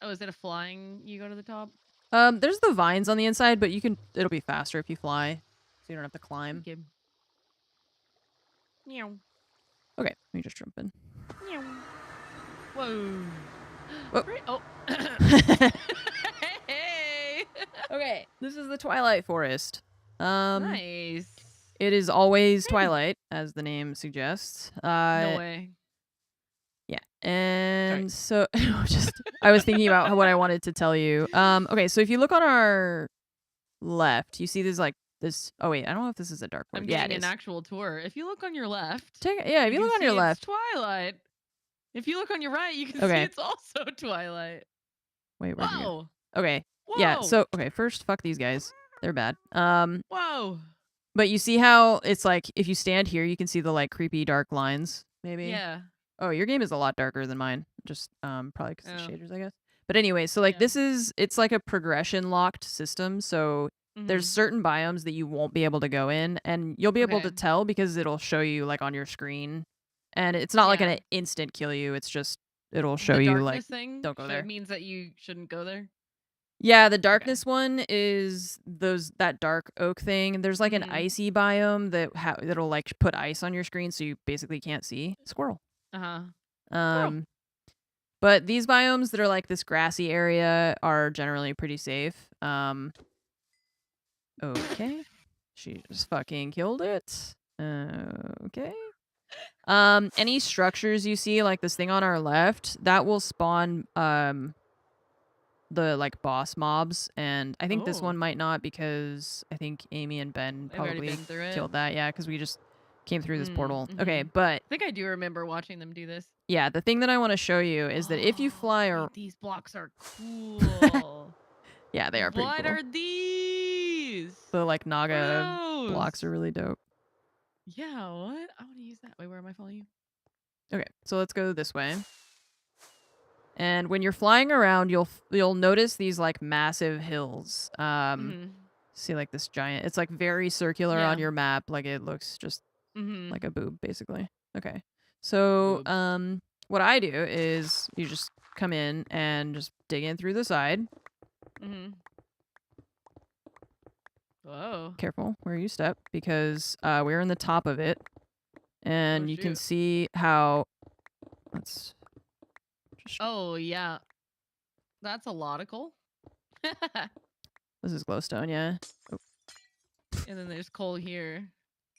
Oh, is it a flying? You go to the top. There's the vines on the inside, but it'll be faster if you fly, so you don't have to climb. Okay. Meow. Okay, let me just jump in. Meow. Whoa. Whoa. Oh. Hey. Okay, this is the Twilight Forest. Nice. It is always twilight, as the name suggests. No way. Yeah, and so I was thinking about what I wanted to tell you. Okay, so if you look on our left, you see there's like this. Oh wait, I don't know if this is a dark I'm forest. Yeah, getting it an is. actual tour. If you look on your left, If you look can on your see left. it's Twilight. If you look on your right, you can Okay. see it's also Twilight. Wait, where'd you go? Whoa. Okay. Whoa. Yeah. So okay, first, fuck these guys. They're bad. Whoa. But you see how it's like if you stand here, you can see the like creepy dark lines. Maybe. Yeah. Oh, your game is a lot darker than mine. Just probably because of Oh. shaders, I guess. But anyway, so like Yeah. it's like a progression locked system. So there's certain biomes that you won't be able to go in, and you'll be able to Okay. tell because it'll show you like on your screen, and it's not like Yeah. an instant kill you. It's just it'll show the you darkness like thing don't go there. means that you shouldn't go there. Yeah, the darkness one is that dark oak thing. There's like an Mhm. icy biome that'll like put ice on your screen, so you basically can't see. Squirrel. Uh-huh. But these biomes that are like this grassy area are generally pretty safe. Okay. She just fucking killed it. Okay. Any structures you see, like this thing on our left, that will spawn the like boss mobs, and I think this Oh. one might not because I think Amy and Ben They've already probably been through it. killed that. Yeah, because we just came through this portal. Mhm. Okay, but I think I do remember watching them do this. yeah, the thing that I want to show you is that if you fly or Wait, these blocks are cool. yeah, they are pretty What cool. are these? Nice. The like Naga Gross. blocks are really dope. Yeah, what? I want to use that. Wait, where am I following you? Okay, so let's go this way. And when you're flying around, you'll notice these like massive hills. See like this giant. It's like very circular on Yeah. your map. Like it looks just Mm-hmm. like a boob, basically. Okay. So Boobs. what I do is you just come in and just dig in through the side. Mm-hmm. Whoa. Careful where you step because we're in the top of it, and Oh, you can shoot. see how. Let's. Oh, yeah. That's a lot of coal. This is glowstone, yeah. Oh. And then there's coal here.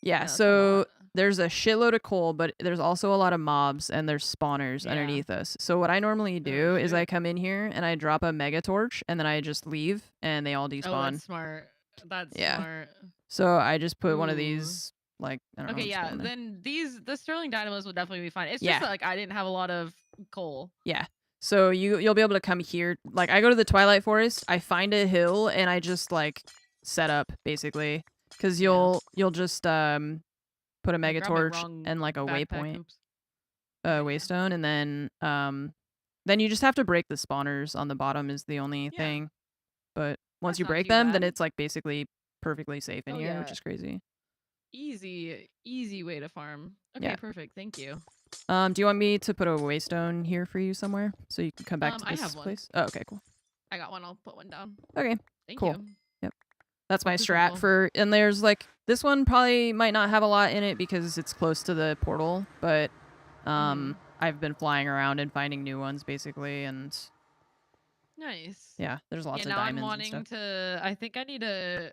Yeah, that's a so lot. there's a shitload of coal, but there's also a lot of mobs and there's spawners Yeah. underneath us. So what I normally do is I shoot. come in here and I drop a mega torch and then I just leave and they all Oh, despawn. that's smart. That's Yeah. smart. So I just put one of Ooh. these, like, I don't know. Okay, just yeah. go in there. Then the Sterling Dynamos would definitely be fine. It's Yeah. just that, like, I didn't have a lot of coal. Yeah. So you'll be able to come here. Like I go to the Twilight Forest, I find a hill and I just like set up basically cuz you'll just put a mega Grab my torch wrong and like a backpack, waypoint oops. waystone and then you just have to break the spawners on the bottom is the only Yeah. thing. But once That's you not break too them, then bad. it's like basically perfectly safe in Oh, here, which yeah. is crazy. Easy way to farm. Okay, Yeah. perfect. Thank you. Do you want me to put a waystone here for you somewhere so you can come back to I this have one. place? Oh, okay, cool. I got one. I'll put one down. Okay. Thank Cool. you. That's my Super strat cool. for, and there's like, this one probably might not have a lot in it because it's close to the portal, but I've been flying around and finding new ones basically, and Nice. yeah, there's lots Yeah, of now I'm diamonds wanting and stuff. to. I think I need to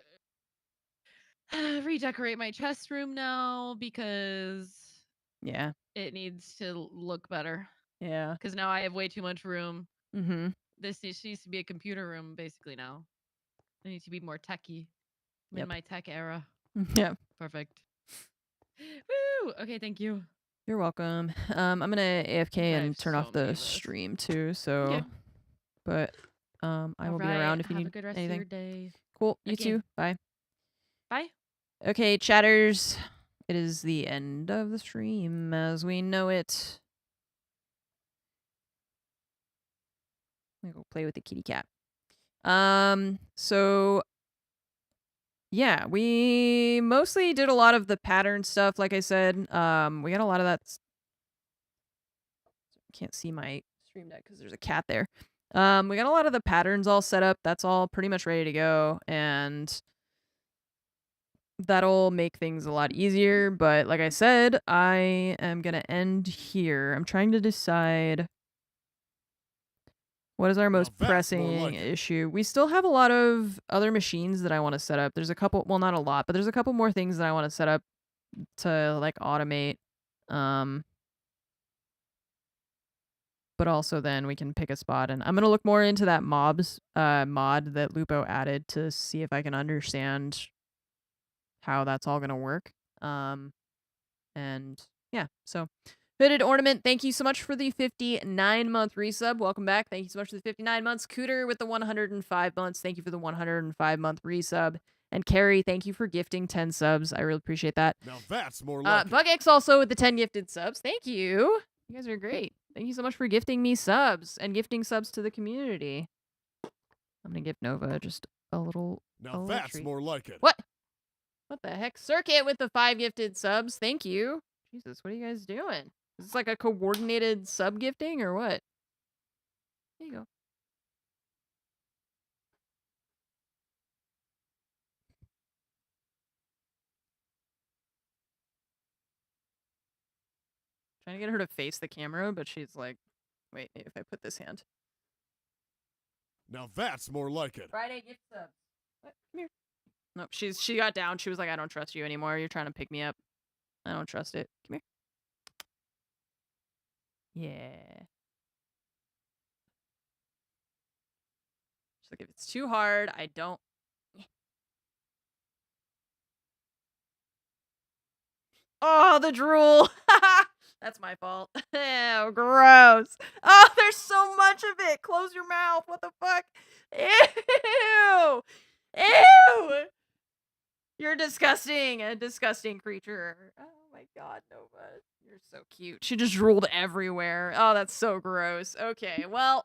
redecorate my chest room now because Yeah. it needs to look better. Yeah. Because now I have way too much room. Mm-hmm. This needs to be a computer room basically now. I need to be more techy. I'm Yep. in my tech era. Yeah. Perfect. Woo! Okay, thank you. You're welcome. I'm gonna AFK I and have turn so off many the of those. stream too, so Okay. but I will be around if you have need a good rest anything. of your day. Cool. You Okay. too. Bye. Bye. Okay, chatters. It is the end of the stream as we know it. I'm gonna go play with the kitty cat. So yeah, we mostly did a lot of the pattern stuff, like I said. We got a lot of that. Can't see my stream deck because there's a cat there. We got a lot of the patterns all set up. That's all pretty much ready to go, and that'll make things a lot easier. But like I said, I am gonna end here. I'm trying to decide what is our most that's more pressing like it. issue. We still have a lot of other machines that I want to set up. There's a couple, well, not a lot, but there's a couple more things that I want to set up to like automate. But also then we can pick a spot, and I'm gonna look more into that mobs mod that Lupo added to see if I can understand how that's all gonna work. And yeah, so Hooded Ornament, thank you so much for the 59-month resub. Welcome back. Thank you so much for the 59 months. Cooter with the 105 months. Thank you for the 105-month resub. And Carrie, thank you for gifting 10 subs. I really appreciate that. Now that's more like it. BugX also with the 10 gifted subs. Thank you. You guys are great. Thank you so much for gifting me subs and gifting subs to the community. I'm going to give Nova just a little Now that's treat. more like it. What? What the heck? Circuit with the 5 gifted subs. Thank you. Jesus, what are you guys doing? Is this like a coordinated sub gifting or what? There you go. Trying to get her to face the camera, but she's like, wait, if I put this hand. Now that's more like it. Friday gift subs. What? Come here. Nope, she got down. She was like, I don't trust you anymore. You're trying to pick me up. I don't trust it. Come here. Yeah. She's like, if it's too hard, I don't. Oh, the drool. That's my fault. Ew, gross. Oh, there's so much of it. Close your mouth. What the fuck? Ew. Ew. You're disgusting. A disgusting creature. Oh my god, Nova. You're so cute. She just drooled everywhere. Oh, that's so gross. Okay, well,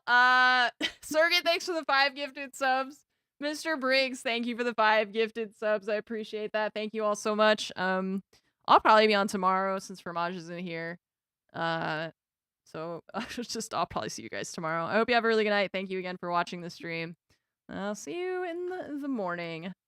Circuit, thanks for the 5 gifted subs. Mr. Briggs, thank you for the 5 gifted subs. I appreciate that. Thank you all so much. I'll probably be on tomorrow since Fromage isn't here. So I'll probably see you guys tomorrow. I hope you have a really good night. Thank you again for watching the stream. I'll see you in the morning.